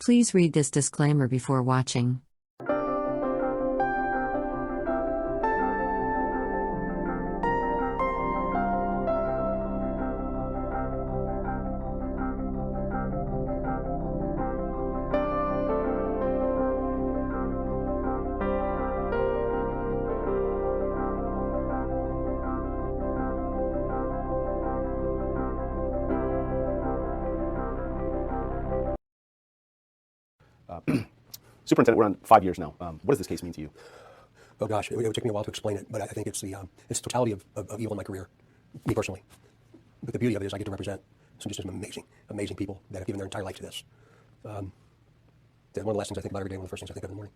Please read this disclaimer before watching. Superintendent, we're on 5 years now. What does this case mean to you? Oh gosh, it would take me a while to explain it, but I think it's the totality of evil in my career, me personally. But the beauty of it is I get to represent some amazing people that have given their entire life to this. One of the last things I think about every day, one of the first things I think of in the morning.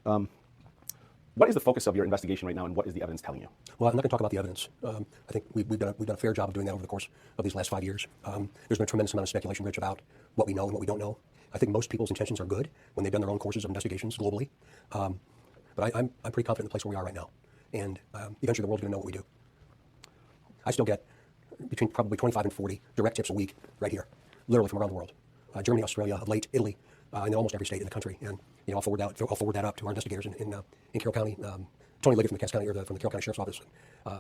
Wow. What is the focus of your investigation right now, and what is the evidence telling you? Well, I'm not going to talk about the evidence. I think we've done a fair job of doing that over the course of these last 5 years. There's been a tremendous amount of speculation, Rich, about what we know and what we don't know. I think most people's intentions are good when they've done their own courses of investigations globally. But I'm pretty confident in the place where we are right now. And eventually the world's going to know what we do. I still get between probably 25 and 40 direct tips a week right here, literally from around the world. Germany, Australia, of late, Italy, in almost every state in the country. And I'll forward that up to our investigators in Carroll County. Tony Liggett from the Cass County, from the Carroll County Sheriff's Office,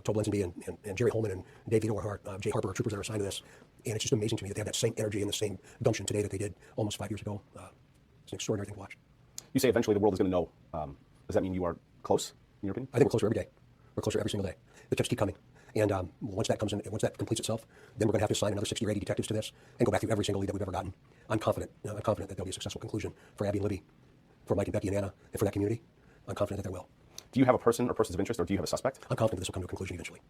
Tobe Leazenby and Jerry Holeman and Dave Vito are Jay Harper are troopers that are assigned to this. And it's just amazing to me that they have that same energy and the same gumption today that they did almost 5 years ago. It's an extraordinary thing to watch. You say eventually the world is going to know. Does that mean you are close, in your opinion? I think we're closer every day. We're closer every single day. The tips keep coming. And once that comes in, once that completes itself, then we're going to have to assign another 60 or 80 detectives to this and go back through every single lead that we've ever gotten. I'm confident that there'll be a successful conclusion for Abby and Libby, for Mike and Becky and Anna, and for that community. I'm confident that there will. Do you have a person or persons of interest, or do you have a suspect? I'm confident this will come to a conclusion eventually.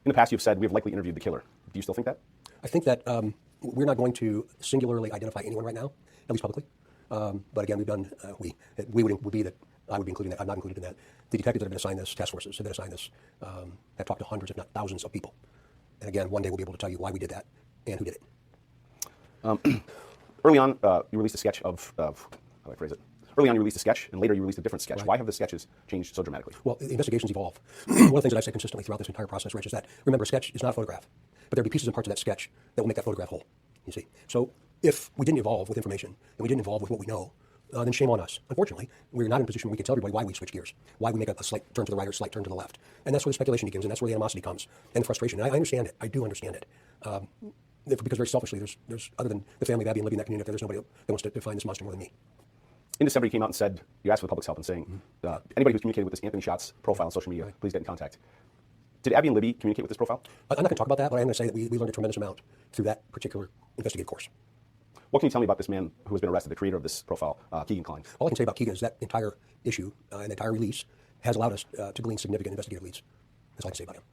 In the past, you've said we have likely interviewed the killer. Do you still think that? I think that we're not going to singularly identify anyone right now, at least publicly. But again, we've done, we would be that I would be including that. I'm not included in that. The detectives that have been assigned this, task forces have been assigned this, have talked to hundreds, if not thousands of people. And again, one day we'll be able to tell you why we did that and who did it. Early on, you released a sketch of how do I phrase it? Early on, you released a sketch, and later you released a different sketch. Right. Why have the sketches changed so dramatically? Well, investigations evolve. One of the things that I say consistently throughout this entire process, Rich, is that, remember, a sketch is not a photograph, but there'll be pieces and parts of that sketch that will make that photograph whole, you see. So if we didn't evolve with information, and we didn't evolve with what we know, then shame on us. Unfortunately, we're not in a position where we can tell everybody why we switch gears, why we make a slight turn to the right or a slight turn to the left. And that's where the speculation begins, and that's where the animosity comes, and the frustration. And I understand it. I do understand it. Because very selfishly, there's other than the family of Abby and Libby in that community, there's nobody that wants to find this monster more than me. In December, you came out and said, you asked for the public's help and saying, anybody who's communicated with this Anthony Schatz profile on social media, please get in contact. Did Abby and Libby communicate with this profile? I'm not going to talk about that, but I am going to say that we learned a tremendous amount through that particular investigative course. What can you tell me about this man who has been arrested, the creator of this profile, Kline? All I can say about Keegan is that entire issue and the entire release has allowed us to glean significant investigative leads. That's all I can say about him.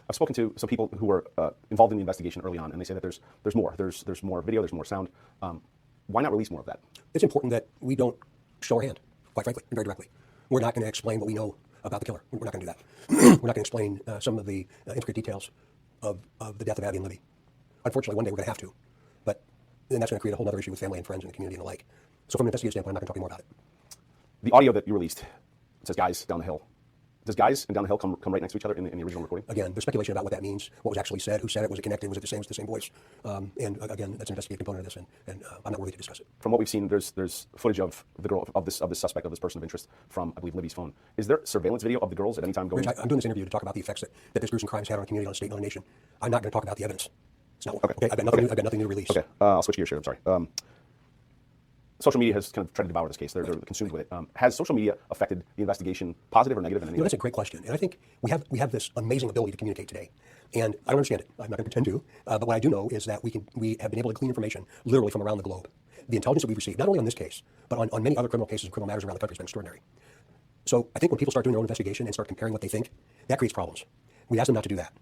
I've spoken to some people who were involved in the investigation early on, and they say that there's more. There's more video, there's more sound. Why not release more of that? It's important that we don't show our hand, quite frankly, and very directly. We're not going to explain what we know about the killer. We're not going to do that. We're not going to explain some of the intricate details of the death of Abby and Libby. Unfortunately, one day we're going to have to, but then that's going to create a whole other issue with family and friends and the community and the like. So from an investigative standpoint, I'm not going to talk any more about it. The audio that you released says "guys down the hill." Does "guys" and "down the hill" come right next to each other in the original recording? Again, there's speculation about what that means, what was actually said, who said it, was it connected, was it the same voice? And again, that's an investigative component of this, and I'm not worthy to discuss it. From what we've seen, there's footage of the girl, of this suspect, of this person of interest from, I believe, Libby's phone. Is there surveillance video of the girls at any time going? Rich, I'm doing this interview to talk about the effects that this gruesome crime has had on a community, on a state, and on a nation. I'm not going to talk about the evidence. It's not okay. I've got nothing new to release. Okay, I'll switch gears here. I'm sorry. Social media has kind of tried to devour this case. They're consumed with it. Has social media affected the investigation, positive or negative in any way? That's a great question. And I think we have this amazing ability to communicate today. And I don't understand it. I'm not going to pretend to. But what I do know is that we have been able to glean information literally from around the globe. The intelligence that we've received, not only on this case, but on many other criminal cases and criminal matters around the country has been extraordinary. So I think when people start doing their own investigation and start comparing what they think, that creates problems. We ask them not to do that.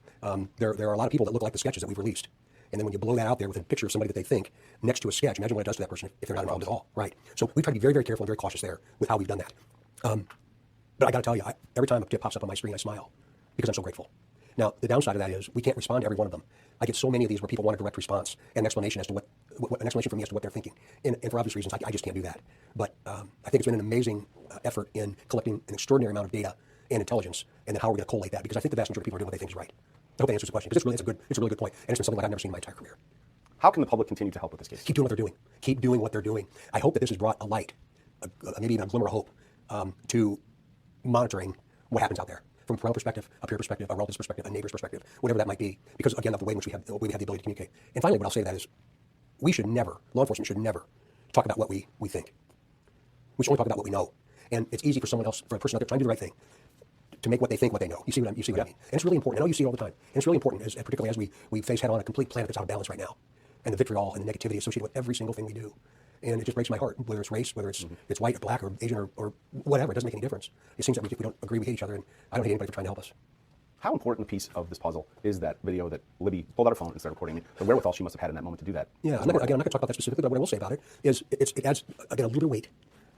There are a lot of people that look like the sketches that we've released. And then when you blow that out there with a picture of somebody that they think next to a sketch, imagine what it does to that person if they're not involved at all, right? So we try to be very, very careful and very cautious there with how we've done that. But I got to tell you, every time a tip pops up on my screen, I smile because I'm so grateful. Now, the downside of that is we can't respond to every one of them. I get so many of these where people want a direct response and an explanation as to an explanation from me as to what they're thinking. And for obvious reasons, I just can't do that. But I think it's been an amazing effort in collecting an extraordinary amount of data and intelligence, and then how are we going to collate that? Because I think the vast majority of people are doing what they think is right. I hope that answers the question, because it's a really good point, and it's been something like I've never seen in my entire career. How can the public continue to help with this case? Keep doing what they're doing. Keep doing what they're doing. I hope that this has brought a light, maybe even a glimmer of hope, to monitoring what happens out there from a parental perspective, a peer perspective, a relative's perspective, a neighbor's perspective, whatever that might be, because, again, of the way in which we have the ability to communicate. And finally, what I'll say to that is we should never, law enforcement should never talk about what we think. We should only talk about what we know. And it's easy for someone else, for a person out there trying to do the right thing, to make what they think what they know. You see what I mean? And it's really important. I know you see it all the time. And it's really important, particularly as we face head on a complete planet that's out of balance right now, and the vitriol and the negativity associated with every single thing we do. And it just breaks my heart, whether it's race, whether it's white or black or Asian or whatever. It doesn't make any difference. It seems that we don't agree, we hate each other, and I don't hate anybody for trying to help us. How important a piece of this puzzle is that video that Libby pulled out her phone and started recording? I mean, the wherewithal she must have had in that moment to do that. Yeah, I'm not going to talk about that specifically, but what I will say about it is it adds, again, a little weight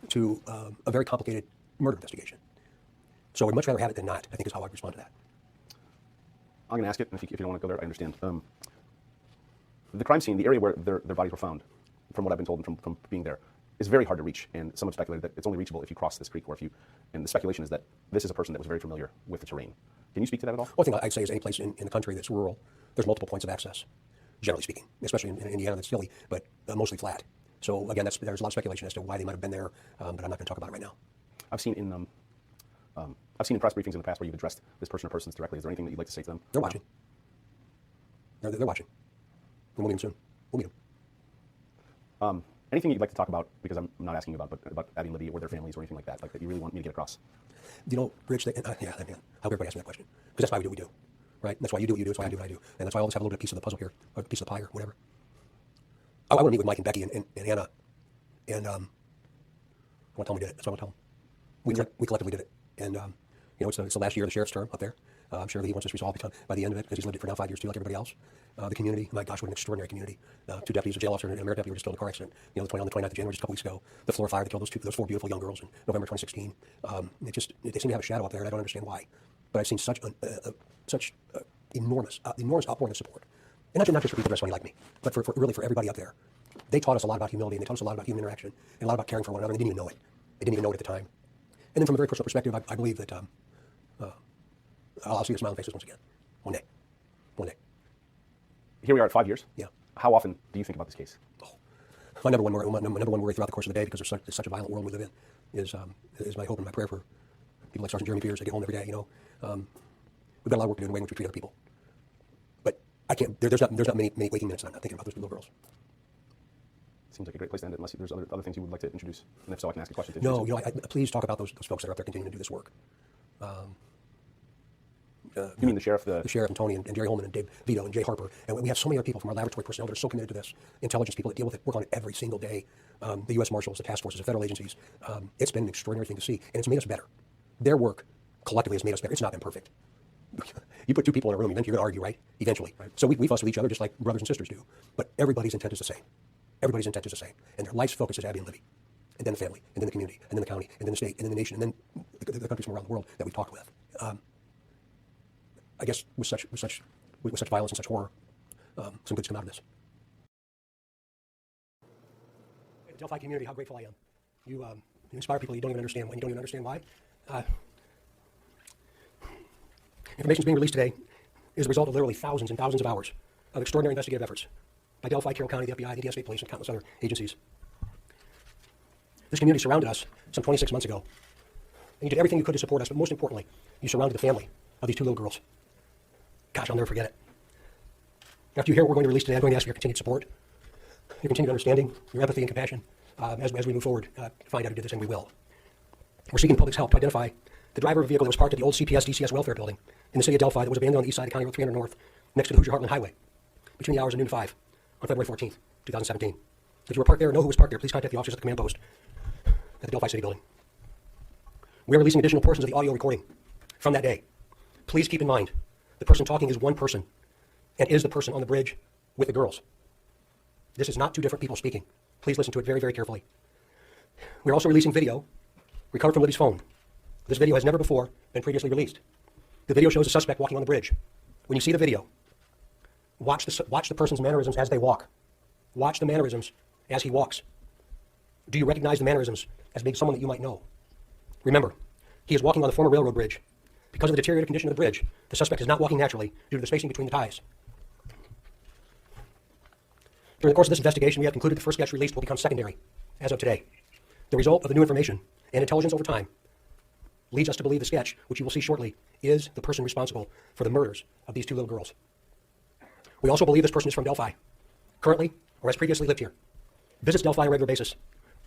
to a very complicated murder investigation. So I'd much rather have it than not, I think, is how I'd respond to that. I'm going to ask it, and if you don't want to go there, I understand. The crime scene, the area where their bodies were found, from what I've been told and from being there, is very hard to reach, and some have speculated that it's only reachable if you cross this creek, or if you, and the speculation is that this is a person that was very familiar with the terrain. Can you speak to that at all? One thing I'd say is any place in the country that's rural, there's multiple points of access, generally speaking, especially in Indiana that's hilly, but mostly flat. So again, there's a lot of speculation as to why they might have been there, but I'm not going to talk about it right now. I've seen in press briefings in the past where you've addressed this person or persons directly. Is there anything that you'd like to say to them? They're watching. They're watching. And we'll meet them soon. We'll meet them. Anything you'd like to talk about, because I'm not asking you about Abby and Libby or their families or anything like that that you really want me to get across? You know, Rich, how everybody asks me that question. Because that's why we do what we do, right? That's why you do what you do, that's why I do what I do. And that's why I always have a little bit of piece of the puzzle here, or a piece of the pie or whatever. I want to meet with Mike and Becky and Anna, and I want to tell them we did it. That's what I want to tell them. We collectively did it. And, it's the last year of the sheriff's term up there. I'm sure that he wants this resolved by the end of it, because he's lived it for now 5 years too, like everybody else. The community, my gosh, what an extraordinary community. 2 deputies, a jail officer, and a merit deputy were just killed in a car accident. On the 29th of January, just a couple weeks ago. The floor fire that killed those 4 beautiful young girls in November 2016. They seem to have a shadow up there, and I don't understand why. But I've seen such enormous outpouring of support. And not just for people dressed funny like me, but for everybody up there. They taught us a lot about humility, and they taught us a lot about human interaction, and a lot about caring for one another, and they didn't even know it. They didn't even know it at the time. And then from a very personal perspective, I believe that I'll see a smile on faces once again. One day. Here we are at 5 years. Yeah. How often do you think about this case? My number one worry throughout the course of the day, because there's such a violent world we live in, is my hope and my prayer for people like Sergeant Jeremy Fears that get home every day. We've got a lot of work to do in the way in which we treat other people. But I can't. There's not many waking minutes I'm not thinking about those little girls. Seems like a great place to end it, unless there's other things you would like to introduce. And if so, I can ask a question to No, introduce. please talk about those folks that are up there continuing to do this work. You mean the sheriff? The sheriff and Tony and Jerry Holeman and Dave Vito and Jay Harper. And we have so many other people from our laboratory personnel that are so committed to this. Intelligence people that deal with it, work on it every single day. The U.S. Marshals, the task forces, the federal agencies. It's been an extraordinary thing to see, and it's made us better. Their work collectively has made us better. It's not been perfect. You put 2 people in a room, eventually you're going to argue, right? Eventually. Right. So we fuss with each other just like brothers and sisters do. But everybody's intent is the same. Everybody's intent is the same. And their life's focus is Abby and Libby. And then the family, and then the community, and then the county, and then the state, and then the nation, and then the countries from around the world that we've talked with. I guess with such violence and such horror, some good's come out of this. The Delphi community, how grateful I am. You inspire people you don't even understand why. Information is being released today is the result of literally thousands and thousands of hours of extraordinary investigative efforts by Delphi, Carroll County, the FBI, the Indiana State Police, and countless other agencies. This community surrounded us some 26 months ago. And you did everything you could to support us, but most importantly, you surrounded the family of these 2 little girls. Gosh, I'll never forget it. After you hear what we're going to release today, I'm going to ask for your continued support, your continued understanding, your empathy and compassion as we move forward to find out who did this, and we will. We're seeking the public's help to identify the driver of a vehicle that was parked at the old CPS DCS welfare building in the city of Delphi that was abandoned on the east side of County Road 300 North next to the Hoosier Heartland Highway between the hours of noon and 5 on February 14th, 2017. If you were parked there or know who was parked there, please contact the officers at the command post at the Delphi City Building. We are releasing additional portions of the audio recording from that day. Please keep in mind, the person talking is one person and is the person on the bridge with the girls. This is not 2 different people speaking. Please listen to it very, very carefully. We're also releasing video recovered from Libby's phone. This video has never before been previously released. The video shows a suspect walking on the bridge. When you see the video, watch the person's mannerisms as they walk. Watch the mannerisms as he walks. Do you recognize the mannerisms as being someone that you might know? Remember, he is walking on the former railroad bridge. Because of the deteriorated condition of the bridge, the suspect is not walking naturally due to the spacing between the ties. During the course of this investigation, we have concluded the first sketch released will become secondary as of today. The result of the new information and intelligence over time leads us to believe the sketch, which you will see shortly, is the person responsible for the murders of these two little girls. We also believe this person is from Delphi, currently or has previously lived here, visits Delphi on a regular basis,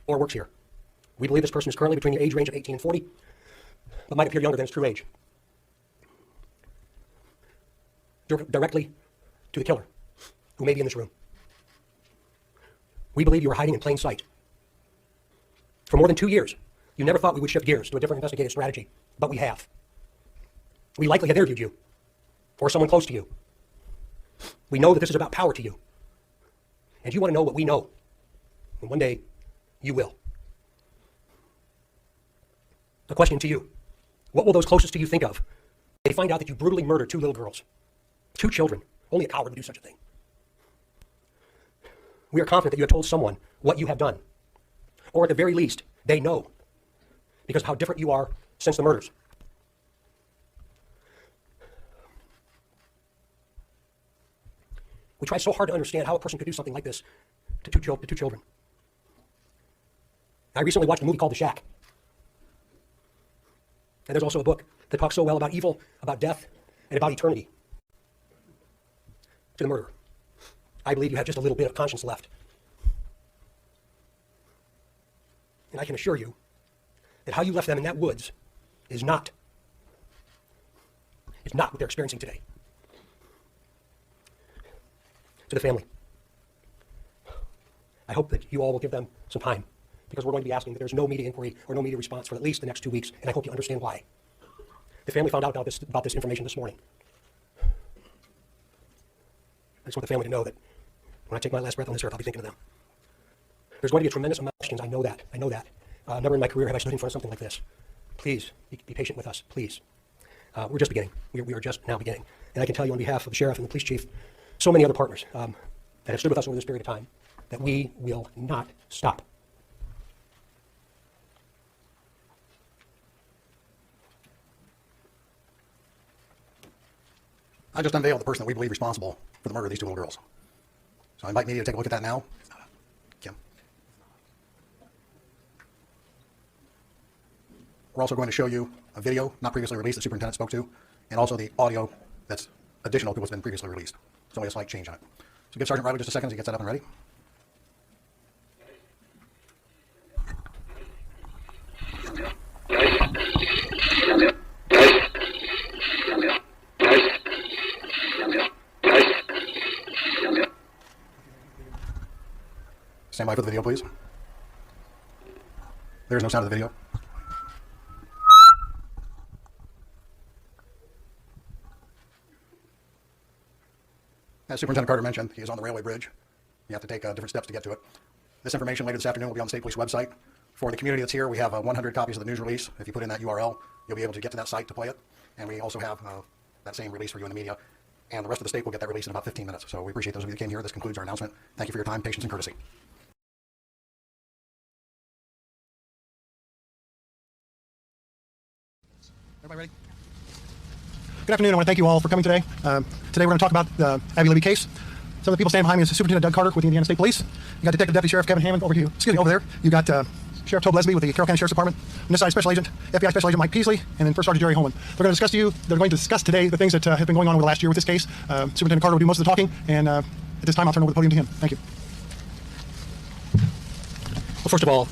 or works here. We believe this person is currently between the age range of 18 and 40, but might appear younger than his true age. Directly to the killer, who may be in this room. We believe you are hiding in plain sight. For more than 2 years, you never thought we would shift gears to a different investigative strategy, but we have. We likely have interviewed you, or someone close to you. We know that this is about power to you. And you want to know what we know. And one day, you will. A question to you. What will those closest to you think of when they find out that you brutally murdered two little girls? 2 children. Only a coward would do such a thing. We are confident that you have told someone what you have done. Or at the very least, they know. Because of how different you are since the murders. We try so hard to understand how a person could do something like this to two children. I recently watched a movie called The Shack. And there's also a book that talks so well about evil, about death, and about eternity. To the murderer. I believe you have just a little bit of conscience left. And I can assure you that how you left them in that woods is not what they're experiencing today. To the family, I hope that you all will give them some time, because we're going to be asking that there's no media inquiry or no media response for at least the next 2 weeks, and I hope you understand why. The family found out about this information this morning. I just want the family to know that when I take my last breath on this earth, I'll be thinking of them. There's going to be a tremendous amount of questions. I know that. Never in my career have I stood in front of something like this. Please, be patient with us, please. We're just beginning. We are just now beginning. And I can tell you on behalf of the sheriff and the police chief, so many other partners that have stood with us over this period of time, that we will not stop. I just unveiled the person that we believe responsible for the murder of these two little girls. So I invite media to take a look at that now. Kim. We're also going to show you a video not previously released that the superintendent spoke to, and also the audio that's additional to what's been previously released. There's only a slight change on it. So give Sergeant Riley just a second as he gets that up and ready. Stand by for the video, please. There's no sound of the video. As Superintendent Carter mentioned, he is on the railway bridge. You have to take different steps to get to it. This information later this afternoon will be on the State Police website. For the community that's here, we have 100 copies of the news release. If you put in that URL, you'll be able to get to that site to play it. And we also have that same release for you in the media. And the rest of the state will get that release in about 15 minutes. So we appreciate those of you that came here. This concludes our announcement. Thank you for your time, patience, and courtesy. Everybody ready? Good afternoon. I want to thank you all for coming today. Today we're going to talk about the Abby Libby case. Some of the people standing behind me is Superintendent Doug Carter with the Indiana State Police. You got Detective Deputy Sheriff Kevin Hammond over there. You got Sheriff Tobe Leazenby with the Carroll County Sheriff's Department. On this side, Special Agent, FBI Special Agent Mike Peasley, and then First Sergeant Jerry Holeman. They're going to discuss today the things that have been going on over the last year with this case. Superintendent Carter will do most of the talking, and at this time I'll turn over the podium to him. Thank you. Well, first of all,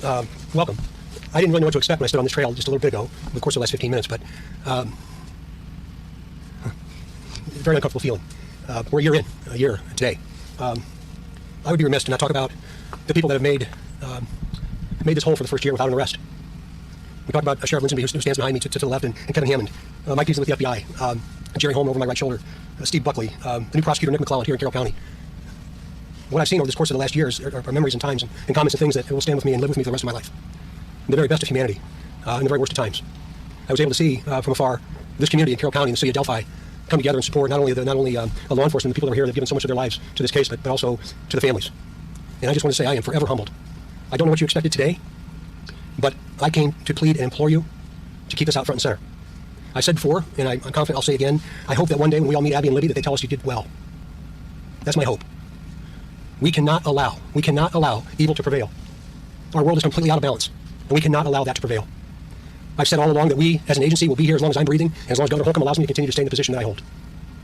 welcome. I didn't really know what to expect when I stood on this trail just a little bit ago, over the course of the last 15 minutes, but very uncomfortable feeling. We're a year today. I would be remiss to not talk about the people that have made this whole for the first year without an arrest. We talked about Sheriff Leazenby, who stands behind me to the left, and Kevin Hammond, Mike Peasley with the FBI, Jerry Holeman over my right shoulder, Steve Buckley, the new prosecutor Nick McClelland here in Carroll County. What I've seen over this course of the last years are memories and times and comments and things that will stand with me and live with me for the rest of my life. The very best of humanity, and the very worst of times. I was able to see from afar this community in Carroll County and the city of Delphi come together and support not only law enforcement, the people that are here that have given so much of their lives to this case, but also to the families. And I just want to say I am forever humbled. I don't know what you expected today, but I came to plead and implore you to keep this out front and center. I said before, and I'm confident I'll say again, I hope that one day when we all meet Abby and Libby that they tell us you did well. That's my hope. We cannot allow evil to prevail. Our world is completely out of balance, and we cannot allow that to prevail. I've said all along that we, as an agency, will be here as long as I'm breathing, and as long as Governor Holeman allows me to continue to stay in the position that I hold.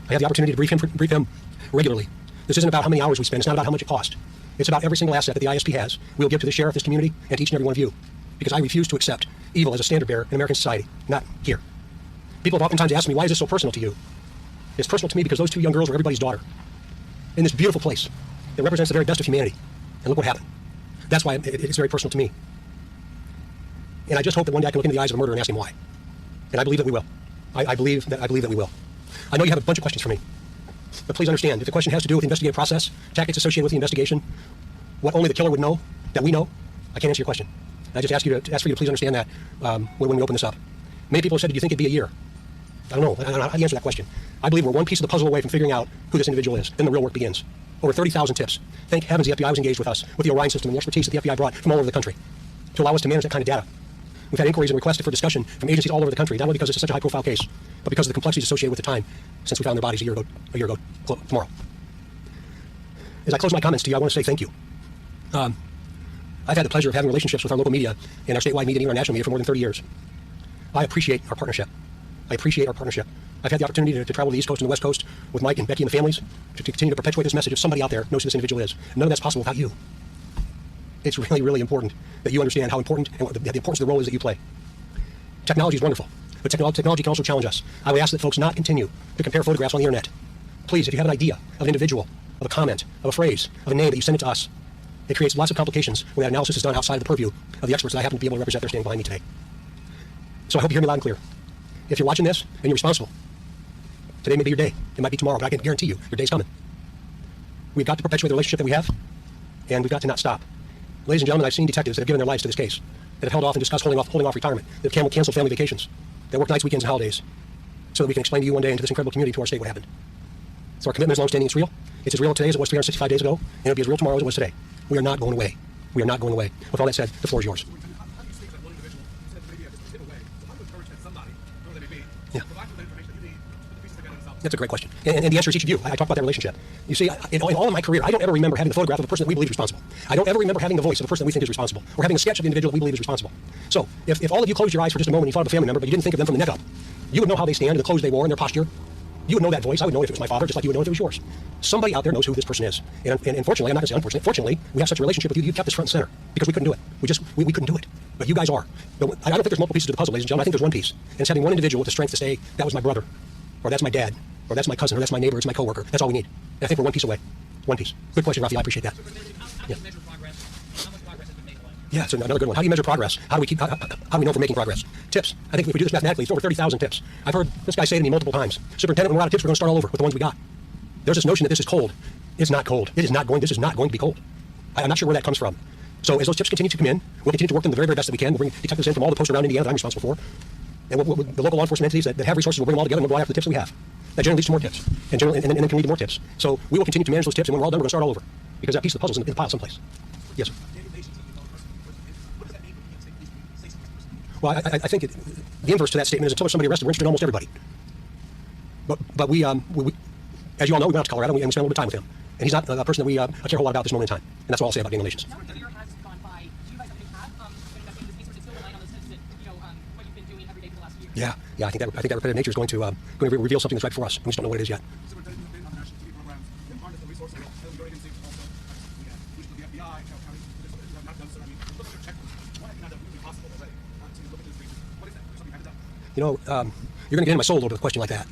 I have the opportunity to brief him regularly. This isn't about how many hours we spend. It's not about how much it costs. It's about every single asset that the ISP has. We'll give to the sheriff, this community, and to each and every one of you, because I refuse to accept evil as a standard bearer in American society, not here. People have oftentimes asked me, why is this so personal to you? It's personal to me because those two young girls were everybody's daughter in this beautiful place that represents the very best of humanity. And look what happened. That's why it's very personal to me. And I just hope that one day I can look into the eyes of a murderer and ask him why. And I believe that we will. I believe that we will. I know you have a bunch of questions for me. But please understand, if the question has to do with the investigative process, tactics associated with the investigation, what only the killer would know, that we know, I can't answer your question. I just ask for you to please understand that when we open this up. Many people have said, do you think it'd be a year? I don't know. I don't know how to answer that question. I believe we're one piece of the puzzle away from figuring out who this individual is. Then the real work begins. Over 30,000 tips. Thank heavens the FBI was engaged with us, with the Orion system and the expertise that the FBI brought from all over the country to allow us to manage that kind of data. We've had inquiries and requests for discussion from agencies all over the country, not only because it's such a high-profile case, but because of the complexities associated with the time since we found their bodies a year ago tomorrow. As I close my comments to you, I want to say thank you. I've had the pleasure of having relationships with our local media and our statewide media and our national media for more than 30 years. I appreciate our partnership. I've had the opportunity to travel to the East Coast and the West Coast with Mike and Becky and the families to continue to perpetuate this message of somebody out there knows who this individual is. None of that's possible without you. It's really, really important that you understand how important and what the importance of the role is that you play. Technology is wonderful, but technology can also challenge us. I would ask that folks not continue to compare photographs on the internet. Please, if you have an idea of an individual, of a comment, of a phrase, of a name, that you send it to us. It creates lots of complications when that analysis is done outside of the purview of the experts that I happen to be able to represent. They're standing behind me today. So I hope you hear me loud and clear. If you're watching this and you're responsible, today may be your day. It might be tomorrow, but I can guarantee you, your day's coming. We've got to perpetuate the relationship that we have, and we've got to not stop. Ladies and gentlemen, I've seen detectives that have given their lives to this case, that have held off and discussed holding off retirement, that have canceled family vacations, that work nights, weekends, and holidays, so that we can explain to you one day and to this incredible community, to our state, what happened. So our commitment is long-standing. It's real. It's as real today as it was 365 days ago, and it'll be as real tomorrow as it was today. We are not going away. We are not going away. With all that said, the floor is yours. Yeah. That's a great question. And the answer is each of you. I talk about that relationship. You see, in all of my career, I don't ever remember having the photograph of a person that we believe is responsible. I don't ever remember having the voice of a person that we think is responsible, or having a sketch of the individual that we believe is responsible. So, if all of you closed your eyes for just a moment and you thought of a family member, but you didn't think of them from the neck up, you would know how they stand, and the clothes they wore, and their posture. You would know that voice. I would know if it was my father, just like you would know if it was yours. Somebody out there knows who this person is. And unfortunately, I'm not going to say unfortunately, fortunately, we have such a relationship with you, you've kept us front and center, because we couldn't do it. We couldn't do it. But you guys are. But I don't think there's multiple pieces to the puzzle, ladies and gentlemen. I think there's one piece. And it's having one individual with the strength to say, that was my brother, or that's my dad, or that's my cousin, or that's my neighbor, it's my coworker. That's all we need. And I think we're one piece away. One piece. Good question, Rafi. I appreciate that. Yeah, it's another good one. How do you measure progress? How do we know if we're making progress? Tips. I think if we do this mathematically, it's over 30,000 tips. I've heard this guy say to me multiple times, Superintendent, when we're out of tips, we're going to start all over with the ones we got. There's this notion that this is cold. It's not cold. This is not going to be cold. I'm not sure where that comes from. So as those tips continue to come in, we'll continue to work them the very, very best that we can. We'll bring detectives in from all the posts around Indiana that I'm responsible for. And the local law enforcement entities that have resources, we'll bring them all together and we'll go after the tips that we have. That generally leads to more tips, and then can lead to more tips. So we will continue to manage those tips, and when we're all done, we're going to start all over. Because that piece of the puzzle is in the pile someplace. Yes, sir. Well, I think the inverse to that statement is until there's somebody arrested, we're interested in almost everybody. But we as you all know, we went out to Colorado and we spent a little bit of time with him. And he's not a person that we care a whole lot about at this moment in time. And that's all I'll say about gang relations. Yeah, I think that repetitive nature is going to reveal something that's right for us. We just don't know what it is yet. You know, you're going to get in my soul a little bit with a question like that.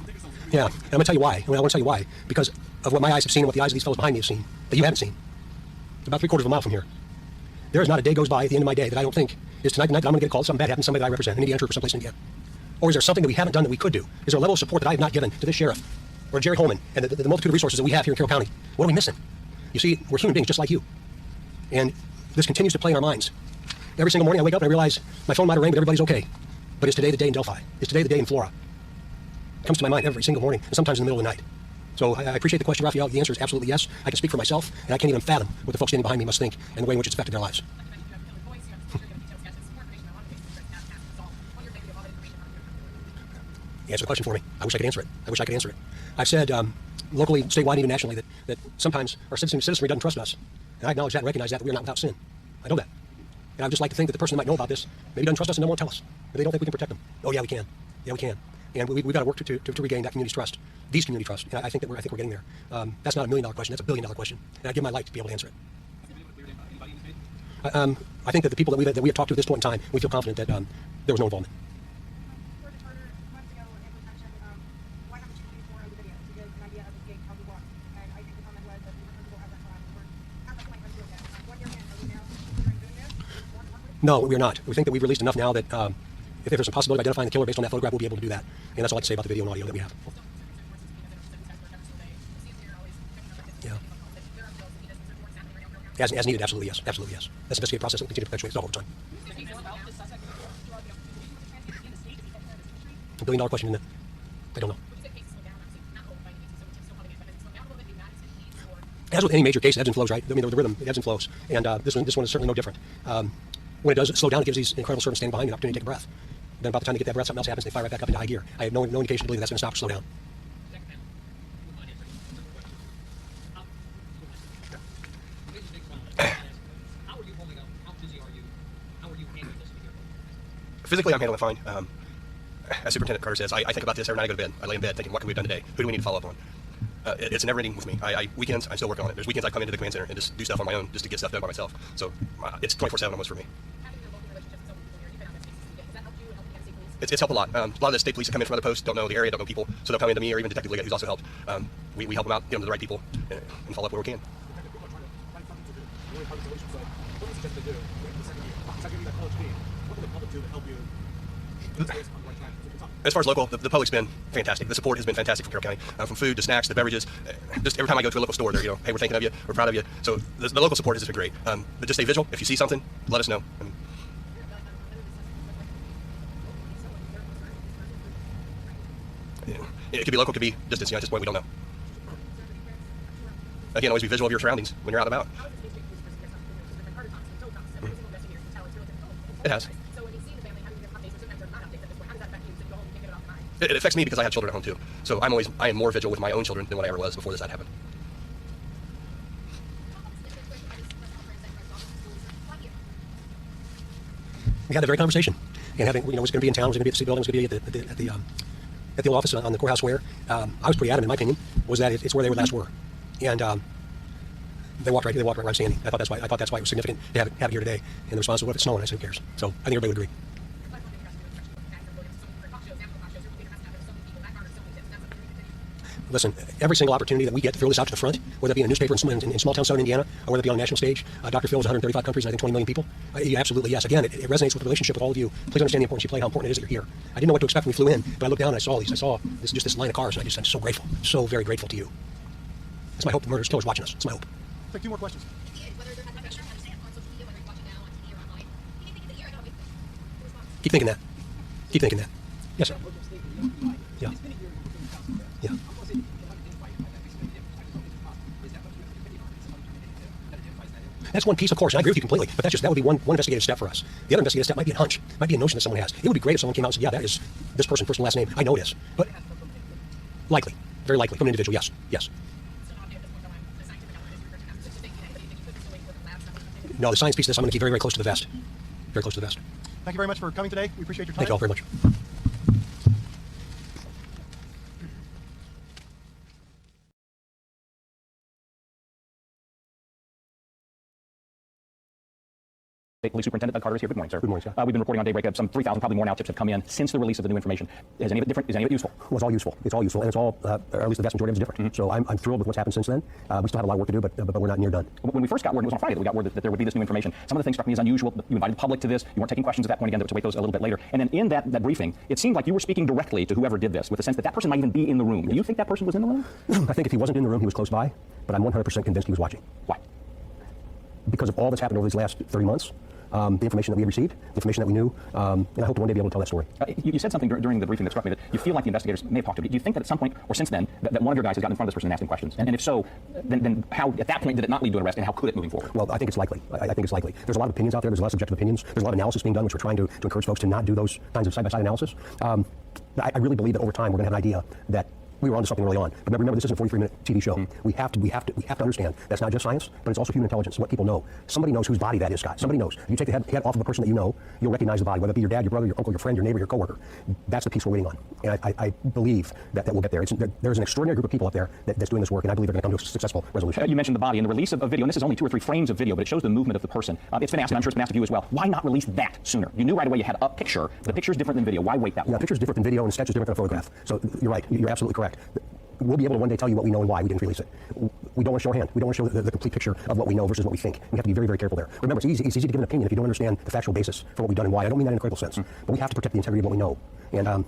Yeah, and I'm going to tell you why. I want to tell you why. Because of what my eyes have seen and what the eyes of these fellows behind me have seen that you haven't seen. It's about 3/4 of a mile from here. There is not a day goes by at the end of my day that I don't think is tonight that I'm going to get a call, something bad happens, somebody that I represent, an Indiana trooper someplace in Indiana. Or is there something that we haven't done that we could do? Is there a level of support that I have not given to this sheriff or Jerry Holeman and the multitude of resources that we have here in Carroll County? What are we missing? You see, we're human beings just like you. And this continues to play in our minds. Every single morning I wake up and I realize my phone might have rang, but everybody's okay. But is today the day in Delphi? Is today the day in Flora? It comes to my mind every single morning, and sometimes in the middle of the night. So I appreciate the question, Raphael. The answer is absolutely yes. I can speak for myself, and I can't even fathom what the folks standing behind me must think and the way in which it's affected their lives. Answer the question for me. I wish I could answer it. I've said locally, statewide, even nationally, that sometimes our citizenry doesn't trust us. And I acknowledge that and recognize that we are not without sin. I know that. And I would just like to think that the person that might know about this maybe doesn't trust us and won't tell us. But they don't think we can protect them. Oh, yeah, we can. Yeah, we can. And we've got to work to regain that community's trust, these community trust. And I think we're getting there. That's not $1 million question. That's $1 billion question. And I'd give my life to be able to answer it. I think that the people that we have talked to at this point in time, we feel confident that there was no involvement. No, we are not. We think that we've released enough now that if there's a possibility of identifying the killer based on that photograph, we'll be able to do that. And that's all I have to say about the video and audio that we have. Yeah. As needed, absolutely yes. Absolutely yes. That's an investigative process that we continue to perpetuate all the time. $1 billion question, isn't it? I don't know. As with any major case, it ebbs and flows, right? I mean, the rhythm, it ebbs and flows. And this one is certainly no different. When it does slow down, it gives these incredible servants standing behind you an opportunity to take a breath. Then about the time they get that breath, something else happens, they fire right back up into high gear. I have no indication to believe that's going to stop or slow down. Physically, I'm handling it fine. As Superintendent Carter says, I think about this every night I go to bed. I lay in bed thinking, what can we have done today? Who do we need to follow up on? It's never ending with me. Weekends, I'm still working on it. There's weekends I come into the command center and just do stuff on my own, just to get stuff done by myself. So it's 24/7 almost for me. It's helped a lot. A lot of the state police that come in from other posts don't know the area, don't know people, so they'll come into me or even Detective Liggett, who's also helped. We help them out, get them to the right people, and follow up where we can. As far as local, the public's been fantastic. The support has been fantastic from Carroll County, from food to snacks to beverages. Just every time I go to a local store, they're, hey, we're thinking of you, we're proud of you. So the local support has been great. But just stay vigilant. If you see something, let us know. It could be local, it could be distance. At this point, we don't know. Again, always be visual of your surroundings when you're out and about. It has. It affects me because I have children at home too. So I am more vigilant with my own children than what I ever was before this had happened. We had a very conversation, and having, was going to be in town, was going to be at the city building, was going to be at the old office on the courthouse square. I was pretty adamant, in my opinion, was that it's where they last were, and they walked right where I'm standing. I thought that's why it was significant to have it here today. And the response was, "What if it's snowing?" I said, "Who cares?" So I think everybody would agree. Listen, every single opportunity that we get to throw this out to the front, whether it be in a newspaper in small-town Southern Indiana, or whether it be on a national stage, Dr. Phil is 135 countries and I think 20 million people. Absolutely, yes. Again, it resonates with the relationship with all of you. Please understand the importance you play, how important it is that you're here. I didn't know what to expect when we flew in, but I looked down and I saw this line of cars, and I'm so grateful, so very grateful to you. It's my hope the murderers, killers watching us. It's my hope. Take 2 more questions. Keep thinking that. Keep thinking that. Yes, sir. Yeah. Yeah. That's one piece, of course, and I agree with you completely, but that would be one investigative step for us. The other investigative step might be a hunch, might be a notion that someone has. It would be great if someone came out and said, yeah, that is this person, first and last name. I know it is. But likely, very likely, from an individual, yes, yes. No, the science piece of this I'm going to keep very, very close to the vest. Very close to the vest. Thank you very much for coming today. We appreciate your time. Thank you all very much. State Police Superintendent Doug Carter is here. Good morning, sir. Good morning, sir. We've been reporting on Daybreak. Some 3,000, probably more now, tips have come in since the release of the new information. Is any of it different? Is any of it useful? Well, it's all useful. It's all useful, and it's all, or at least the vast majority of it is different. So I'm thrilled with what's happened since then. We still have a lot of work to do, but we're not near done. When we first got word, it was on Friday that we got word that there would be this new information. Some of the things struck me as unusual. You invited the public to this. You weren't taking questions at that point, again, to wait those a little bit later. And then in that briefing, it seemed like you were speaking directly to whoever did this, with the sense that person might even be in the room. Do you think that person was in the room? I think if he wasn't in the room, he was close by, but I'm 100% convinced he was watching. Why? Because of all that's happened over these last 30 months. The information that we received, the information that we knew, and I hope to one day be able to tell that story. You said something during the briefing that struck me, that you feel like the investigators may have talked to you. Do you think that at some point, or since then, that one of your guys has gotten in front of this person and asked him questions? And if so, then how, at that point, did it not lead to an arrest, and how could it moving forward? Well, I think it's likely. I think it's likely. There's a lot of opinions out there. There's a lot of subjective opinions. There's a lot of analysis being done, which we're trying to encourage folks to not do those kinds of side-by-side analysis. I really believe that over time, we're going to have an idea that we were onto something early on. But remember, this isn't a 43-minute TV show. We have to understand that's not just science, but it's also human intelligence. What people know. Somebody knows whose body that is, Scott. Somebody knows. If you take the head off of a person that you know, you'll recognize the body, whether it be your dad, your brother, your uncle, your friend, your neighbor, your coworker. That's the piece we're waiting on, and I believe that we'll get there. There's an extraordinary group of people out there that's doing this work, and I believe they're going to come to a successful resolution. You mentioned the body and the release of video, and this is only 2 or 3 frames of video, but it shows the movement of the person. It's been asked, and I'm sure it's been asked of you as well. Why not release that sooner? You knew right away you had a picture. The picture is different than video. Why wait that long? Yeah, picture is different than video, and sketch is different than a photograph. So you're right. You're absolutely correct. We'll be able to one day tell you what we know and why we didn't release it. We don't want to show our hand. We don't want to show the complete picture of what we know versus what we think. We have to be very, very careful there. Remember, it's easy to give an opinion if you don't understand the factual basis for what we've done and why. I don't mean that in a critical sense, but we have to protect the integrity of what we know. And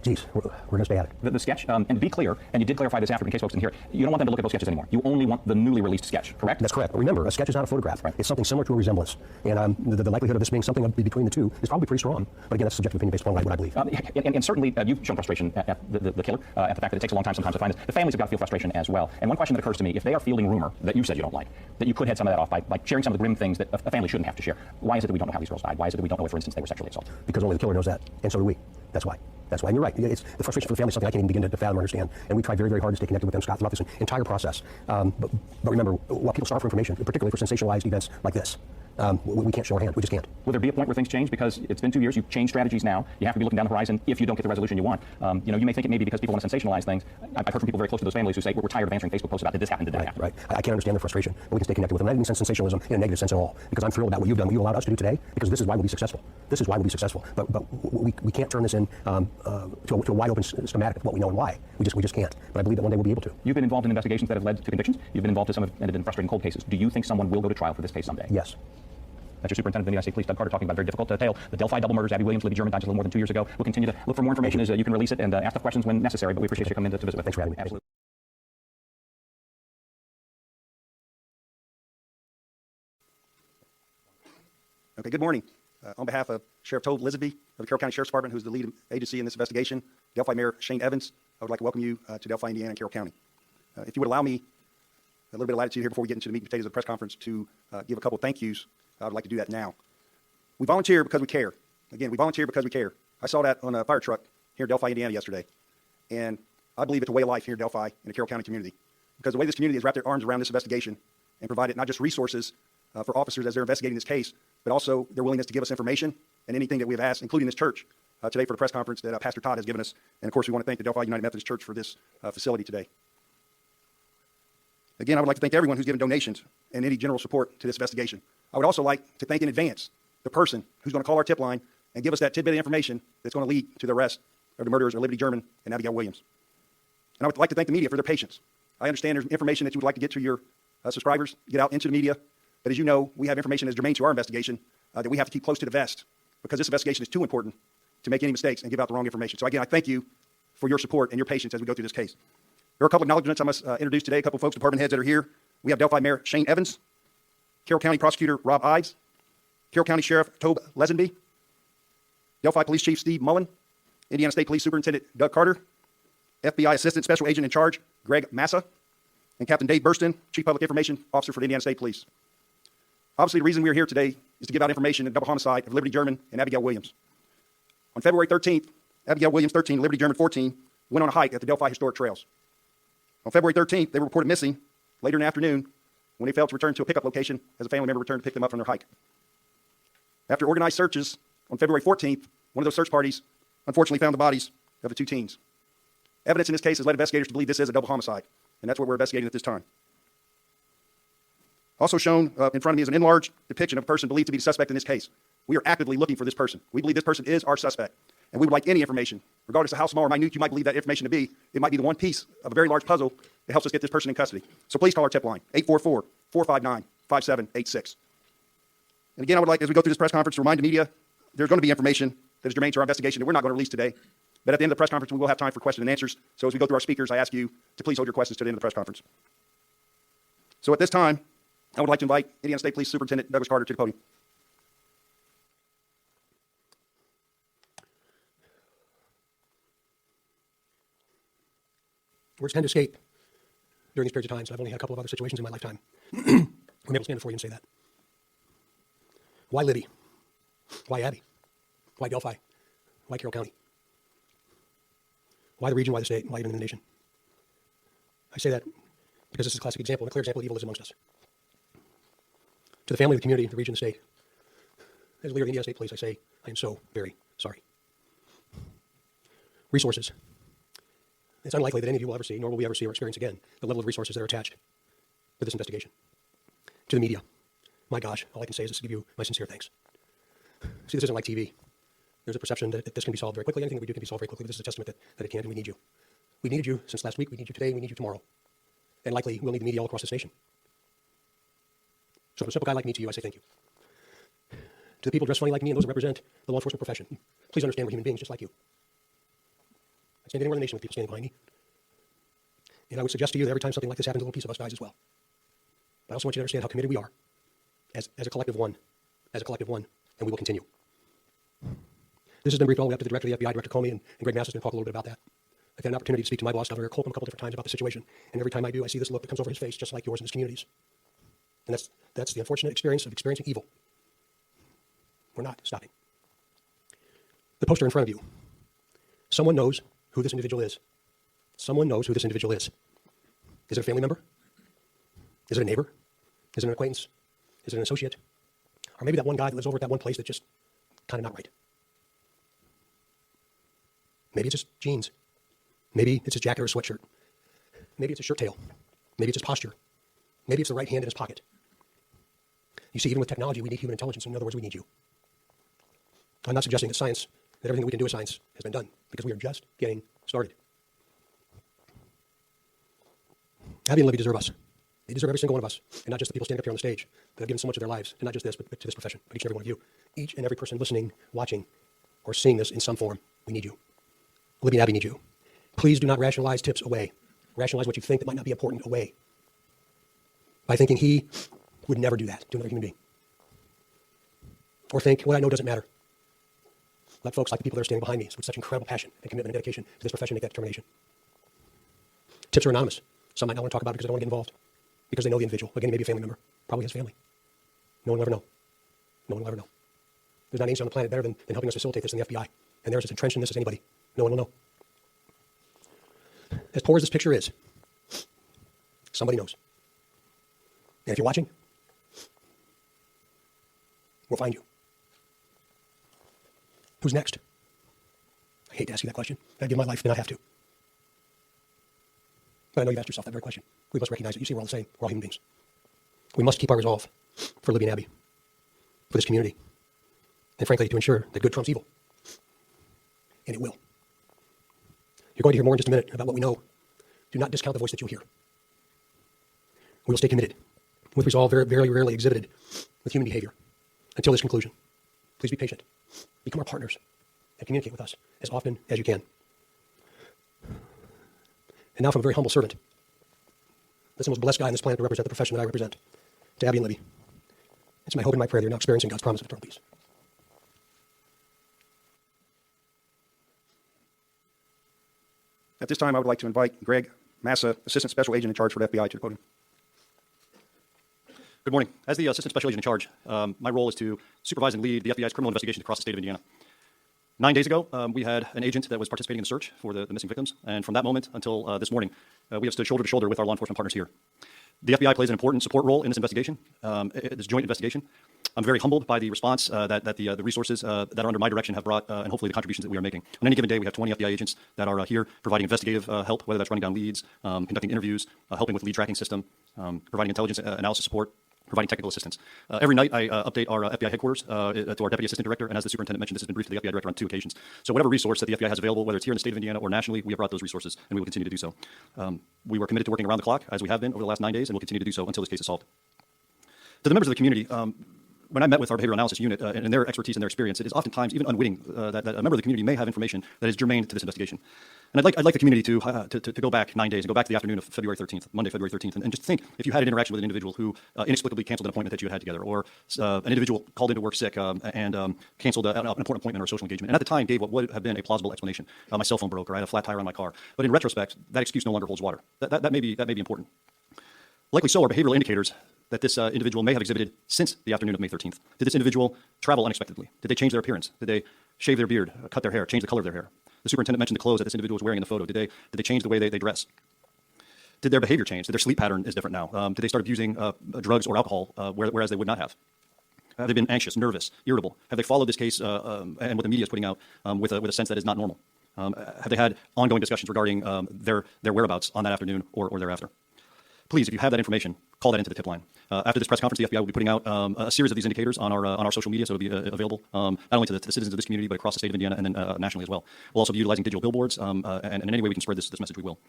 geez, we're going to stay at it. The sketch, and to be clear, and you did clarify this after in case folks didn't hear it, you don't want them to look at those sketches anymore. You only want the newly released sketch, correct? That's correct. But remember, a sketch is not a photograph. Right. It's something similar to a resemblance. And the likelihood of this being something between the two is probably pretty strong. But again, that's subjective opinion based upon what I believe. And certainly, you've shown frustration at the killer, at the fact that it takes a long time sometimes to find this. The families have got to feel frustration as well. And one question that occurs to me, if they are fielding rumor that you said you don't like, that you could head some of that off by sharing some of the grim things that a family shouldn't have to share, why is it that we don't know how these girls died? Why is it that we don't know if, for instance, they were sexually assaulted? Because only the killer knows that, and so do we. That's why. And you're right. It's the frustration for the family is something I can't even begin to fathom or understand. And we try very, very hard to stay connected with them, Scott, throughout this entire process. But remember, while people starve for information, particularly for sensationalized events like this, we can't show our hand. We just can't. Will there be a point where things change? Because it's been 2 years. You've changed strategies now. You have to be looking down the horizon if you don't get the resolution you want. You may think it may be because people want to sensationalize things. I've heard from people very close to those families who say, we're tired of answering Facebook posts about did this happen, did that happen. Right. I can't understand their frustration, but we can stay connected with them. I didn't mean sensationalism in a negative sense at all, because I'm thrilled about what you've done, what you allowed us to do today, because this is why we'll be successful. This is why we'll be successful. But we can't turn this in to a wide open schematic of what we know and why. We just can't. But I believe that one day we'll be able to. You've been involved in investigations that have led to convictions. You've been involved in some of and have been frustrating cold cases. Do you think someone will go to trial for this case someday? Yes. That's your Superintendent of the United States Police, Doug Carter, talking about a very difficult tale. The Delphi double murders, Abby Williams, Libby German died just a little more than 2 years ago. We'll continue to look for more information as you can release it and ask the questions when necessary, but we appreciate you coming in to visit with us. Thanks for having me. Absolutely. Okay, good morning. On behalf of Sheriff Tobe Leazenby of the Carroll County Sheriff's Department, who's the lead agency in this investigation, Delphi Mayor Shane Evans, I would like to welcome you to Delphi, Indiana, and Carroll County. If you would allow me a little bit of latitude here before we get into the meat and potatoes of the press conference to give a couple of thank yous, I would like to do that now. We volunteer because we care. Again, we volunteer because we care. I saw that on a fire truck here in Delphi, Indiana yesterday. And I believe it's a way of life here in Delphi and the Carroll County community. Because the way this community has wrapped their arms around this investigation and provided not just resources for officers as they're investigating this case, but also their willingness to give us information and anything that we've asked, including this church today for the press conference that Pastor Todd has given us. And of course, we want to thank the Delphi United Methodist Church for this facility today. Again, I would like to thank everyone who's given donations and any general support to this investigation. I would also like to thank in advance the person who's going to call our tip line and give us that tidbit of information that's going to lead to the arrest of the murderers of Liberty German and Abigail Williams. And I would like to thank the media for their patience. I understand there's information that you would like to get to your subscribers, get out into the media. But as you know, we have information that's germane to our investigation that we have to keep close to the vest because this investigation is too important to make any mistakes and give out the wrong information. So again, I thank you for your support and your patience as we go through this case. There are a couple of acknowledgments I must introduce today, a couple of folks, department heads that are here. We have Delphi Mayor Shane Evans, Carroll County Prosecutor Rob Ives, Carroll County Sheriff Tobe Leazenby, Delphi Police Chief Steve Mullen, Indiana State Police Superintendent Doug Carter, FBI Assistant Special Agent in Charge Greg Massa, and Captain Dave Bursten, Chief Public Information Officer for the Indiana State Police. Obviously, the reason we're here today is to give out information on the double homicide of Liberty German and Abigail Williams. On February 13th, Abigail Williams, 13, Liberty German, 14, went on a hike at the Delphi Historic Trails. On February 13th, they were reported missing later in the afternoon when they failed to return to a pickup location as a family member returned to pick them up from their hike. After organized searches on February 14th, one of those search parties unfortunately found the bodies of the two teens. Evidence in this case has led investigators to believe this is a double homicide, and that's what we're investigating at this time. Also shown in front of me is an enlarged depiction of a person believed to be the suspect in this case. We are actively looking for this person. We believe this person is our suspect, and we would like any information, regardless of how small or minute you might believe that information to be. It might be the one piece of a very large puzzle that helps us get this person in custody. So please call our tip line, 844-459-5786. And again, I would like, as we go through this press conference, to remind the media there's going to be information that is germane to our investigation that we're not going to release today. But at the end of the press conference, we will have time for questions and answers. So as we go through our speakers, I ask you to please hold your questions to the end of the press conference. So at this time, I would like to invite Indiana State Police Superintendent Doug Carter to the podium. Words tend to escape during these periods of times. I've only had a couple of other situations in my lifetime. I'm able to stand before you and say that. Why Liddy? Why Abby? Why Delphi? Why Carroll County? Why the region? Why the state? Why even the nation? I say that because this is a classic example, and a clear example of evil is amongst us. To the family, the community, the region, the state, as leader of the Indiana State Police, I say, I am so very sorry. Resources. It's unlikely that any of you will ever see, nor will we ever see or experience again, the level of resources that are attached to this investigation. To the media, my gosh, all I can say is just to give you my sincere thanks. See, this isn't like TV. There's a perception that this can be solved very quickly. Anything that we do can be solved very quickly. This is a testament that it can, and we need you. We needed you since last week. We need you today. We need you tomorrow. And likely, we'll need the media all across this nation. So from a simple guy like me to you, I say thank you. To the people dressed funny like me and those that represent the law enforcement profession, please understand we're human beings just like you. I stand anywhere in the nation with people standing behind me. And I would suggest to you that every time something like this happens, a little piece of us dies as well. But I also want you to understand how committed we are as a collective one, and we will continue. This has been briefed all the way up to the director of the FBI, Director Comey, and Greg Mass is going to talk a little bit about that. I've had an opportunity to speak to my boss, Governor Holeman, a couple different times about the situation, and every time I do, I see this look that comes over his face, just like yours in his communities. And that's the unfortunate experience of experiencing evil. We're not stopping. The poster in front of you. Someone knows who this individual is. Someone knows who this individual is. Is it a family member? Is it a neighbor? Is it an acquaintance? Is it an associate? Or maybe that one guy that lives over at that one place that's just kind of not right. Maybe it's his jeans. Maybe it's his jacket or his sweatshirt. Maybe it's his shirt tail. Maybe it's his posture. Maybe it's the right hand in his pocket. You see, even with technology, we need human intelligence. In other words, we need you. I'm not suggesting that science, that everything that we can do with science has been done, because we are just getting started. Abby and Libby deserve us. They deserve every single one of us, and not just the people standing up here on the stage that have given so much of their lives, and not just this, but to this profession, but each and every one of you. Each and every person listening, watching, or seeing this in some form, we need you. Libby and Abby need you. Please do not rationalize tips away. Rationalize what you think that might not be important away. By thinking he would never do that to another human being. Or think, what I know doesn't matter. Let folks like the people that are standing behind me with such incredible passion and commitment and dedication to this profession make that determination. Tips are anonymous. Some might not want to talk about it because they don't want to get involved. Because they know the individual. Again, he may be a family member. Probably his family. No one will ever know. No one will ever know. There's not an agency on the planet better than helping us facilitate this in the FBI. And they're as entrenched in this as anybody. No one will know. As poor as this picture is, somebody knows. And if you're watching, we'll find you. Who's next? I hate to ask you that question. I'd give my life, then I have to. But I know you've asked yourself that very question. We must recognize it. You see, we're all the same. We're all human beings. We must keep our resolve for Libby and Abby, for this community, and frankly, to ensure that good trumps evil. And it will. You're going to hear more in just a minute about what we know. Do not discount the voice that you'll hear. We will stay committed, with resolve very, very rarely exhibited with human behavior, until this conclusion. Please be patient. Become our partners and communicate with us as often as you can. And now from a very humble servant, that's the most blessed guy on this planet to represent the profession that I represent, to Abby and Libby. It's my hope and my prayer that you're now experiencing God's promise of eternal peace. At this time, I would like to invite Greg Massa, Assistant Special Agent in charge for the FBI, to the podium. Good morning. As the Assistant Special Agent in charge, my role is to supervise and lead the FBI's criminal investigation across the state of Indiana. 9 days ago, we had an agent that was participating in the search for the missing victims, and from that moment until this morning, we have stood shoulder to shoulder with our law enforcement partners here. The FBI plays an important support role in this investigation, this joint investigation. I'm very humbled by the response that the resources that are under my direction have brought, and hopefully the contributions that we are making. On any given day, we have 20 FBI agents that are here providing investigative help, whether that's running down leads, conducting interviews, helping with lead tracking system, providing intelligence analysis support, providing technical assistance. Every night, I update our FBI headquarters to our Deputy Assistant Director, and as the Superintendent mentioned, this has been briefed to the FBI Director on 2 occasions. So whatever resource that the FBI has available, whether it's here in the state of Indiana or nationally, we have brought those resources, and we will continue to do so. We were committed to working around the clock, as we have been over the last 9 days, and we'll continue to do so until this case is solved. To the members of the community, when I met with our behavioral analysis unit and their expertise and their experience, it is oftentimes even unwitting that a member of the community may have information that is germane to this investigation. And I'd like the community to go back 9 days and go back to the afternoon of February 13th, Monday, February 13th, and just think if you had an interaction with an individual who inexplicably canceled an appointment that you had together, or an individual called into work sick and canceled an important appointment or a social engagement, and at the time gave what would have been a plausible explanation. My cell phone broke, or I had a flat tire on my car. But in retrospect, that excuse no longer holds water. That may be important. Likely so are behavioral indicators that this individual may have exhibited since the afternoon of May 13th. Did this individual travel unexpectedly? Did they change their appearance? Did they shave their beard, cut their hair, change the color of their hair? The superintendent mentioned the clothes that this individual was wearing in the photo. Did they change the way they dress? Did their behavior change? Did their sleep pattern is different now? Did they start abusing drugs or alcohol, whereas they would not have? Have they been anxious, nervous, irritable? Have they followed this case and what the media is putting out with a sense that is not normal? Have they had ongoing discussions regarding their whereabouts on that afternoon or thereafter? Please, if you have that information, call that into the tip line. After this press conference, the FBI will be putting out a series of these indicators on our social media, so it'll be available not only to the citizens of this community, but across the state of Indiana and then nationally as well. We'll also be utilizing digital billboards, and in any way we can spread this message, we will.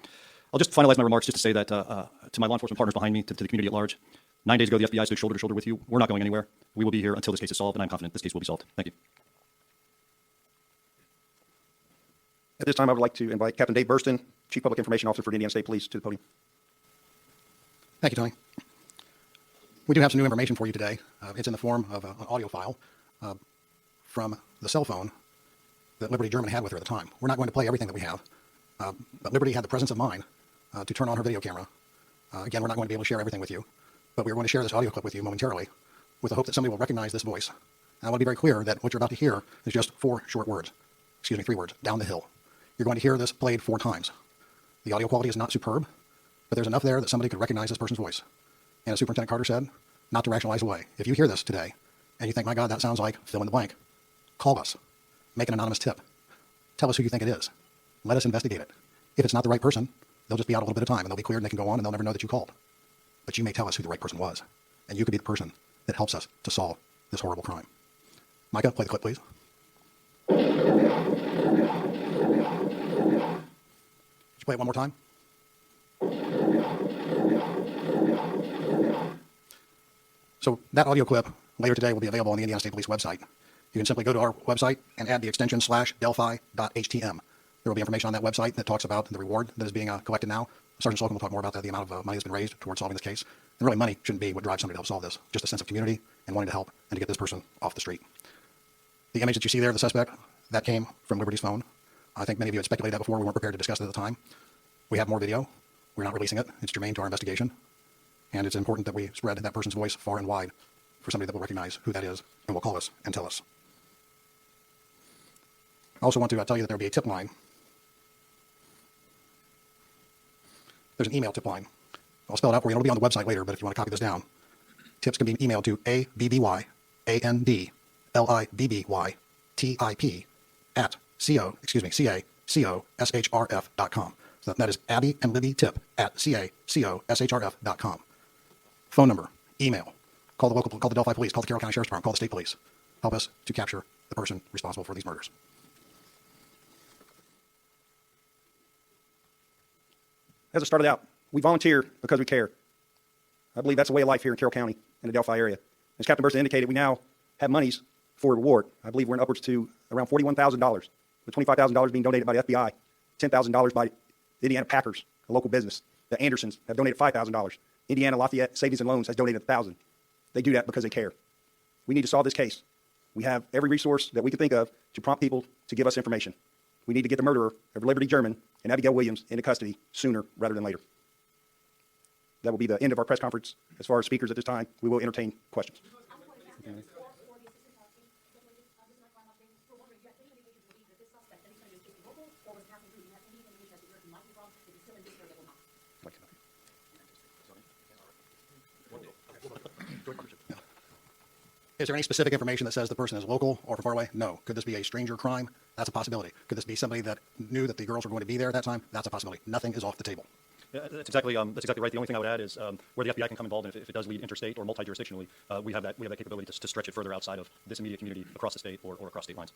I'll just finalize my remarks just to say that to my law enforcement partners behind me, to the community at large, 9 days ago, the FBI stood shoulder to shoulder with you. We're not going anywhere. We will be here until this case is solved, and I'm confident this case will be solved. Thank you. At this time, I would like to invite Captain Dave Bursten, Chief Public Information Officer for the Indiana State Police, to the podium. Thank you, Tony. We do have some new information for you today. It's in the form of an audio file from the cell phone that Liberty German had with her at the time. We're not going to play everything that we have, but Liberty had the presence of mind to turn on her video camera. Again, we're not going to be able to share everything with you, but we're going to share this audio clip with you momentarily with the hope that somebody will recognize this voice. And I want to be very clear that what you're about to hear is just 4 short words. Excuse me, 3 words. Down the hill. You're going to hear this played 4 times. The audio quality is not superb, but there's enough there that somebody could recognize this person's voice. And as Superintendent Carter said, not to rationalize away. If you hear this today and you think, my God, that sounds like fill in the blank, call us. Make an anonymous tip. Tell us who you think it is. Let us investigate it. If it's not the right person, they'll just be out a little bit of time and they'll be cleared and they can go on and they'll never know that you called. But you may tell us who the right person was. And you could be the person that helps us to solve this horrible crime. Micah, play the clip, please. Could you play it one more time? So that audio clip later today will be available on the Indiana State Police website. You can simply go to our website and add the extension /delphi.htm. There will be information on that website that talks about the reward that is being collected now. Sergeant Logan will talk more about that, the amount of money that's been raised towards solving this case. And really, money shouldn't be what drives somebody to help solve this. Just a sense of community and wanting to help and to get this person off the street. The image that you see there, the suspect, that came from Liberty's phone. I think many of you had speculated that before. We weren't prepared to discuss it at the time. We have more video. We're not releasing it. It's germane to our investigation. And it's important that we spread that person's voice far and wide for somebody that will recognize who that is and will call us and tell us. I also want to tell you that there will be a tip line. There's an email tip line. I'll spell it out for you. It'll be on the website later, but if you want to copy this down, tips can be emailed to ABBYANDLIBBY@cacoshrf.com. So that is Abby and Libby Tip at cacoshrf.com. Phone number, email, call the Delphi Police, call the Carroll County Sheriff's Department, call the State Police. Help us to capture the person responsible for these murders. As it started out, we volunteer because we care. I believe that's the way of life here in Carroll County and the Delphi area. As Captain Bursten indicated, we now have monies for a reward. I believe we're in upwards to around $41,000, with $25,000 being donated by the FBI, $10,000 by the Indiana Packers, a local business. The Andersons have donated $5,000. Indiana Lafayette Savings and Loans has donated $1,000. They do that because they care. We need to solve this case. We have every resource that we can think of to prompt people to give us information. We need to get the murderer of Liberty German and Abigail Williams into custody sooner rather than later. That will be the end of our press conference. As far as speakers at this time, we will entertain questions. Is there any specific information that says the person is local or from far away? No. Could this be a stranger crime? That's a possibility. Could this be somebody that knew that the girls were going to be there at that time? That's a possibility. Nothing is off the table. Yeah, that's exactly right. The only thing I would add is where the FBI can come involved, and if it does lead interstate or multi-jurisdictionally, we have that capability to stretch it further outside of this immediate community across the state or across state lines.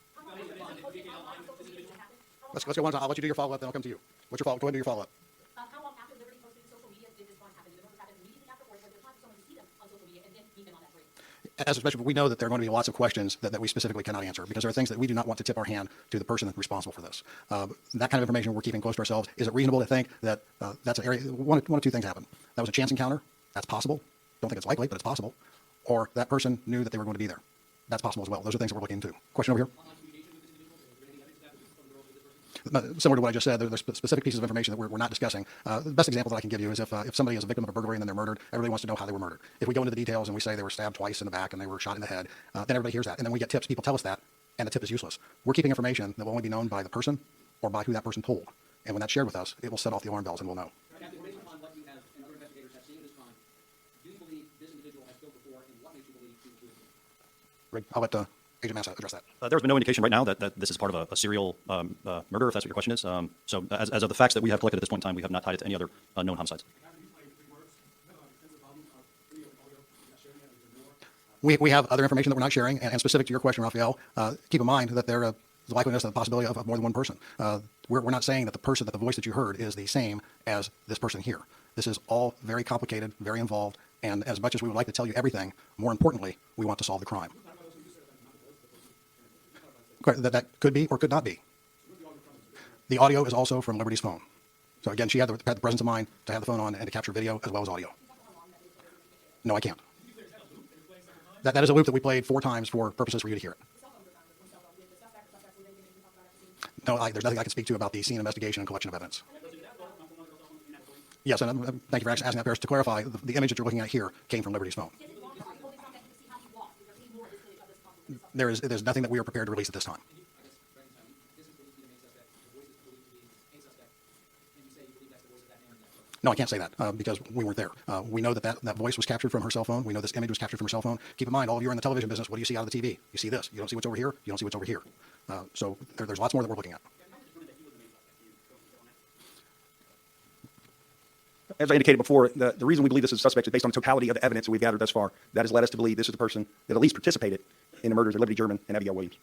Let's go on. I'll let you do your follow-up, then I'll come to you. What's your follow-up? Go ahead and do your follow-up. How long after Liberty posted social media did this crime happen? Did the murder happen immediately after, or was there time for someone to see them on social media and then meet them on that break? As a special, we know that there are going to be lots of questions that we specifically cannot answer because there are things that we do not want to tip our hand to the person responsible for this. That kind of information we're keeping close to ourselves. Is it reasonable to think that that's an area, one of 2 things happened? That was a chance encounter. That's possible. Don't think it's likely, but it's possible. Or that person knew that they were going to be there. That's possible as well. Those are things that we're looking into. Question over here. Similar to what I just said, there's specific pieces of information that we're not discussing. The best example that I can give you is if somebody is a victim of a burglary and then they're murdered, everybody wants to know how they were murdered. If we go into the details and we say they were stabbed twice in the back and they were shot in the head, then everybody hears that. And then we get tips. People tell us that, and the tip is useless. We're keeping information that will only be known by the person or by who that person told. And when that's shared with us, it will set off the alarm bells and we'll know. I'll let Agent Massa address that. There's been no indication right now that this is part of a serial murder, if that's what your question is. So as of the facts that we have collected at this point in time, we have not tied it to any other known homicides. We have other information that we're not sharing, and specific to your question, Raphael, keep in mind that there is the likeliness of the possibility of more than one person. We're not saying that the voice that you heard is the same as this person here. This is all very complicated, very involved, and as much as we would like to tell you everything, more importantly, we want to solve the crime. That could be or could not be. The audio is also from Liberty's phone. So again, she had the presence of mind to have the phone on and to capture video as well as audio. No, I can't. That is a loop that we played 4 times for purposes for you to hear it. No, there's nothing I can speak to about the scene investigation and collection of evidence. Yes, and thank you for asking that, Paris. To clarify, the image that you're looking at here came from Liberty's phone. There's nothing that we are prepared to release at this time. No, I can't say that because we weren't there. We know that voice was captured from her cell phone. We know this image was captured from her cell phone. Keep in mind, all of you are in the television business. What do you see out of the TV? You see this. You don't see what's over here. You don't see what's over here. So there's lots more that we're looking at. As I indicated before, the reason we believe this is a suspect is based on the totality of the evidence that we've gathered thus far. That has led us to believe this is the person that at least participated in the murders of Liberty German and Abigail Williams.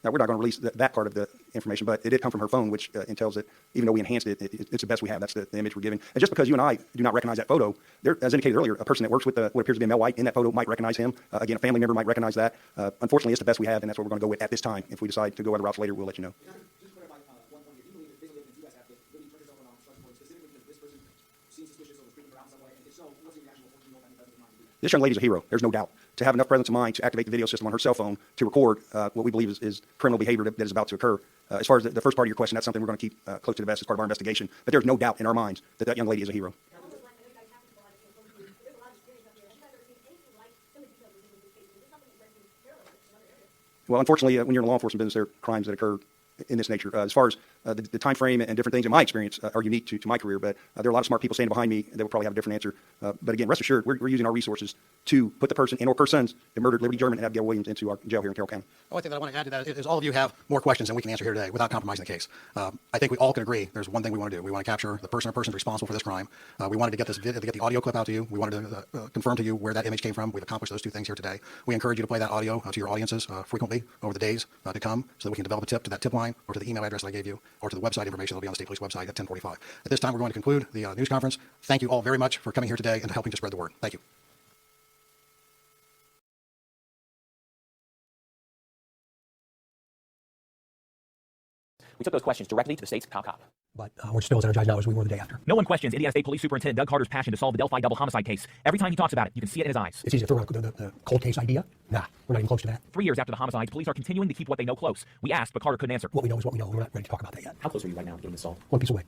Now, we're not going to release that part of the information, but it did come from her phone, which entails that even though we enhanced it, it's the best we have. That's the image we're given. And just because you and I do not recognize that photo, there, as indicated earlier, a person that works with what appears to be a male white in that photo might recognize him. Again, a family member might recognize that. Unfortunately, it's the best we have, and that's what we're going to go with at this time. If we decide to go other routes later, we'll let you know. This young lady's a hero. There's no doubt. To have enough presence of mind to activate the video system on her cell phone to record what we believe is criminal behavior that is about to occur. As far as the first part of your question, that's something we're going to keep close to the vest as part of our investigation. But there's no doubt in our minds that that young lady is a hero. Well, unfortunately, when you're in the law enforcement business, there are crimes that occur in this nature. As far as the time frame and different things in my experience are unique to my career, but there are a lot of smart people standing behind me that will probably have a different answer. But again, rest assured, we're using our resources to put the person and or persons that murdered Liberty German and Abigail Williams into our jail here in Carroll County. The only thing that I want to add to that is all of you have more questions than we can answer here today without compromising the case. I think we all can agree there's one thing we want to do. We want to capture the person or persons responsible for this crime. We wanted to get the audio clip out to you. We wanted to confirm to you where that image came from. We've accomplished those 2 things here today. We encourage you to play that audio to your audiences frequently over the days to come so that we can develop a tip to that tip line or to the email address that I gave you or to the website information that will be on the State Police website at 10:45. At this time, we're going to conclude the news conference. Thank you all very much for coming here today and helping to spread the word. Thank you. We took those questions directly to the state's top cop. But we're still as energized now as we were the day after. No one questions Indiana State Police Superintendent Doug Carter's passion to solve the Delphi double homicide case. Every time he talks about it, you can see it in his eyes. It's easy to throw around the cold case idea. Nah, we're not even close to that. 3 years after the homicides, police are continuing to keep what they know close. We asked, but Carter couldn't answer. What we know is what we know. We're not ready to talk about that yet. How close are you right now to getting this solved? One piece away.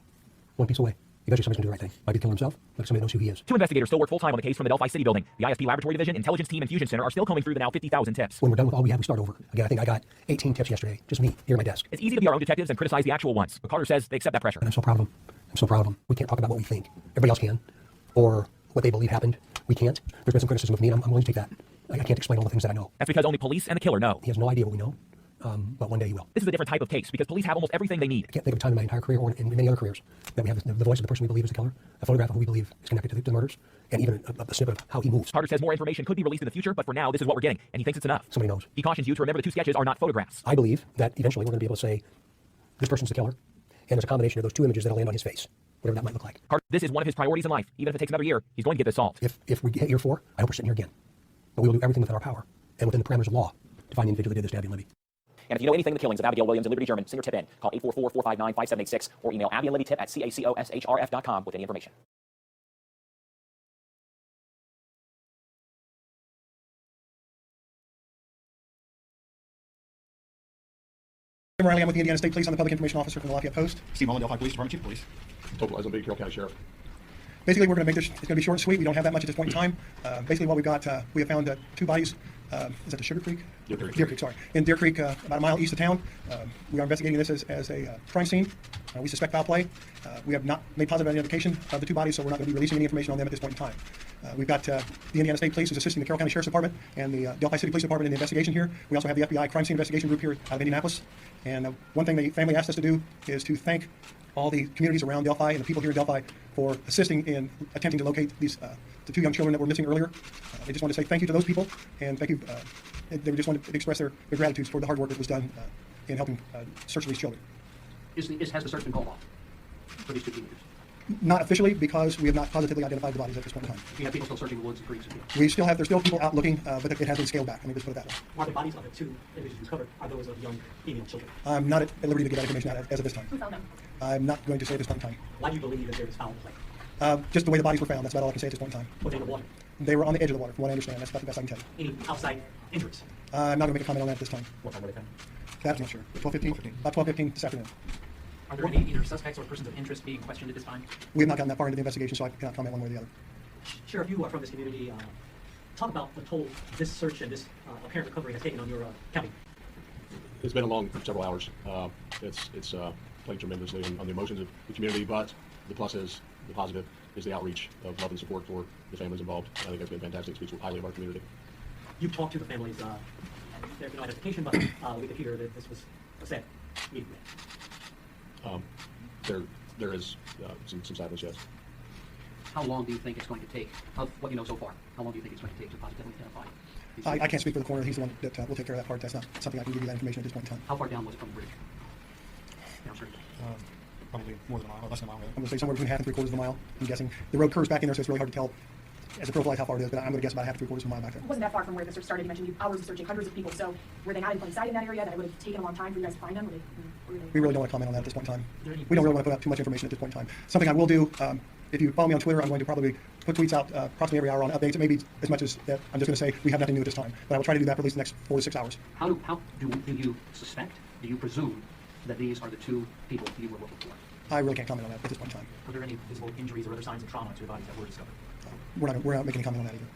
One piece away. Eventually somebody's going to do the right thing. Might be the killer himself, but somebody knows who he is. 2 investigators still work full-time on the case from the Delphi City building. The ISP Laboratory Division, Intelligence Team, and Fusion Center are still combing through the now 50,000 tips. When we're done with all we have, we start over. Again, I think I got 18 tips yesterday. Just me, here at my desk. It's easy to be our own detectives and criticize the actual ones, but Carter says they accept that pressure. And I'm so proud of them. I'm so proud of them. We can't talk about what we think. Everybody else can. Or what they believe happened. We can't. There's been some criticism of me, and I'm willing to take that. I can't explain all the things that I know. That's because only police and the killer know. He has no idea what we know. But one day he will. This is a different type of case because police have almost everything they need. I can't think of a time in my entire career or in many other careers that we have the voice of the person we believe is the killer, a photograph of who we believe is connected to the murders, and even a snippet of how he moves. Carter says more information could be released in the future, but for now, this is what we're getting, and he thinks it's enough. Somebody knows. He cautions you to remember the 2 sketches are not photographs. I believe that eventually we're going to be able to say, this person's the killer, and there's a combination of those 2 images that'll land on his face, whatever that might look like. Carter, this is one of his priorities in life. Even if it takes another year, he's going to get this solved. If we hit year 4, I hope we're sitting here again. But we will do everything within our power and within the parameters of law to find the individual that did this to Abigail Leazenby. And if you know anything of the killings of Abigail Williams and Liberty German, send your tip in. Call 844-459-5786 or email abigailleazenbytip@cacoshrf.com with any information. Tim Riley, I'm with the Indiana State Police. I'm the Public Information Officer from the Lafayette Post. Steve Holeman, Delphi Police Department Chief of Police. Tobe Leazenby, Carroll County Sheriff. Basically, we're going to make this, it's going to be short and sweet. We don't have that much at this point in time. Basically, what we've got, we have found 2 bodies is that the Sugar Creek? Deer Creek. Deer Creek, sorry. In Deer Creek, about a mile east of town. We are investigating this as a crime scene. We suspect foul play. We have not made positive identification of the two bodies, so we're not going to be releasing any information on them at this point in time. We've got the Indiana State Police who's assisting the Carroll County Sheriff's Department and the Delphi City Police Department in the investigation here. We also have the FBI crime scene investigation group here out of Indianapolis. And one thing the family asked us to do is to thank all the communities around Delphi and the people here in Delphi for assisting in attempting to locate these the two young children that were missing earlier. They just wanted to say thank you to those people, and thank you. They just wanted to express their gratitude for the hard work that was done in helping search for these children. Has the search been called off for these two teenagers? Not officially, because we have not positively identified the bodies at this point in time. We have people still searching the woods and creeks. There's still people out looking, but it has been scaled back. Let me just put it that way. Are the bodies of the two individuals discovered, are those of young female children? I'm not at liberty to give that information out as of this time. Who found them? I'm not going to say at this point in time. Why do you believe that there is foul play? Just the way the bodies were found. That's about all I can say at this point in time. Were they in the water? They were on the edge of the water, from what I understand. That's about the best I can tell you. Any outside injuries? I'm not going to make a comment on that at this time. What time were they found? That's not sure. 12:15. About 12:15 this afternoon. Are there any either suspects or persons of interest being questioned at this time? We have not gotten that far into the investigation, so I cannot comment one way or the other. Sheriff, you are from this community. Talk about the toll this search and this apparent recovery has taken on your county. It's been along for several hours. It's played tremendously on the emotions of the community, but the positive is the outreach of love and support for the families involved. I think it's been fantastic. It speaks highly of our community. You've talked to the families. There's no identification, but we could hear that this was a sad meeting. There is some sadness, yes. How long do you think it's going to take, of what you know so far, how long do you think it's going to take to positively identify? I can't speak for the coroner. He's the one that will take care of that part. That's not something I can give you that information at this point in time. How far down was it from the bridge? Downstream. Probably more than a mile, less than a mile. I'm going to say somewhere between half and 3/4 of a mile. I'm guessing. The road curves back in there, so it's really hard to tell as a crow flies how far it is, but I'm going to guess about half to 3/4 of a mile back there. It wasn't that far from where the search started. You mentioned hours of searching, hundreds of people. So were they not in plain sight in that area that it would have taken a long time for you guys to find them? We really don't want to comment on that at this point in time. We don't really want to put out too much information at this point in time. Something I will do, if you follow me on Twitter, I'm going to probably put tweets out approximately every hour on updates. It may be as much as that. I'm just going to say we have nothing new at this time, but I will try to do that for at least the next 4 to 6 hours. How do you suspect, do you presume that these are the two people you were looking for? I really can't comment on that at this point in time. Were there any visible injuries or other signs of trauma to the bodies that were discovered? We're not making any comment on that either.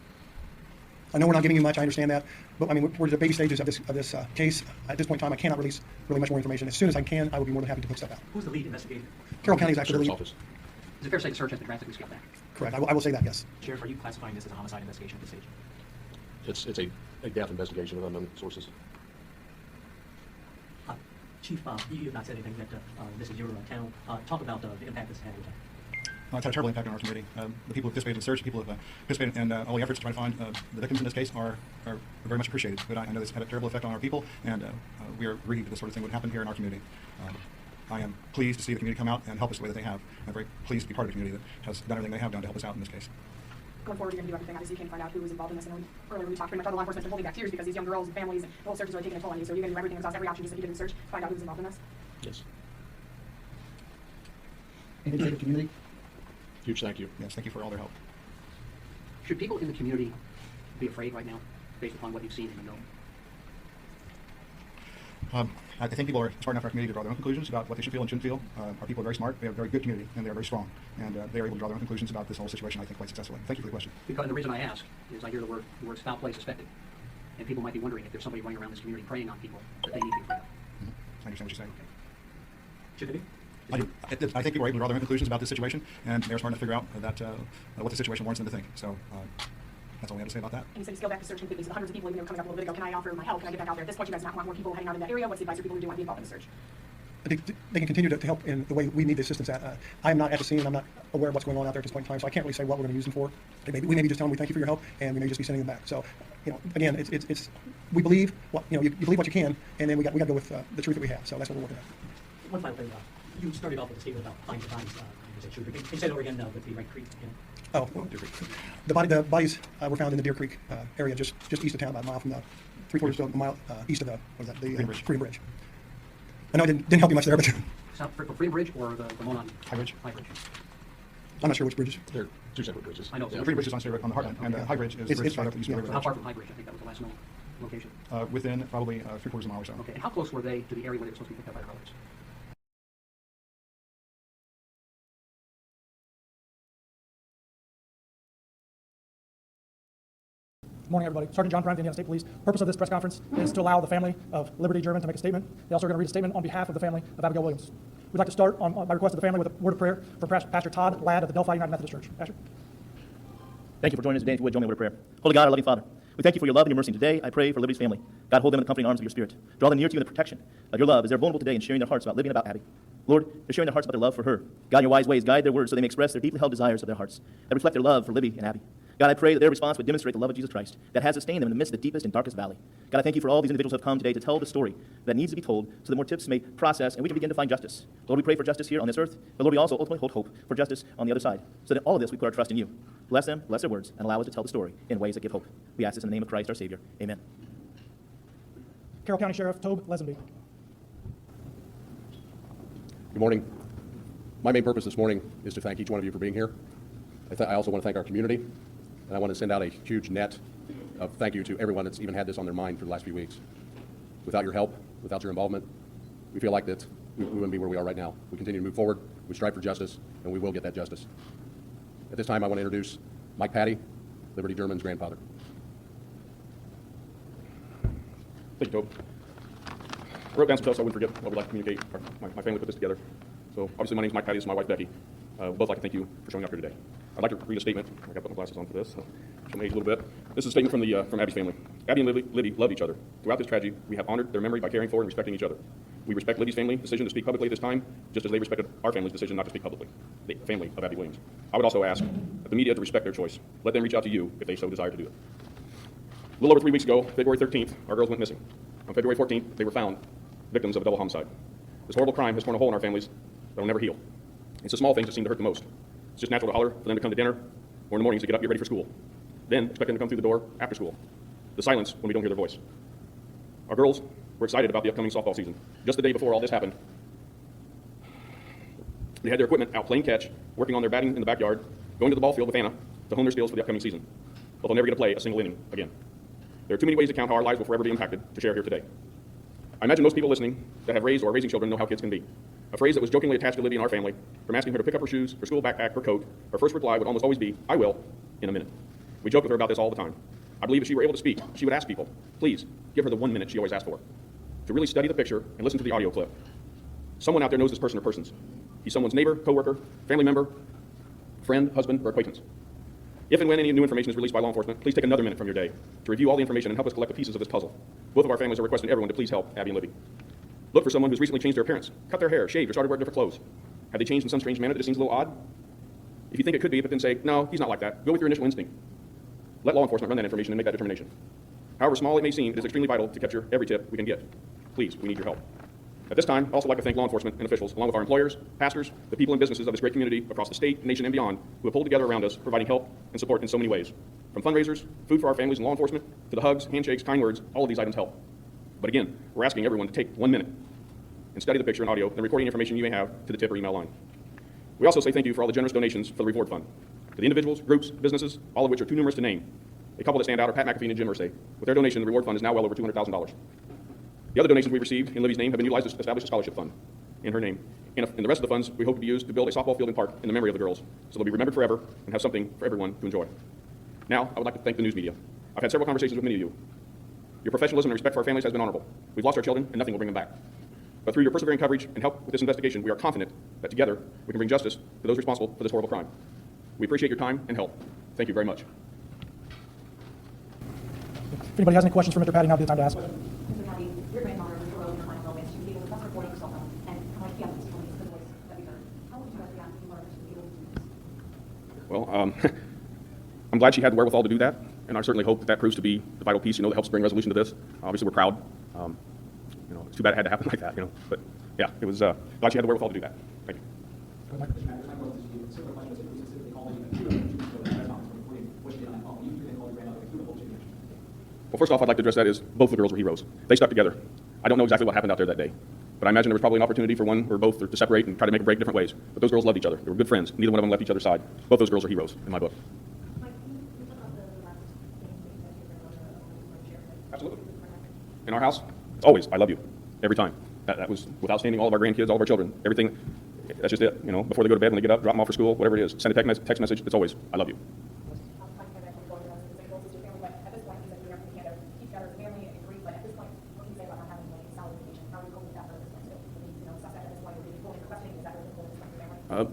I know we're not giving you much. I understand that, but I mean we're at the baby stages of this case. At this point in time, I cannot release really much more information. As soon as I can, I will be more than happy to put stuff out. Who's the lead investigator? Carroll County is actually the lead. Office. Is it fair to say the search has been drastically scaled back? Correct. I will say that, yes. Sheriff, are you classifying this as a homicide investigation at this stage? It's a death investigation with unknown sources. Chief, you have not said anything that this is your town. Talk about the impact this had on your town. It's had a terrible impact on our community. The people who have participated in the search, people who have participated in all the efforts to try to find the victims in this case are very much appreciated. But I know this had a terrible effect on our people, and we are grieved that this sort of thing would happen here in our community. I am pleased to see the community come out and help us the way that they have. I'm very pleased to be part of a community that has done everything they have done to help us out in this case. Going forward, you're going to do everything. Obviously, you can't find out who was involved in this. And earlier we talked pretty much all the law enforcement's been holding back tears because these young girls and families and the whole search is really taking a toll on you. So you're going to do everything, exhaust every option just like you did in the search, find out who was involved in this. Yes. Anything to the community? Huge thank you. Yes, thank you for all their help. Should people in the community be afraid right now, based upon what you've seen and you know? I think people are smart enough in our community to draw their own conclusions about what they should feel and shouldn't feel. Our people are very smart. We have a very good community, and they are very strong. And they are able to draw their own conclusions about this whole situation, I think, quite successfully. Thank you for the question. Because the reason I ask is I hear the words foul play suspected. And people might be wondering if there's somebody running around this community preying on people that they need to be afraid of. I understand what you're saying. Should they be? I think people are able to draw their own conclusions about this situation, and they're smart enough to figure out that what the situation warrants them to think. So that's all we have to say about that. And you said you scaled back the search completely, so the hundreds of people even they were coming up a little bit ago. Can I offer my help? Can I get back out there? At this point, you guys not want more people heading out in that area? What's the advice for people who do want to be involved in the search? I think they can continue to help in the way we need the assistance at. I am not at the scene, and I'm not aware of what's going on out there at this point in time, so I can't really say what we're going to use them for. We may be just telling them we thank you for your help, and we may just be sending them back. So, again, it's we believe what you believe what you can, and then we got to go with the truth that we have. So that's what we're working at. One final thing. You started off with a statement about finding the bodies. Can you say that over again with the right creek? Oh, Deer Creek. The bodies were found in the Deer Creek area, just east of town, about a mile from the 3/4 of a mile east of the Freedom Bridge. I know it didn't help you much there, but South Freedom Bridge or the one on High Bridge. High Bridge. I'm not sure which bridges. They're two separate bridges. I know. The Freedom Bridge is on the Heartland, and the High Bridge is where it started up at the So how far from High Bridge? I think that was the last known location. Within probably 3/4 of a mile or so. Okay. And how close were they to the area where they were supposed to be picked up by the brothers? Morning, everybody. Sergeant John Prime, Indiana State Police. Purpose of this press conference is to allow the family of Liberty German to make a statement. They also are going to read a statement on behalf of the family of Abigail Williams. We'd like to start by request of the family with a word of prayer for Pastor Todd Ladd of the Delphi United Methodist Church. Pastor. Thank you for joining us today. If you would, join me in a word of prayer. Holy God, our loving Father, we thank you for your love and your mercy. Today, I pray for Liberty's family. God, hold them in the comforting arms of your Spirit. Draw them near to you in the protection of your love as they're vulnerable today in sharing their hearts about Libby and about Abby. Lord, they're sharing their hearts about their love for her. God, in your wise ways, guide their words so they may express their deeply held desires of their hearts that reflect their love for Libby and Abby. God, I pray that their response would demonstrate the love of Jesus Christ that has sustained them in the midst of the deepest and darkest valley. God, I thank you for all these individuals who have come today to tell the story that needs to be told so that more tips may process and we can begin to find justice. Lord, we pray for justice here on this earth, but Lord, we also ultimately hold hope for justice on the other side. So that in all of this, we put our trust in you. Bless them, bless their words, and allow us to tell the story in ways that give hope. We ask this in the name of Christ, our Savior. Amen. Carroll County Sheriff Tobe Leazenby. Good morning. My main purpose this morning is to thank each one of you for being here. I also want to thank our community, and I want to send out a huge net of thank you to everyone that's even had this on their mind for the last few weeks. Without your help, without your involvement, we feel like that we wouldn't be where we are right now. We continue to move forward, we strive for justice, and we will get that justice. At this time, I want to introduce Mike Patty, Liberty German's grandfather. Thank you, Tobe. I wrote down some stuff so I wouldn't forget what we'd like to communicate. My family put this together. So obviously my name is Mike Patty, this is my wife Becky. We'd both like to thank you for showing up here today. I'd like to read a statement. I got to put my glasses on for this, so show my age a little bit. This is a statement from Abby's family. Abby and Libby love each other. Throughout this tragedy, we have honored their memory by caring for and respecting each other. We respect Libby's family's decision to speak publicly at this time, just as they respected our family's decision not to speak publicly, the family of Abby Williams. I would also ask the media to respect their choice. Let them reach out to you if they so desire to do it. A little over 3 weeks ago, February 13th, our girls went missing. On February 14th, they were found victims of a double homicide. This horrible crime has torn a hole in our families that will never heal. It's the small things that seem to hurt the most. It's just natural to holler for them to come to dinner, or in the mornings to get up, get ready for school. Then expect them to come through the door after school. The silence when we don't hear their voice. Our girls were excited about the upcoming softball season. Just the day before all this happened, they had their equipment out playing catch, working on their batting in the backyard, going to the ball field with Anna to hone their skills for the upcoming season. But they'll never get to play a single inning again. There are too many ways to count how our lives will forever be impacted to share here today. I imagine most people listening that have raised or are raising children know how kids can be. A phrase that was jokingly attached to Libby and our family, from asking her to pick up her shoes, her school backpack, her coat, her first reply would almost always be, "I will, in a minute." We joke with her about this all the time. I believe if she were able to speak, she would ask people, please, give her the 1 minute she always asked for, to really study the picture and listen to the audio clip. Someone out there knows this person or persons. He's someone's neighbor, coworker, family member, friend, husband, or acquaintance. If and when any new information is released by law enforcement, please take another minute from your day to review all the information and help us collect the pieces of this puzzle. Both of our families are requesting everyone to please help Abby and Libby. Look for someone who's recently changed their appearance, cut their hair, shaved, or started wearing different clothes. Have they changed in some strange manner that just seems a little odd? If you think it could be, but then say, no, he's not like that, go with your initial instinct. Let law enforcement run that information and make that determination. However small it may seem, it is extremely vital to capture every tip we can get. Please, we need your help. At this time, I'd also like to thank law enforcement and officials, along with our employers, pastors, the people and businesses of this great community across the state, nation, and beyond, who have pulled together around us, providing help and support in so many ways. From fundraisers, food for our families and law enforcement, to the hugs, handshakes, kind words, all of these items help. But again, we're asking everyone to take 1 minute and study the picture and audio and recording information you may have to the tip or email line. We also say thank you for all the generous donations for the reward fund. To the individuals, groups, businesses, all of which are too numerous to name. A couple that stand out are Pat McAfee and Jim Irsay. With their donation, the reward fund is now well over $200,000. The other donations we've received in Libby's name have been utilized to establish a scholarship fund in her name. And the rest of the funds we hope to be used to build a softball field and park in the memory of the girls, so they'll be remembered forever and have something for everyone to enjoy. Now, I would like to thank the news media. I've had several conversations with many of you. Your professionalism and respect for our families has been honorable. We've lost our children, and nothing will bring them back. But through your persevering coverage and help with this investigation, we are confident that together we can bring justice to those responsible for this horrible crime. We appreciate your time and help. Thank you very much. If anybody has any questions for Mr. Patty, now would be the time to ask. Mr. Patty, your grandmother was royal in the final moments. She was able to best recording herself and kind of piano this the voice that we heard. How would you guys react if you learned that she was able to do this? Well, I'm glad she had the wherewithal to do that, and I certainly hope that that proves to be the vital piece, that helps bring resolution to this. Obviously, we're proud. It's too bad it had to happen like that, But yeah, it was glad she had the wherewithal to do that. Thank you. Well, first off, I'd like to address that is both the girls were heroes. They stuck together. I don't know exactly what happened out there that day, but I imagine there was probably an opportunity for one or both to separate and try to make a break different ways. But those girls loved each other. They were good friends. Neither one of them left each other's side. Both those girls are heroes in my book. Absolutely. In our house, it's always, I love you, every time. That was without standing all of our grandkids, all of our children, everything. That's just it, before they go to bed, when they get up, drop them off for school, whatever it is. Send a text message, it's always, I love you.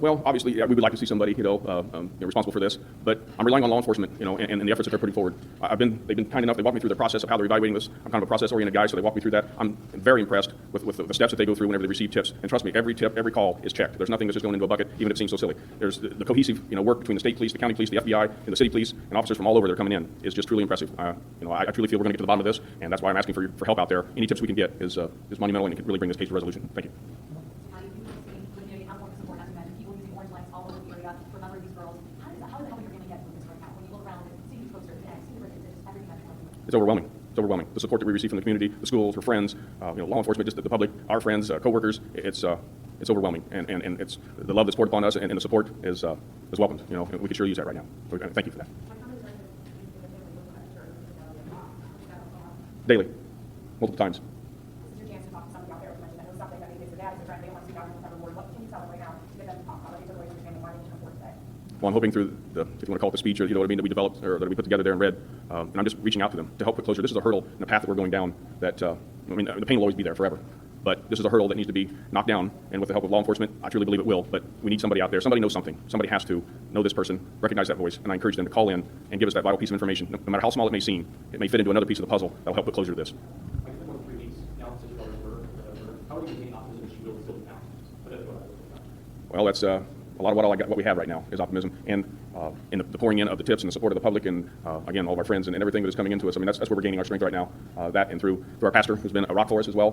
Well, obviously, yeah, we would like to see somebody, responsible for this. But I'm relying on law enforcement, and the efforts that they're putting forward. They've been kind enough. They walked me through the process of how they're evaluating this. I'm kind of a process-oriented guy, so they walk me through that. I'm very impressed with the steps that they go through whenever they receive tips. And trust me, every tip, every call is checked. There's nothing that's just going into a bucket, even if it seems so silly. There's the cohesive, work between the state police, the county police, the FBI, and the city police, and officers from all over that are coming in is just truly impressive. I truly feel we're going to get to the bottom of this, and that's why I'm asking for help out there. Any tips we can get is monumental, and it can really bring this case to resolution. Thank you. It's overwhelming. It's overwhelming. The support that we receive from the community, the schools, our friends, law enforcement, just the public, our friends, coworkers. It's overwhelming, and it's the love that's poured upon us, and the support is welcomed. We could sure use that right now. So, thank you for that. Daily, multiple times. Well, I'm hoping through if you want to call it the speech, or that we developed or that we put together there and read, and I'm just reaching out to them to help put closure. This is a hurdle and a path that we're going down that, the pain will always be there forever. But this is a hurdle that needs to be knocked down, and with the help of law enforcement, I truly believe it will. But we need somebody out there. Somebody knows something. Somebody has to know this person, recognize that voice, and I encourage them to call in and give us that vital piece of information. No matter how small it may seem, it may fit into another piece of the puzzle that will help put closure to this. Well, that's a lot of what we have right now is optimism, and in the pouring in of the tips and the support of the public, and again, all of our friends and everything that is coming into us. That's where we're gaining our strength right now. That and through our pastor, who's been a rock for us as well.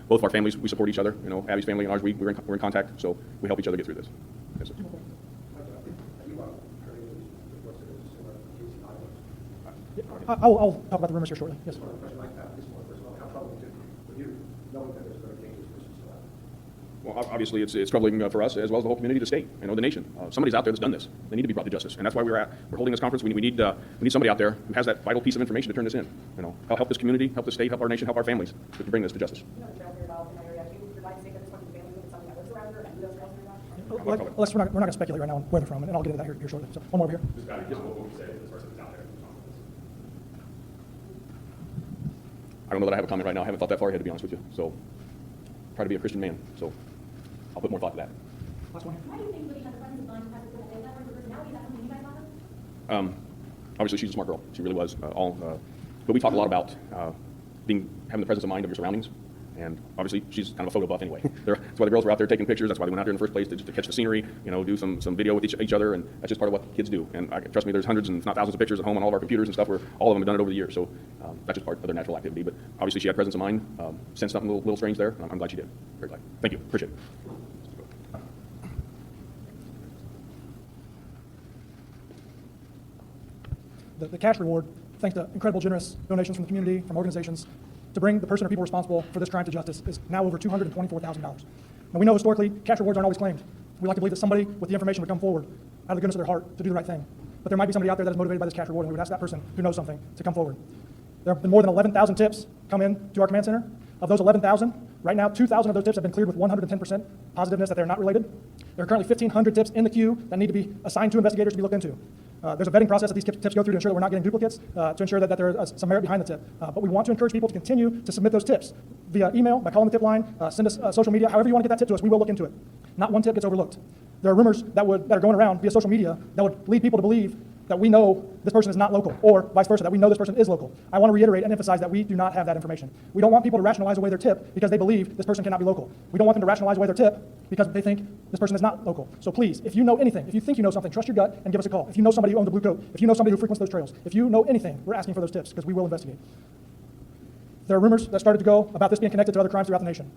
Both of our families, we support each other. Abby's family and ours, we're in contact, so we help each other get through this. Yes, sir. I'll talk about the rumors here shortly. Yes. Well, obviously, it's troubling for us as well as the whole community, the state, the nation. Somebody's out there that's done this. They need to be brought to justice, and that's why we're holding this conference. We need somebody out there who has that vital piece of information to turn this in. Help this community, help the state, help our nation, help our families to bring this to justice. We're not going to speculate right now on where they're from, and I'll get into that here shortly. So one more over here. I don't know that I have a comment right now. I haven't thought that far ahead, to be honest with you. So, try to be a Christian man. So, I'll put more thought to that. Last one. Why do you think Libby has a presence of mind who has a good idea for personality? Is that something you guys thought of? Obviously, she's a smart girl. She really was. But we talk a lot about having the presence of mind of your surroundings. And obviously, she's kind of a photo buff anyway. That's why the girls were out there taking pictures. That's why they went out there in the first place, to catch the scenery, do some video with each other. And that's just part of what kids do. And trust me, there's hundreds and if not thousands of pictures at home on all of our computers and stuff where all of them have done it over the years. So that's just part of their natural activity. But obviously, she had presence of mind, sensed something a little strange there. I'm glad she did. Very glad. Thank you. Appreciate it. The cash reward, thanks to incredible generous donations from the community, from organizations, to bring the person or people responsible for this crime to justice is now over $224,000. Now, we know historically cash rewards aren't always claimed. We like to believe that somebody with the information would come forward out of the goodness of their heart to do the right thing. But there might be somebody out there that is motivated by this cash reward, and we would ask that person who knows something to come forward. There have been more than 11,000 tips come in to our command center. Of those 11,000, right now 2,000 of those tips have been cleared with 110% positiveness that they're not related. There are currently 1,500 tips in the queue that need to be assigned to investigators to be looked into. There's a vetting process that these tips go through to ensure that we're not getting duplicates, to ensure that there is some merit behind the tip. But we want to encourage people to continue to submit those tips via email, by calling the tip line, send us social media, however you want to get that tip to us, we will look into it. Not one tip gets overlooked. There are rumors that are going around via social media that would lead people to believe that we know this person is not local, or vice versa, that we know this person is local. I want to reiterate and emphasize that we do not have that information. We don't want people to rationalize away their tip because they believe this person cannot be local. We don't want them to rationalize away their tip because they think this person is not local. So please, if you know anything, if you think you know something, trust your gut and give us a call. If you know somebody who owns a blue coat, if you know somebody who frequents those trails, if you know anything, we're asking for those tips because we will investigate. There are rumors that started to go about this being connected to other crimes throughout the nation.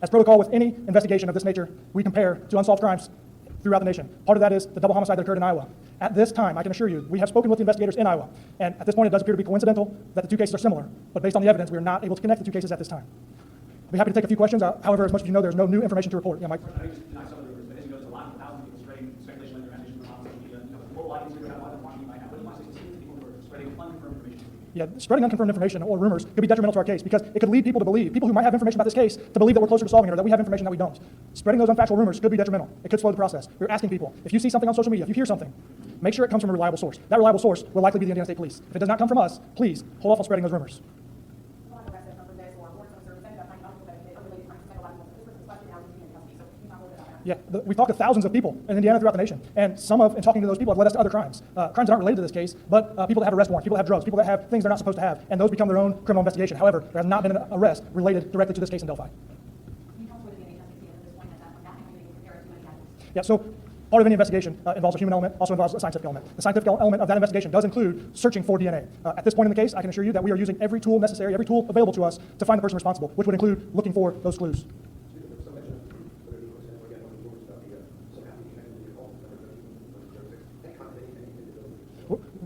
As protocol with any investigation of this nature, we compare to unsolved crimes throughout the nation. Part of that is the double homicide that occurred in Iowa. At this time, I can assure you, we have spoken with the investigators in Iowa, and at this point it does appear to be coincidental that the two cases are similar, but based on the evidence, we are not able to connect the two cases at this time. I'll be happy to take a few questions. However, as much as you know, there's no new information to report. Yeah, Mike? Yeah, spreading unconfirmed information or rumors could be detrimental to our case because it could lead people who might have information about this case, to believe that we're closer to solving it or that we have information that we don't. Spreading those unfactual rumors could be detrimental. It could slow the process. We're asking people, if you see something on social media, if you hear something, make sure it comes from a reliable source. That reliable source will likely be the Indiana State Police. If it does not come from us, please hold off on spreading those rumors. Yeah, we've talked to thousands of people in Indiana throughout the nation, and talking to those people have led us to other crimes. Crimes that aren't related to this case, but people that have arrest warrants, people that have drugs, people that have things they're not supposed to have, and those become their own criminal investigation. However, there has not been an arrest related directly to this case in Delphi. Yeah, so part of any investigation involves a human element, also involves a scientific element. The scientific element of that investigation does include searching for DNA. At this point in the case, I can assure you that we are using every tool necessary, every tool available to us to find the person responsible, which would include looking for those clues.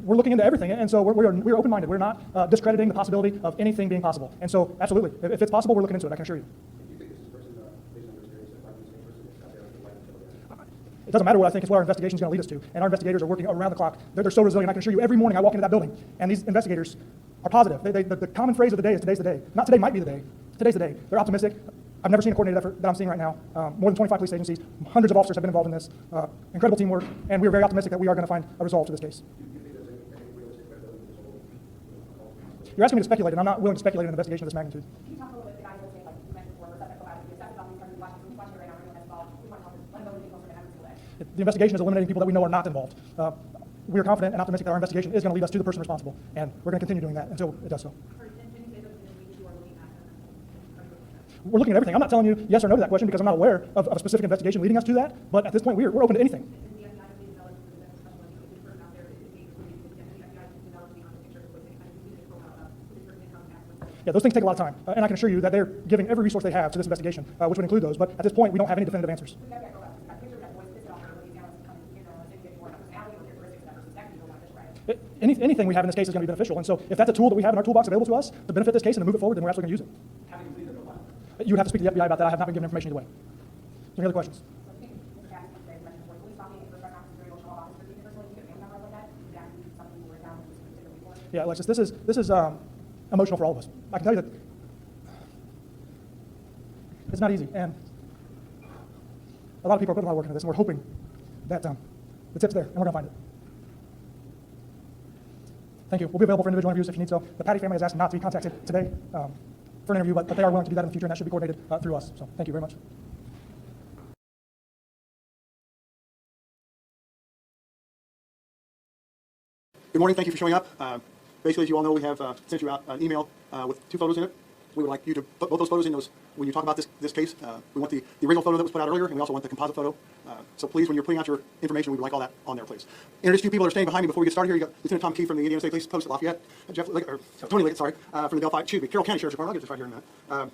We're looking into everything, and so we're open-minded. We're not discrediting the possibility of anything being possible. And so, absolutely, if it's possible, we're looking into it, I can assure you. It doesn't matter what I think, it's what our investigation is going to lead us to. And our investigators are working around the clock. They're so resilient. I can assure you, every morning I walk into that building, and these investigators are positive. The common phrase of the day is today's the day. Not today might be the day. Today's the day. They're optimistic. I've never seen a coordinated effort that I'm seeing right now. More than 25 police agencies, hundreds of officers have been involved in this. Incredible teamwork, and we are very optimistic that we are going to find a resolve to this case. You're asking me to speculate, and I'm not willing to speculate in an investigation of this magnitude. Can you talk a little bit, the guys listening, like you mentioned before, we're about these watching right now, everyone that's involved. We want to help let them know the people that haven't today. The investigation is eliminating people that we know are not involved. We are confident and optimistic that our investigation is going to lead us to the person responsible, and we're going to continue doing that until it does so. We're looking at everything. I'm not telling you yes or no to that question because I'm not aware of a specific investigation leading us to that, but at this point, we're open to anything. Yeah, those things take a lot of time, and I can assure you that they're giving every resource they have to this investigation, which would include those, but at this point, we don't have any definitive answers. Anything we have in this case is going to be beneficial, and so if that's a tool that we have in our toolbox available to us to benefit this case and to move it forward, then we're absolutely going to use it. You would have to speak to the FBI about that. I have not been given information either way. Is there any other questions? Yeah, Alexis, this is emotional for all of us. I can tell you that it's not easy, and a lot of people are putting a lot of work into this, and we're hoping that the tip's there, and we're going to find it. Thank you. We'll be available for individual interviews if you need so. The Patty family has asked not to be contacted today for an interview, but they are willing to do that in the future, and that should be coordinated through us. So thank you very much. Good morning. Thank you for showing up. Basically, as you all know, we have sent you out an email with 2 photos in it. We would like you to put both those photos in those when you talk about this case. We want the original photo that was put out earlier, and we also want the composite photo. So please, when you're putting out your information, we would like all that on there, please. Introduce a few people that are staying behind me before we get started here. You got Lieutenant Tom Key from the Indiana State Police Post at Lafayette, Tony Liggett, sorry, from the Delphi, Carroll County Sheriff's Department. I'll get this right here in a minute.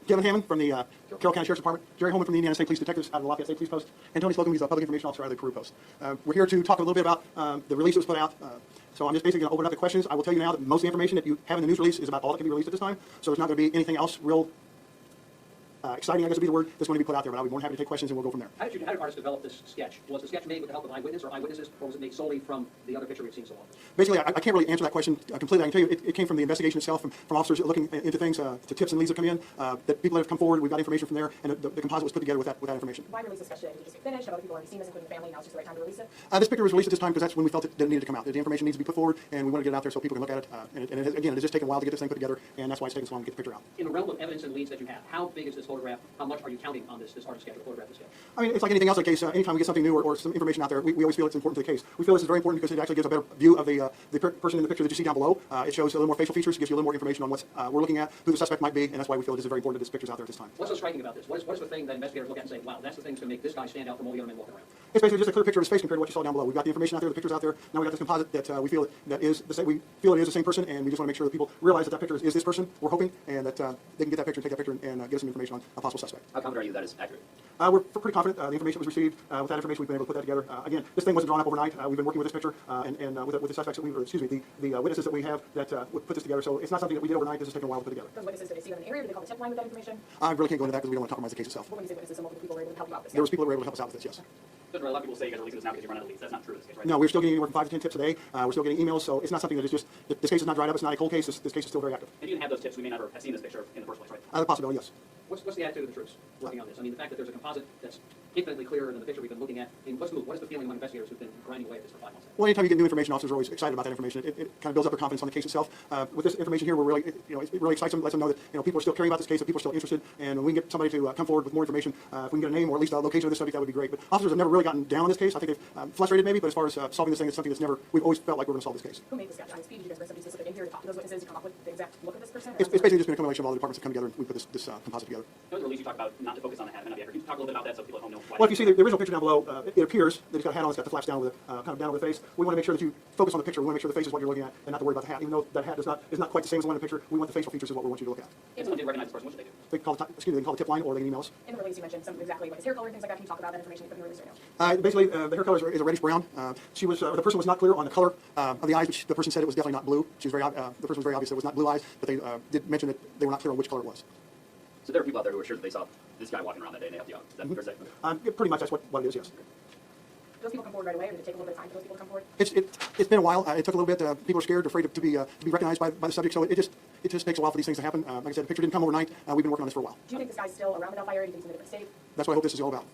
Kevin Hammond from the Carroll County Sheriff's Department, Jerry Holeman from the Indiana State Police Detectives out of the Lafayette State Police Post, and Tony Slocum, he's a public information officer out of the Peru Post. We're here to talk a little bit about the release that was put out. So I'm just basically going to open up the questions. I will tell you now that most of the information that you have in the news release is about all that can be released at this time. So there's not going to be anything else real exciting, I guess would be the word, that's going to be put out there. But I'll be more than happy to take questions, and we'll go from there. How did artists develop this sketch? Was the sketch made with the help of eyewitnesses, or was it made solely from the other picture we've seen so often? Basically, I can't really answer that question completely. I can tell you it came from the investigation itself, from officers looking into things, to tips and leads that come in, that people that have come forward. We've got information from there, and the composite was put together with that information. Why release the sketch today? Did you just finish? Have other people already seen this, including family? Now it's just the right time to release it? This picture was released at this time because that's when we felt that it needed to come out. The information needs to be put forward, and we want to get it out there so people can look at it. Again, it has just taken a while to get this thing put together, and that's why it's taken so long to get the picture out. In the realm of evidence and leads that you have, how big is this photograph? How much are you counting on this artist sketch or photograph this sketch? I mean, it's like anything else in a case. Anytime we get something new or some information out there, we always feel it's important to the case. We feel this is very important because it actually gives a better view of the person in the picture that you see down below. It shows a little more facial features, gives you a little more information on what we're looking at, who the suspect might be, and that's why we feel it is very important that this picture's out there at this time. What's so striking about this? What's the thing that investigators look at and say, wow, that's the thing that's going to make this guy stand out from all the other men walking around? It's basically just a clear picture of his face compared to what you saw down below. We've got the information out there, the picture's out there. Now we've got this composite that we feel that is the same. We feel it is the same person, and we just want to make sure that people realize that picture is this person. We're hoping, and that they can get that picture and take that picture and get us some information on a possible suspect. How confident are you that is accurate? We're pretty confident. The information was received. With that information, we've been able to put that together. Again, this thing wasn't drawn up overnight. We've been working with this picture and with the suspects that the witnesses that we have that put this together. So it's not something that we did overnight. This has taken a while to put together. Those witnesses, did they see them in the area? Did they call the tip line with that information? I really can't go into that because we don't want to compromise the case itself. But when you say witnesses, some of the people were able to help you out with this. There was people that were able to help us out with this, yes. A lot of people say you guys are releasing this now because you run out of leads. That's not true in this case, right? No, we're still getting anywhere from 5 to 10 tips a day. We're still getting emails, so it's not something that is just, this case is not dried up. It's not a cold case. This case is still very active. If you didn't have those tips, we may never have seen this picture in the first place, right? The possibility, yes. What's the attitude of the troops working on this? I mean, the fact that there's a composite that's infinitely clearer than the picture we've been looking at. And what is the feeling among investigators who've been grinding away at this for 5 months? Well, anytime you get new information, officers are always excited about that information. It kind of builds up their confidence on the case itself. With this information here, we're really, it really excites them, lets them know that people are still caring about this case, that people are still interested, and when we can get somebody to come forward with more information, if we can get a name or at least a location of this subject, that would be great. But officers have never really gotten down on this case. I think they've frustrated maybe, but as far as solving this thing, it's something that's never, we've always felt like we're going to solve this case. Who made this sketch? ISP? Did you guys bring somebody specific in here to talk to those witnesses to come up with the exact look of this person? It's basically just been a combination of all the departments that come together and we put this composite together. There was a release you talked about not to focus on the hat. Could you talk a little bit about that so people at home know why? Well, if you see the original picture down below, it appears that he's got a hat on, it's got the flaps down with kind of down over the face. We want to make sure that you focus on the picture. We want to make sure the face is what you're looking at and not to worry about the hat. Even though that hat is not quite the same as the one in the picture, we want the facial features is what we want you to look at. If someone did recognize this person, what should they do? They can call the tip line or they can email us. In the release, you mentioned some exactly what his hair color and things like that. Can you talk about that information you put in the release right now? Basically, the hair color is a reddish brown. The person was not clear on the color of the eyes, but the person said it was definitely not blue. The person was very obvious that it was not blue eyes, but they did mention that they were not clear on which color it was. So there are people out there who are sure that they saw this guy walking around that day and they helped you out. Is that fair to say? Pretty much that's what it is, yes. Those people come forward right away, or did it take a little bit of time for those people to come forward? It's been a while. It took a little bit. People are scared, afraid to be recognized by the subject. So it just takes a while for these things to happen. Like I said, the picture didn't come overnight. We've been working on this for a while. Do you think this guy's still around the Delphi area? Do you think he's in a different state? That's what I hope this is all about.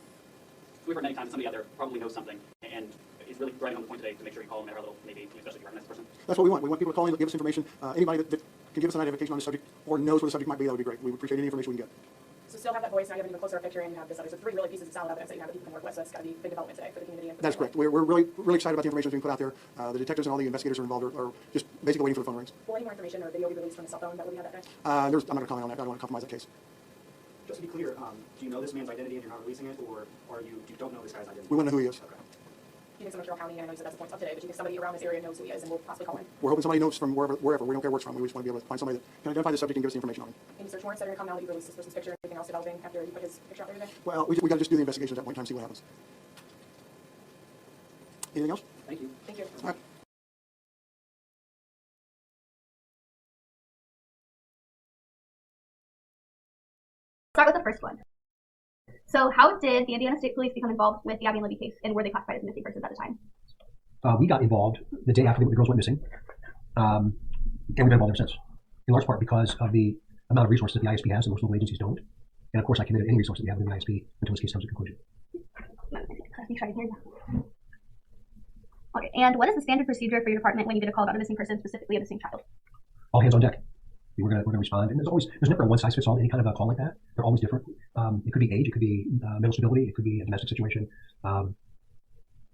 We've heard many times that somebody out there probably knows something and is really driving on the point today to make sure you call them, no matter how little, maybe especially if you recognize the person. That's what we want. We want people to call in, give us information. Anybody that can give us an identification on the subject or knows where the subject might be, that would be great. We would appreciate any information we can get. So still have that voice, now you have an even closer picture, and you have this other. So 3 really pieces of solid evidence that you have that people can work with. So it's got to be a big development today for the community. And for That's correct. We're really excited about the information that's being put out there. The detectives and all the investigators are involved are just basically waiting for the phone rings. Will any more information or video be released from the cell phone that will be had that day? I'm not going to comment on that. I don't want to compromise that case. Just to be clear, do you know this man's identity and you're not releasing it, or you don't know this guy's identity? We want to know who he is. Okay. Do you think someone from County, and I know you said that's the point of today, but do you think somebody around this area knows who he is and will possibly call in? We're hoping somebody knows from wherever. We don't care where it's from. We just want to be able to find somebody that can identify the subject and give us the information on him. Any search warrants that are going to come now that you've released this person's picture? Anything else developing after you put his picture out there today? Well, we got to just do the investigation at that point in time, see what happens. Anything else? Thank you. Thank you. All right. Start with the first one. So how did the Indiana State Police become involved with the Abby and Libby case, and were they classified as missing persons at the time? We got involved the day after the girls went missing, and we've been involved ever since, in large part because of the amount of resources that the ISP has that most local agencies don't. And of course, I committed any resources that we have within the ISP until this case comes to conclusion. Let me try to hear you. Okay, and what is the standard procedure for your department when you get a call about a missing person, specifically a missing child? All hands on deck. We're gonna respond, and there's never a one size fits all any kind of a call like that. They're always different. It could be age, it could be mental stability, it could be a domestic situation.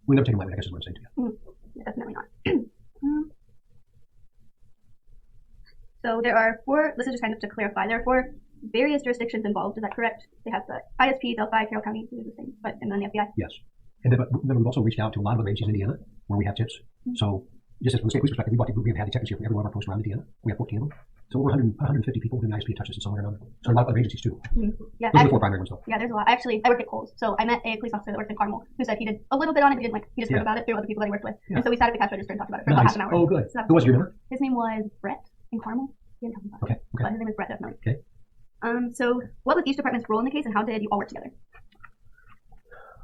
We never take them lightly, I guess is what I'm saying to you. Yeah, definitely not. So there are 4. This is just kind of to clarify. There are 4 various jurisdictions involved. Is that correct? They have the ISP, Delphi, Carroll County, the same, and then the FBI. Yes, and then we've also reached out to a lot of other agencies in Indiana where we have tips. So just as from the state police perspective, we've had detectives here for every one of our posts around Indiana. We have 14 of them. So over 150 people within the ISP touch this in some way or another. So a lot of other agencies too. Yeah, those are the 4 primary ones though. Yeah, there's a lot. I work at Kohl's, so I met a police officer that worked in Carmel who said he did a little bit on it, but he just heard about it through other people that he worked with. And so we sat at the cash register and talked about it for about half an hour. Oh, good. So who was your number? His name was Brett in Carmel. He didn't tell me about it. Okay. But his name is Brett, definitely. Okay. So what was each department's role in the case, and how did you all work together?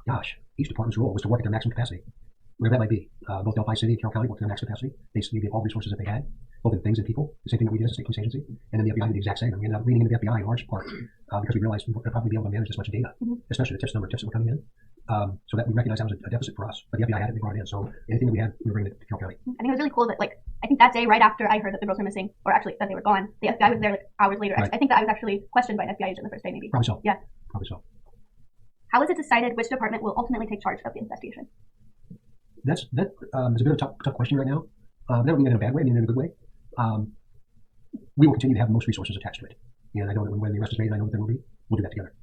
Gosh, each department's role was to work at their maximum capacity, whatever that might be. Both Delphi City and Carroll County worked at their maximum capacity. They gave all the resources that they had, both in things and people. The same thing that we did as a state police agency, and then the FBI did the exact same. And we ended up leaning into the FBI in large part because we realized we would probably be able to manage this much data, especially the number of tips that were coming in. So that we recognized that was a deficit for us, but the FBI had it, they brought it in. So anything that we had, we were bringing it to Carroll County. I think it was really cool that, I think that day, right after I heard that the girls were missing, or actually that they were gone, the FBI was there hours later. Right. I think that I was actually questioned by an FBI agent the first day, maybe. Probably so. Yeah. Probably so. How was it decided which department will ultimately take charge of the investigation? That is a bit of a tough question right now. I don't mean that in a bad way, I mean it in a good way. We will continue to have the most resources attached to it. And I know that when the arrest is made, I know that there will be, we'll do that together.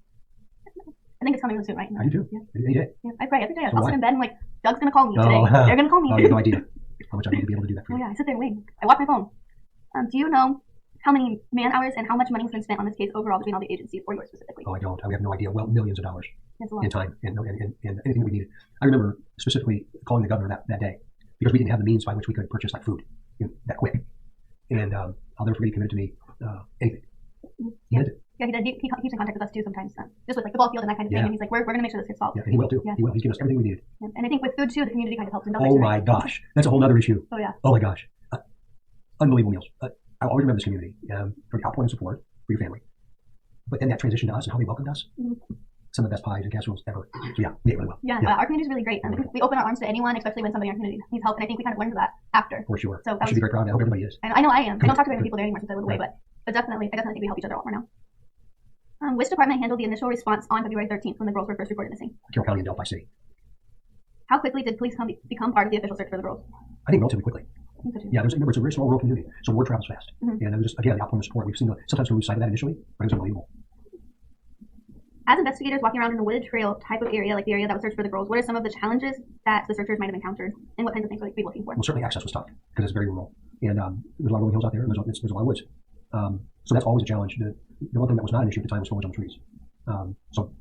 I think it's coming soon, right? I do too. Yeah. Any day. Yeah, I pray every day. So I'll sit in bed and Doug's going to call me today. They're going to call me. Oh, you have no idea how much I need to be able to do that for you. Oh yeah, I sit there and wait. I watch my phone. Do you know how many man hours and how much money has been spent on this case overall between all the agencies, or yours specifically? Oh, I don't. We have no idea. Well, millions of dollars in time and anything that we needed. I remember specifically calling the governor that day because we didn't have the means by which we could purchase food that quick. And I'll never forget he committed to me anything. He meant it. Yeah, he did. He keeps in contact with us too sometimes, just with the ball field and that kind of thing. And he's like, we're going to make sure this gets solved. Yeah, and he will too. Yeah. He will. He's given us everything we needed. Yeah. And I think with food too, the community kind of helps. Oh my gosh, that's a whole other issue. Oh yeah. Oh my gosh, unbelievable meals. I always remember this community for the outpouring of support for your family. But then that transition to us and how they welcomed us, some of the best pies and casseroles ever. So yeah, we ate really well. Yeah, our community is really great. We open our arms to anyone, especially when somebody in our community needs help. And I think we kind of learned that after. For sure. So I should be very proud of that. I hope everybody is. And I know I am. I don't talk to very many people there anymore since I moved away, but definitely, I definitely think we help each other a lot more now. Which department handled the initial response on February 13th when the girls were first reported missing? Carroll County and Delphi City. How quickly did police become part of the official search for the girls? I think relatively quickly. Yeah, remember, it's a very small rural community, so word travels fast. And it was just, again, the outpouring of support. We've seen sometimes we lose sight of that initially, but it was unbelievable. As investigators walking around in a wooded trail type of area, like the area that was searched for the girls, what are some of the challenges that the searchers might have encountered, and what kinds of things would they be looking for? Well, certainly access was tough, because it's very rural. And there's a lot of rolling hills out there, and there's a lot of woods. So that's always a challenge. The one thing that was not an issue at the time was foliage on the trees. So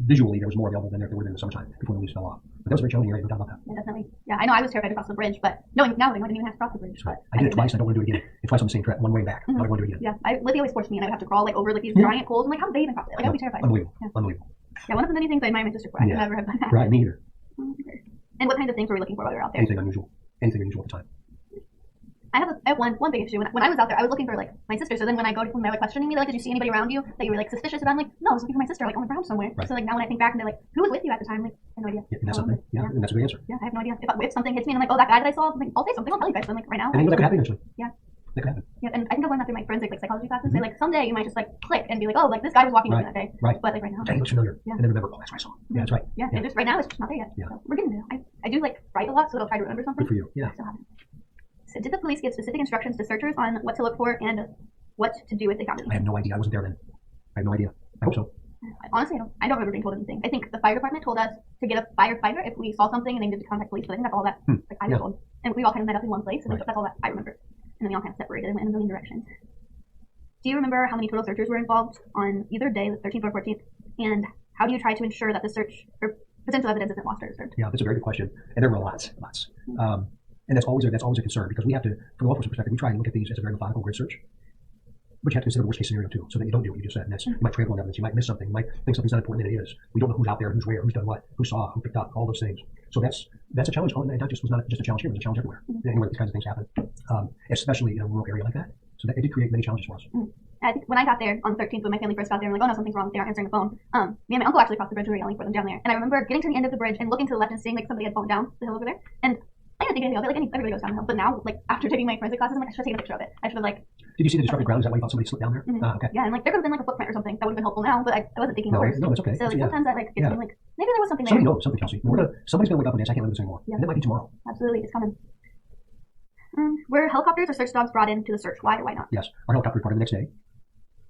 visually, there was more available than there would have been in the summertime before the leaves fell off. But that was a very challenging area, no doubt about that. Yeah, definitely. Yeah, I know I was terrified to cross the bridge, but knowing now I didn't even have to cross the bridge. But I did it twice, and I don't want to do it again. And twice on the same trip, one way back. I don't want to do it again. Yeah, Libby always forced me, and I would have to crawl like over like these giant poles. I'm like, how would they even cross it? Like, I would be terrified. Unbelievable. Yeah. Unbelievable. Yeah, one of the many things I admire my sister for. I could never have done that. Right, me either. And what kinds of things were we looking for while we were out there? Anything unusual. Anything unusual at the time. I have one big issue. When I was out there, I was looking for like my sister. So then when I go to when they were questioning me, they're like, did you see anybody around you that you were like suspicious about? I'm like, no, I was looking for my sister, like on the ground somewhere. Right. So like now when I think back and they're like, who was with you at the time? Like, I have no idea. Yeah, and that's something. Yeah, and that's a good answer. Yeah, I have no idea. If something hits me and I'm like, oh, that guy that I saw, I'm like, I'll say something. I'll tell you guys. So I'm like, right now. And that could happen eventually. Yeah. That could happen. Yeah, and I think I learned that through my forensic like psychology classes. They like someday you might just like click and be like, oh, like this guy was walking with me that day. Right. But like right now. Dang, looks familiar. Yeah. And then remember, oh, that's what I saw. Yeah, that's right. Yeah. And just right now it's just not there yet. Yeah. So we're getting there. I do like write a lot, so I'll try to remember something. Good for you. Yeah. So did the police give specific instructions to searchers on what to look for and what to do if they found anything? I have no idea. I wasn't there then. I have no idea. I hope so. Honestly, I don't remember being told anything. I think the fire department told us to get a firefighter if we saw something and they needed to contact police. But I think that's all that like I was told. And we all kind of met up in one place, and that's all that I remember. And then we all kind of separated and went in a million directions. Do you remember how many total searchers were involved on either day, the 13th or 14th? And how do you try to ensure that the search or potential evidence isn't lost or disturbed? Yeah, that's a very good question. And there were lots. And that's always a concern, because we have to, from a law enforcement perspective, we try and look at these as a very methodical grid search. But you have to consider the worst case scenario too, so that you don't do what you just said. And that's, you might trample on evidence, you might miss something, you might think something's not important than it is. We don't know who's out there, who's where, who's done what, who saw, who picked up, all those things. So that's a challenge. And that was not just a challenge here, it was a challenge everywhere. Anywhere these kinds of things happen, especially in a rural area like that. So that it did create many challenges for us. I think when I got there on the 13th, when my family first got there, I'm like, oh no, something's wrong. They aren't answering the phone. Me and my uncle actually crossed the bridge and we were yelling for them down there. And I remember getting to the end of the bridge and looking to the left and seeing like somebody had fallen down the hill over there. And I didn't think anything of it. Like everybody goes down the hill. But now, like after taking my forensic classes, I'm like, I should have taken a picture of it. I should have like. Did you see the disrupted ground? Is that why you thought somebody slipped down there? Okay. Yeah, and like there could have been like a footprint or something that would have been helpful now, but I wasn't thinking. No, that's okay. So like sometimes I like get like maybe there was something there. Somebody there. knows something, Kelsi. Somebody's gonna wake up and say, I can't live this anymore. Yeah. And it might be tomorrow. Absolutely, it's coming. Were helicopters or search dogs brought in to the search? Why or why not? Yes, our helicopter reported the next day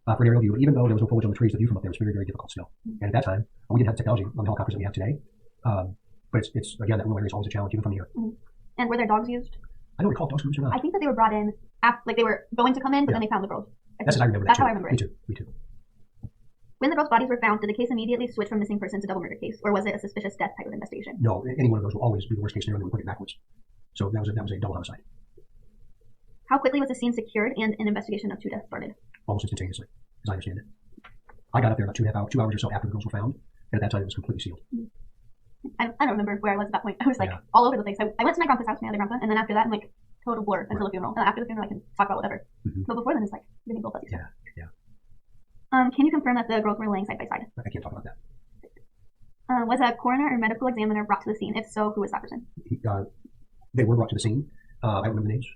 for an aerial view. Even though there was no foliage on the trees, the view from up there was very, very difficult still. And at that time, we didn't have the technology on the helicopters that we have today. But it's again, that rural area is always a challenge, even from here. And were there dogs used? I don't recall dogs used or not. I think that they were brought in after, like they were going to come in, but then they found the girls. That's how I remember. That's how I remember it. Me too. When the girls' bodies were found, did the case immediately switch from missing person to double murder case, or was it a suspicious death type of investigation? No, any one of those will always be the worst case scenario, and we put it backwards. So that was a double homicide. How quickly was the scene secured and an investigation of two deaths started? Almost instantaneously, as I understand it. I got up there about 2 hours or so after the girls were found, and at that time it was completely sealed. I don't remember where I was at that point. I was like all over the place. I went to my grandpa's house, my other grandpa, and then after that I'm like total blur until the funeral. And after the funeral I can talk about whatever. But before then it's like really both fuzzy. Yeah. Can you confirm that the girls were laying side by side? I can't talk about that. Was a coroner or medical examiner brought to the scene? If so, who was that person? They were brought to the scene. I don't remember the names,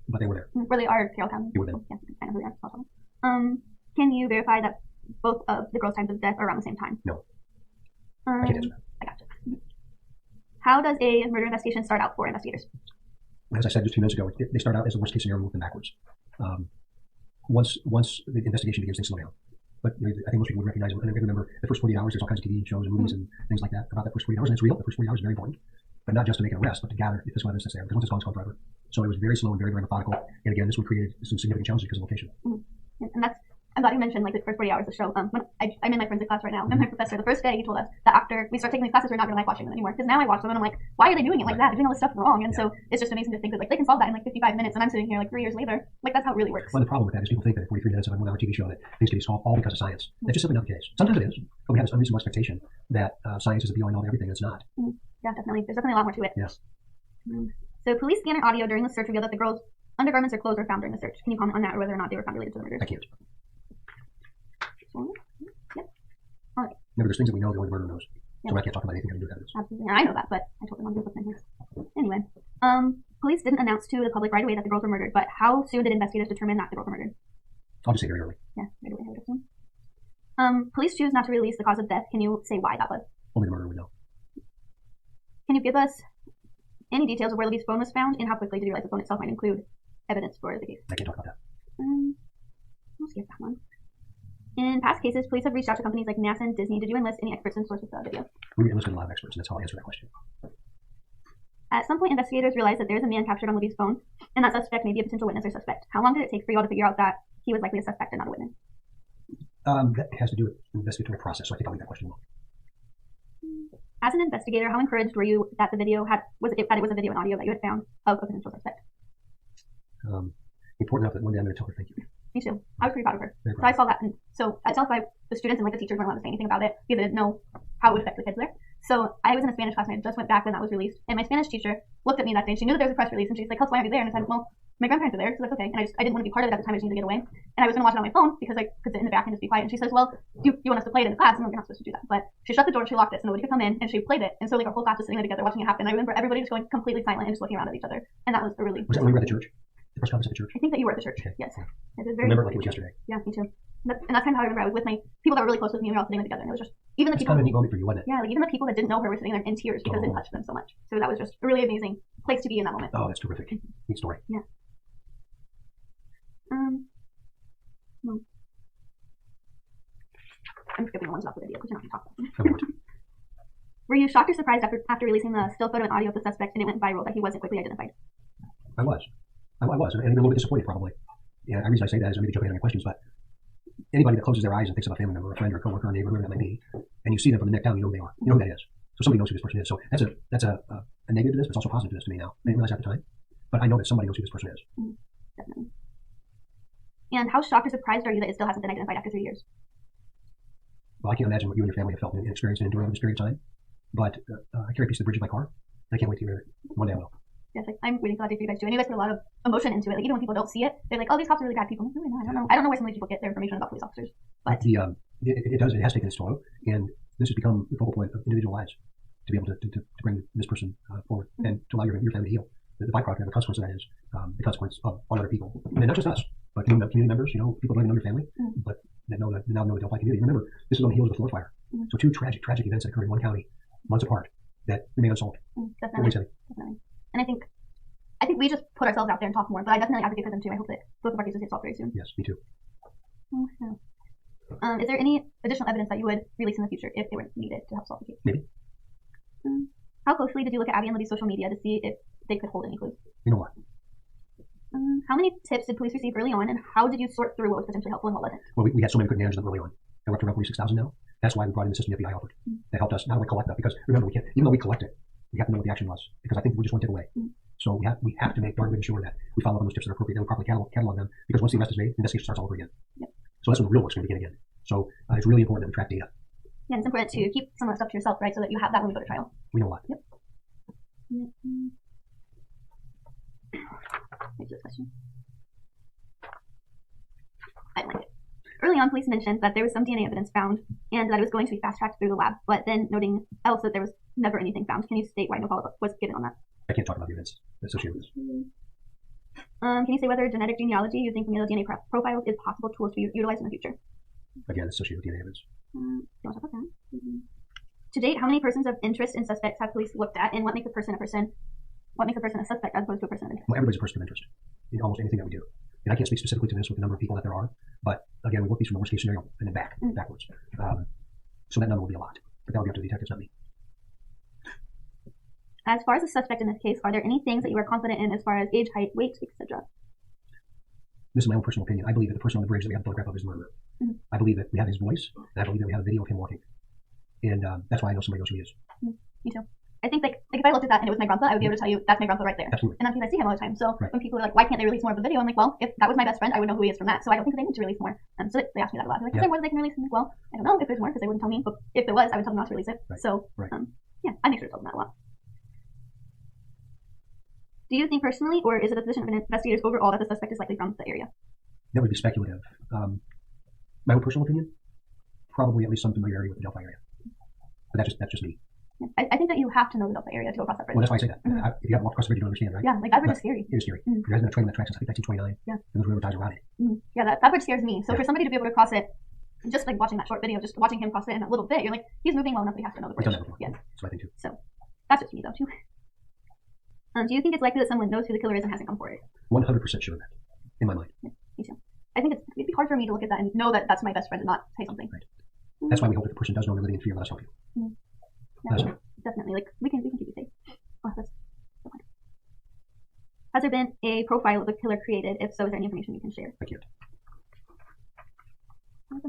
but they were there. Were they are Carroll County? They were them. Yeah, I know who they are. Can you verify that both of the girls' times of death are around the same time? No. I can't answer that. I gotcha. How does a murder investigation start out for investigators? As I said just 2 minutes ago, they start out as the worst case scenario, moving backwards. Once the investigation begins, things slow down. But I think most people would recognize it. And remember, the first 48 hours, there's all kinds of TV shows and movies and things like that about that first 48 hours, and it's real. The first 48 hours is very important, but not just to make an arrest, but to gather if this evidence is there. Because once it's gone forever. So it was very slow and very, very methodical. And again, this would create some significant challenges because of location. And that's, I'm glad you mentioned like the first 40 hours of the show. When I'm in my forensic class right now, and my professor, the first day he told us that after we start taking these classes, we're not going to like watching them anymore. Because now I watch them and I'm like, why are they doing it like that? They're doing all this stuff wrong. And so it's just amazing to think that like they can solve that in like 55 minutes, and I'm sitting here like 3 years later. Like that's how it really works. Well, the problem with that is people think that 43 minutes of a 1 hour TV show that things can be solved all because of science. That's just simply not the case. Sometimes it is, but we have this unreasonable expectation that science is the be all and all of everything. It's not. Yeah, definitely. There's definitely a lot more to it. Yes. So police scanner audio during the search revealed that the girls' undergarments or clothes were found during the search. Can you comment on that, or whether or not they were found related to the murders? I can't. Yep. All right. Remember, there's things that we know that only the murderer knows. So I can't talk about anything having to do with evidence. Absolutely. And I know that, but I told them on Google things. Anyway, police didn't announce to the public right away that the girls were murdered, but how soon did investigators determine that the girls were murdered? I'll just say very early. Yeah, right away, I would assume. Police choose not to release the cause of death. Can you say why that was? Only the murderer would know. Can you give us any details of where Libby's phone was found, and how quickly did you realize the phone itself might include evidence for the case? I can't talk about that. I'll skip that one. In past cases, police have reached out to companies like NASA and Disney. Did you enlist any experts in source of the video? We enlisted a lot of experts, and that's how I'll answer that question. At some point, investigators realized that there is a man captured on Libby's phone, and that suspect may be a potential witness or suspect. How long did it take for y'all to figure out that he was likely a suspect and not a witness? That has to do with the investigatory process, so I think I'll leave that question alone. As an investigator, how encouraged were you that the video that it was a video and audio that you had found of a potential suspect? Important enough that one day I'm going to tell her thank you. Me too. I was pretty proud of her. So I saw that, and so at Delphi, the students and like the teachers weren't allowed to say anything about it because they didn't know how it would affect the kids there. So I was in a Spanish class and I just went back when that was released, and my Spanish teacher looked at me that day. She knew that there was a press release, and she's like, "Kelsey, why aren't you there?" And I said, "Well, my grandparents are there, so that's okay." And I didn't want to be part of it at the time. I just needed to get away, and I was going to watch it on my phone because I could sit in the back and just be quiet. And she says, "Well, you want us to play it in the class?" And I'm not supposed to do that, but she shut the door, she locked it, so nobody could come in, and she played it. And so like our whole class was sitting there together watching it happen. I remember everybody just going completely silent and just looking around at each other, and that was a really. Was that when you were at the church? The press conference at the church? I think that you were at the church. Okay. Yes. Yeah. It was very. Remember it like it was yesterday. Yeah, me too. And that's kind of how I remember. I was with my people that were really close with me, and we were all sitting there together, and it was just even the It's people. kind of a neat moment for you, wasn't it? Yeah, like even the people that didn't know her were sitting there in tears because it touched them so much. So that was just a really amazing place to be in that moment. Oh, that's terrific. Neat story. Yeah. No. I'm skipping the ones about the video because you're not going to talk about them. Were you shocked or surprised after releasing the still photo and audio of the suspect and it went viral that he wasn't quickly identified? I was, and even a little bit disappointed probably. Yeah, the reason I say that is maybe jumping into my questions, but anybody that closes their eyes and thinks of a family member, or a friend, or a coworker, or a neighbor, whoever that might be, and you see them from the neck down, you know who they are. You know who that is. So somebody knows who this person is. So that's a negative to this, but it's also positive to this to me now. I didn't realize at the time, but I know that somebody knows who this person is. Definitely. And how shocked or surprised are you that it still hasn't been identified after 3 years? Well, I can't imagine what you and your family have felt and experienced and endured over this period of time, but I carry a piece of the bridge in my car, and I can't wait to hear it. One day I will. Yes, like, I'm waiting for that day for you guys too. And you guys put a lot of emotion into it. Like even when people don't see it, they're like, "Oh, these cops are really bad people." Really, no, I don't know where some of these people get their information about police officers. But it has taken its toll, and this has become the focal point of individual lives to be able to bring this person forward and to allow your family to heal. The byproduct and the consequence of that is the consequence of on other people, and not just us, but community members. You know, people don't even know your family, but that now know the Delphi community. Remember, this is on the heels of the Floor Fire. So two tragic events that occurred in one county months apart that remain unsolved. Definitely. And I think we just put ourselves out there and talk more, but I definitely advocate for them too. I hope that both of our cases get solved very soon. Yes, me too. Okay. Is there any additional evidence that you would release in the future if they were needed to help solve the case? Maybe. How closely did you look at Abby and Libby's social media to see if they could hold any clues? You know what? How many tips did police receive early on, and how did you sort through what was potentially helpful and what wasn't? Well, we had so many good managers early on. And we're up to roughly 6,000 now. That's why we brought in the system the FBI offered. That helped us not only collect that, because remember, we can't, even though we collect it, we have to know what the action was, because I think we just want it away. So we have to make darn good sure that we follow up on those tips that are appropriate, and we properly catalog them, because once the arrest is made, the investigation starts all over again. Yep. So that's when the real work's going to begin again. So it's really important that we track data. Yeah, it's important to keep some of the stuff to yourself, right, so that you have that when we go to trial. We know a lot. Yep. Here's this question. I like it. Early on, police mentioned that there was some DNA evidence found and that it was going to be fast-tracked through the lab, but then noting else that there was never anything found. Can you state why no follow-up was given on that? I can't talk about the events associated with this. Can you say whether genetic genealogy using familial DNA profiles is possible tools to be utilized in the future? Again, associated with DNA evidence. Don't talk about that. To date, how many persons of interest and suspects have police looked at, and what makes a person a person? What makes a person a suspect as opposed to a person of interest? Well, everybody's a person of interest in almost anything that we do. And I can't speak specifically to this with the number of people that there are, but again, we work these from the worst case scenario and then backwards. So that number will be a lot, but that will be up to the detectives, not me. As far as a suspect in this case, are there any things that you are confident in as far as age, height, weight, etc.? This is my own personal opinion. I believe that the person on the bridge that we have a photograph of is the murderer. I believe that we have his voice, and I believe that we have a video of him walking. And that's why I know somebody knows who he is. Me too. I think like if I looked at that and it was my grandpa, I would be able to tell you that's my grandpa right there. Absolutely. And that's because I see him all the time. So when people are like, why can't they release more of the video? I'm like, well, if that was my best friend, I would know who he is from that. So I don't think they need to release more. So they asked me that a lot. They're like, is there more that they can release? I'm like, well, I don't know if there's more because they wouldn't tell me. But if there was, I would tell them not to release it. So yeah, I make sure to tell them that a lot. Do you think personally, or is it the position of investigators overall that the suspect is likely from the area? That would be speculative. My own personal opinion, probably at least some familiarity with the Delphi area. But that's just me. Yeah. I think that you have to know the Delphi area to go across that bridge. Well, that's why I say that. If you haven't walked across the bridge, you don't understand, right? Yeah, like that bridge is scary. It is scary. There hasn't been a train on that track since I think 1929. Yeah. And those railroad ties are routed. Yeah, that bridge scares me. So for somebody to be able to cross it, just like watching that short video, just watching him cross it in a little bit, you're like, he's moving well enough that he has to know the bridge. Yes. That's what I think too. So that's just me though too. Do you think it's likely that someone knows who the killer is and hasn't come forward? 100% sure of that, in my mind. Yeah, me too. I think it'd be hard for me to look at that and know that that's my best friend and not say something. Right. That's why we hope that the person does know they're living in fear. Let us help you. Yeah, definitely. Like we can keep you safe. Oh, that's so fun. Has there been a profile of the killer created? If so, is there any information you can share? I can't. All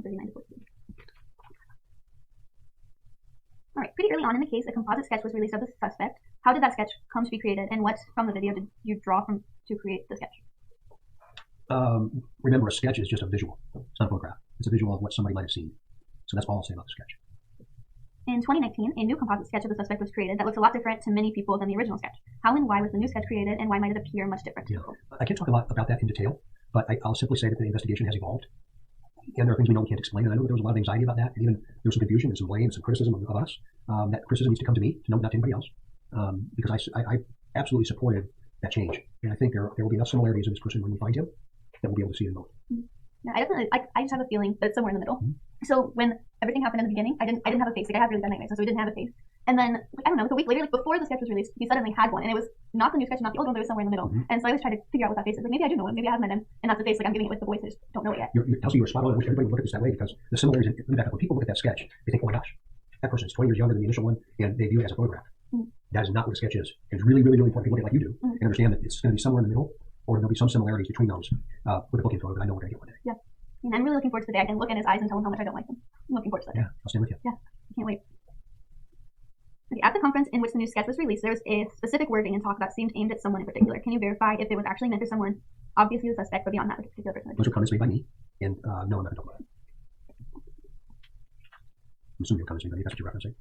right. Pretty early on in the case, a composite sketch was released of the suspect. How did that sketch come to be created, and what from the video did you draw from to create the sketch? Remember, a sketch is just a visual. It's not a photograph. It's a visual of what somebody might have seen. So that's all I'll say about the sketch. In 2019, a new composite sketch of the suspect was created that looks a lot different to many people than the original sketch. How and why was the new sketch created, and why might it appear much different to people? I can't talk a lot about that in detail, but I'll simply say that the investigation has evolved. And there are things we know we can't explain. And I know that there was a lot of anxiety about that. And even there was some confusion and some blame and some criticism of us. That criticism needs to come to me, not to anybody else. Because I absolutely supported that change. And I think there will be enough similarities in this person when we find him that we'll be able to see them both. Yeah, I just have a feeling that it's somewhere in the middle. So when everything happened in the beginning, I didn't have a face. Like I had really bad nightmares, so we didn't have a face. And then I don't know, like a week later, like before the sketch was released, he suddenly had one, and it was not the new sketch, not the old one, but it was somewhere in the middle. And so I always tried to figure out what that face is. Like maybe I do know him, maybe I have met him, and that's the face. Like I'm giving it with the voice, I just don't know it yet. Kelsi, you're spot on. I wish everybody would look at this that way because the similarities. Let me back up. When people look at that sketch, they think, oh my gosh, that person is 20 years younger than the initial one, and they view it as a photograph. That is not what a sketch is. It's really, really, really important people look at it like you do and understand that it's going to be somewhere in the middle, or there'll be some similarities between those with the booking photo that I know we're going to get one day. Yeah. And I'm really looking forward to the day I can look in his eyes and tell him how much I don't like him. I'm looking forward to that. Yeah, I'll stand with you. Yeah, I can't wait. Okay, at the conference in which the new sketch was released, there was a specific wording and talk that seemed aimed at someone in particular. Can you verify if it was actually meant for someone, obviously the suspect, but beyond that, like a particular person? Those are comments made by me, and no, I'm not going to talk about it. I'm assuming your comments made by me. That's what you're referencing.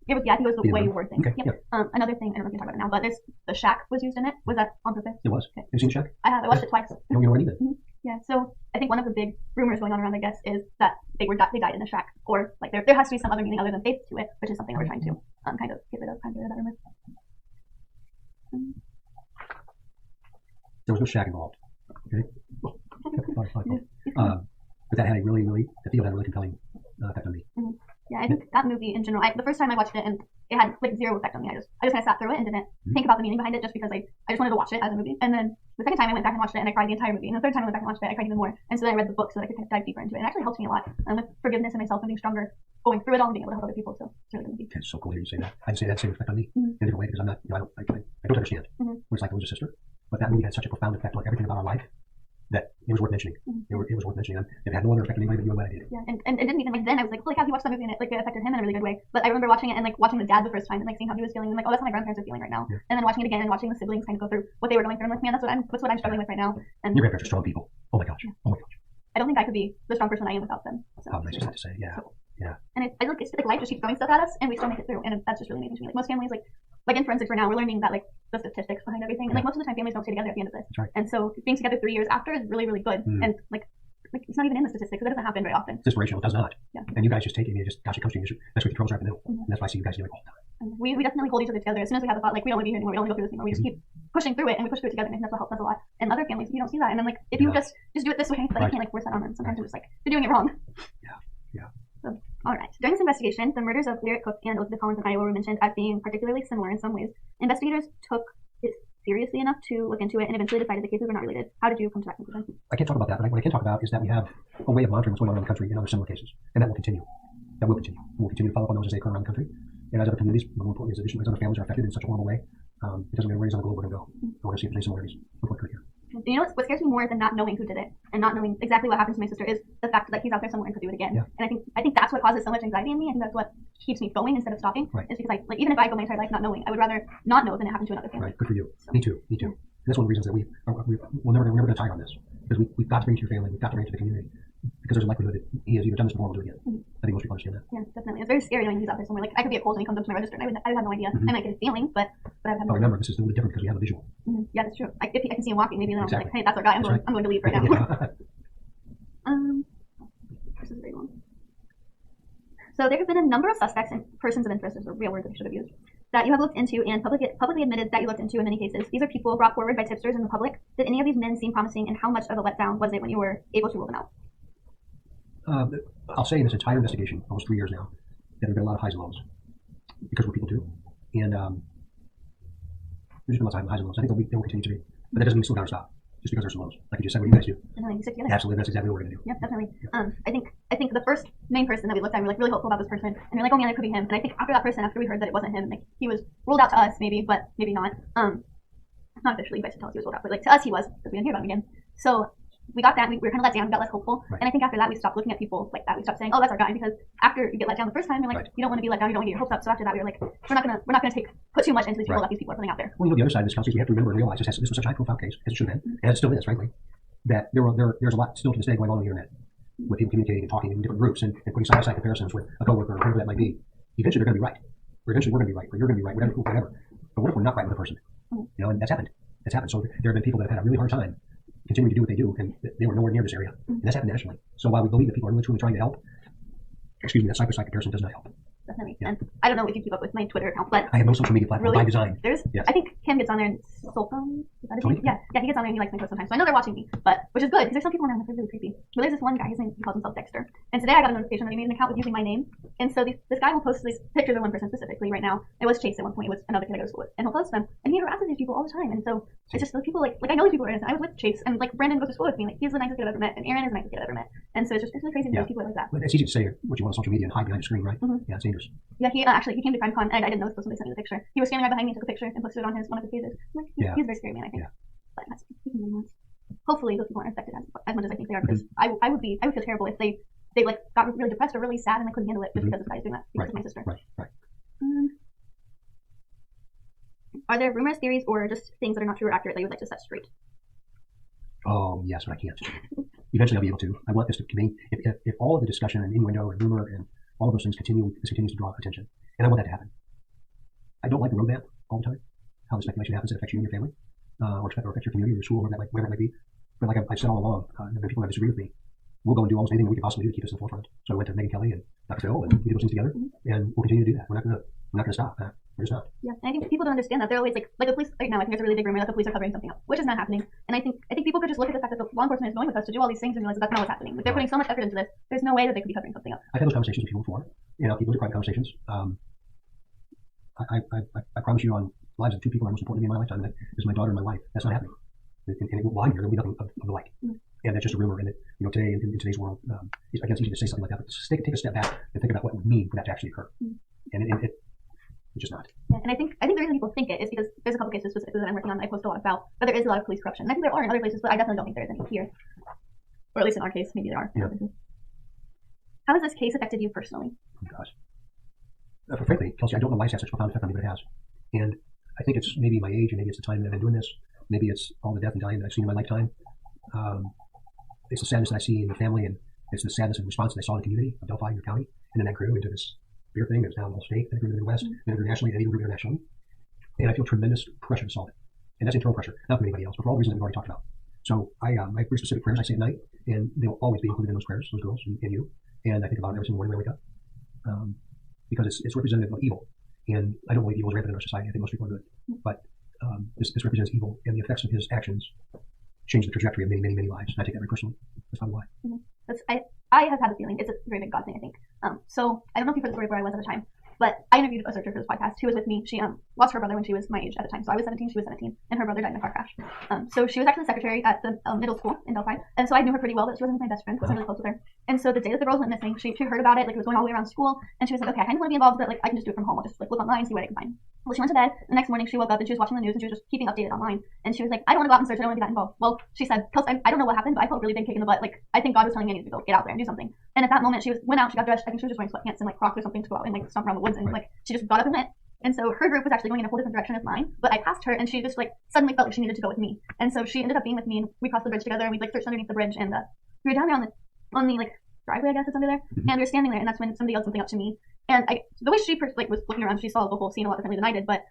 It was, yeah, I think it was the way you word things. Okay, yep. Yeah. Another thing, I don't know if you can talk about it now, but there's the shack was used in it. Was that on purpose? It was. Okay. Have you seen the shack? I have. I watched it twice. You know what I mean? Yeah, so I think one of the big rumors going on around, I guess, is that they died in the shack, or like there has to be some other meaning other than faith to it, which is something that we're trying to kind of get rid of that rumor. There was no shack involved. Okay. But that had a really, the field had a really compelling effect on me. Yeah, I think that movie in general, the first time I watched it, and it had like zero effect on me. I just kind of sat through it and didn't think about the meaning behind it just because I just wanted to watch it as a movie. And then the second time I went back and watched it and I cried the entire movie. And the third time I went back and watched it, I cried even more. And so then I read the book so that I could kind of dive deeper into it. And it actually helped me a lot with forgiveness and myself and being stronger, going through it all and being able to help other people. So it's really good movie. It's so cool to hear you say that. I didn't say that same effect on me in a different way because I'm not, I don't understand what it's like to lose a sister. But that movie had such a profound effect on everything about our life that it was worth mentioning. It was worth mentioning. It had no other effect on anybody but you and what I did. Yeah, and it didn't even like then I was like, holy cow, he watched that movie and it like it affected him in a really good way. But I remember watching it and like watching the dad the first time and like seeing how he was feeling and like, oh, that's how my grandparents are feeling right now. Yeah. And then watching it again and watching the siblings kind of go through what they were going through. I'm like, man, that's what I'm struggling with right now. And your grandparents are strong people. Oh my gosh. Yeah. Oh my gosh. I don't think I could be the strong person I am without them. So. How nice is that to say? Yeah. So, yeah. And I look, it's like life just keeps throwing stuff at us and we still make it through. And that's just really amazing to me. Like most families, like in forensics right now, we're learning that like the statistics behind everything. And like most of the time families don't stay together at the end of this. Right. And so being together 3 years after is really, really good. And like it's not even in the statistics because it doesn't happen very often. It's inspirational. It does not. Yeah. And you guys just take it and it comes to you. That's what controls right in the middle. And that's why I see you guys doing it all the time. We definitely hold each other together. As soon as we have the thought, like we don't want to be here anymore, we don't want to go through this anymore. We just keep pushing through it and we push through it together. And I think that's what helps us a lot. And other families, you don't see that. And then like if you just do it this way, but I can't like force that on them. Sometimes we're just like, you're doing it wrong. Yeah. So, all right. During this investigation, the murders of Lyric Cook and Elizabeth Collins in Iowa were mentioned as being particularly similar in some ways. Investigators took it seriously enough to look into it and eventually decided the cases were not related. How did you come to that conclusion? I can't talk about that, but what I can talk about is that we have a way of monitoring what's going on in the country in other similar cases, and that will continue. We'll continue to follow up on those as they occur around the country. And as other communities, more importantly, as other families are affected in such a horrible way, it doesn't matter where it is on the globe we're going to go. I want to see if there's any similarities with what occurred here. And you know what scares me more than not knowing who did it and not knowing exactly what happened to my sister is the fact that he's out there somewhere and could do it again. Yeah. And I think that's what causes so much anxiety in me. I think that's what keeps me going instead of stopping. Right. Is because even if I go my entire life not knowing, I would rather not know than it happen to another family. Right. Good for you. So. Me too. And that's one of the reasons that we'll never get tired on this because we've got to bring it to your family. We've got to bring it to the community. Because there's a likelihood that he has either done this before or will do it again. I think most people understand that. Yeah, definitely. It's very scary knowing he's out there somewhere. Like I could be a cold when he comes up to my register, and I would have no idea. I might get a feeling, but I would have no idea. Remember, this is a little different because we have a visual. Yeah, that's true. If I can see him walking, maybe then I'll be like, hey, that's our guy. I'm going to leave right now. This is a big one. So there have been a number of suspects and persons of interest, is a real word that I should have used, that you have looked into and publicly admitted that you looked into in many cases. These are people brought forward by tipsters in the public. Did any of these men seem promising, and how much of a letdown was it when you were able to rule them out? I'll say in this entire investigation, almost 3 years now, that there have been a lot of highs and lows, because we're people too. And there's been lots of highs and lows. I think there will continue to be. But that doesn't mean slow down or stop, just because there's some lows. Like you just said, what you guys do. Definitely, stick together. Absolutely, that's exactly what we're going to do. Yep, definitely. I think the first main person that we looked at, we were like really hopeful about this person, and we we're like, oh man, it could be him. And I think after that person, after we heard that it wasn't him, like he was ruled out to us maybe, but maybe not. Not officially, you guys should tell us he was ruled out, but like to us he was, because we didn't hear about him again. So we got that, we were kind of let down, we got less hopeful, and I think after that we stopped looking at people like that. We stopped saying, oh, that's our guy, because after you get let down the first time, you're like, you don't want to be let down, you don't want to get your hopes up. So after that, we were like, we're not gonna put too much into these people that these people are putting out there. Well, the other side of this, Kelsi, is we have to remember and realize this was such a high-profile case, as it should have been, and it still is, frankly, that there's a lot still to this day going on the internet with people communicating and talking in different groups and putting side-by-side comparisons with a coworker or whoever that might be. Eventually, they're going to be right. Or eventually, we're going to be right. Or you're going to be right. Whatever. But what if we're not right with a person? And that's happened. So there have been people that have had a really hard time continuing to do what they do, and they were nowhere near this area. And that's happened nationally. So while we believe that people are really truly trying to help, that side-by-side comparison does not help. Definitely. Yeah. And I don't know if you keep up with my Twitter account, but I have no social media platform by design. I think Kim gets on there and Sultan, is that his name? Yeah, he gets on there and he likes my posts sometimes. So I know they're watching me, which is good because there's some people on there that are really creepy. But there's this one guy, he calls himself Dexter. And today I got a notification that he made an account with using my name. And so this guy will post these pictures of one person specifically right now. It was Chase at one point, it was another kid I go to school with. And he'll post them. And he harasses these people all the time. And so it's just those people like I know these people are innocent. I was with Chase and like Brandon goes to school with me. Like he's the nicest kid I've ever met. And Aaron is the nicest kid I've ever met. And so it's really crazy to those people like that. But it's easy to say what you want on social media and hide behind the screen, right? Yeah, it's dangerous. Yeah, he came to Primetime, and I didn't know this until somebody sent me the picture. He was standing right behind me and took a picture and posted it on one of his pages. Like, he's a very scary man, I think. But hopefully those people aren't affected as much as I think they are, because I would feel terrible if they like got really depressed or really sad and I couldn't handle it just because this guy's doing that because of my sister. Right. Are there rumors, theories, or just things that are not true or accurate that you would like to set straight? Oh, yes, but I can't. Eventually I'll be able to. I want this to remain, if all of the discussion and innuendo and rumor and all of those things this continues to draw attention. And I want that to happen. I don't like the roadmap all the time, how the speculation happens that affects you and your family, or affects your community or your school, whatever it might be. But like I've said all along, and the people that disagree with me, we'll go and do almost anything we can possibly do to keep this in the forefront. So I went to Megan Kelly and Dr. Phil, and we did those things together, and we'll continue to do that. We're not going to stop. We're just not. Yeah, and I think people don't understand that. They're always like the police right now. I think there's a really big rumor that the police are covering something up, which is not happening. And I think people could just look at the fact that the law enforcement is going with us to do all these things and realize that that's not what's happening. Like they're putting so much effort into this. There's no way that they could be covering something up. I've had those conversations with people before. People do private conversations. I promise you on lives of two people that are most important to me in my lifetime, and that is my daughter and my wife. That's not happening. And while I'm here, there'll be nothing of the like. And that's just a rumor. And today in today's world, it's easy to say something like that, but take a step back and think about what it would mean for that to actually occur. And it's just not. Yeah, and I think the reason people think it is because there's a couple cases specifically that I'm working on that I post a lot about, but there is a lot of police corruption. And I think there are in other places, but I definitely don't think there is any here. Or at least in our case, maybe there are. Yeah. How has this case affected you personally? Oh, gosh. Frankly, Kelsi, I don't know why it's had such a profound effect on me, but it has. And I think it's maybe my age, and maybe it's the time that I've been doing this. Maybe it's all the death and dying that I've seen in my lifetime. It's the sadness that I see in the family, and it's the sadness and response that I saw in the community of Delphi, your county, and then that grew into this bigger thing that was now in the whole state, then it grew to the Midwest, then it grew nationally, and even grew internationally. And I feel tremendous pressure to solve it. And that's internal pressure, not from anybody else, but for all the reasons that we've already talked about. So I have very specific prayers I say at night, and they will always be included in those prayers, those girls and you. And I think about it every single morning when I wake up. Because it's representative of evil. And I don't believe evil is rampant in our society. I think most people are good. But this represents evil, and the effects of his actions change the trajectory of many, many, many lives. And I take that very personally. That's probably why. I have had the feeling it's a very big God thing, I think. So I don't know if you've heard the story of where I was at the time, but I interviewed a searcher for this podcast who was with me. She lost her brother when she was my age at the time. So I was 17, she was 17, and her brother died in a car crash. So she was actually the secretary at the middle school in Delphi, and so I knew her pretty well, but she wasn't my best friend. Wasn't really close with her. And so the day that the girls went missing, she heard about it, like it was going all the way around school, and she was like, okay, I kind of want to be involved, but like I can just do it from home. I'll just like look online, see what I can find. Well, she went to bed. The next morning, she woke up and she was watching the news and she was just keeping updated online. And she was like, I don't want to go out and search. I don't want to be that involved. Well, she said, Kelsi, I don't know what happened, but I felt really big kick in the butt. Like, I think God was telling me I needed to go get out there and do something. And at that moment, she went out, she got dressed. I think she was just wearing sweatpants and like Crocs or something to go out and like stomp around the woods. And like, she just got up and went. And so her group was actually going in a whole different direction as mine. But I passed her and she just like suddenly felt like she needed to go with me. And so she ended up being with me, and we crossed the bridge together and we like searched underneath the bridge. And we were down there on the like driveway, I guess it's under there. And we were standing there, and that's when somebody yelled something up to me. And the way she was looking around, she saw the whole scene a lot differently than I did. But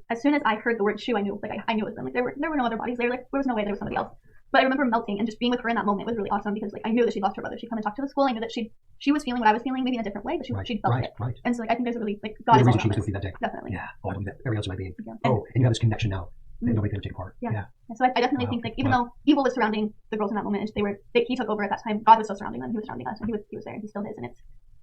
as soon as I heard the word shoe, I knew it was them. Like there were no other bodies there. Like there was no way there was somebody else. But I remember melting, and just being with her in that moment was really awesome because like I knew that she lost her brother. She'd come and talk to the school. I knew that she was feeling what I was feeling, maybe in a different way, but she felt it. Right. And so like I think there's a really like God the is reason all she was around with you us. that day. Definitely. Yeah. Oh, I believe that. Everybody else in my being. Yeah. Oh, and you have this connection now that nobody can take apart. Yeah. So I definitely think like even though evil was surrounding the girls in that moment, and he took over at that time. God was still surrounding them. He was surrounding us, and he was there, and he still is, and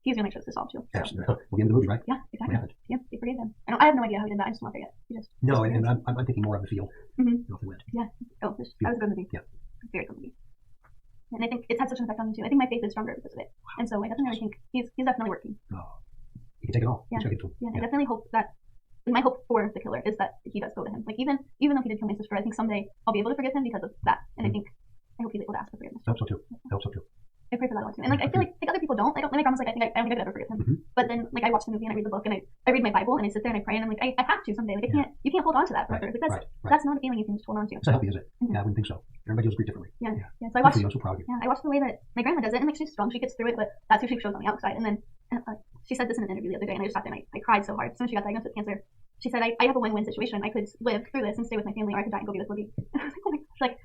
he's gonna make sure it's solved too. So. Absolutely. Well, the end of the movie, right? Yeah, exactly. Yeah, they forgave him. I have no idea how he did that. I'm just not there yet. No, and I'm thinking more of the field. Mm-hmm. Off the wind. Yeah. Oh, that was a good movie. Yeah. Very good movie. And I think it's had such an effect on me too. I think my faith is stronger because of it. Wow. And so I definitely think he's definitely working. Oh, he can take it all. Yeah. Yeah. I definitely hope that. My hope for the killer is that he does go to him. Like even though he did kill my sister, I think someday I'll be able to forgive him because of that. And I hope he's able to ask for forgiveness. I hope so too. I pray for that a lot too. And like I feel like other people don't. I don't. My grandma's like I don't think I could ever forgive him. But then like I watch the movie and I read the book and I read my Bible and I sit there and I pray and I'm like I have to someday. Like you can't hold on to that forever. Like that's not a feeling you can just hold on to. That's not healthy, is it? Yeah, I wouldn't think so. Everybody else agrees differently. Yeah. So I watched. I'm so proud of you. Yeah, I watched the way that my grandma does it and like she's strong. She gets through it, but that's who she shows on the outside. And then she said this in an interview the other day and I just sat there and I cried so hard. As soon as she got diagnosed with cancer. She said, I have a win-win situation. I could live through this and stay with my family, or I could die and go be with Libby. I was like, oh my gosh, like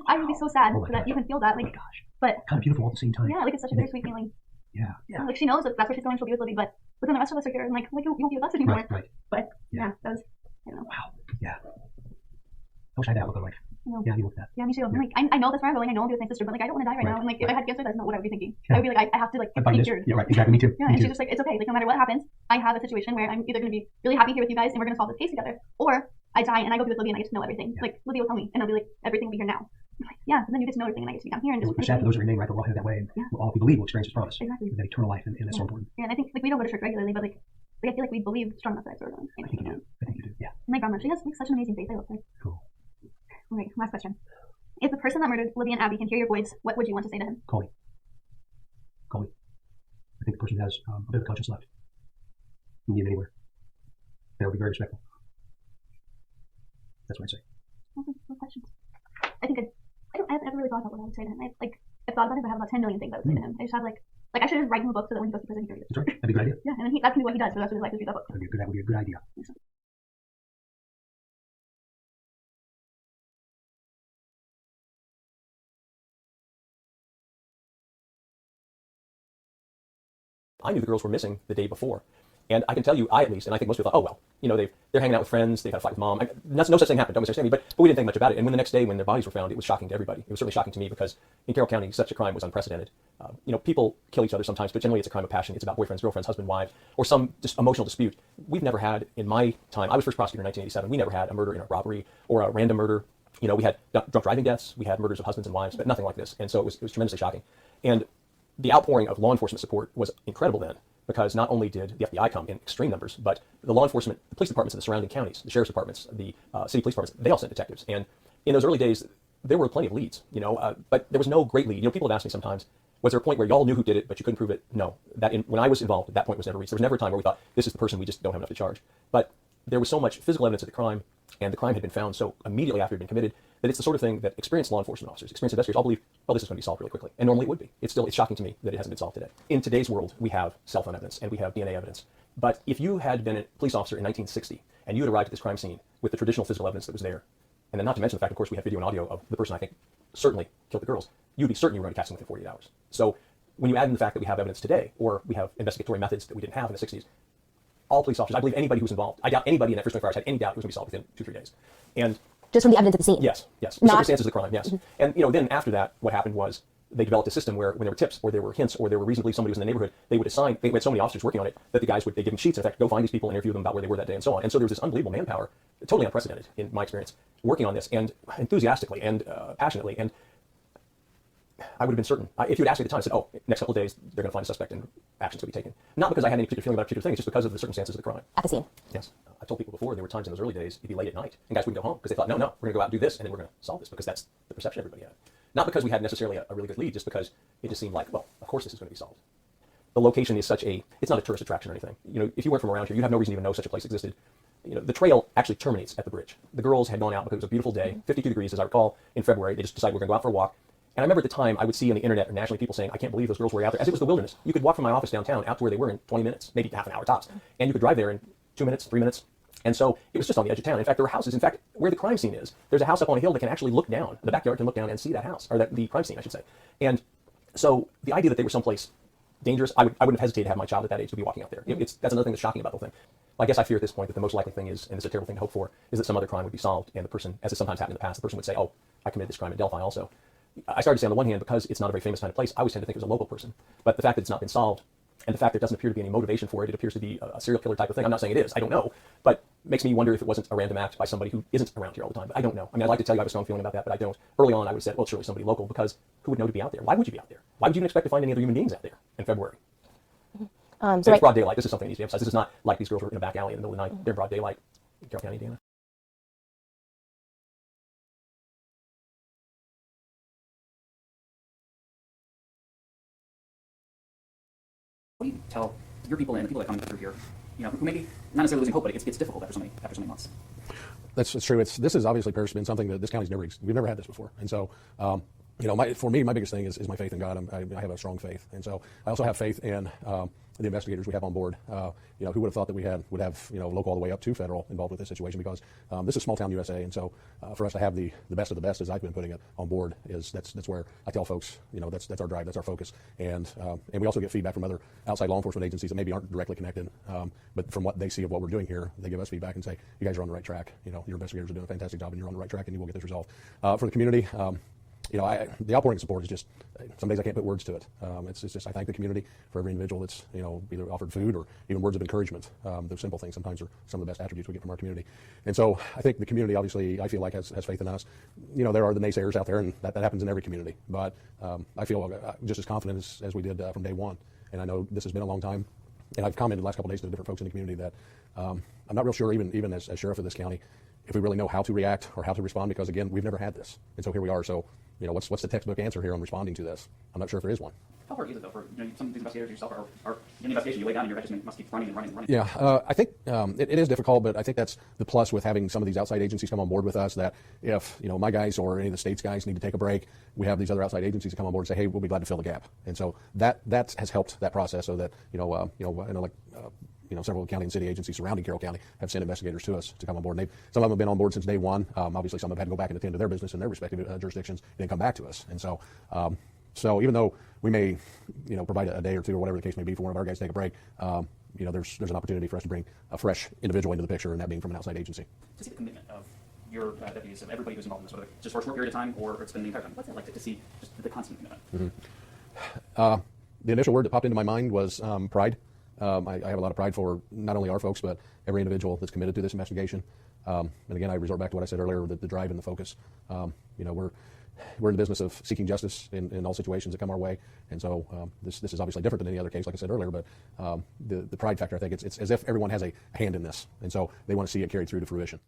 I would be so sad that you can feel that. Like, but kind of beautiful all at the same time. Yeah, like it's such a bittersweet feeling. Yeah. Like she knows that that's where she's going. She'll be with Libby, but then the rest of us are here, and like you won't be with us anymore. Right. But yeah, that was, I don't know. Wow. Yeah. I wish I had that look of life. Yeah, you look that. Yeah, me too. Yeah. Like I know this forever. Like I know I'll be with my sister, but like I don't want to die right now. And like if I had cancer, that's not what I would be thinking. I would be like I have to like be cured. Yeah, right. Exactly. Me too. Yeah, and she's just like it's okay. Like no matter what happens, I have a situation where I'm either going to be really happy here with you guys and we're going to solve this case together, or I die and I go be with Libby and I get to know everything. Yeah. Like Libby will tell me and I'll be like everything will be here now. Like, yeah, but then you get to know everything and I get to be down here and just. It's sad for those that remain, right? But we'll all head that way, and all we believe will experience this promise. Exactly. That eternal life, and that's so important. Yeah, and I think like we don't go to church regularly, but like I feel like we believe strong enough that it's sort of. I think you do. Yeah. My grandma, she has like such an amazing faith. I love her. Cool. All right, last question. If the person that murdered Libby and Abby can hear your voice, what would you want to say to him? Call me. I think the person has a bit of conscience left. You can get anywhere. That would be very respectful. That's what I'd say. Okay, no questions. I think I've never really thought about what I would say to him. I've thought about it, but I have about 10 million things I would say to him. I just have like I should just write him a book so that when he goes to prison, he can read it. That's right. That'd be a good idea. Yeah, and then that can be what he does for the rest of his life is read that book. That would be a good idea. I knew the girls were missing the day before. And I can tell you, I at least, and I think most people thought, oh, well, you know, they're hanging out with friends, they've had a fight with mom. No such thing happened, don't misunderstand me, but we didn't think much about it. And when the next day, when their bodies were found, it was shocking to everybody. It was certainly shocking to me because in Carroll County, such a crime was unprecedented. You know, people kill each other sometimes, but generally it's a crime of passion. It's about boyfriends, girlfriends, husband, wives, or some just emotional dispute. We've never had, in my time, I was first prosecutor in 1987, we never had a murder in a robbery or a random murder. You know, we had drunk driving deaths, we had murders of husbands and wives, but nothing like this. And so it was tremendously shocking. And the outpouring of law enforcement support was incredible then, because not only did the FBI come in extreme numbers, but the law enforcement, the police departments in the surrounding counties, the sheriff's departments, the city police departments, they all sent detectives. And in those early days, there were plenty of leads, you know, but there was no great lead. You know, people would ask me sometimes, was there a point where y'all knew who did it, but you couldn't prove it? No. When I was involved, that point was never reached. There was never a time where we thought, this is the person, we just don't have enough to charge. But there was so much physical evidence of the crime, and the crime had been found so immediately after it had been committed, that it's the sort of thing that experienced law enforcement officers, experienced investigators all believe, well, this is going to be solved really quickly. And normally it would be. It's shocking to me that it hasn't been solved today. In today's world, we have cell phone evidence and we have DNA evidence. But if you had been a police officer in 1960 and you had arrived at this crime scene with the traditional physical evidence that was there, and then not to mention the fact, of course, we have video and audio of the person I think certainly killed the girls, you'd be certain you were going to catch them within 48 hours. So when you add in the fact that we have evidence today, or we have investigatory methods that we didn't have in the 60s, all police officers, I believe anybody who's involved, I doubt anybody in that first 24 hours had any doubt it was going to be solved within 2-3 days. And just from the evidence at the scene? Yes. The circumstances of the crime, yes. And, you know, then after that, what happened was they developed a system where when there were tips or there were hints or there were reason to believe somebody was in the neighborhood, they would assign, they had so many officers working on it that the guys would, they give them sheets, in fact, go find these people and interview them about where they were that day and so on. And so there was this unbelievable manpower, totally unprecedented in my experience, working on this and enthusiastically and passionately. And I would have been certain. If you had asked me at the time, I said, oh, next couple of days, they're going to find a suspect and action's going to be taken. Not because I had any particular feeling about a particular thing, it's just because of the circumstances of the crime. At the scene? Yes. I've told people before, there were times in those early days, it'd be late at night, and guys wouldn't go home because they thought, no, we're going to go out and do this, and then we're going to solve this, because that's the perception everybody had. Not because we had necessarily a really good lead, just because it just seemed like, well, of course this is going to be solved. The location is such a, it's not a tourist attraction or anything. You know, if you weren't from around here, you'd have no reason to even know such a place existed. You know, the trail actually terminates at the bridge. The girls had gone out because it was a beautiful day, 52 degrees, as I recall, in February. They just decided we're going to go out for a walk. And I remember at the time, I would see on the internet or nationally people saying, I can't believe those girls were out there, as it was the wilderness. You could walk from my office downtown out to where they were in 20 minutes, maybe half an hour tops. And you could drive there in 2 minutes, 3 minutes. And so it was just on the edge of town. In fact, there were houses. In fact, where the crime scene is, there's a house up on a hill that can actually look down. The backyard can look down and see that house, or the crime scene, I should say. And so the idea that they were someplace dangerous, I wouldn't have hesitated to have my child at that age to be walking up there. That's another thing that's shocking about the whole thing. I guess I fear at this point that the most likely thing is, and it's a terrible thing to hope for, is that some other crime would be solved, and the person, as has sometimes happened in the past, the person would say, oh, I committed this crime in Delphi also. I started to say, on the one hand, because it's not a very famous kind of place, I always tend to think it was a local person. But the fact that it's not been solved, and the fact that there doesn't appear to be any motivation for it, it appears to be a serial killer type of thing. I'm not saying it is, I don't know, but makes me wonder if it wasn't a random act by somebody who isn't around here all the time. But I don't know. I mean, I'd like to tell you I have a strong feeling about that, but I don't. Early on, I would have said, well, it's surely somebody local, because who would know to be out there? Why would you be out there? Why would you even expect to find any other human beings out there in February? So it's broad daylight. This is something that needs to be emphasized. This is not like these girls were in a back alley in the middle of the night. They're broad daylight in Carroll County, Indiana. What do you tell your people and the people that come through here, who maybe not necessarily losing hope, but it's difficult after so many months? That's true. This is obviously been something that this county's we've never had this before, and so for me, my biggest thing is my faith in God. I have a strong faith, and so I also have faith in the investigators we have on board. Who would have thought that we would have local all the way up to federal involved with this situation, because this is small town USA, and so for us to have the best of the best, as I've been putting it, on board, that's where I tell folks that's our drive, that's our focus, and we also get feedback from other outside law enforcement agencies that maybe aren't directly connected, but from what they see of what we're doing here, they give us feedback and say, you guys are on the right track. Your investigators are doing a fantastic job, and you're on the right track, and you will get this resolved. For the community, the outpouring of support is just, some days I can't put words to it. It's just, I thank the community for every individual that's, either offered food or even words of encouragement. Those simple things sometimes are some of the best attributes we get from our community. And so I think the community, obviously, I feel like has faith in us. There are the naysayers out there, and that happens in every community. But I feel just as confident as we did from day one. And I know this has been a long time. And I've commented the last couple of days to different folks in the community that I'm not real sure, even as sheriff of this county, if we really know how to react or how to respond, because, again, we've never had this. And so here we are. So, what's the textbook answer here on responding to this? I'm not sure if there is one. How hard is it, though, for some of these investigators yourself, or in the investigation, you lay down and your head just must keep running and running and running? Yeah, I think it is difficult, but I think that's the plus with having some of these outside agencies come on board with us, that if, my guys or any of the state's guys need to take a break, we have these other outside agencies to come on board and say, hey, we'll be glad to fill the gap. And so that has helped that process, so that, several county and city agencies surrounding Carroll County have sent investigators to us to come on board. And some of them have been on board since day one. Obviously, some have had to go back and attend to their business in their respective jurisdictions and then come back to us. And so, so even though we may, provide a day or two or whatever the case may be for one of our guys to take a break, there's an opportunity for us to bring a fresh individual into the picture, and that being from an outside agency. To see the commitment of your deputies, of everybody who's involved in this, whether it's just for a short period of time or it's been the entire time, what's it like to see just the constant commitment? Mm-hmm. The initial word that popped into my mind was pride. I have a lot of pride for not only our folks, but every individual that's committed to this investigation. And again, I resort back to what I said earlier, the drive and the focus. We're in the business of seeking justice in all situations that come our way. And so this is obviously different than any other case, like I said earlier, but the pride factor, I think it's as if everyone has a hand in this. And so they want to see it carried through to fruition.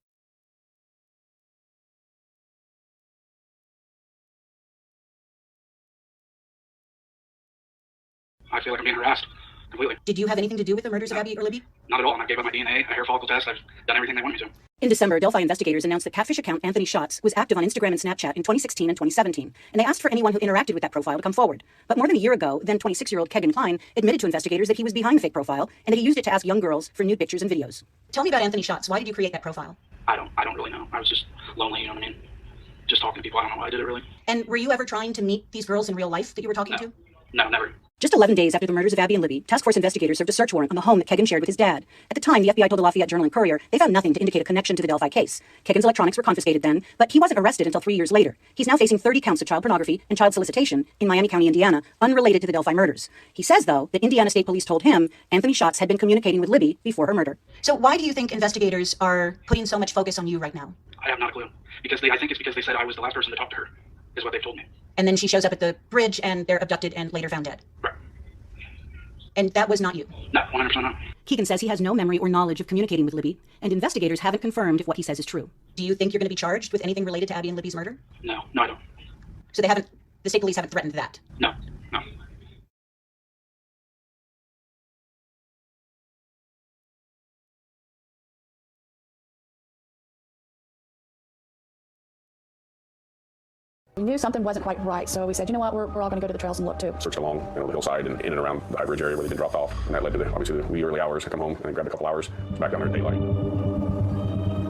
I feel like I'm being harassed completely. Did you have anything to do with the murders of Abby or Libby? Not at all. And I gave up my DNA, a hair follicle test. I've done everything they want me to. In December, Delphi investigators announced that catfish account Anthony Schatz was active on Instagram and Snapchat in 2016 and 2017, and they asked for anyone who interacted with that profile to come forward. But more than a year ago, then 26-year-old Kline admitted to investigators that he was behind the fake profile and that he used it to ask young girls for nude pictures and videos. Tell me about Anthony Schatz. Why did you create that profile? I don't really know. I was just lonely, you know what I mean? Just talking to people. I don't know why I did it, really. And were you ever trying to meet these girls in real life that you were talking to? No, never. Just 11 days after the murders of Abby and Libby, task force investigators served a search warrant on the home that Kegan shared with his dad. At the time, the FBI told the Lafayette Journal and Courier they found nothing to indicate a connection to the Delphi case. Kegan's electronics were confiscated then, but he wasn't arrested until 3 years later. He's now facing 30 counts of child pornography and child solicitation in Miami County, Indiana, unrelated to the Delphi murders. He says, though, that Indiana State Police told him Anthony Schatz had been communicating with Libby before her murder. So why do you think investigators are putting so much focus on you right now? I have not a clue. I think it's because they said I was the last person to talk to her, is what they've told me. And then she shows up at the bridge and they're abducted and later found dead. Right. And that was not you? No, 100% not. Kegan says he has no memory or knowledge of communicating with Libby, and investigators haven't confirmed if what he says is true. Do you think you're going to be charged with anything related to Abby and Libby's murder? No, I don't. So the state police haven't threatened that? No. We knew something wasn't quite right, so we said, you know what, we're all going to go to the trails and look too. Search along the hillside and in and around the High Bridge area where they've been dropped off, and that led to obviously the wee early hours. I come home and I grabbed a couple hours, was back down there at daylight.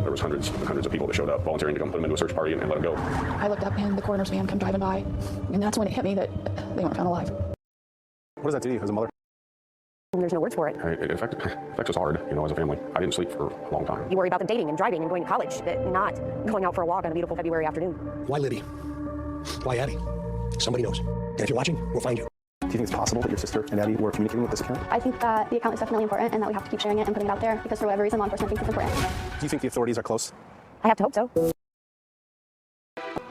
there was hundreds and hundreds of people that showed up volunteering to come put him into a search party and let him go. I looked up and the coroner's van come driving by, and that's when it hit me that they weren't found alive. What does that do to you as a mother? There's no words for it. It affects us hard, you know, as a family. I didn't sleep for a long time. You worry about them dating and driving and going to college, not going out for a walk on a beautiful February afternoon. Why Libby? Why Abby? Somebody knows. And if you're watching, we'll find you. Do you think it's possible that your sister and Abby were communicating with this account? I think that the account is definitely important and that we have to keep sharing it and putting it out there because for whatever reason, law enforcement thinks it's important. Do you think the authorities are close? I have to hope so.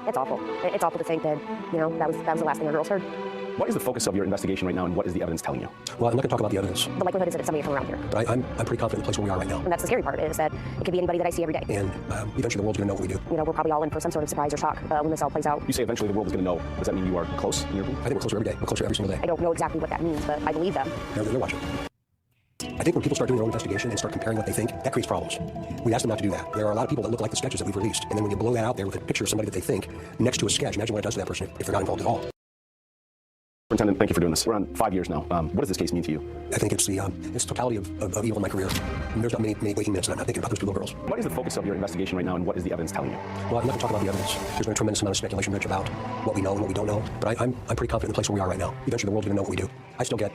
It's awful. It's awful to think that, you know, that was the last thing our girls heard. What is the focus of your investigation right now, and what is the evidence telling you? Well, I'm not going to talk about the evidence. The likelihood is that it's somebody from around here. But I'm pretty confident in the place where we are right now. And that's the scary part, is that it could be anybody that I see every day. And eventually the world's going to know what we do. You know, we're probably all in for some sort of surprise or shock when this all plays out. You say eventually the world is going to know. Does that mean you are close in your view? I think we're closer every day. We're closer every single day. I don't know exactly what that means, but I believe them. They're watching. I think when people start doing their own investigation and start comparing what they think, that creates problems. We ask them not to do that. There are a lot of people that look like the sketches that we've released, and then when you blow that out there with a picture of somebody that they think next to a sketch, imagine what it does to that person if they're not involved at all. Superintendent, thank you for doing this. We're on 5 years now. What does this case mean to you? I think it's the totality of evil in my career. And there's not many waking minutes that I'm not thinking about those two little girls. What is the focus of your investigation right now, and what is the evidence telling you? Well, I'm not going to talk about the evidence. There's been a tremendous amount of speculation, Rich, about what we know and what we don't know. But I'm pretty confident in the place where we are right now. Eventually the world's going to know what we do. I still get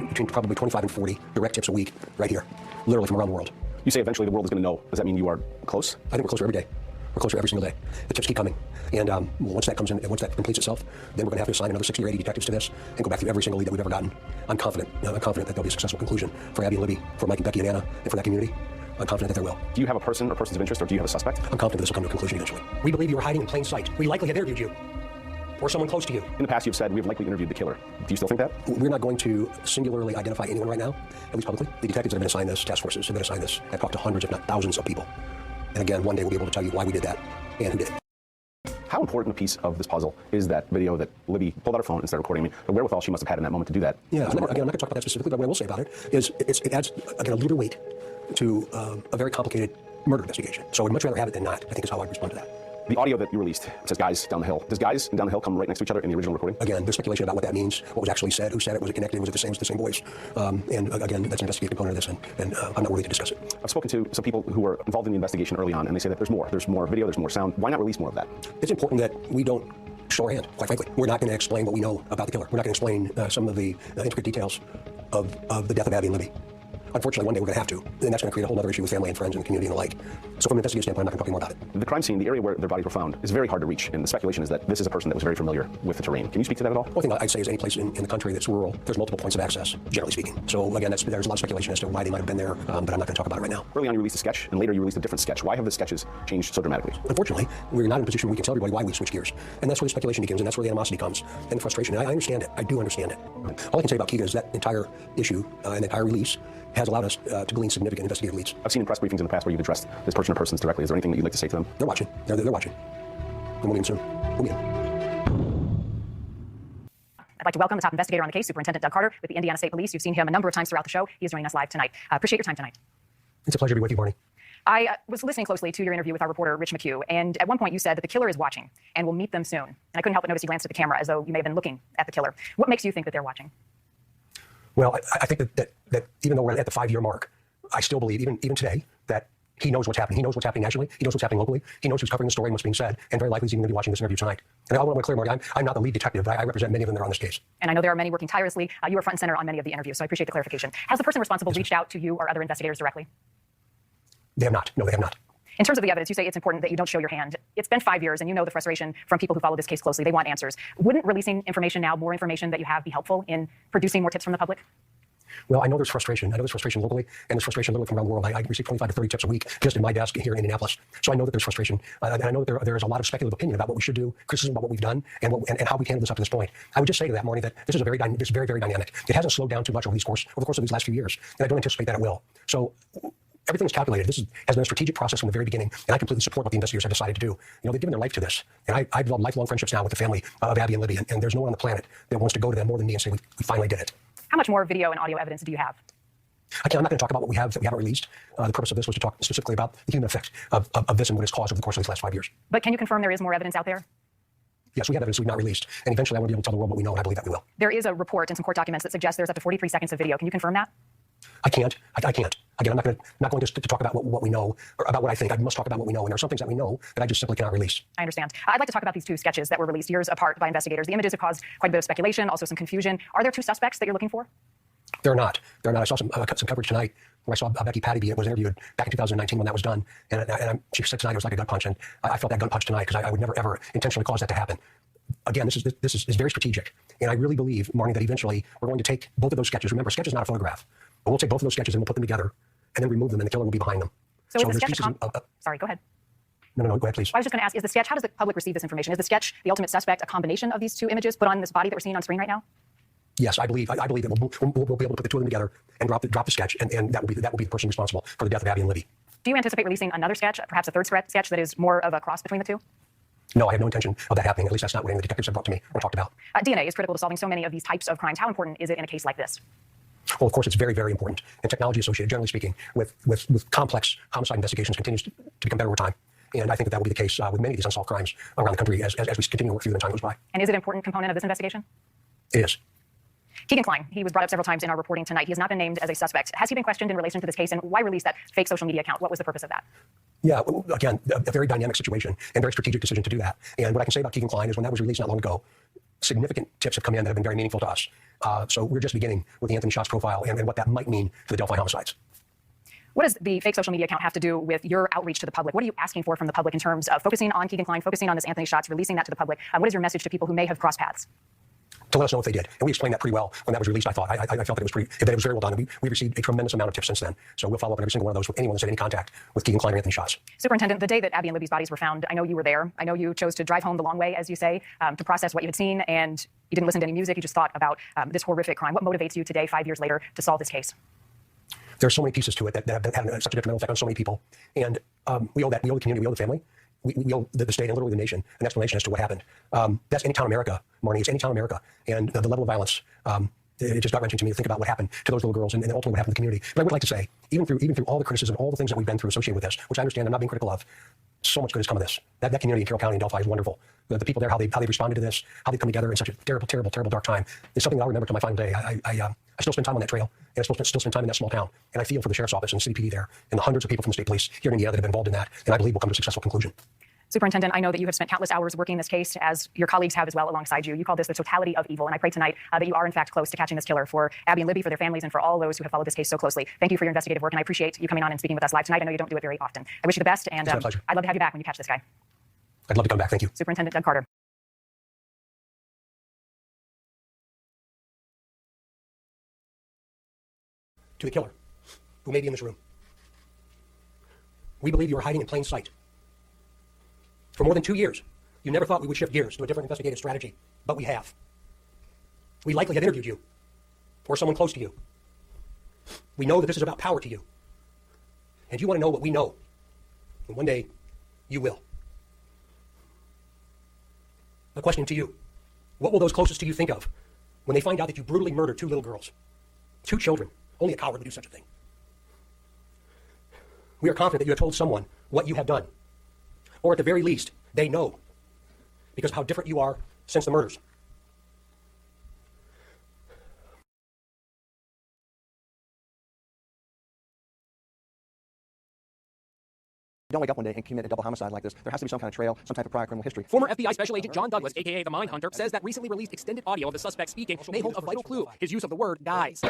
between probably 25 and 40 direct tips a week right here, literally from around the world. You say eventually the world is going to know. Does that mean you are close? I think we're closer every day. We're closer every single day. The tips keep coming. And once that comes in, once that completes itself, then we're going to have to assign another 60 or 80 detectives to this and go back through every single lead that we've ever gotten. I'm confident that there'll be a successful conclusion for Abby and Libby, for Mike and Becky and Anna, and for that community. I'm confident that there will. Do you have a person or persons of interest, or do you have a suspect? I'm confident this will come to a conclusion eventually. We believe you were hiding in plain sight. We likely have interviewed you. Or someone close to you. In the past, you've said we've likely interviewed the killer. Do you still think that? We're not going to singularly identify anyone right now, at least publicly. The detectives that have been assigned this, task forces have been assigned this. I've talked to hundreds, if not thousands of people. And again, one day we'll be able to tell you why we did that and who did it. How important a piece of this puzzle is that video that Libby pulled out her phone and started recording? I mean, the wherewithal she must have had in that moment to do that. Yeah, I'm not going to talk about that specifically, but what I will say about it is it adds, again, a little weight to a very complicated murder investigation. So I'd much rather have it than not, I think is how I'd respond to that. The audio that you released says guys down the hill. Does guys down the hill come right next to each other in the original recording? Again, there's speculation about what that means, what was actually said, who said it, was it connected, was it the same voice? And again, that's an investigative component of this, and I'm not worthy to discuss it. I've spoken to some people who were involved in the investigation early on, and they say that there's more. There's more video, there's more sound. Why not release more of that? It's important that we don't show our hand, quite frankly. We're not going to explain what we know about the killer. We're not going to explain some of the intricate details of the death of Abby and Libby. Unfortunately, one day we're going to have to, and that's going to create a whole other issue with family and friends and the community and the like. So from an investigative standpoint, I'm not going to talk more about it. The crime scene, the area where their bodies were found, is very hard to reach, and the speculation is that this is a person that was very familiar with the terrain. Can you speak to that at all? One thing I'd say is any place in the country that's rural, there's multiple points of access, generally speaking. So again, there's a lot of speculation as to why they might have been there, but I'm not going to talk about it right now. Early on, you released a sketch, and later you released a different sketch. Why have the sketches changed so dramatically? Unfortunately, we're not in a position where we can tell everybody why we switch gears. And that's where the speculation begins, and that's where the animosity comes, and the frustration. And I understand it. I do understand it. All I can say about Kika is that entire issue and the entire release has allowed us to glean significant investigative leads. I've seen in press briefings in the past where you've addressed this person or persons directly. Is there anything that you'd like to say to them? They're watching. They're watching. And we'll meet them soon. We'll meet them. I'd like to welcome the top investigator on the case, Superintendent Doug Carter with the Indiana State Police. You've seen him a number of times throughout the show. He is joining us live tonight. Appreciate your time tonight. It's a pleasure to be with you, Barney. I was listening closely to your interview with our reporter, Rich McHugh, and at one point you said that the killer is watching and we'll meet them soon. And I couldn't help but notice you glanced at the camera as though you may have been looking at the killer. What makes you think that they're watching? Well, I think that even though we're at the 5-year mark, I still believe, even today, that he knows what's happening. He knows what's happening nationally. He knows what's happening locally. He knows who's covering the story and what's being said, and very likely he's even going to be watching this interview tonight. And I want to be clear, Marty, I'm not the lead detective. I represent many of them that are on this case. And I know there are many working tirelessly. You were front and center on many of the interviews, so I appreciate the clarification. Has the person responsible reached out to you or other investigators directly? They have not. No, they have not. In terms of the evidence, you say it's important that you don't show your hand. It's been 5 years, and you know the frustration from people who follow this case closely. They want answers. Wouldn't releasing information now, more information that you have, be helpful in producing more tips from the public? Well, I know there's frustration. I know there's frustration locally, and there's frustration literally from around the world. I receive 25 to 30 tips a week just in my desk here in Indianapolis. So I know that there's frustration, and I know that there is a lot of speculative opinion about what we should do, criticism about what we've done, and how we handle this up to this point. I would just say to that, Marnie, that this is very, very dynamic. It hasn't slowed down too much over the course of these last few years, and I don't anticipate that it will. So everything is calculated. This has been a strategic process from the very beginning, and I completely support what the investigators have decided to do. You know, they've given their life to this, and I've developed lifelong friendships now with the family of Abby and Libby, and there's no one on the planet that wants to go to them more than me and say, we finally did it. How much more video and audio evidence do you have? I'm not going to talk about what we have that we haven't released. The purpose of this was to talk specifically about the human effect of this and what it's caused over the course of these last 5 years. But can you confirm there is more evidence out there? Yes, we have evidence we've not released, and eventually I want to be able to tell the world what we know, and I believe that we will. There is a report and some court documents that suggest there's up to 43 seconds of video. Can you confirm that? I can't. I can't. Again, I'm not going to talk about what we know or about what I think. I must talk about what we know. And there are some things that we know that I just simply cannot release. I understand. I'd like to talk about these two sketches that were released years apart by investigators. The images have caused quite a bit of speculation, also some confusion. Are there two suspects that you're looking for? They're not. They're not. I saw some coverage tonight where I saw Becky Patty was interviewed back in 2019 when that was done. And she said tonight it was like a gut punch. And I felt that gut punch tonight because I would never, ever intentionally cause that to happen. Again, this is very strategic. And I really believe, Marnie, that eventually we're going to take both of those sketches. Remember, a sketch is not a photograph. But we'll take both of those sketches and we'll put them together and then remove them, and the killer will be behind them. So is the sketch sorry, go ahead. No, go ahead, please. I was just going to ask, is the sketch, how does the public receive this information? Is the sketch, the ultimate suspect, a combination of these two images put on this body that we're seeing on screen right now? Yes, I believe that we'll be able to put the two of them together and drop the sketch, and that will be the person responsible for the death of Abby and Libby. Do you anticipate releasing another sketch, perhaps a third sketch that is more of a cross between the two? No, I have no intention of that happening. At least that's not what any of the detectives have brought to me or talked about. DNA is critical to solving so many of these types of crimes. How important is it in a case like this? Well, of course, it's very, very important. And technology associated, generally speaking, with complex homicide investigations continues to become better over time. And I think that will be the case with many of these unsolved crimes around the country as we continue to work through them and time goes by. And is it an important component of this investigation? It is. Kline, he was brought up several times in our reporting tonight. He has not been named as a suspect. Has he been questioned in relation to this case, and why release that fake social media account? What was the purpose of that? Yeah, again, a very dynamic situation and very strategic decision to do that. And what I can say about Kline is when that was released not long ago, significant tips have come in that have been very meaningful to us. So we're just beginning with the Anthony Schatz profile and what that might mean for the Delphi homicides. What does the fake social media account have to do with your outreach to the public? What are you asking for from the public in terms of focusing on Kline, focusing on this Anthony Schatz, releasing that to the public? What is your message to people who may have crossed paths? To let us know if they did. And we explained that pretty well when that was released, I thought. I felt that it was very well done. And we received a tremendous amount of tips since then. So we'll follow up on every single one of those with anyone that's had any contact with Kline or Anthony Schatz. Superintendent, the day that Abby and Libby's bodies were found, I know you were there. I know you chose to drive home the long way, as you say, to process what you had seen, and you didn't listen to any music. You just thought about this horrific crime. What motivates you today, 5 years later, to solve this case? There are so many pieces to it that have had such a detrimental effect on so many people. And we owe that. We owe the community. We owe the family. We owe the state and literally the nation an explanation as to what happened. That's any town in America, Marnie. It's any town in America. And the level of violence, it just got wrenching to me to think about what happened to those little girls and ultimately what happened to the community. But I would like to say, even through all the criticism, all the things that we've been through associated with this, which I understand I'm not being critical of, so much good has come of this. That community in Carroll County and Delphi is wonderful. The people there, how they responded to this, how they come together in such a terrible, terrible, terrible dark time, is something I'll remember to my final day. I still spend time on that trail, and I still spend time in that small town. And I feel for the sheriff's office and CPD there, and the hundreds of people from the state police here in Indiana that have been involved in that. And I believe we'll come to a successful conclusion. Superintendent, I know that you have spent countless hours working this case, as your colleagues have as well alongside you. You call this the totality of evil, and I pray tonight that you are in fact close to catching this killer for Abby and Libby, for their families, and for all those who have followed this case so closely. Thank you for your investigative work, and I appreciate you coming on and speaking with us live tonight. I know you don't do it very often. I wish you the best, and I'd love to have you back when you catch this guy. I'd love to come back. Thank you. Superintendent Doug Carter. To the killer, who may be in this room. We believe you are hiding in plain sight. For more than 2 years, you never thought we would shift gears to a different investigative strategy, but we have. We likely have interviewed you, or someone close to you. We know that this is about power to you, and you want to know what we know, and one day, you will. A question to you. What will those closest to you think of when they find out that you brutally murdered 2 little girls? 2 children. Only a coward would do such a thing. We are confident that you have told someone what you have done. Or at the very least, they know, because of how different you are since the murders. Don't wake up one day and commit a double homicide like this. There has to be some kind of trail, some type of prior criminal history. Former FBI Special Agent John Douglas, a.k.a. the Mindhunter, says that recently released extended audio of the suspect speaking may hold a vital clue, his use of the word guys.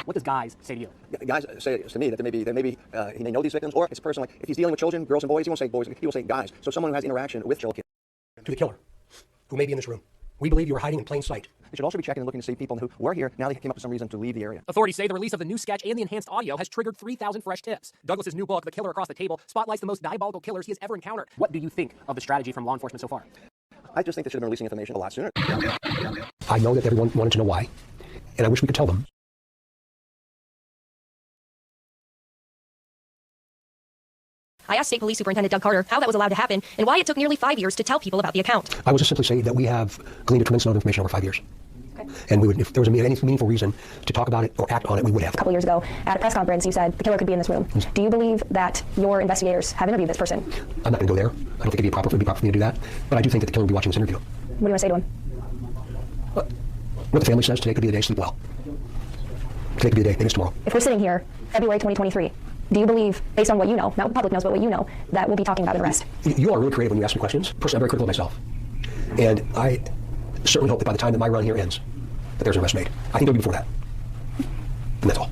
What does guys say to you? Guys say to me that there may be he may know these victims, or it's a person like, if he's dealing with children, girls and boys, he won't say boys, he will say guys. So someone who has interaction with children. To the killer, who may be in this room. We believe you are hiding in plain sight. They should also be checking and looking to see people who were here, now they came up with some reason to leave the area. Authorities say the release of the new sketch and the enhanced audio has triggered 3,000 fresh tips. Douglas's new book, The Killer Across the Table, spotlights the most diabolical killers he has ever encountered. What do you think of the strategy from law enforcement so far? I just think they should have been releasing information a lot sooner. I know that everyone wanted to know why, and I wish we could tell them. I asked State Police Superintendent Doug Carter how that was allowed to happen and why it took nearly 5 years to tell people about the account. I will just simply say that we have gleaned a tremendous amount of information over 5 years. Okay. And we would, if there was any meaningful reason to talk about it or act on it, we would have. A couple years ago, at a press conference, you said the killer could be in this room. Do you believe that your investigators have interviewed this person? I'm not going to go there. I don't think it'd be proper for me to do that. But I do think that the killer will be watching this interview. What do you want to say to him? What the family says today could be the day to sleep well. Today could be the day. Maybe it's tomorrow. If we're sitting here, February 2023, do you believe, based on what you know, not what the public knows, but what you know, that we'll be talking about an arrest? You are really creative when you ask me questions. Personally, I'm very critical of myself. And I certainly hope that by the time that my run here ends, that there's an arrest made. I think it'll be before that. And that's all.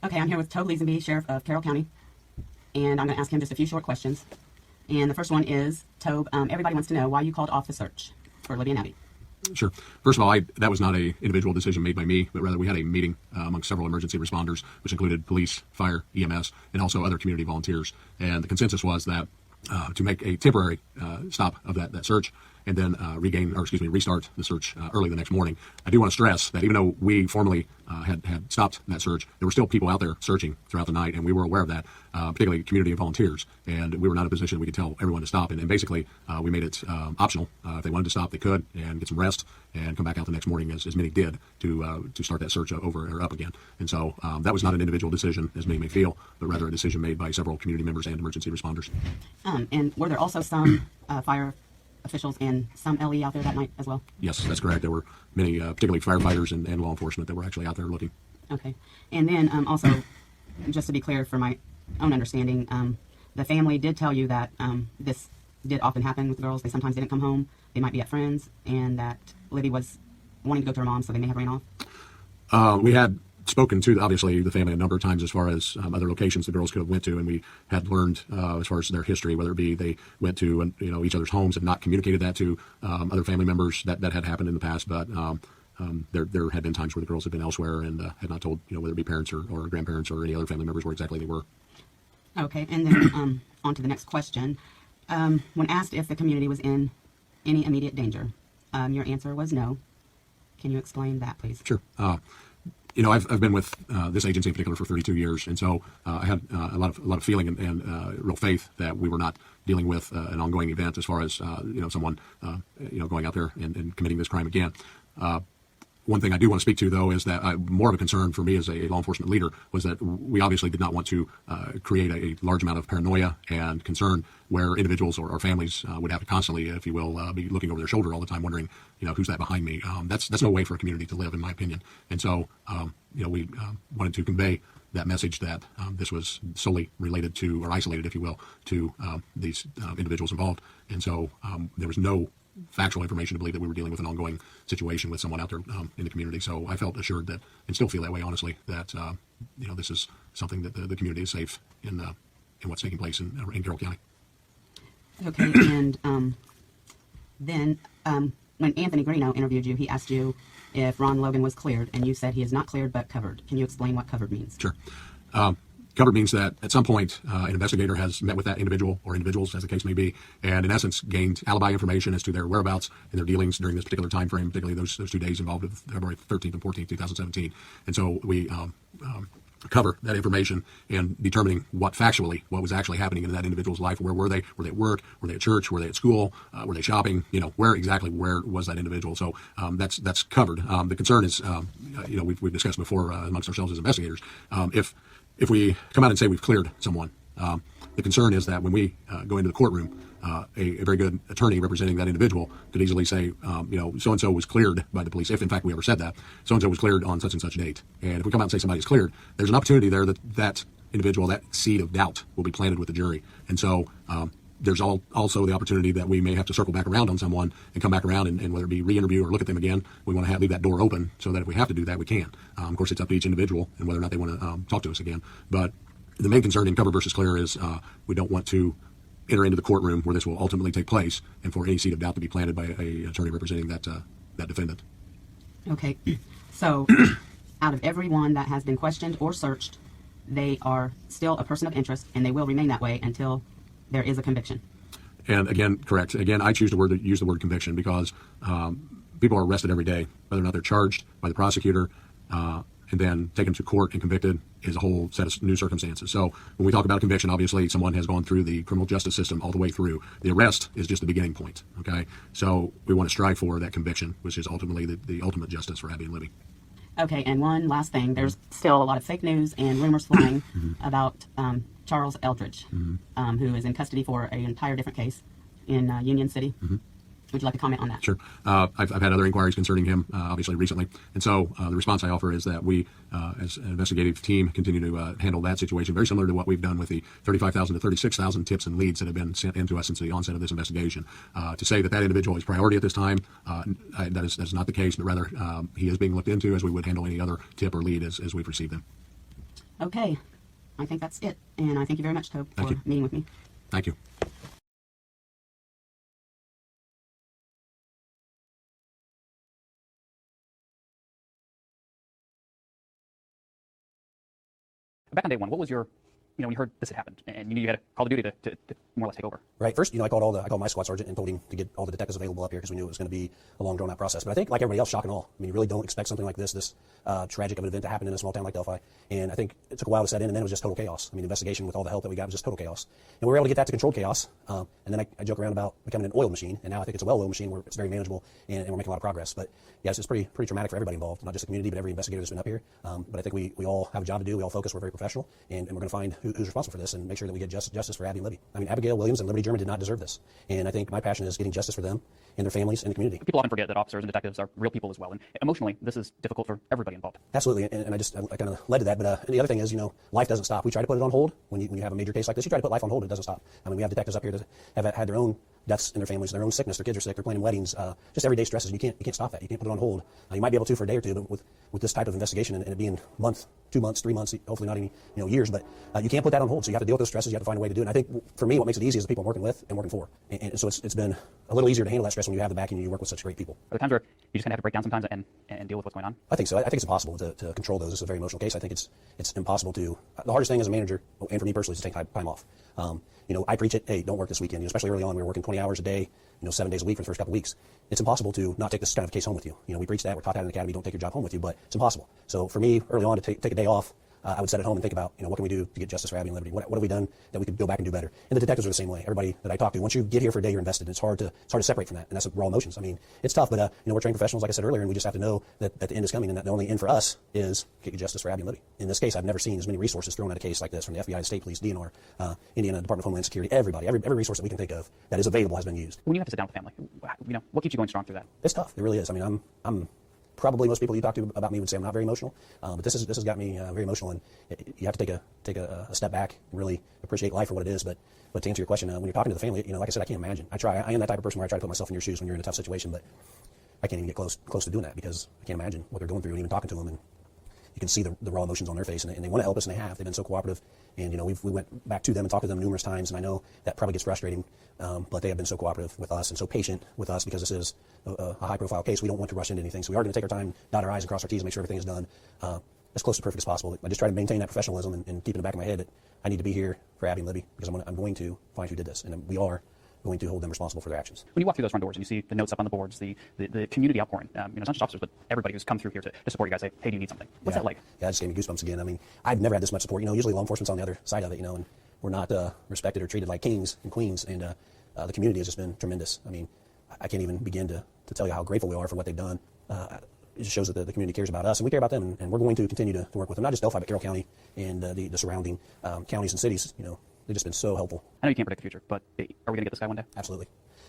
Okay, I'm here with Tobe Leazenby, Sheriff of Carroll County, and I'm going to ask him just a few short questions. And the first one is, Tobe, everybody wants to know why you called off the search for Libby and Abby. Sure. First of all, that was not an individual decision made by me, but rather we had a meeting amongst several emergency responders, which included police, fire, EMS, and also other community volunteers. And the consensus was that to make a temporary stop of that search and then restart the search early the next morning. I do want to stress that even though we formally had stopped that search, there were still people out there searching throughout the night, and we were aware of that, particularly community and volunteers. And we were not in a position we could tell everyone to stop. And basically, we made it optional. If they wanted to stop, they could, and get some rest and come back out the next morning, as many did, to start that search over or up again. And so that was not an individual decision, as many may feel, but rather a decision made by several community members and emergency responders. And were there also some fire officials and some LE out there that night as well? Yes, that's correct. There were many, particularly firefighters and law enforcement, that were actually out there looking. Okay. And then also, just to be clear for my own understanding, the family did tell you that this did often happen with the girls. They sometimes didn't come home. They might be at friends, and that Libby was wanting to go to her mom, so they may have ran off. We had spoken to, obviously, the family a number of times as far as other locations the girls could have went to, and we had learned as far as their history, whether it be they went to each other's homes and not communicated that to other family members. That had happened in the past, but there had been times where the girls had been elsewhere and had not told, whether it be parents or grandparents or any other family members where exactly they were. Okay, and then on to the next question. When asked if the community was in any immediate danger, your answer was no. Can you explain that, please? Sure. I've been with this agency in particular for 32 years, and so I had a lot of feeling and real faith that we were not dealing with an ongoing event as far as someone going out there and committing this crime again. One thing I do want to speak to, though, is that more of a concern for me as a law enforcement leader was that we obviously did not want to create a large amount of paranoia and concern where individuals or families would have to constantly, if you will, be looking over their shoulder all the time, wondering, who's that behind me? That's no way for a community to live, in my opinion. And so, we wanted to convey that message that this was solely related to, or isolated, if you will, to these individuals involved. And so there was no factual information to believe that we were dealing with an ongoing situation with someone out there in the community. So I felt assured that, and still feel that way, honestly, that this is something that the community is safe in what's taking place in Carroll County. Okay, and then when Anthony Greeno interviewed you, he asked you if Ron Logan was cleared, and you said he is not cleared but covered. Can you explain what covered means? Sure. Covered means that at some point an investigator has met with that individual or individuals, as the case may be, and in essence gained alibi information as to their whereabouts and their dealings during this particular time frame, particularly those 2 days involved with February 13th and 14th, 2017. And so we cover that information in determining what was actually happening in that individual's life. Where were they? Were they at work? Were they at church? Were they at school? Were they shopping? Where was that individual? So that's covered. The concern is, we've discussed before amongst ourselves as investigators, if we come out and say we've cleared someone, the concern is that when we go into the courtroom, a very good attorney representing that individual could easily say, so-and-so was cleared by the police, if in fact we ever said that, so-and-so was cleared on such and such date. And if we come out and say somebody's cleared, there's an opportunity there that individual, that seed of doubt will be planted with the jury. And so there's also the opportunity that we may have to circle back around on someone and come back around and whether it be re-interview or look at them again, we want to leave that door open so that if we have to do that, we can. Of course, it's up to each individual and whether or not they want to talk to us again. But the main concern in cover versus clear is we don't want to enter into the courtroom where this will ultimately take place and for any seed of doubt to be planted by an attorney representing that defendant. Okay. So out of everyone that has been questioned or searched, they are still a person of interest and they will remain that way until there is a conviction. And again, correct. Again, I choose to use the word conviction because people are arrested every day, whether or not they're charged by the prosecutor and then taken to court and convicted is a whole set of new circumstances. So when we talk about conviction, obviously someone has gone through the criminal justice system all the way through. The arrest is just the beginning point. Okay, so we want to strive for that conviction, which is ultimately the ultimate justice for Abby and Libby. Okay, and one last thing. There's still a lot of fake news and rumors flying about Charles Eldridge, who is in custody for an entire different case in Union City. Would you like to comment on that? Sure. I've had other inquiries concerning him, obviously, recently. And so the response I offer is that we, as an investigative team, continue to handle that situation very similar to what we've done with the 35,000 to 36,000 tips and leads that have been sent in to us since the onset of this investigation. To say that that individual is priority at this time, that is not the case, but rather he is being looked into as we would handle any other tip or lead as we've received them. Okay. I think that's it. And I thank you very much, Tobe, for meeting with me. Thank you. Back on day one, what was your, when you heard this had happened and you knew you had a call of duty to more or less take over? Right. First, I called my squad sergeant and told him to get all the detectives available up here because we knew it was going to be a long, drawn-out process. But I think, like everybody else, shock and awe. I mean, you really don't expect something like this tragic of an event to happen in a small town like Delphi. And I think it took a while to set in, and then it was just total chaos. I mean, the investigation with all the help that we got was just total chaos. And we were able to get that to controlled chaos. And then I joke around about becoming an oil machine, and now I think it's a well-oiled machine where it's very manageable, and we're making a lot of progress. But yeah, it's pretty traumatic for everybody involved, not just the community, but every investigator that's been up here. But I think we all have a job to do. We all focus. We're very professional, and we're going to find who's responsible for this and make sure that we get justice for Abby and Libby. I mean, Abigail Williams and Liberty German did not deserve this. And I think my passion is getting justice for them and their families and the community. People often forget that officers and detectives are real people as well. And emotionally, this is difficult for everybody involved. Absolutely. And I kind of led to that. But the other thing is, life doesn't stop. We try to put it on hold. When you have a major case like this, you try to put life on hold. It doesn't stop. I mean, we have detectives up here that have had their own deaths in their families, their own sickness, their kids are sick, they're planning weddings, just everyday stresses. You can't stop that. You can't put it on hold. You might be able to for a day or two, but with this type of investigation and it being a month, 2 months, 3 months, hopefully not any years, but you can't put that on hold. So you have to deal with those stresses. You have to find a way to do it. And I think for me, what makes it easy is the people I'm working with and working for. And so it's been a little easier to handle that stress when you have the backing and you work with such great people. Are there times where you just kind of have to break down sometimes and deal with what's going on? I think so. I think it's impossible to control those. It's a very emotional case. I think it's impossible to. The hardest thing as a manager, and for me personally, is to take time off. I preach it. Hey, don't work this weekend. Especially early on, we were working 20 hours a day, 7 days a week for the first couple of weeks. It's impossible to not take this kind of case home with you. We preach that. We're taught that in the academy. Don't take your job home with you, but it's impossible. So for me, early on, to take a day off, I would sit at home and think about, what can we do to get justice for Abby and Liberty? What have we done that we could go back and do better? And the detectives are the same way. Everybody that I talk to, once you get here for a day, you're invested. It's hard to separate from that, and that's raw emotions. I mean, it's tough, but we're trained professionals, like I said earlier, and we just have to know that the end is coming, and that the only end for us is get you justice for Abby and Libby. In this case, I've never seen as many resources thrown at a case like this from the FBI, State Police, DNR, Indiana Department of Homeland Security, everybody, every resource that we can think of that is available has been used. When you have to sit down with the family, what keeps you going strong through that? It's tough. It really is. I mean, I'm probably most people you talk to about me would say I'm not very emotional, but this has got me very emotional, and you have to take a step back and really appreciate life for what it is. But to answer your question, when you're talking to the family, like I said, I can't imagine. I am that type of person where I try to put myself in your shoes when you're in a tough situation, but I can't even get close to doing that because I can't imagine what they're going through and even talking to them. And you can see the raw emotions on their face, and they want to help us, and they have. They've been so cooperative, and we went back to them and talked to them numerous times, and I know that probably gets frustrating, but they have been so cooperative with us and so patient with us because this is a high-profile case. We don't want to rush into anything, so we are going to take our time, dot our I's and cross our T's, and make sure everything is done as close to perfect as possible. I just try to maintain that professionalism and keep in the back of my head that I need to be here for Abby and Libby because I'm going to find who did this, and we are going to hold them responsible for their actions. When you walk through those front doors and you see the notes up on the boards, the community outpouring, it's not just officers, but everybody who's come through here to support you guys, say, hey, do you need something? What's that like? Yeah, it just gave me goosebumps again. I mean, I've never had this much support. Usually law enforcement's on the other side of it, and we're not respected or treated like kings and queens, and the community has just been tremendous. I mean, I can't even begin to tell you how grateful we are for what they've done. It just shows that the community cares about us, and we care about them, and we're going to continue to work with them, not just Delphi, but Carroll County and the surrounding counties and cities. They've just been so helpful. I know you can't predict the future, but are we going to get this guy one day? Absolutely.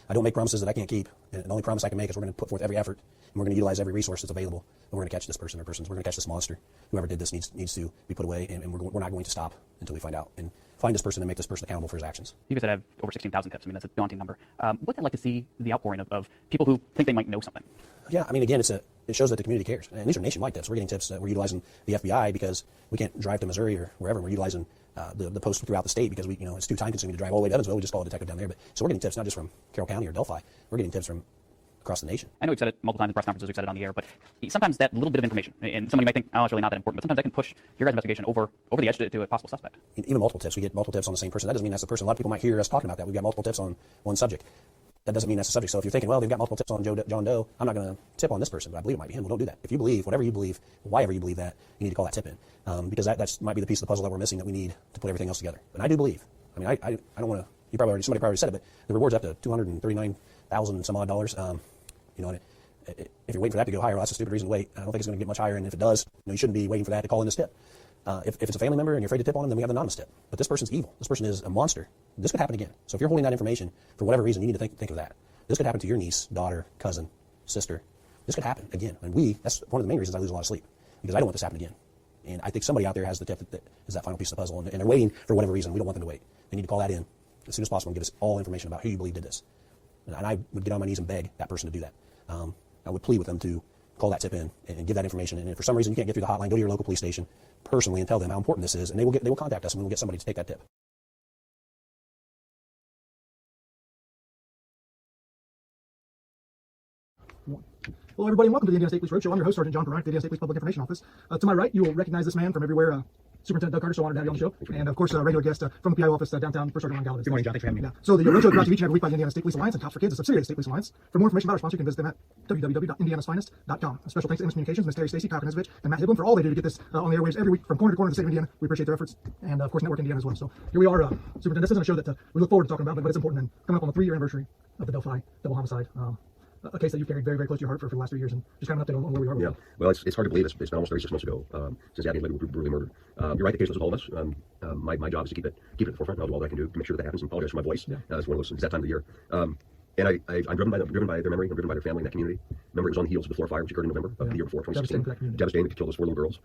I don't make promises that I can't keep. And the only promise I can make is we're going to put forth every effort, and we're going to utilize every resource that's available, and we're going to catch this person or persons. We're going to catch this monster. Whoever did this needs to be put away, and we're not going to stop until we find out and find this person and make this person accountable for his actions. You guys have over 16,000 tips. I mean, that's a daunting number. What's it like to see the outpouring of people who think they might know something? Yeah, I mean, again, it shows that the community cares. And these are nationwide tips. We're getting tips that we're utilizing the FBI because we can't drive to Missouri or wherever. We're utilizing the posts throughout the state because it's too time consuming to drive all the way to Evansville. We just call a detective down there. But so we're getting tips not just from Carroll County or Delphi. We're getting tips from across the nation. I know we've said it multiple times in press conferences, we've said it on the air, but sometimes that little bit of information, and somebody might think, oh, it's really not that important, but sometimes that can push your guys' investigation over the edge to a possible suspect. Even multiple tips. We get multiple tips on the same person. That doesn't mean that's the person. A lot of people might hear us talking about that. We've got multiple tips on one subject. That doesn't mean that's the subject. So if you're thinking, well, they've got multiple tips on John Doe, I'm not going to tip on this person, but I believe it might be him. Well, don't do that. If you believe, whatever you believe, why ever you believe that, you need to call that tip in. Because that might be the piece of the puzzle that we're missing that we need to put everything else together. And I do believe. I mean, I don't want to, somebody probably already said it, but the reward's up to $239,000 some odd dollars. And if you're waiting for that to go higher, well, that's a stupid reason to wait. I don't think it's going to get much higher, and if it does, you shouldn't be waiting for that to call in this tip. If it's a family member and you're afraid to tip on them, then we have the anonymous tip. But this person's evil. This person is a monster. This could happen again. So if you're holding that information for whatever reason, you need to think of that. This could happen to your niece, daughter, cousin, sister. This could happen again. And that's one of the main reasons I lose a lot of sleep, because I don't want this to happen again. And I think somebody out there has the tip that is that final piece of the puzzle, and they're waiting for whatever reason. We don't want them to wait. They need to call that in as soon as possible and give us all information about who you believe did this. And I would get on my knees and beg that person to do that. I would plead with them to call that tip in and give that information. And if for some reason you can't get through the hotline, go to your local police station personally and tell them how important this is, and they will contact us, and we will get somebody to take that tip. Hello, everybody, and welcome to the Indiana State Police Road Show. I'm your host, Sergeant John Perrine, the Indiana State Police Public Information Office. To my right, you will recognize this man from everywhere. Superintendent Doug Carter, so honored to have you on the show. And of course, a regular guest from the PI office downtown, First Sergeant Ron Galaviz. Good morning, John. Thanks for having me. Yeah. So the Road Show is brought to you each and every week by the Indiana State Police Alliance and Cops for Kids, a subsidiary of the State Police Alliance. For more information about our sponsor, you can visit them at www.indianasfinest.com. A special thanks to Amos Communications, Ms. Terry Stacy, Kyle Knizovich, and Matt Hibblin for all they do to get this on the airwaves every week from corner to corner of the state of Indiana. We appreciate their efforts, and of course, Network Indiana as well. So here we are, Superintendent. This isn't a show that we look forward to talking about, but it's important, and coming up on the 3-year anniversary of the Delphi double homicide. A case that you've carried very, very close to your heart for the last 3 years, and just kind of an update on where we are. Yeah, well, it's hard to believe. It's been almost 36 months ago since Abby and Libby were brutally murdered. You're right, the case was all of us. My job is to keep it at the forefront. I'll do all I can do to make sure that happens, and apologize for my voice. Yeah. It's one of those, it's that time of the year. And I'm driven by their memory. I'm driven by their family and that community. Remember, it was on the heels of the floor fire, which occurred in November of the year before, 2016. Devastating to kill those 4 little girls.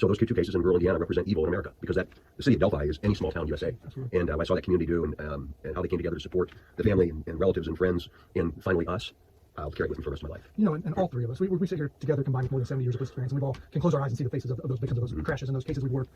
So those two cases in rural Indiana represent evil in America, because the city of Delphi is any small town USA. Absolutely. And I saw that community do, and how they came together to support the family and relatives and friends, and finally us. I'll carry it with me for the rest of my life. You know, and all three of us, we sit here together combined with more than 70 years of police experience, and we all can close our eyes and see the faces of those victims of those crashes and those cases we've worked.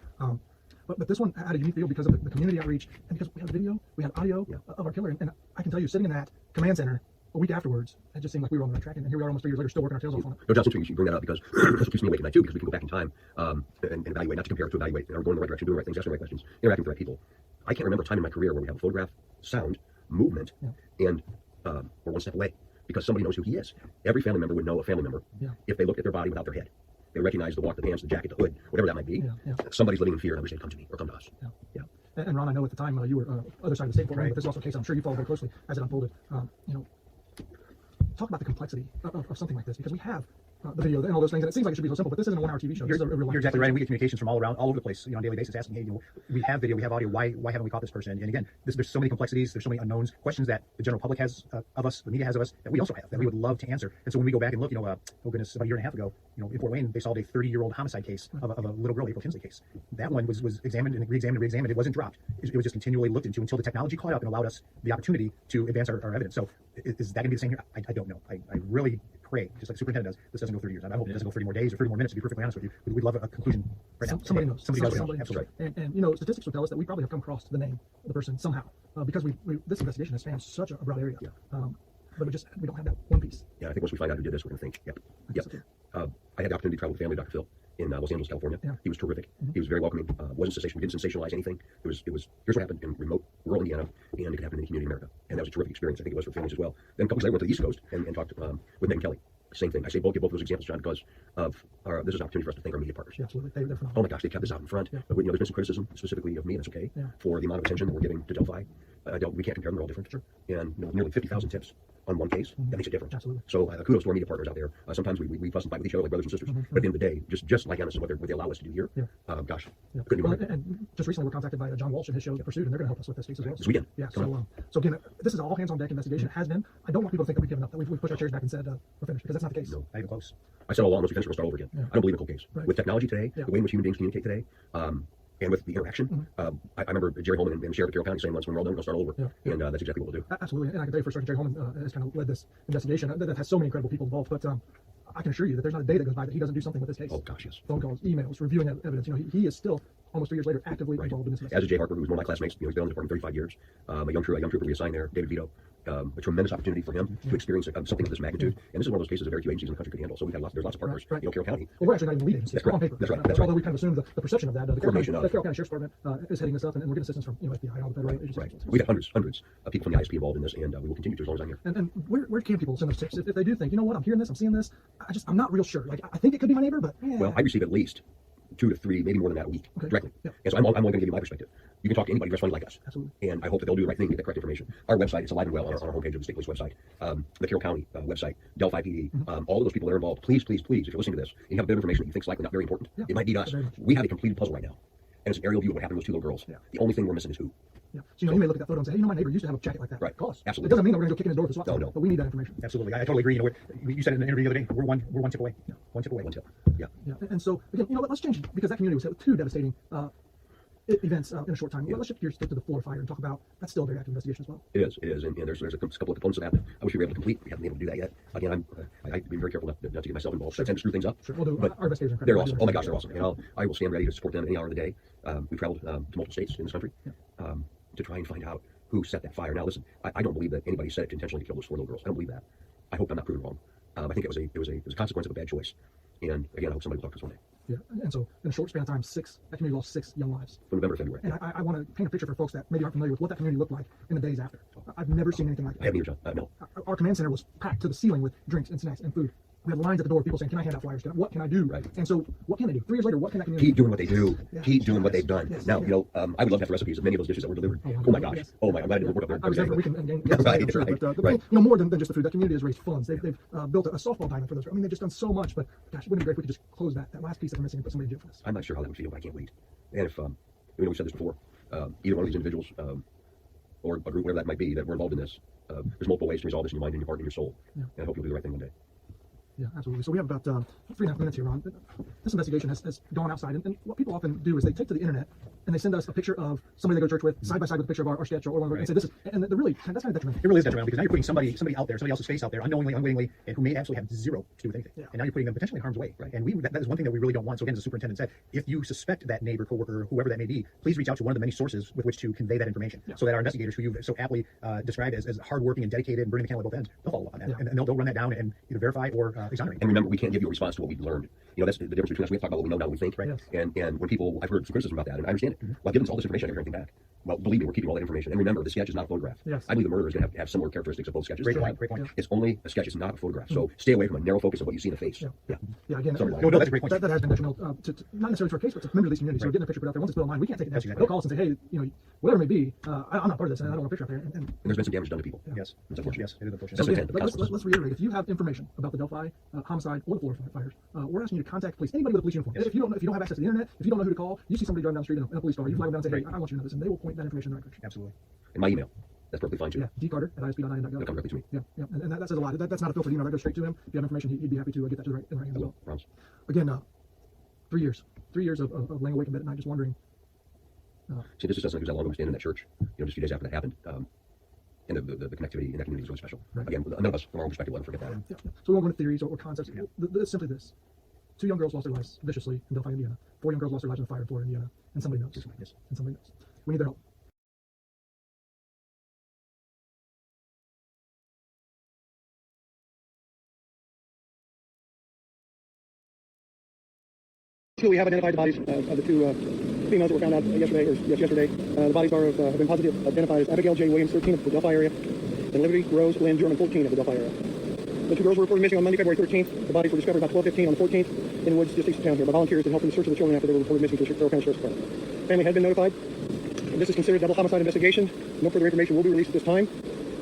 But this one had a unique feel because of the community outreach, and because we had video, we had audio of our killer, and I can tell you, sitting in that command center a week afterwards, it just seemed like we were on the right track, and here we are almost 3 years later, still working our tails off on it. No, Justin, you should bring that up because it keeps me awake at night too, because we can go back in time and evaluate, not to compare, to evaluate. Are we going in the right direction, doing the right things, asking the right questions, interacting with the right people? I can't remember a time in my career where we have a photograph, sound, movement, and we're one step away, because somebody knows who he is. Every family member would know a family member if they looked at their body without their head. They recognize the walk, the pants, the jacket, the hood, whatever that might be. Somebody's living in fear, and we say, come to me or come to us. And Ron, I know at the time you were other side of the state, but this is also a case I'm sure you followed very closely as it unfolded. Talk about the complexity of something like this, because we have the video and all those things, and it seems like it should be so simple, but this isn't a 1-hour TV show. You're exactly right. And we get communications from all over the place, on a daily basis, asking, hey, we have video, we have audio. Why haven't we caught this person? And again, there's so many complexities, there's so many unknowns, questions that the general public has of us, the media has of us, that we also have, that we would love to answer. And so when we go back and look, oh goodness, about a year and a half ago, in Fort Wayne, they solved a 30-year-old homicide case of a little girl, April Tinsley case. That one was examined and re-examined and re-examined. It wasn't dropped. It was just continually looked into until the technology caught up and allowed us the opportunity to advance our evidence. So is that going to be the same here? I don't know. I really pray, just like the superintendent does, this doesn't go 30 years. I hope it doesn't go 30 more days or 30 more minutes, to be perfectly honest with you. We'd love a conclusion right now. Somebody knows. Somebody knows. Absolutely. And statistics will tell us that we probably have come across the name of the person somehow, because this investigation has spanned such a broad area. But we don't have that one piece. Yeah, I think once we find out who did this, we're going to think, I had the opportunity to travel with family, Dr. Phil, in Los Angeles, California. He was terrific. He was very welcoming. Wasn't sensational. We didn't sensationalize anything. It was here's what happened in remote rural Indiana, and it could happen in the community in America. And that was a terrific experience. I think it was for families as well. Then a couple weeks later, went to the East Coast and talked with Meg and Kelly. Same thing. I say give both those examples, John, because of this is an opportunity for us to thank our media partners. Yeah, absolutely. They're phenomenal. Oh my gosh, they kept this out in front. But there's been some criticism, specifically of me, and it's okay, for the amount of attention that we're giving to Delphi. We can't compare them; they're all different. And nearly 50,000 tips on one case. That makes a difference. Absolutely. So kudos to our media partners out there. Sometimes we fuss and fight with each other like brothers and sisters. But at the end of the day, just like honest, what they allow us to do here. Gosh, couldn't do it. And just recently, we're contacted by John Walsh and his show Get Pursued, and they're going to help us with this case as well. This weekend. Yeah. So again, this is an all hands on deck investigation. It has been. I don't want people to think that we've given up, that we've pushed our chairs back and said we're finished, because that's not the case. No, not even close. I said all along, once we finish, we're going to start over again. I don't believe in cold case. With technology today, the way in which human beings communicate today, and with the interaction, I remember Jerry Holeman and Sheriff of Carroll County saying once, when we're all done, we're going to start over. And that's exactly what we'll do. Absolutely. And I can tell you, First Sergeant Jerry Holeman has kind of led this investigation that has so many incredible people involved. But I can assure you that there's not a day that goes by that he doesn't do something with this case. Oh gosh, yes. Phone calls, emails, reviewing evidence. He is still almost 3 years later actively involved in this investigation. As is Jay Harper, who was one of my classmates. He's been in the department 35 years. A young trooper we assigned there, David Vito. A tremendous opportunity for him to experience something of this magnitude. And this is one of those cases that very few agencies in the country could handle. So there's lots of partners. Carroll County. Well, we're actually not even lead agencies. On paper. That's right. Although we kind of assumed the perception of that. The Carroll County Sheriff's Department is heading this up, and we're getting assistance from FBI, all the federal agencies. Right. We've got hundreds of people from the ISP involved in this, and we will continue to as long as I'm here. And where can people send those tips if they do think, I'm hearing this, I'm seeing this, I'm not real sure. Like, I think it could be my neighbor, but Well, I receive at least 2 to 3, maybe more than that a week directly. And so I'm only going to give you my perspective. You can talk to anybody who's funny like us. Absolutely. And I hope that they'll do the right thing, get the correct information. Our website, it's alive and well on our homepage of the state police website. The Carroll County website, Delphi PD, all of those people that are involved, please, please, please, if you're listening to this, and you have a bit of information that you think is likely not very important, it might beat us. We have a completed puzzle right now. And it's an aerial view of what happened to those 2 little girls. The only thing we're missing is who. So, you may look at that photo and say, hey, my neighbor used to have a jacket like that. Right. Call us. Absolutely. It doesn't mean that we're going to go kicking his door with a SWAT team. No. But we need that information. Absolutely. I totally agree. You said it in an interview the other day. We're one tip away. One tip away. One tip. Yeah. And so, again, let's change, because that community was hit with 2 devastating events in a short time. Let's shift gears to the Florida fire and talk about, that's still a very active investigation as well. It is. And there's a couple of components of that I wish we were able to complete. We haven't been able to do that yet. Again, I've been very careful not to get myself involved. I tend to screw things up. We'll do. But Our investigators are they're incredible. awesome. Oh my gosh, they're awesome. And I will stand ready to support them any hour of the day. We've traveled to multiple states in this country to try and find out who set that fire. Now, listen, I don't believe that anybody set it to intentionally kill those 4 little girls. I don't believe that. I hope I'm not proven wrong. I think it was a consequence of a bad choice. And again, I hope somebody will talk to us one day. Yeah, and so in a short span of time, that community lost 6 young lives. From November to February. And I want to paint a picture for folks that maybe aren't familiar with what that community looked like in the days after. I've never seen anything like that. I haven't either, John. No. Our command center was packed to the ceiling with drinks and snacks and food. We had lines at the door of people saying, can I hand out flyers? What can I do? Right. And so what can they do? 3 years later, what can that community Keep doing what they do. Keep doing what they've done. Yes. Now, I would love to have the recipes of many of those dishes that were delivered. Oh my gosh. Oh my, I'm glad I didn't work up there. I was there for a weekend and gained Right. but more than just the food. That community has raised funds. They've built a softball diamond for those. I mean, they've just done so much, but gosh, wouldn't it be great if we could just close that last piece that we're missing and put somebody in jail for this? I'm not sure how that would feel, but I can't wait. And if, we've said this before, either one of these individuals or a group, whatever that might be, that were involved in this, there's multiple ways to resolve this in your mind, in your heart, and in your soul. And I hope you'll do the right thing one day. Yeah, absolutely. So we have about 3.5 minutes here, Ron. This investigation has gone outside, and what people often do is they take to the internet and they send us a picture of somebody they go to church with, side by side with a picture of our sketch or one of our, and say this is, and that's kind of detrimental. It really is detrimental, because now you're putting somebody out there, somebody else's face out there, unknowingly, unwittingly, and who may absolutely have zero to do with anything. And now you're putting them potentially in harm's way. And that is one thing that we really don't want. So again, as the superintendent said, if you suspect that neighbor, coworker, or whoever that may be, please reach out to one of the many sources with which to convey that information, so that our investigators, who you've so aptly described as hardworking and dedicated and burning the candle at both ends, they'll follow up on that, and they'll run that down and either verify or exonerate. And remember, we can't give you a response to what we've learned. That's the difference between us. We have to talk about what we know now, what we think, right? Yes. And when people, I've heard some criticism about that, and I understand it. Well, I've given us all this information, I never hear anything back. Well, believe me, we're keeping all that information. And remember, the sketch is not a photograph. Yes. I believe the murderer is going to have similar characteristics of both sketches. Great point. It's only a sketch. It's not a photograph. So stay away from a narrow focus of what you see in the face. Yeah. Again, sorry, no, that's a great point. That has been detrimental to not necessarily to our case, but to members of these communities. So we're getting a picture put out there. Once it's put online, we can't take it down. They'll call us and say, hey, whatever it may be, I'm not part of this, and I don't want a picture out there. And there's been some damage done to people. Yes. It's unfortunate. Yes, it is unfortunate. So again, let's reiterate. If you have information about the Delphi homicide or the Florida fires, we're asking you to contact police. Anybody with a police uniform. If you don't have access to the internet, if you don't know who to call, you see somebody driving down the street in a police car, you flag them down and say, hey, I want you to know this, and they will point that information in the right direction. Absolutely. And my email. That's perfectly fine too. Yeah, dcarter@isp.gov. It'll come directly to me. Yeah. And that says a lot. That's not a filtered email. That goes straight to him. If you have information, he'd be happy to get that to the right hands as well. Promise. Again, 3 years. 3 years of laying awake in bed at night, just wondering. See, this is something that long ago we stand in that church, just a few days after that happened. And the connectivity in that community was really special. Right. Again, none of us, from our own perspective, will ever forget that. Yeah. So we won't go into theories or concepts. It's simply this. 2 young girls lost their lives viciously in Delphi, Indiana. 4 young girls lost their lives in a fire in Florida, Indiana. And somebody knows. Yes. And somebody knows. We need their help. We have identified the bodies of the 2 females that were found out yesterday. The bodies have been positively identified as Abigail J. Williams, 13, of the Delphi area, and Liberty Rose Lynn German, 14, of the Delphi area. The 2 girls were reported missing on Monday, February 13th. The bodies were discovered about 12:15 on the 14th in the woods just east of town here by volunteers in helping the search of the children after they were reported missing to the Carroll County Sheriff's Department. Family had been notified. This is considered a double homicide investigation. No further information will be released at this time.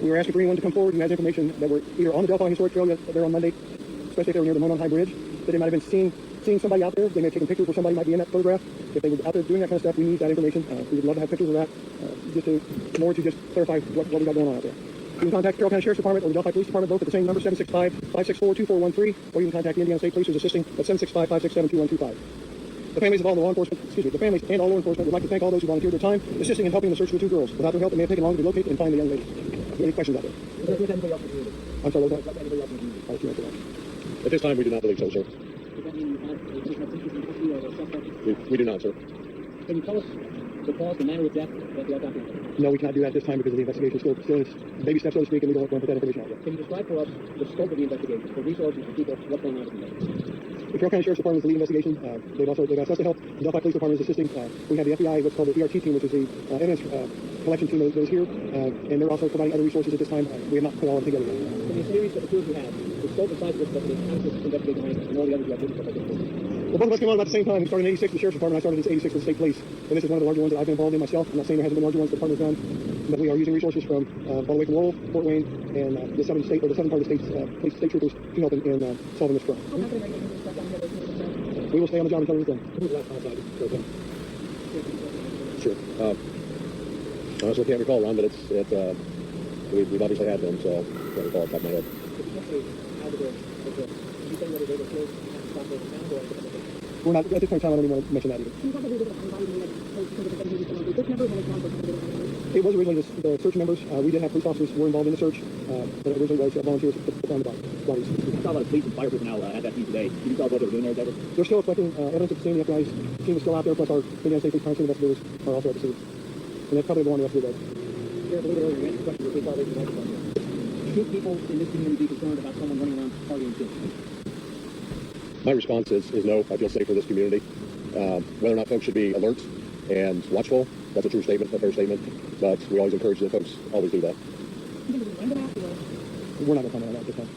We were asking for anyone to come forward and has information that were either on the Delphi Historic Trail there on Monday, especially if they were near the Monon High Bridge, that they might have been seeing somebody out there. They may have taken pictures where somebody might be in that photograph. If they were out there doing that kind of stuff, we need that information. We would love to have pictures of that, to just clarify what we got going on out there. You can contact Carroll County Sheriff's Department or the Delphi Police Department, both at the same number, 765-564-2413, or you can contact the Indiana State Police, who's assisting at 765-567-2125. The families of all the law enforcement, the families and all law enforcement would like to thank all those who volunteered their time assisting and helping in the search for the 2 girls. Without their help, it may have taken longer to locate and find the young ladies. Any questions out there? I'm sorry, what was that? At this time, we do not believe so, sir. We do not, sir. Can you tell us the cause, the manner of death that you have documented? No, we cannot do that at this time because of the investigation still in its baby steps, so to speak, and we don't want to put that information out there. Can you describe for us the scope of the investigation, the resources, the people, what's going on with the investigation? The Carroll County Sheriff's Department is the lead investigation. They've asked us to help. The Delphi Police Department is assisting. We have the FBI, what's called the ERT team, which is the evidence collection team that is here, and they're also providing other resources at this time. We have not put all of it together yet. In the series of tours we have, the scope and size of this investigation, how does this investigation rank and all the others you have written stuff like this? Well, both of us came on about the same time. We started in 86 with the Sheriff's Department. I started in 86 with the State Police. And this is one of the larger ones that I've been involved in myself. I'm not saying there hasn't been larger ones the department's done, but we are using resources from all the way from Laurel, Fort Wayne, and the southern part of the state's police state troopers to help in solving this crime. We will stay on the job until we're done. Sure. Honestly, can't recall, Ron, but we've obviously had them, so I can't recall off the top of my head. We're not, at this point in time, I don't even want to mention that either. It was originally the search members. We did have police officers who were involved in the search, but it originally was volunteers that found the bodies. You saw a lot of police and fire personnel at that scene today. Can you tell us what they were doing there, David? They're still collecting evidence at the scene. The FBI's team is still out there, plus our Indiana State Police crime scene investigators are also at the scene. And that's probably the one the rest of the day. Sheriff, a little earlier, you answered the question of the salvation microphone. Should people in this community be concerned about someone running around targeting children? My response is no. I feel safe for this community. Whether or not folks should be alert and watchful, that's a true statement, a fair statement. But we always encourage that folks always do that. We're not going to comment on that at this time.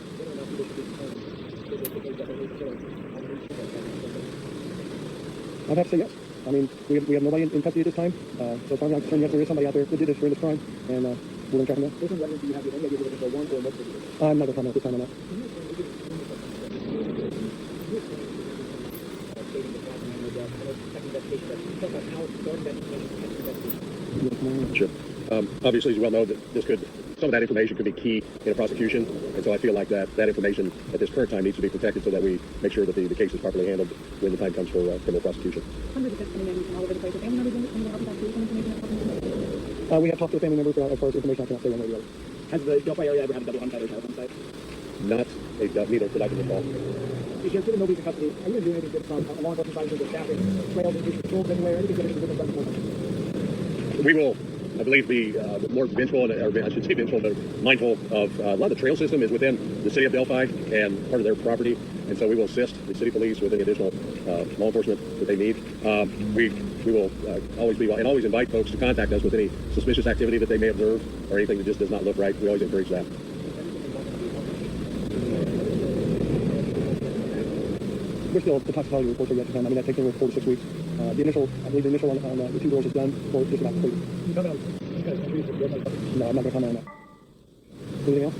I'd have to say yes. I mean, we have nobody in custody at this time. So as far as I'm concerned, yes, there is somebody out there that did this horrendous crime, and we're going to track them down. Which evidence do you have? Any idea whether it's a one or multiple? I'm not going to comment at this time on that. Sure. Obviously, as you well know, that some of that information could be key in a prosecution, and so I feel like that information at this current time needs to be protected so that we make sure that the case is properly handled when the time comes for criminal prosecution. Hundreds of tips coming in from all over the place. Are family members coming to help you guys do some information that's helping you? We have talked to the family members as far as information I cannot say one way or the other. Has the Delphi area ever had a double homicide or telephone site? Not neither that I can recall. Sheriff, given nobody's in custody, are you going to do anything different on law enforcement side in terms of staffing, trails, and patrols anywhere, anything different than done before? We will, I believe, be more vengeful, or I should say vengeful, but mindful of a lot of the trail system is within the city of Delphi and part of their property, and so we will assist the city police with any additional law enforcement that they need. We will always invite folks to contact us with any suspicious activity that they may observe or anything that just does not look right. We always encourage that. We're still, the toxicology reports are yet to come. I mean, that takes anywhere 4 to 6 weeks. I believe the initial on the 2 girls is done, or just about completed. No, I'm not going to comment on that. Anything else?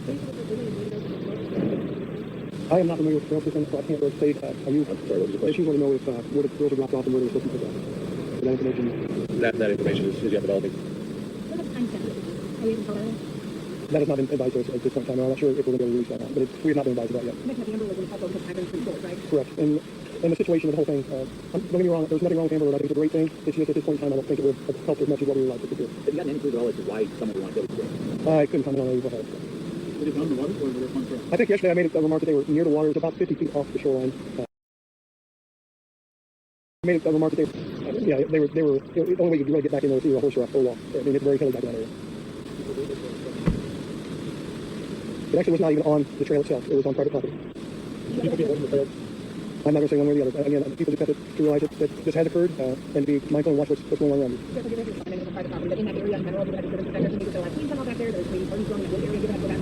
I am not familiar with the trail system, so I can't really say. Are you? I'm sorry, what was the question? She wanted to know if where the girls are dropped off and where they're supposed to be picked up. That information. That information is yet developing. What about the time stamp? Are you able to tell that? That has not been advised to us at this point in time. I'm not sure if we're going to be able to release that or not, but we have not been advised of that yet. You mentioned that the Amber was going to help those patterns from court, right? Correct. And the situation, the whole thing, don't get me wrong, there's nothing wrong with Amber Road. I think it's a great thing. It's just at this point in time, I don't think it would have helped as much as what we would like it to do. Have you gotten any clues at all as to why someone would want to go to jail? I couldn't comment on that before. Did it on the water or were there on trail? I think yesterday I made a remark that they were near the water. It was about 50 feet off the shoreline. I made a remark that they were, the only way you could really get back in there is either a horse or a full walk. I mean, it's very hilly back in that area. It actually was not even on the trail itself. It was on private property. People get away from the trail. I'm not going to say one way or the other. Again, people just have to realize that this has occurred and be mindful and watch what's going on around you. But in that area in general, we're going to have to protect us. So, please come out back there. There's maybe parties going in the area. You're going to have to go back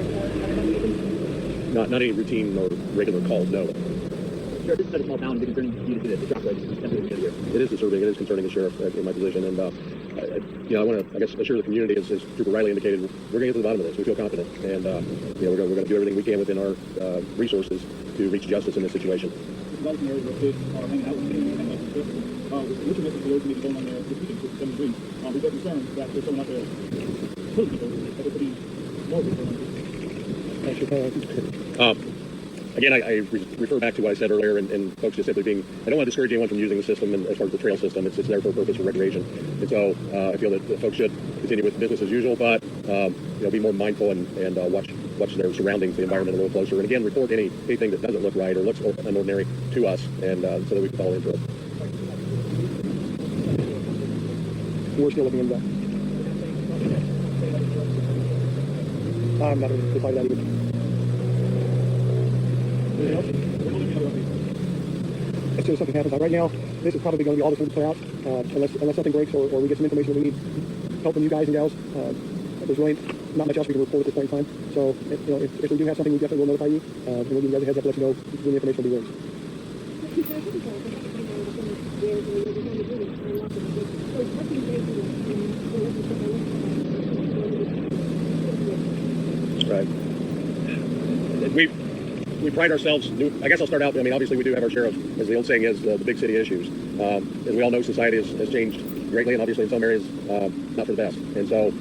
there. Not any routine or regular calls, no. Sure, this is a small town. It's concerning you to see the drop rate. It is disturbing. It is concerning the sheriff in my position, and I want to, I guess, assure the community, as Trooper Riley indicated, we're going to get to the bottom of this. We feel confident, and we're going to do everything we can within our resources to reach justice in this situation. What's your message to those maybe going on there repeating to some degree? We've got concerned that there's someone out there killing people, that there could be more people. Again, I refer back to what I said earlier, and folks just simply being, I don't want to discourage anyone from using the system, and as far as the trail system, it's there for a purpose of recreation. And so I feel that folks should continue with business as usual, but be more mindful and watch their surroundings, the environment a little closer. And again, report anything that doesn't look right or looks unordinary to us, and so that we can follow into it. We're still looking into that. I'm not going to decide that either. As soon as something happens, right now, this is probably going to be all this will play out, unless something breaks or we get some information that we need. help from you guys and gals. There's really not much else we can report at this point in time. So, if we do have something, we definitely will notify you. And we'll give you guys a heads up to let you know when the information will be released. Right. We pride ourselves. I guess I'll start out. I mean, obviously we do have our share of, as the old saying is, the big city issues. As we all know, society has changed greatly, and obviously in some areas not for the best. And so,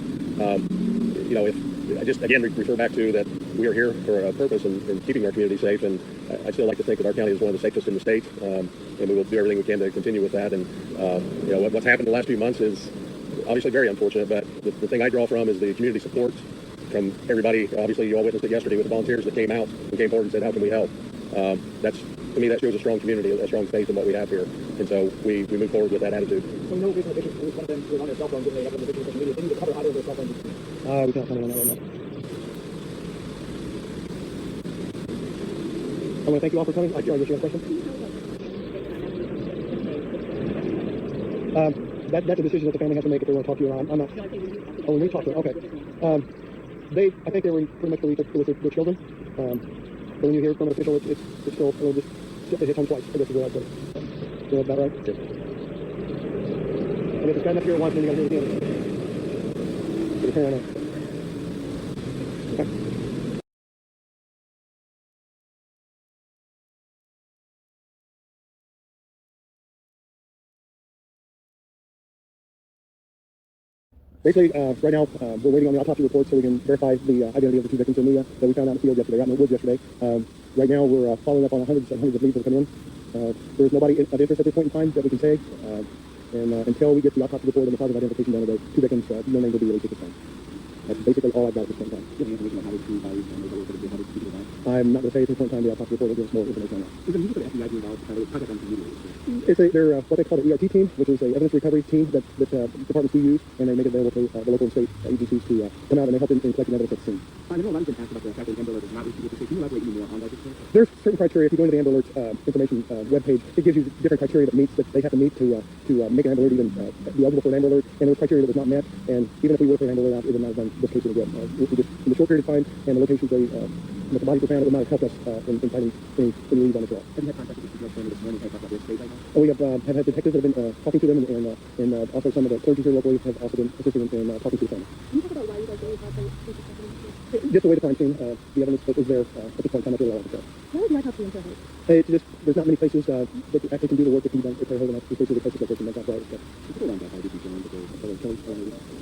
if I just again refer back to that, we are here for a purpose in keeping our community safe, and I still like to think that our county is one of the safest in the state, and we will do everything we can to continue with that. And what's happened the last few months is obviously very unfortunate, but the thing I draw from is the community support from everybody. Obviously, you all witnessed it yesterday with the volunteers that came out and came forward and said, "How can we help?" To me, that shows a strong community, a strong faith in what we have here, and so we move forward with that attitude. So no reason pictures from each one of them was on their cell phones and they have them in the pictures of social media. They need to cover either of their cell phones. We can't comment on that right now. I want to thank you all for coming. I guess you have a question. That's a decision that the family has to make if they want to talk to you. I'm not. Oh, when we talk to them, okay. I think they were pretty much believed it was their children. But when you hear from an official, it's still a little just it hits home twice. I guess is what I'd say. Is that about right? Yes. And if it's bad enough here once, then you got to hear it again. So the parent. Okay. Basically, right now, we're waiting on the autopsy report so we can verify the identity of the two victims in that we found out in the field yesterday, out in the woods yesterday. Right now, we're following up on hundreds and hundreds of leads that come in. There's nobody of interest at this point in time that we can say. And until we get the autopsy report and the positive identification done of those two victims, no name will be released at this time. That's basically all I've got at this point in time. Do you have information on how these two bodies and how these people died? I'm not going to say at this point in time. The autopsy report will give us more information on that. Is it easy for the FBI to involve contact them immediately? They're what they call the ERT team, which is a evidence recovery team that departments do use, and they make it available to the local and state agencies to come out and they help in collecting evidence at the scene. I know a lot has been asked about the fact that Amber Alert is not received. Can you elaborate any more on that? There's certain criteria. If you go into the Amber Alert's information webpage, it gives you different criteria that they have to meet to make an Amber Alert even be eligible for an Amber Alert, and there was criteria that was not met. And even if we were for an Amber Alert out, it would not have done this case again. We just, in the short period of time and the locations that the bodies were found, it would not have helped us in finding any leads on the trail. Have you had contact with the family this morning? Can you talk about their state right now? We have had detectives that have been talking to them, and also some of the clergy here locally have also been assisting in talking to the family. Can you talk about why you guys really have them? Just the way the crime scene, the evidence that was there at this point in time, that's really all I can say. Why would you like to see interviews? It's just, there's not many places that actually can do the work that can be done if they're holding up. It's basically the places that they can make that right.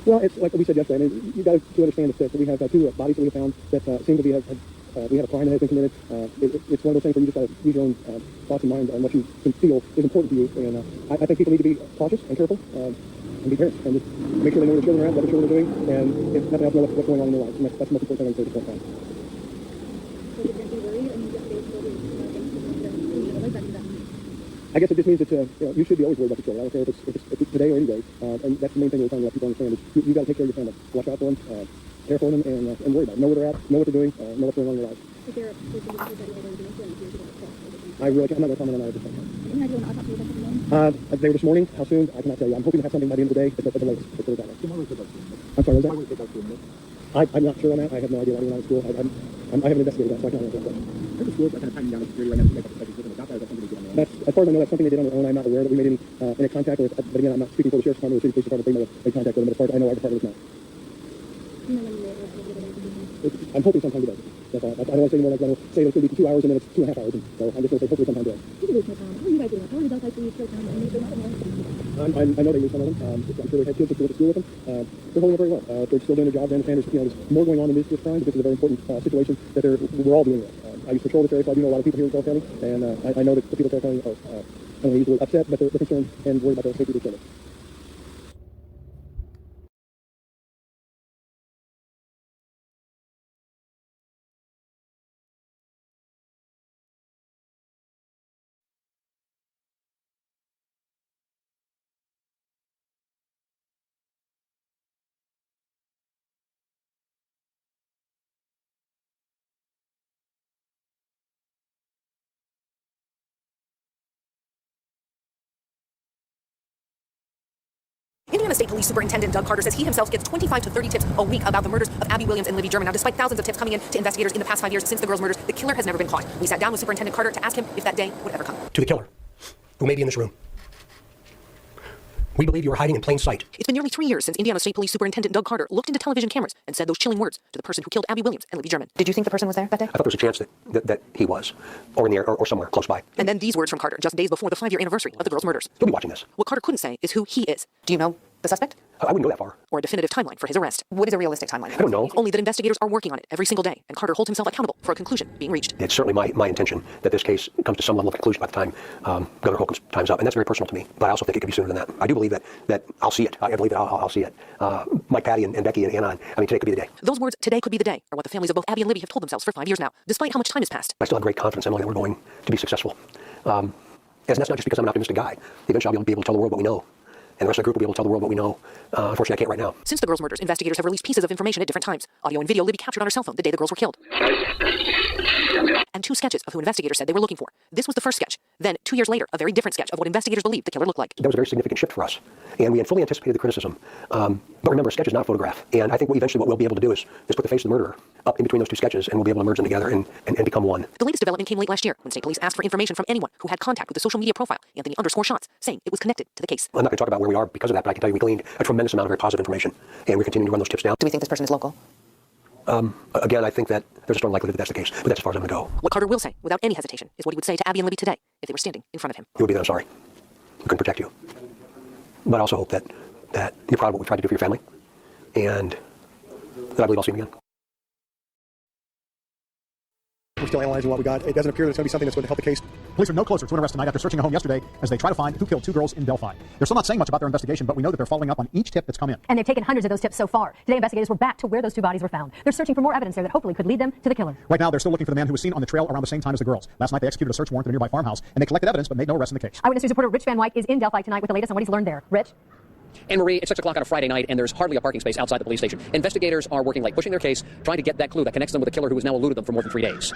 Well, it's like we said yesterday. I mean, you got to understand that we have two bodies that we found that seem to be we have a crime that has been committed. It's one of those things where you just got to use your own thoughts and mind on what you can feel is important to you. And I think people need to be cautious and careful and be parents and just make sure they know where their children are at, what their children are doing, and if nothing else, know what's going on in their lives. And that's the most important thing I can say at this point in time. I guess it just means that you should be always worried about your children. I don't care if it's today or any day. And that's the main thing we're trying to let people understand is you got to take care of your family. Watch out for them, care for them, and worry about them. Know where they're at, know what they're doing, know what's going on in their lives. Is there a person that you are doing I'm not going to comment on that at this point. Any idea when the autopsy will come They were this morning. How soon? I cannot tell you. I'm hoping to have something by the end of the day at the latest. I'm sorry, what was that? I'm not sure on that. I have no idea why we're not in school. I haven't investigated that, so I can't answer that question. That's as far as I know, that's something they did on their own. I'm not aware that we made any contact with. But again, I'm not speaking for the sheriff's department or the city police department. They made contact with them. But as far as I know, our department is not. I'm hoping sometime today. That's all. I don't want to say more. Like I don't say it's going to be 2 hours and then it's 2.5 hours. And so I'm just going to say hopefully sometime today. How are you guys doing? How are you guys like to use children? I know they use some of them. I'm sure they have kids that go to school with them. They're holding up very well. They're still doing their job. I understand there's more going on in this crime, but this is a very important situation that we're all dealing with. I used to patrol this area, so I do know a lot of people here in Carroll County, and I know that the people in Carroll County are, I don't know, usually upset, but they're concerned and worried about the safety of their children. Indiana State Police Superintendent Doug Carter says he himself gets 25 to 30 tips a week about the murders of Abby Williams and Libby German. Now, despite thousands of tips coming in to investigators in the past 5 years since the girls' murders, the killer has never been caught. We sat down with Superintendent Carter to ask him if that day would ever come. To the killer, who may be in this room, we believe you are hiding in plain sight. It's been nearly 3 years since Indiana State Police Superintendent Doug Carter looked into television cameras and said those chilling words to the person who killed Abby Williams and Libby German. Did you think the person was there that day? I thought there was a chance that he was, or in the air, or somewhere close by. And then these words from Carter, just days before the 5-year anniversary of the girls' murders. You'll be watching this. What Carter couldn't say is who he is. Do you know the suspect? I wouldn't go that far. Or a definitive timeline for his arrest. What is a realistic timeline? I don't know. Only that investigators are working on it every single day, and Carter holds himself accountable for a conclusion being reached. It's certainly my intention that this case comes to some level of conclusion by the time Governor Holcomb's time's up, and that's very personal to me. But I also think it could be sooner than that. I do believe that I'll see it. I believe that I'll see it. Mike, Patty, and Becky, and Anna, I mean, today could be the day. Those words, today could be the day, are what the families of both Abby and Libby have told themselves for 5 years now, despite how much time has passed. I still have great confidence, Emily, that we're going to be successful. And that's not just because I'm an optimistic guy. Eventually I'll be able to tell the world what we know. And the rest of the group will be able to tell the world what we know. Unfortunately, I can't right now. Since the girls' murders, investigators have released pieces of information at different times. Audio and video Libby captured on her cell phone the day the girls were killed. And 2 sketches of who investigators said they were looking for. This was the first sketch. Then, 2 years later, a very different sketch of what investigators believed the killer looked like. That was a very significant shift for us. And we had fully anticipated the criticism. But remember, a sketch is not a photograph. And I think what we'll be able to do is put the face of the murderer up in between those 2 sketches, and we'll be able to merge them together and become one. The latest development came late last year when state police asked for information from anyone who had contact with the social media profile Anthony_Shots, saying it was connected to the case. I'm not going to talk about where we are because of that, but I can tell you we gleaned a tremendous amount of very positive information, and we're continuing to run those tips down. Do we think this person is local? Again, I think that there's a strong likelihood that that's the case, but that's as far as I'm going to go. What Carter will say, without any hesitation, is what he would say to Abby and Libby today if they were standing in front of him. It would be that I'm sorry. We couldn't protect you. But I also hope that you're proud of what we tried to do for your family, and that I believe I'll see you again. We're still analyzing what we got. It doesn't appear there's going to be something that's going to help the case. Police are no closer to an arrest tonight after searching a home yesterday as they try to find who killed 2 girls in Delphi. They're still not saying much about their investigation, but we know that they're following up on each tip that's come in. And they've taken hundreds of those tips so far. Today, investigators were back to where those 2 bodies were found. They're searching for more evidence there that hopefully could lead them to the killer. Right now, they're still looking for the man who was seen on the trail around the same time as the girls. Last night, they executed a search warrant at a nearby farmhouse, and they collected evidence but made no arrest in the case. Eyewitness News reporter Rich Van Wyk is in Delphi tonight with the latest on what he's learned there. Rich? Anne-Marie, it's 6 o'clock on a Friday night, and there's hardly a parking space outside the police station. Investigators are working late, pushing their case, trying to get that clue that connects them with a killer who has now eluded them for more than 3 days.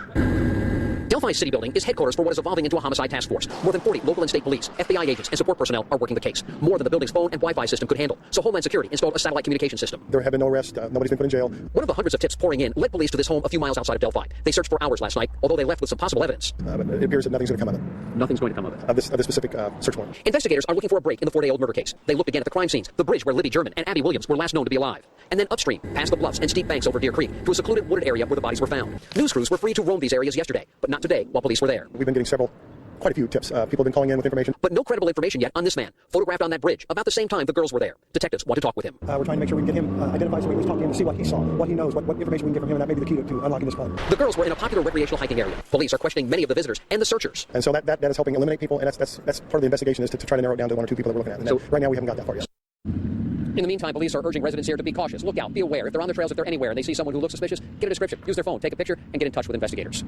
Delphi's city building is headquarters for what is evolving into a homicide task force. More than 40 local and state police, FBI agents, and support personnel are working the case. More than the building's phone and Wi-Fi system could handle. So Homeland Security installed a satellite communication system. There have been no arrests. Nobody's been put in jail. One of the hundreds of tips pouring in led police to this home a few miles outside of Delphi. They searched for hours last night, although they left with some possible evidence. But it appears that nothing's going to come of it. Nothing's going to come of it. Of this specific search warrant. Investigators are looking for a break in the 4-day-old murder case. They looked again at the crime scenes, the bridge where Libby German and Abby Williams were last known to be alive. And then upstream, past the bluffs and steep banks over Deer Creek, to a secluded wooded area where the bodies were found. News crews were free to roam these areas yesterday, but not today while police were there. We've been getting quite a few tips. People have been calling in with information. But no credible information yet on this man, photographed on that bridge about the same time the girls were there. Detectives want to talk with him. We're trying to make sure we can get him identified so we can talk to him to see what he saw, what he knows, what information we can get from him, and that may be the key to unlocking this crime. The girls were in a popular recreational hiking area. Police are questioning many of the visitors and the searchers. And so that is helping eliminate people, and that's part of the investigation is to try to narrow it down to 1 or 2 people that we're looking at. And right now we haven't got that far yet. In the meantime, police are urging residents here to be cautious. Look out, be aware. If they're on the trails, if they're anywhere, and they see someone who looks suspicious, get a description, use their phone, take a picture, and get in touch with investigators.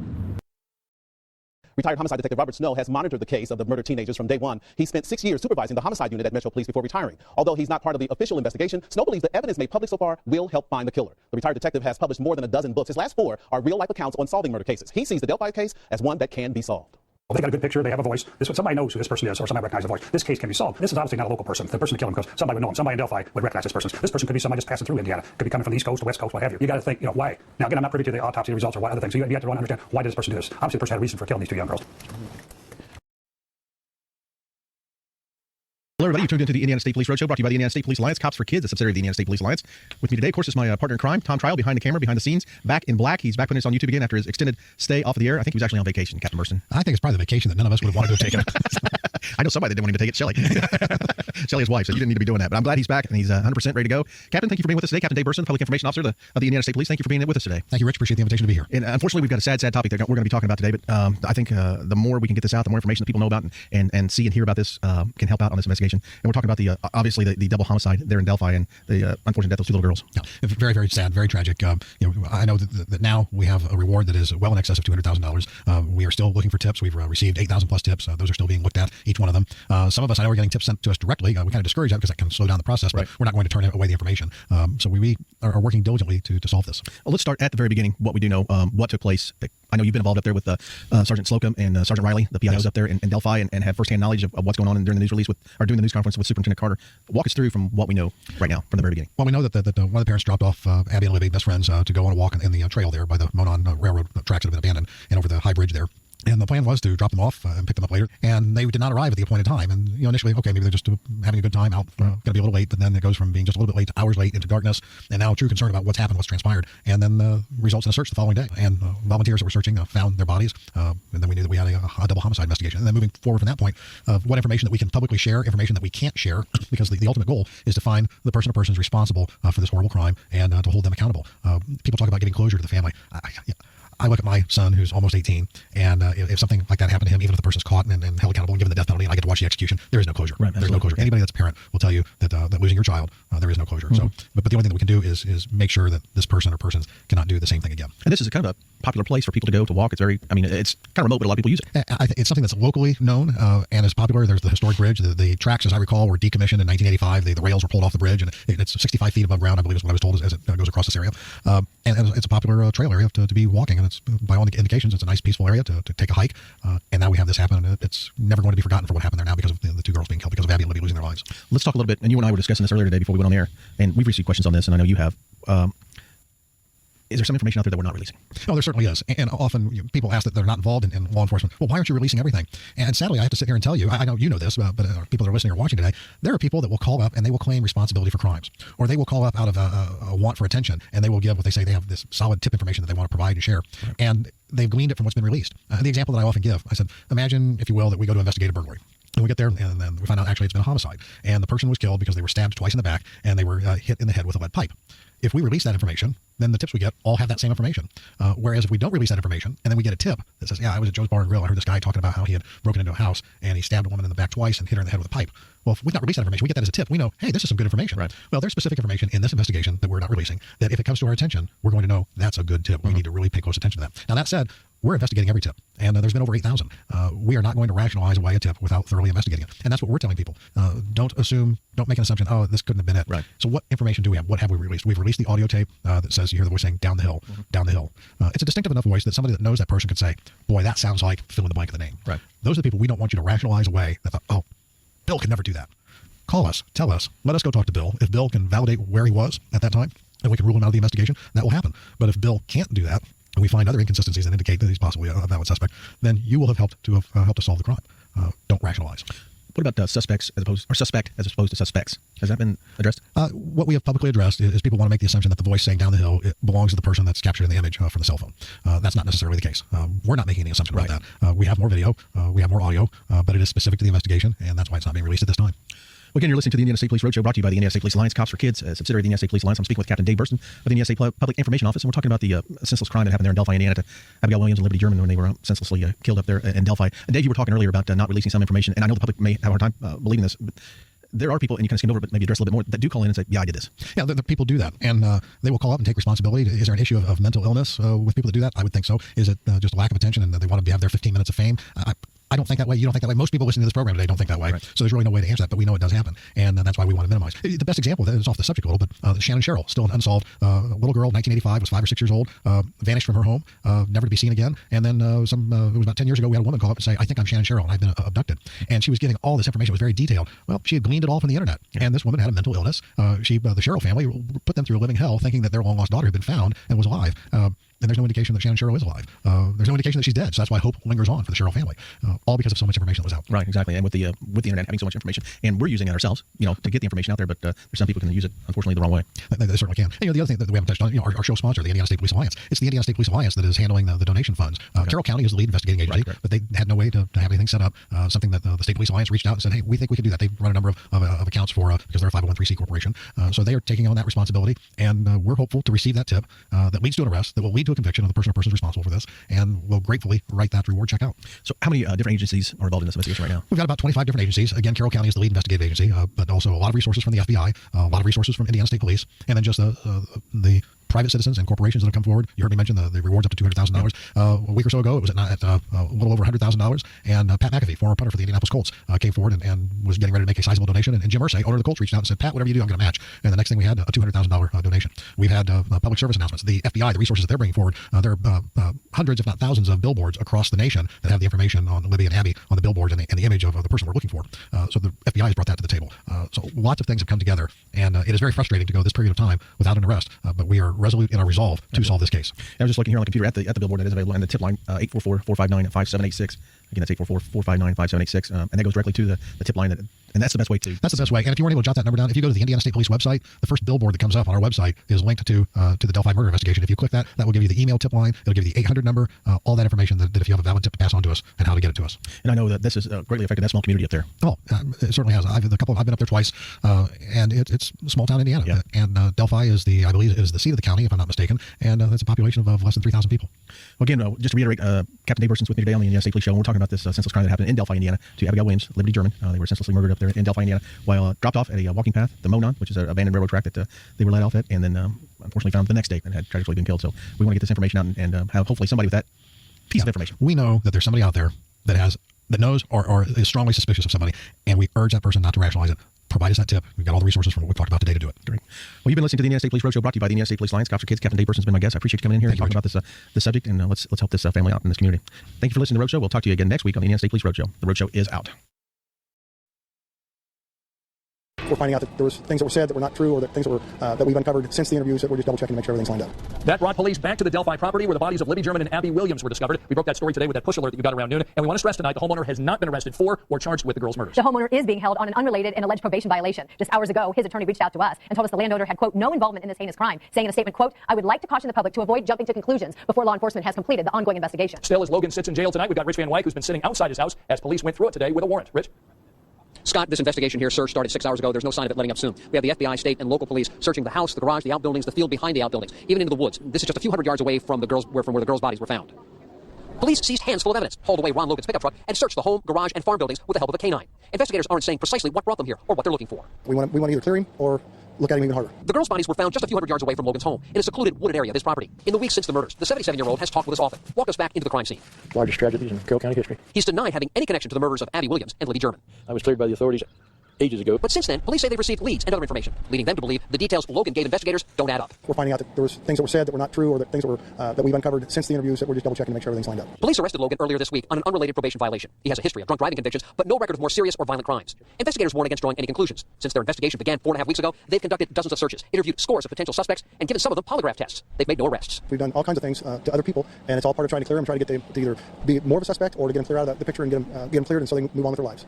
Retired homicide detective Robert Snow has monitored the case of the murdered teenagers from day one. He spent 6 years supervising the homicide unit at Metro Police before retiring. Although he's not part of the official investigation, Snow believes the evidence made public so far will help find the killer. The retired detective has published more than a dozen books. His last 4 are real-life accounts on solving murder cases. He sees the Delphi case as one that can be solved. Well, they got a good picture, they have a voice. Somebody knows who this person is, or somebody recognizes the voice. This case can be solved. This is obviously not a local person. The person who killed him, because somebody would know him. Somebody in Delphi would recognize this person. This person could be somebody just passing through Indiana. Could be coming from the East Coast, the West Coast, what have you. You got to think, why? Now, again, I'm not privy to the autopsy results or what other things. So you have to understand, why did this person do this? Obviously, the person had a reason for killing these 2 young girls. Hello, everybody. You've tuned into the Indiana State Police Road Show, brought to you by the Indiana State Police Alliance, Cops for Kids, a subsidiary of the Indiana State Police Alliance. With me today, of course, is my partner in crime, Tom Trial, behind the camera, behind the scenes, back in black. He's back putting this on YouTube again after his extended stay off of the air. I think he was actually on vacation, Captain Bursten. I think it's probably the vacation that none of us would have wanted to have taken. I know somebody that didn't want him to take it, Shelley. Shelley, his wife, so you didn't need to be doing that. But I'm glad he's back and he's 100% ready to go. Captain, thank you for being with us today. Captain Dave Bursten, Public Information Officer of the Indiana State Police. Thank you for being with us today. Thank you, Rich. Appreciate the invitation to be here. And unfortunately, we've got a sad topic that we're going to be talking about today. But I think the more we can get this out, the more information that people know about and see and hear about this can help out on this investigation. And we're talking about obviously the double homicide there in Delphi and the unfortunate death of 2 little girls. Yeah, very, very sad, very tragic. I know that now we have a reward that is well in excess of $200,000. We are still looking for tips. We've received 8,000 plus tips. Those are still being looked at, each one of them. Some of us, I know, are getting tips sent to us directly. We kind of discourage that because that can slow down the process, but we're not going to turn away the information. So we are working diligently to solve this. Well, let's start at the very beginning, what we do know, what took place I know you've been involved up there with Sergeant Slocum and Sergeant Riley, the PIOs up there in Delphi, and have firsthand knowledge of what's going on during the news release during the news conference with Superintendent Carter. Walk us through from what we know right now from the very beginning. Well, we know that one of the parents dropped off Abby and Libby, best friends, to go on a walk in the trail there by the Monon railroad tracks that have been abandoned and over the high bridge there. And the plan was to drop them off and pick them up later. And they did not arrive at the appointed time. And initially, okay, maybe they're just having a good time out, going to be a little late. But then it goes from being just a little bit late to hours late into darkness. And now true concern about what's happened, what's transpired. And then results in a search the following day. And volunteers that were searching found their bodies. And then we knew that we had a double homicide investigation. And then moving forward from that point, what information that we can publicly share, information that we can't share, because the ultimate goal is to find the person or persons responsible for this horrible crime and to hold them accountable. People talk about giving closure to the family. I look at my son, who's almost 18, and if something like that happened to him, even if the person's caught and held accountable and given the death penalty, and I get to watch the execution, there is no closure. Right, there's no closure. Anybody that's a parent will tell you that losing your child, there is no closure. So, but the only thing that we can do is make sure that this person or persons cannot do the same thing again. And this is kind of a popular place for people to go to walk. It's very, it's kind of remote, but a lot of people use it. It's something that's locally known and is popular. There's the historic bridge. The tracks, as I recall, were decommissioned in 1985. The rails were pulled off the bridge, and it's 65 feet above ground, I believe is what I was told, as it goes across this area. And it's a popular trail area to be walking, and it's by all indications, it's a nice, peaceful area to take a hike. And now we have this happen, and it's never going to be forgotten for what happened there now because of the two girls being killed, because of Abby and Libby losing their lives. Let's talk a little bit, and you and I were discussing this earlier today before we went on the air, and we've received questions on this, and I know you have. Is there some information out there that we're not releasing? Oh, there certainly is. And often people ask that they're not involved in law enforcement. Well, why aren't you releasing everything? And sadly, I have to sit here and tell you, I know you know this, but people that are listening or watching today, there are people that will call up and they will claim responsibility for crimes. Or they will call up out of a want for attention, and they will give what they say they have this solid tip information that they want to provide and share. Right. And they've gleaned it from what's been released. The example that I often give, I said, imagine, if you will, that we go to investigate a burglary. And we get there, and then we find out actually it's been a homicide. And the person was killed because they were stabbed twice in the back, and they were hit in the head with a lead pipe. If we release that information, then the tips we get all have that same information. Whereas if we don't release that information, and then we get a tip that says, yeah, I was at Joe's Bar and Grill, I heard this guy talking about how he had broken into a house, and he stabbed a woman in the back twice and hit her in the head with a pipe. Well, if we not release that information, we get that as a tip. We know, hey, this is some good information. Right. Well, there's specific information in this investigation that we're not releasing, that if it comes to our attention, we're going to know that's a good tip. We need to really pay close attention to that. Now, that said, we're investigating every tip, and there's been over 8,000. We are not going to rationalize away a tip without thoroughly investigating it. And that's what we're telling people. Don't assume, don't make an assumption, oh, this couldn't have been it. Right. So what information do we have? What have we released? We've released the audio tape that says, you hear the voice saying, down the hill, down the hill. It's a distinctive enough voice that somebody that knows that person could say, boy, that sounds like fill in the blank of the name. Right. Those are the people we don't want you to rationalize away that thought, oh, Bill could never do that. Call us, tell us, let us go talk to Bill. If Bill can validate where he was at that time, and we can rule him out of the investigation, that will happen. But if Bill can't do that, and we find other inconsistencies that indicate that he's possibly a valid suspect, then you will have helped to solve the crime. Don't rationalize. What about suspect as opposed to suspects? Has that been addressed? What we have publicly addressed is people want to make the assumption that the voice saying down the hill, it belongs to the person that's captured in the image from the cell phone. That's not necessarily the case. We're not making any assumption about that. We have more video, we have more audio, but it is specific to the investigation, and that's why it's not being released at this time. Well, again, you're listening to the Indiana State Police Road Show, brought to you by the Indiana State Police Alliance, Cops for Kids, a subsidiary of the Indiana State Police Alliance. I'm speaking with Captain Dave Bursten of the Indiana State Public Information Office, and we're talking about the senseless crime that happened there in Delphi, Indiana, to Abigail Williams and Liberty German when they were senselessly killed up there in Delphi. And Dave, you were talking earlier about not releasing some information, and I know the public may have a hard time believing this, but there are people, and you kind of skimmed over, but maybe address a little bit more, that do call in and say, yeah, I did this. Yeah, the people do that, and they will call up and take responsibility. Is there an issue of mental illness with people that do that? I would think so. Is it just a lack of attention and they want to have their 15 minutes of fame? I don't think that way. You don't think that way. Most people listening to this program today don't think that way. Right. So there's really no way to answer that, but we know it does happen. And that's why we want to minimize. The best example of that is off the subject a little, but Shannon Sherrill, still an unsolved little girl, 1985, was 5 or 6 years old, vanished from her home, never to be seen again. And then it was about 10 years ago, we had a woman call up and say, I think I'm Shannon Sherrill, and I've been abducted. And she was giving all this information. It was very detailed. Well, she had gleaned it all from the internet. Yeah. And this woman had a mental illness. The Sherrill family put them through a living hell, thinking that their long-lost daughter had been found and was alive. And there's no indication that Shannon Sherrill is alive. There's no indication that she's dead. So that's why hope lingers on for the Sherrill family, all because of so much information that was out. Right, exactly. And with the internet having so much information, and we're using it ourselves, to get the information out there, but there's some people who can use it, unfortunately, the wrong way. They certainly can. And the other thing that we haven't touched on, our show sponsor, the Indiana State Police Alliance. It's the Indiana State Police Alliance that is handling the donation funds. Carroll County is the lead investigating agency, right. But they had no way to have anything set up. Something that the State Police Alliance reached out and said, hey, we think we can do that. They run a number of accounts for because they're a 501(c) corporation. So they are taking on that responsibility, and we're hopeful to receive that tip that leads to an arrest, that will lead to a conviction of the person or persons responsible for this, and we'll gratefully write that reward check out. So how many different agencies are involved in this investigation right now? We've got about 25 different agencies. Again, Carroll County is the lead investigative agency, but also a lot of resources from the FBI, a lot of resources from Indiana State Police, and then just the private citizens and corporations that have come forward. You heard me mention the rewards up to $200,000. A week or so ago, it was at a little over $100,000. And Pat McAfee, former punter for the Indianapolis Colts, came forward and was getting ready to make a sizable donation. And Jim Irsay, owner of the Colts, reached out and said, Pat, whatever you do, I'm going to match. And the next thing we had, a $200,000 donation. We've had public service announcements. The FBI, the resources that they're bringing forward, there are hundreds, if not thousands, of billboards across the nation that have the information on Libby and Abby on the billboard and the image of the person we're looking for. So the FBI has brought that to the table. So lots of things have come together, and it is very frustrating to go this period of time without an arrest, but we are resolute in our resolve to solve this case. I was just looking here on the computer at the billboard that is available, and the tip line 844-459-5786. Again, that's 844-459-5786, and that goes directly to the tip line. And that's the best way to. That's the best way. And if you weren't able to jot that number down, if you go to the Indiana State Police website, the first billboard that comes up on our website is linked to the Delphi murder investigation. If you click that, that will give you the email tip line. It'll give you the 800 number, all that information that if you have a valid tip to pass on to us and how to get it to us. And I know that this has greatly affected that small community up there. Oh, it certainly has. I've been up there twice, and it's small town Indiana. Yeah. And Delphi is I believe is the seat of the county, if I'm not mistaken, and that's a population of less than 3,000 people. Well, again, just to reiterate, Captain Dave Bursten's with me today on the Indiana State Police Show, and we're talking about this senseless crime that happened in Delphi, Indiana, to Abigail Williams, Liberty German. They were senselessly murdered up there in Delphi, Indiana, while dropped off at a walking path, the Monon, which is an abandoned railroad track that they were let off at, and then unfortunately found the next day and had tragically been killed. So we want to get this information out and have hopefully somebody with that piece of information. We know that there's somebody out there that knows or is strongly suspicious of somebody, and we urge that person not to rationalize it. Provide us that tip. We've got all the resources from what we've talked about today to do it. Great. Well, you've been listening to the Indiana State Police Road Show, brought to you by the Indiana State Police Alliance. Cops for Kids. Captain Dave Bursten's been my guest. I appreciate you coming in here and talking about this subject, and let's help this family out in this community. Thank you for listening to the Road Show. We'll talk to you again next week on the Indiana State Police Road Show. The Road Show is out. We're finding out that there was things that were said that were not true, or that things that were that we've uncovered since the interviews that we're just double checking to make sure everything's lined up. That brought police back to the Delphi property where the bodies of Libby German and Abby Williams were discovered. We broke that story today with that push alert that you got around noon, and we want to stress tonight the homeowner has not been arrested for or charged with the girls' murders. The homeowner is being held on an unrelated and alleged probation violation. Just hours ago, his attorney reached out to us and told us the landowner had, quote, no involvement in this heinous crime, saying in a statement, quote, I would like to caution the public to avoid jumping to conclusions before law enforcement has completed the ongoing investigation. Still, as Logan sits in jail tonight, we've got Rich Van Wyck, who's been sitting outside his house as police went through it today with a warrant. Rich? Scott, this investigation here, sir, started 6 hours ago. There's no sign of it letting up soon. We have the FBI, state, and local police searching the house, the garage, the outbuildings, the field behind the outbuildings, even into the woods. This is just a few hundred yards away from where the girls' bodies were found. Police seized hands full of evidence, hauled away Ron Logan's pickup truck, and searched the home, garage, and farm buildings with the help of a canine. Investigators aren't saying precisely what brought them here or what they're looking for. We want to either clear him or look at him even harder. The girls' bodies were found just a few hundred yards away from Logan's home, in a secluded wooded area of his property. In the weeks since the murders, the 77-year-old has talked with us often, walked us back into the crime scene. Largest tragedies in Carroll County history. He's denied having any connection to the murders of Abby Williams and Libby German. I was cleared by the authorities ages ago. But since then, police say they've received leads and other information, leading them to believe the details Logan gave investigators don't add up. We're finding out that there was things that were said that were not true, or that things that were that we've uncovered since the interviews that we're just double checking to make sure everything's lined up. Police arrested Logan earlier this week on an unrelated probation violation. He has a history of drunk driving convictions, but no record of more serious or violent crimes. Investigators warn against drawing any conclusions. Since their investigation began 4.5 weeks ago, they've conducted dozens of searches, interviewed scores of potential suspects, and given some of them polygraph tests. They've made no arrests. We've done all kinds of things to other people, and it's all part of trying to clear them, trying to get them to either be more of a suspect or to get them clear out of the picture and get them cleared, and so they can move on with their lives.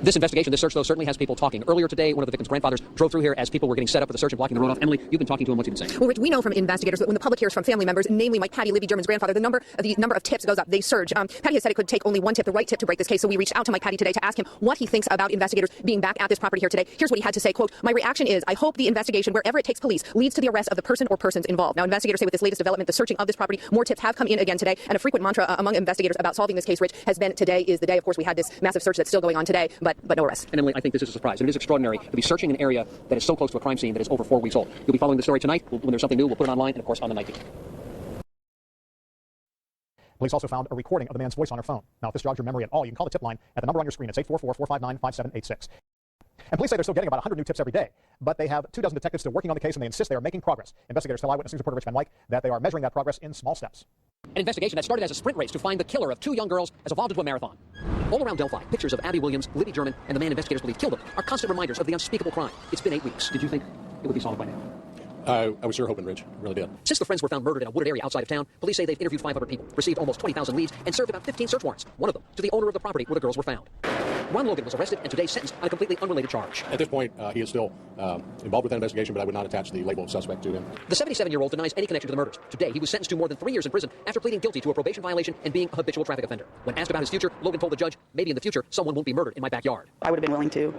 This investigation, this search, though, certainly has people talking. Earlier today, one of the victim's grandfathers drove through here as people were getting set up for the search and blocking the road off. Emily, you've been talking to him. What's he been saying? Well, Rich, we know from investigators that when the public hears from family members, namely like Patty, Libby German's grandfather, the number of tips goes up. They surge. Patty has said it could take only one tip, the right tip, to break this case. So we reached out to Mike Patty today to ask him what he thinks about investigators being back at this property here today. Here's what he had to say, quote, my reaction is, I hope the investigation, wherever it takes police, leads to the arrest of the person or persons involved. Now, investigators say with this latest development, the searching of this property, more tips have come in again today. And a frequent mantra among investigators about solving this case, Rich, has been today is the day. Of course, we had this massive search that's still going on today, but no arrest. And Emily, I think this is a surprise. It is extraordinary to be searching an area that is so close to a crime scene that is over 4 weeks old. You'll be following the story tonight. When there's something new, we'll put it online and, of course, on the night team. Police also found a recording of the man's voice on her phone. Now, if this jogs your memory at all, you can call the tip line at the number on your screen. It's 844-459-5786. And police say they're still getting about 100 new tips every day, but they have 24 detectives still working on the case, and they insist they are making progress. Investigators tell Eyewitness News reporter Rich Van Wyck that they are measuring that progress in small steps. An investigation that started as a sprint race to find the killer of 2 young girls has evolved into a marathon. All around Delphi, pictures of Abby Williams, Libby German, and the man investigators believe killed them are constant reminders of the unspeakable crime. It's been 8 weeks. Did you think it would be solved by now? I was sure hoping, Rich. I really did. Since the friends were found murdered in a wooded area outside of town, police say they've interviewed 500 people, received almost 20,000 leads, and served about 15 search warrants, one of them to the owner of the property where the girls were found. Ron Logan was arrested and today sentenced on a completely unrelated charge. At this point, he is still involved with that investigation, but I would not attach the label of suspect to him. The 77-year-old denies any connection to the murders. Today, he was sentenced to more than 3 years in prison after pleading guilty to a probation violation and being a habitual traffic offender. When asked about his future, Logan told the judge, maybe in the future, someone won't be murdered in my backyard. I would have been willing to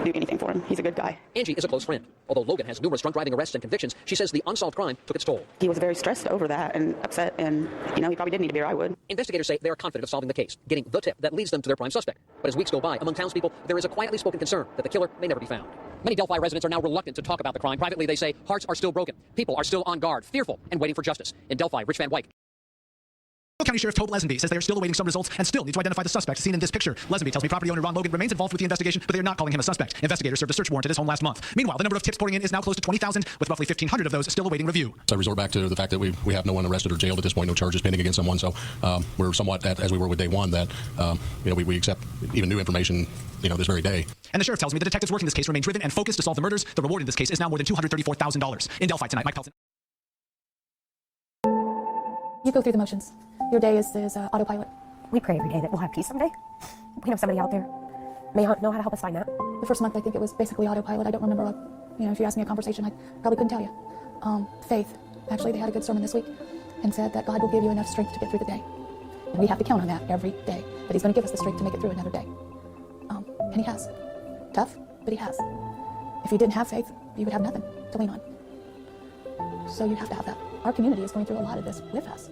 do anything for him. He's a good guy. Angie is a close friend. Although Logan has numerous drunk driving arrests and convictions, she says the unsolved crime took its toll. He was very stressed over that and upset, and, he probably did need a beer. I would. Investigators say they are confident of solving the case, getting the tip that leads them to their prime suspect. But as weeks go by, why, among townspeople, there is a quietly spoken concern that the killer may never be found. Many Delphi residents are now reluctant to talk about the crime. Privately, they say hearts are still broken. People are still on guard, fearful, and waiting for justice. In Delphi, Rich Van Wyk. County Sheriff Tobe Leazenby says they are still awaiting some results and still need to identify the suspect seen in this picture. Leazenby tells me property owner Ron Logan remains involved with the investigation, but they are not calling him a suspect. Investigators served a search warrant at his home last month. Meanwhile, the number of tips pouring in is now close to 20,000, with roughly 1,500 of those still awaiting review. So I resort back to the fact that we have no one arrested or jailed at this point, no charges pending against someone. So we're somewhat, as we were with day one, that we accept even new information this very day. And the sheriff tells me the detectives working this case remain driven and focused to solve the murders. The reward in this case is now more than $234,000. In Delphi tonight, Mike Pelton. You go through the motions. Your day is autopilot. We pray every day that we'll have peace someday. We know somebody out there may know how to help us find that. The first month, I think it was basically autopilot. I don't remember, if you asked me a conversation, I probably couldn't tell you. Faith. Actually, they had a good sermon this week and said that God will give you enough strength to get through the day. And we have to count on that every day, that he's going to give us the strength to make it through another day. And he has. Tough, but he has. If you didn't have faith, you would have nothing to lean on. So you have to have that. Our community is going through a lot of this with us.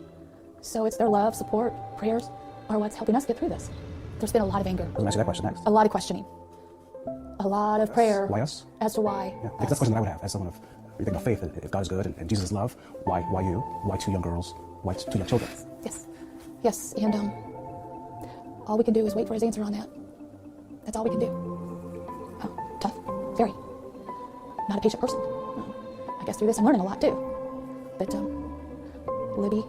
So it's their love, support, prayers are what's helping us get through this. There's been a lot of anger. I was going to ask you that question next. A lot of questioning. A lot of prayer. Why us? As to why. Yeah, that's the question that I would have as someone of, you think about faith, if God is good and Jesus is love, why you? Why two young girls? Why two young children? Yes, and all we can do is wait for his answer on that. That's all we can do. Oh, tough, very. Not a patient person. I guess through this I'm learning a lot too. But Libby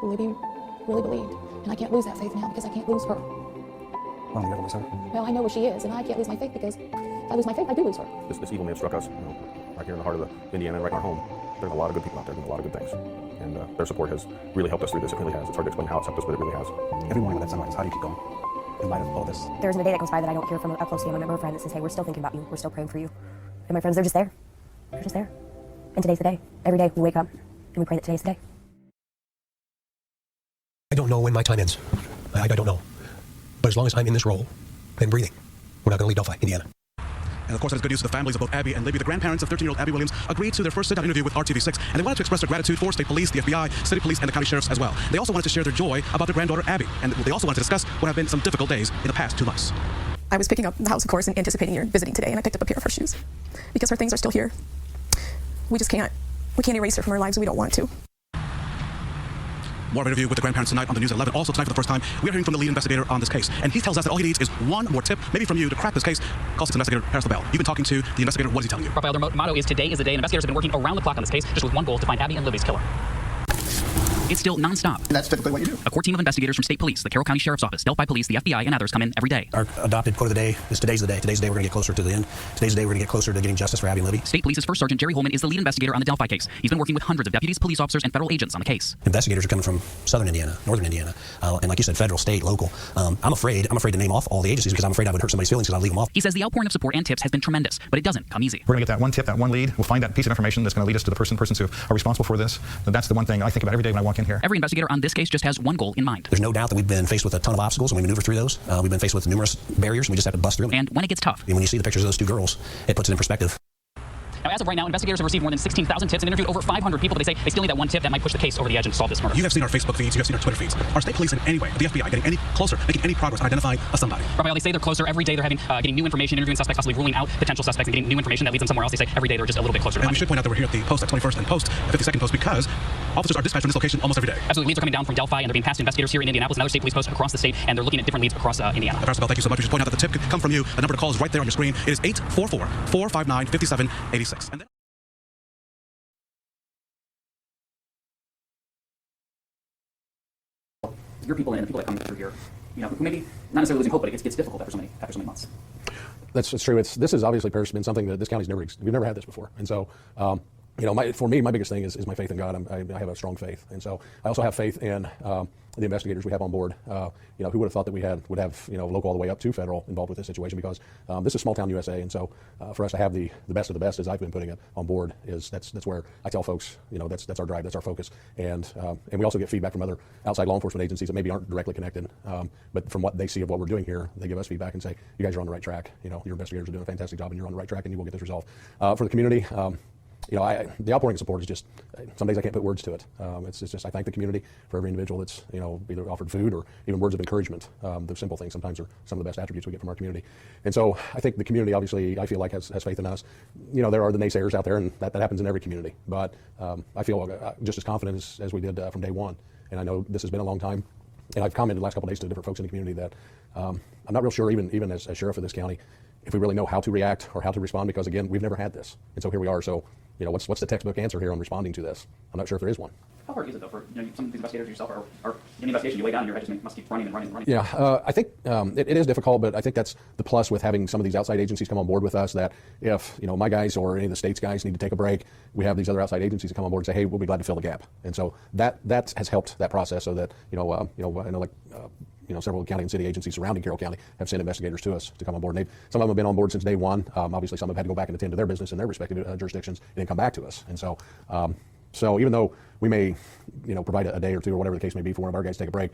really believed, and I can't lose that faith now because I can't lose her. Why don't you ever lose her? Well, I know where she is, and I can't lose my faith because if I lose my faith, I do lose her. This evil may have struck us, right here in the heart of Indiana, right in our home. There's a lot of good people out there doing a lot of good things, and their support has really helped us through this. It really has. It's hard to explain how it's helped us, but it really has. Every morning when that sunrise, how do you keep going in light of all this? There isn't a day that goes by that I don't hear from a close family member or friend that says, hey, we're still thinking about you. We're still praying for you. And my friends, they're just there. They're just there. And today's the day. Every day we wake up and we pray that today's the day. I don't know when my time ends. I don't know. But as long as I'm in this role and breathing, we're not going to leave Delphi, Indiana. And of course, that is good news for the families of both Abby and Libby. The grandparents of 13-year-old Abby Williams agreed to their first sit-down interview with RTV6, and they wanted to express their gratitude for state police, the FBI, city police, and the county sheriffs as well. They also wanted to share their joy about their granddaughter Abby, and they also wanted to discuss what have been some difficult days in the past 2 months. I was picking up the house, of course, and anticipating your visiting today, and I picked up a pair of her shoes because her things are still here. We can't erase her from our lives. We don't want to. More of an interview with the grandparents tonight on the news at 11. Also tonight for the first time, we are hearing from the lead investigator on this case. And he tells us that all he needs is one more tip, maybe from you, to crack this case. Calls to investigator Paris LaBelle. You've been talking to the investigator. What is he telling you? Raphael, their motto is today is the day, and investigators have been working around the clock on this case just with one goal, to find Abby and Libby's killer. It's still nonstop. And that's typically what you do. A core team of investigators from state police, the Carroll County Sheriff's Office, Delphi Police, the FBI, and others come in every day. Our adopted quote of the day is today's the day. Today's the day we're going to get closer to the end. Today's the day we're going to get closer to getting justice for Abby and Libby. State Police's First Sergeant Jerry Holeman is the lead investigator on the Delphi case. He's been working with hundreds of deputies, police officers, and federal agents on the case. Investigators are coming from southern Indiana, northern Indiana, and like you said, federal, state, local. I'm afraid to name off all the agencies because I'm afraid I would hurt somebody's feelings because I'd leave them off. He says the outpouring of support and tips has been tremendous, but it doesn't come easy. We're going to get that one tip, that one lead. We'll find that piece of information that's going to lead us to the persons who are responsible for this. And that's the one thing I think about every day when I walk in here. Every investigator on this case just has one goal in mind. There's no doubt that we've been faced with a ton of obstacles and we maneuver through those. We've been faced with numerous barriers and we just have to bust through them. And when it gets tough. And when you see the pictures of those two girls, it puts it in perspective. Now, as of right now, investigators have received more than 16,000 tips and interviewed over 500 people, but they say they still need that one tip that might push the case over the edge and solve this murder. You have seen our Facebook feeds, you have seen our Twitter feeds. Are state police in any way, the FBI, getting any closer, making any progress on identifying a somebody? Raphael, they say they're closer every day. They're having getting new information, interviewing suspects, possibly ruling out potential suspects, and getting new information that leads them somewhere else. They say every day they're just a little bit closer. And we should point out that we're here at the post at 21st and post, 52nd post, because officers are dispatched from this location almost every day. Absolutely. Leads are coming down from Delphi, and they're being passed to investigators here in Indianapolis and other state police posts across the state, and they're looking at different leads across Indiana. Paris LaBelle, thank you so much. We should point out that the tip could come from you. The number to call is right there on your screen. It is 844-459-5786. And then your people and the people that come through here, who maybe not necessarily losing hope, but it gets difficult after so many months. That's true. This has obviously, Paris, been something that this county's we've never had this before. And so, for me, my biggest thing is my faith in God. I have a strong faith. And so I also have faith in the investigators we have on board. Who would have thought that we would have local all the way up to federal involved with this situation, because this is small town USA. And so for us to have the best of the best, as I've been putting it, on board, that's where I tell folks, that's our drive, that's our focus. And we also get feedback from other outside law enforcement agencies that maybe aren't directly connected, but from what they see of what we're doing here, they give us feedback and say, you guys are on the right track. Your investigators are doing a fantastic job and you're on the right track and you will get this resolved. For the community, the outpouring of support is just, some days I can't put words to it. It's just, I thank the community for every individual that's, either offered food or even words of encouragement. Those simple things sometimes are some of the best attributes we get from our community. And so I think the community, obviously, I feel like has faith in us. There are the naysayers out there, and that happens in every community. But I feel just as confident as we did from day one. And I know this has been a long time. And I've commented the last couple of days to different folks in the community that I'm not real sure, even as sheriff of this county, if we really know how to react or how to respond, because again, we've never had this. And so here we are. So, what's the textbook answer here on responding to this? I'm not sure if there is one. How hard is it, though, for some of these investigators yourself are in the investigation, you lay down and your head just must keep running and running and running? Yeah, I think it is difficult, but I think that's the plus with having some of these outside agencies come on board with us, that if, my guys or any of the state's guys need to take a break, we have these other outside agencies that come on board and say, hey, we'll be glad to fill the gap. And so that has helped that process, so that, I know several county and city agencies surrounding Carroll County have sent investigators to us to come on board. And some of them have been on board since day one. Obviously, some have had to go back and attend to their business in their respective jurisdictions and then come back to us. And so, so even though we may, provide a day or two or whatever the case may be for one of our guys to take a break,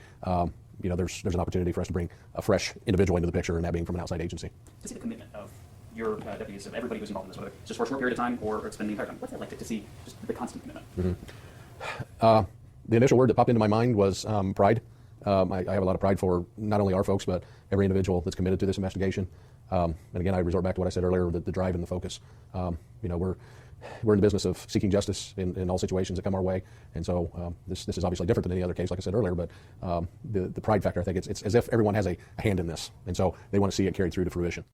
there's an opportunity for us to bring a fresh individual into the picture, and that being from an outside agency. To see the commitment of your deputies, of everybody who's involved in this, whether it's just for a short period of time or it's been the entire time, what's it like to see just the constant commitment? Mm-hmm. The initial word that popped into my mind was pride. I have a lot of pride for not only our folks, but every individual that's committed to this investigation. And again, I resort back to what I said earlier, the drive and the focus. We're in the business of seeking justice in all situations that come our way. And so this is obviously different than any other case, like I said earlier, but the pride factor, I think it's as if everyone has a hand in this. And so they want to see it carried through to fruition.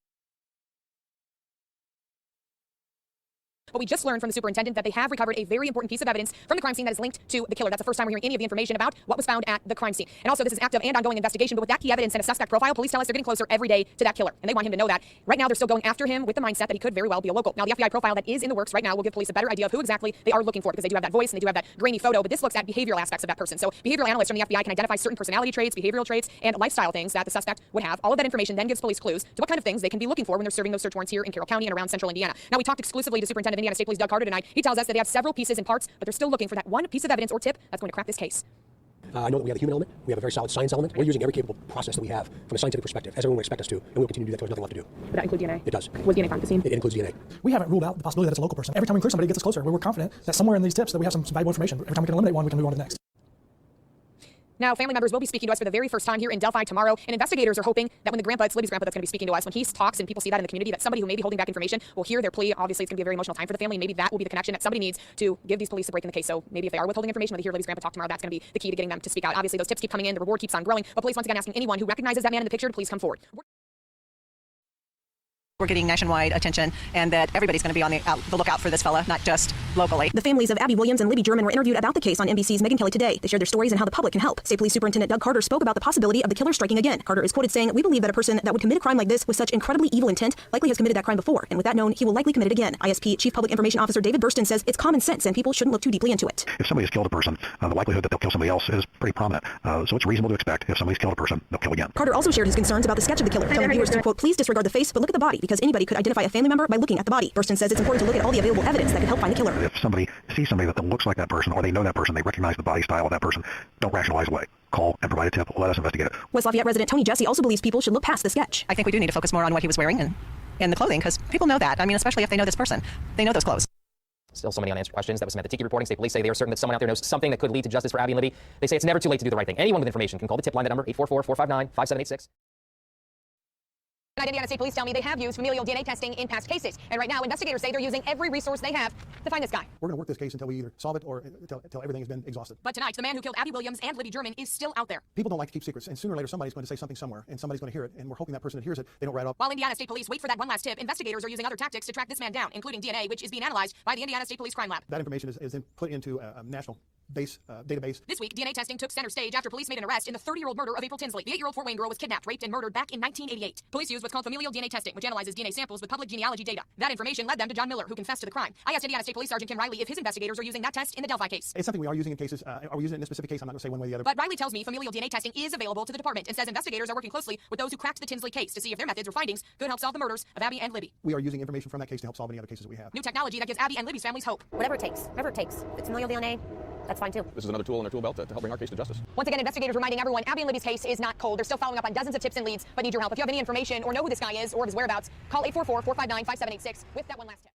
But we just learned from the superintendent that they have recovered a very important piece of evidence from the crime scene that is linked to the killer. That's the first time we're hearing any of the information about what was found at the crime scene. And also, this is active and ongoing investigation, but with that key evidence and a suspect profile, police tell us they're getting closer every day to that killer. And they want him to know that. Right now, they're still going after him with the mindset that he could very well be a local. Now, the FBI profile that is in the works right now will give police a better idea of who exactly they are looking for, because they do have that voice and they do have that grainy photo, but this looks at behavioral aspects of that person. So behavioral analysts from the FBI can identify certain personality traits, behavioral traits, and lifestyle things that the suspect would have. All of that information then gives police clues to what kind of things they can be looking for when they're serving those search warrants here in Carroll County and around central Indiana. Now, we talked exclusively to Superintendent of Indiana State Police Doug Carter tonight. He tells us that they have several pieces and parts, but they're still looking for that one piece of evidence or tip that's going to crack this case. I know that we have a human element. We have a very solid science element. We're using every capable process that we have from a scientific perspective, as everyone would expect us to, and we'll continue to do that. There's nothing left to do. Would that include DNA? It does. Was DNA found at the scene? It includes DNA. We haven't ruled out the possibility that it's a local person. Every time we clear somebody, it gets us closer. We're confident that somewhere in these tips that we have some valuable information. Every time we can eliminate one, we can move on to the next. Now, family members will be speaking to us for the very first time here in Delphi tomorrow, and investigators are hoping that when the grandpa, it's Libby's grandpa that's going to be speaking to us, when he talks and people see that in the community, that somebody who may be holding back information will hear their plea. Obviously, it's going to be a very emotional time for the family, and maybe that will be the connection that somebody needs to give these police a break in the case. So maybe if they are withholding information, when they hear Libby's grandpa talk tomorrow, that's going to be the key to getting them to speak out. Obviously, those tips keep coming in, the reward keeps on growing, but police once again asking anyone who recognizes that man in the picture to please come forward. We're getting nationwide attention, and that everybody's going to be on the lookout for this fella, not just locally. The families of Abby Williams and Libby German were interviewed about the case on NBC's Megyn Kelly Today. They shared their stories and how the public can help. State Police Superintendent Doug Carter spoke about the possibility of the killer striking again. Carter is quoted saying, "We believe that a person that would commit a crime like this with such incredibly evil intent likely has committed that crime before, and with that known, he will likely commit it again." ISP Chief Public Information Officer David Bursten says it's common sense and people shouldn't look too deeply into it. If somebody has killed a person, the likelihood that they'll kill somebody else is pretty prominent. So it's reasonable to expect if somebody's killed a person, they'll kill again. Carter also shared his concerns about the sketch of the killer, telling viewers to, quote, "Please disregard the face, but look at the body, because anybody could identify a family member by looking at the body." Bursten says it's important to look at all the available evidence that could help find the killer. If somebody sees somebody that looks like that person, or they know that person, they recognize the body style of that person, don't rationalize away. Call and provide a tip. Let us investigate it. West Lafayette resident Tony Jesse also believes people should look past the sketch. I think we do need to focus more on what he was wearing and the clothing, because people know that. I mean, especially if they know this person. They know those clothes. Still so many unanswered questions. That was Samantha Tiki reporting. State Police say they are certain that someone out there knows something that could lead to justice for Abby and Libby. They say it's never too late to do the right thing. Anyone with information can call the tip line at number 844-459-5786. Indiana State Police tell me they have used familial DNA testing in past cases. And right now, investigators say they're using every resource they have to find this guy. We're going to work this case until we either solve it or until everything has been exhausted. But tonight, the man who killed Abby Williams and Libby German is still out there. People don't like to keep secrets, and sooner or later somebody's going to say something somewhere, and somebody's going to hear it, and we're hoping that person that hears it, they don't write up. While Indiana State Police wait for that one last tip, investigators are using other tactics to track this man down, including DNA, which is being analyzed by the Indiana State Police Crime Lab. That information is then put into a national database. This week, DNA testing took center stage after police made an arrest in the 30-year-old murder of April Tinsley. The 8-year-old Fort Wayne girl was kidnapped, raped, and murdered back in 1988. Police used what's called familial DNA testing, which analyzes DNA samples with public genealogy data. That information led them to John Miller, who confessed to the crime. I asked Indiana State Police Sergeant Kim Riley if his investigators are using that test in the Delphi case. It's something we are using in cases. Are we using it in a specific case? I'm not going to say one way or the other. But Riley tells me familial DNA testing is available to the department and says investigators are working closely with those who cracked the Tinsley case to see if their methods or findings could help solve the murders of Abby and Libby. We are using information from that case to help solve any other cases that we have. New technology that gives Abby and Libby's families hope. Whatever it takes. Whatever it takes. If it's familial DNA, that's fine too. This is another tool in our tool belt to help bring our case to justice. Once again, investigators reminding everyone Abby and Libby's case is not cold. They're still following up on dozens of tips and leads, but need your help. If you have any information or know who this guy is or his whereabouts, call 844-459-5786 with that one last tip.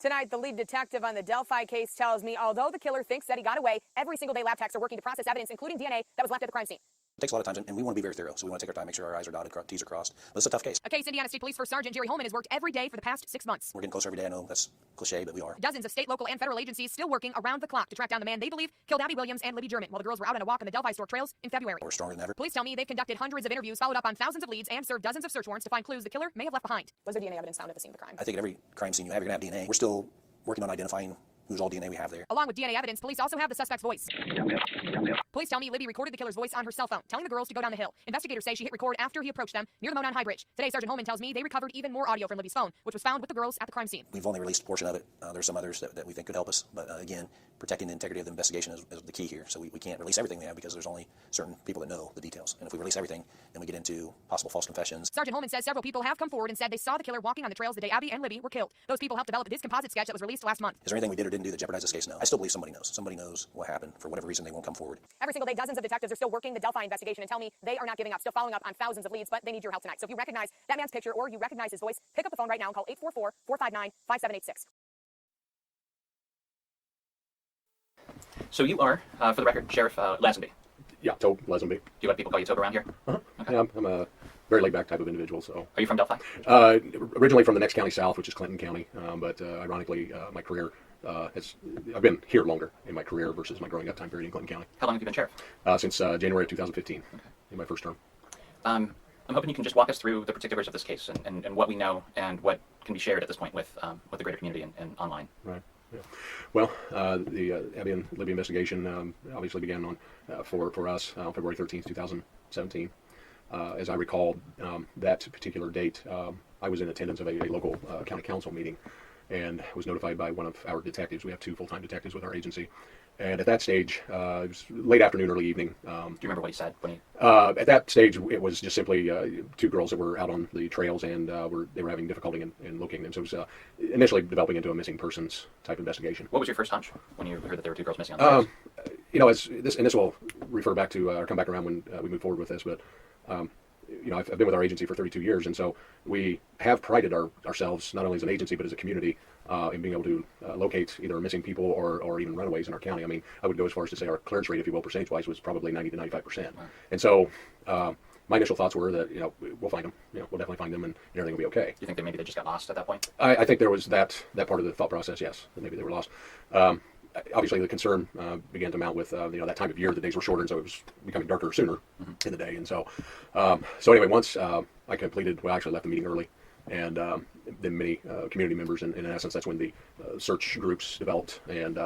Tonight, the lead detective on the Delphi case tells me although the killer thinks that he got away, every single day lab techs are working to process evidence, including DNA that was left at the crime scene. It takes a lot of time, and we want to be very thorough, so we want to take our time, make sure our I's are dotted, T's are crossed. But it's a tough case. A case Indiana State Police First Sergeant Jerry Holeman has worked every day for the past 6 months. We're getting closer every day. I know that's cliche, but we are. Dozens of state, local, and federal agencies still working around the clock to track down the man they believe killed Abby Williams and Libby German while the girls were out on a walk on the Delphi Store trails in February. We're stronger than ever. Police tell me they've conducted hundreds of interviews, followed up on thousands of leads, and served dozens of search warrants to find clues the killer may have left behind. Was there DNA evidence found at the scene of the crime? I think at every crime scene you have, you're going to have DNA. We're still working on identifying whose all DNA we have there. Along with DNA evidence, police also have the suspect's voice. Police tell me Libby recorded the killer's voice on her cell phone, telling the girls to go down the hill. Investigators say she hit record after he approached them near the Monon High Bridge. Today, Sergeant Holeman tells me they recovered even more audio from Libby's phone, which was found with the girls at the crime scene. We've only released a portion of it. There's some others that we think could help us. But again, protecting the integrity of the investigation is the key here. So we can't release everything we have because there's only certain people that know the details. And if we release everything, then we get into possible false confessions. Sergeant Holeman says several people have come forward and said they saw the killer walking on the trails the day Abby and Libby were killed. Those people helped develop this composite sketch that was released last month. Is there anything we did or didn't do that jeopardized this case? No. I still believe somebody knows. Somebody knows what happened. For whatever reason, they won't come forward. Every single day, dozens of detectives are still working the Delphi investigation and tell me they are not giving up, still following up on thousands of leads, but they need your help tonight. So if you recognize that man's picture or you recognize his voice, pick up the phone right now and call 844-459-5786. So you are, for the record, Sheriff Leazenby. Yeah, Tobe Leazenby. Do you let people call you Tobe around here? Uh-huh. Okay. Yeah, I'm a very laid-back type of individual. So. Are you from Delphi? Originally from the next county south, which is Clinton County, but ironically, my career I've been here longer in my career versus my growing up time period in Clinton County. How long have you been sheriff? Since January of 2015, in my first term. I'm hoping you can just walk us through the particulars of this case and what we know and what can be shared at this point with the greater community and online. Right. Yeah. Well, the Abby and Libby investigation obviously began on for us on February 13th, 2017. As I recall, that particular date, I was in attendance of a local county council meeting and was notified by one of our detectives. We have 2 full-time detectives with our agency. And at that stage, it was late afternoon, early evening. Do you remember what he said? At that stage, it was just simply 2 girls that were out on the trails, and they were having difficulty in locating them. So it was initially developing into a missing persons type investigation. What was your first hunch when you heard that there were 2 girls missing on the trails? You know, this will refer back to or come back around when we move forward with this, but you know, I've been with our agency for 32 years, and so we have prided ourselves not only as an agency but as a community in being able to locate either missing people or even runaways in our county. I mean, I would go as far as to say our clearance rate, if you will, percentage-wise, was probably 90 to 95%. Wow. And so my initial thoughts were that, you know, we'll find them. You know, we'll definitely find them, and everything will be okay. Do you think that maybe they just got lost at that point? I think there was that part of the thought process, yes, that maybe they were lost. Obviously, the concern began to mount with you know, that time of year. The days were shorter, and so it was becoming darker sooner in the day. And so, anyway, once I completed, well, I actually left the meeting early, and then many community members, and in essence, that's when the search groups developed and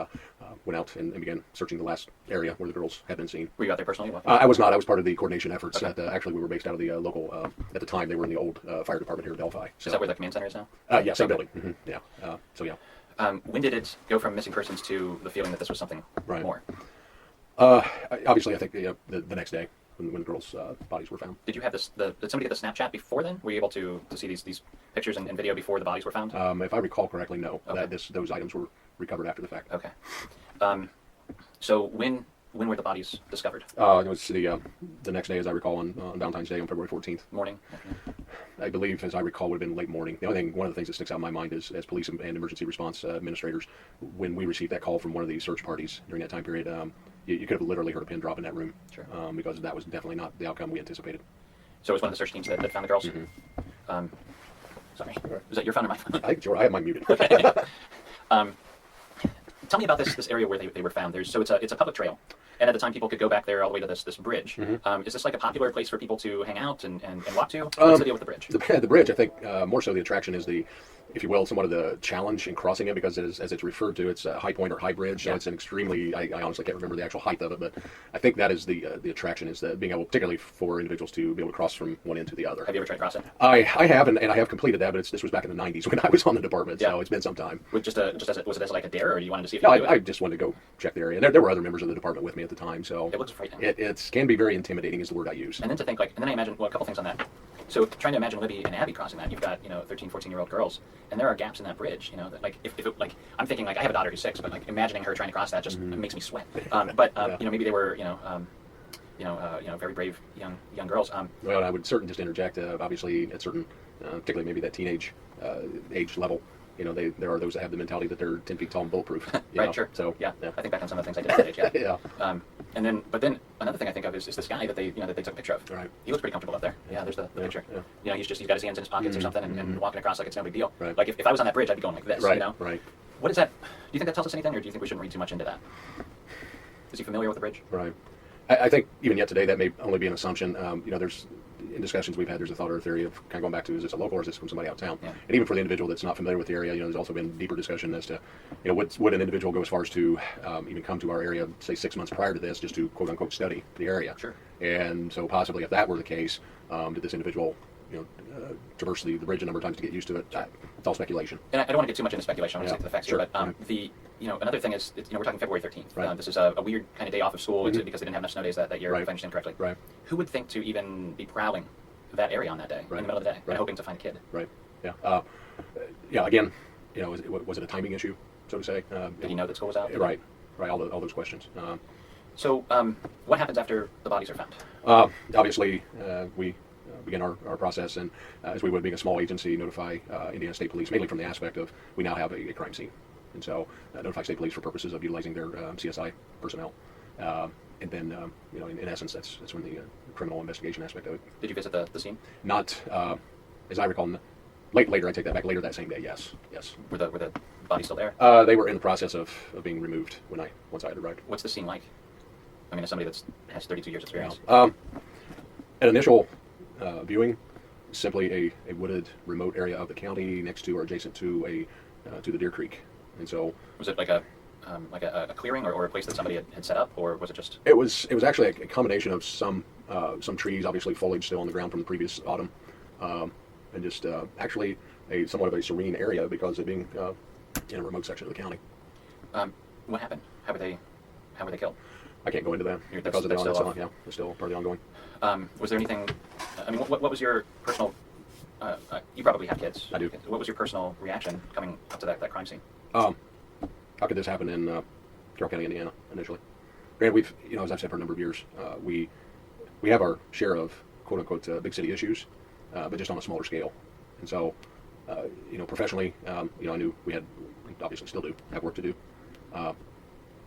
went out and began searching the last area where the girls had been seen. Were you out there personally? I was not. I was part of the coordination efforts. Okay. Actually, we were based out of the local. At the time, they were in the old fire department here in Delphi. So. Is that where the command center is now? Yeah, same building. Mm-hmm. Yeah. So yeah. When did it go from missing persons to the feeling that this was something more? Obviously, I think the next day when the girls' bodies were found. Did you have this? Did somebody get the Snapchat before then? Were you able to see these pictures and video before the bodies were found? If I recall correctly, no. Okay. Those items were recovered after the fact. Okay. So when were the bodies discovered? It was the next day, as I recall, on Valentine's Day on February 14th. Morning. I believe, as I recall, would have been late morning. One of the things that sticks out in my mind is, as police and emergency response administrators, when we received that call from one of the search parties during that time period, you could have literally heard a pin drop in that room. Sure. Because that was definitely not the outcome we anticipated. So it was one of the search teams that found the girls? Mm-hmm. Sorry. Was that your phone or my phone? I have mine muted. Okay. Tell me about this area where they were found. It's a public trail, and at the time people could go back there all the way to this bridge. Mm-hmm. Is this like a popular place for people to hang out and walk to? What's the deal with the bridge? The bridge, I think, more so the attraction is the, if you will, somewhat of the challenge in crossing it, because as it's referred to, it's a high point or high bridge, so it's an extremely, I honestly can't remember the actual height of it, but I think that is the attraction, is being able, particularly for individuals, to be able to cross from one end to the other. Have you ever tried to cross it? I have, and I have completed that, but this was back in the 90s when I was on the department, so it's been some time. Was it as like a dare, or you wanted to see if you could do it? I just wanted to go check the area. There were other members of the department with me at the time, so it looks frightening. It can be very intimidating, is the word I use. And then to think, and then I imagine, a couple things on that. So trying to imagine Libby and Abby crossing that, you've got 13, 14-year-old girls, and there are gaps in that bridge. That, if I'm thinking, I have a daughter who's 6, but imagining her trying to cross that just makes me sweat. Maybe they were very brave young girls. Well, I would certainly just interject. Obviously, at certain, particularly maybe that teenage age level, you know, there are those that have the mentality that they're 10 feet tall and bulletproof. Right, sure. So yeah, I think back on some of the things I did at that age. yeah. But then another thing I think of is this guy that they took a picture of. Right. He looks pretty comfortable up there. Yeah, there's the picture. Yeah. You know, he's got his hands in his pockets or something and walking across like it's no big deal. Right. Like if I was on that bridge, I'd be going like this. Right. You know. Right. What is that? Do you think that tells us anything, or do you think we shouldn't read too much into that? Is he familiar with the bridge? Right. I think even yet today that may only be an assumption. You know, there's in discussions we've had, there's a thought or a theory of kind of going back to, is this a local or is this from somebody out of town? Yeah. And even for the individual that's not familiar with the area, you know, there's also been deeper discussion as to, you know, would an individual go as far as to even come to our area, say 6 months prior to this, just to quote unquote study the area? Sure. And so possibly if that were the case, did this individual, you know, traverse the bridge a number of times to get used to it? It's all speculation. And I don't want to get too much into speculation. I want to stick to the facts Sure. here. But another thing is, we're talking February 13th. Right. This is a weird kind of day off of school because they didn't have enough snow days that year, Right. if I understand correctly. Right. Who would think to even be prowling that area on that day, in the middle of the day, and hoping to find a kid? Right. Yeah. Yeah. Again, you know, was it a timing issue, so to say? Did he know that school was out? Right. Right. All those questions. So, what happens after the bodies are found? Obviously, we begin our process, and as we would, being a small agency, notify Indiana State Police, mainly from the aspect of we now have a crime scene. And so notify State Police for purposes of utilizing their CSI personnel. And then, you know, in essence, that's when the criminal investigation aspect of it. Did you visit the scene? Not, as I recall, later, I take that back, later that same day, yes. Were the bodies still there? They were in the process of being removed once I had arrived. What's the scene like? I mean, as somebody that has 32 years experience. An initial viewing, simply a wooded, remote area of the county next to or adjacent to the Deer Creek. And so, was it like a clearing or a place that somebody had set up, or was it just? It was actually a combination of some trees, obviously foliage still on the ground from the previous autumn, and just actually somewhat of a serene area because it being in a remote section of the county. What happened? How were they killed? I can't go into that because of the ongoing. Yeah, they're still part of the ongoing. Was there anything? I mean, what was your personal? You probably have kids. I do. What was your personal reaction coming up to that crime scene? How could this happen in Carroll County, Indiana, initially? Granted, we've, you know, as I've said for a number of years, we have our share of quote unquote big city issues, but just on a smaller scale. And so, you know, professionally, you know, I knew we obviously still do have work to do.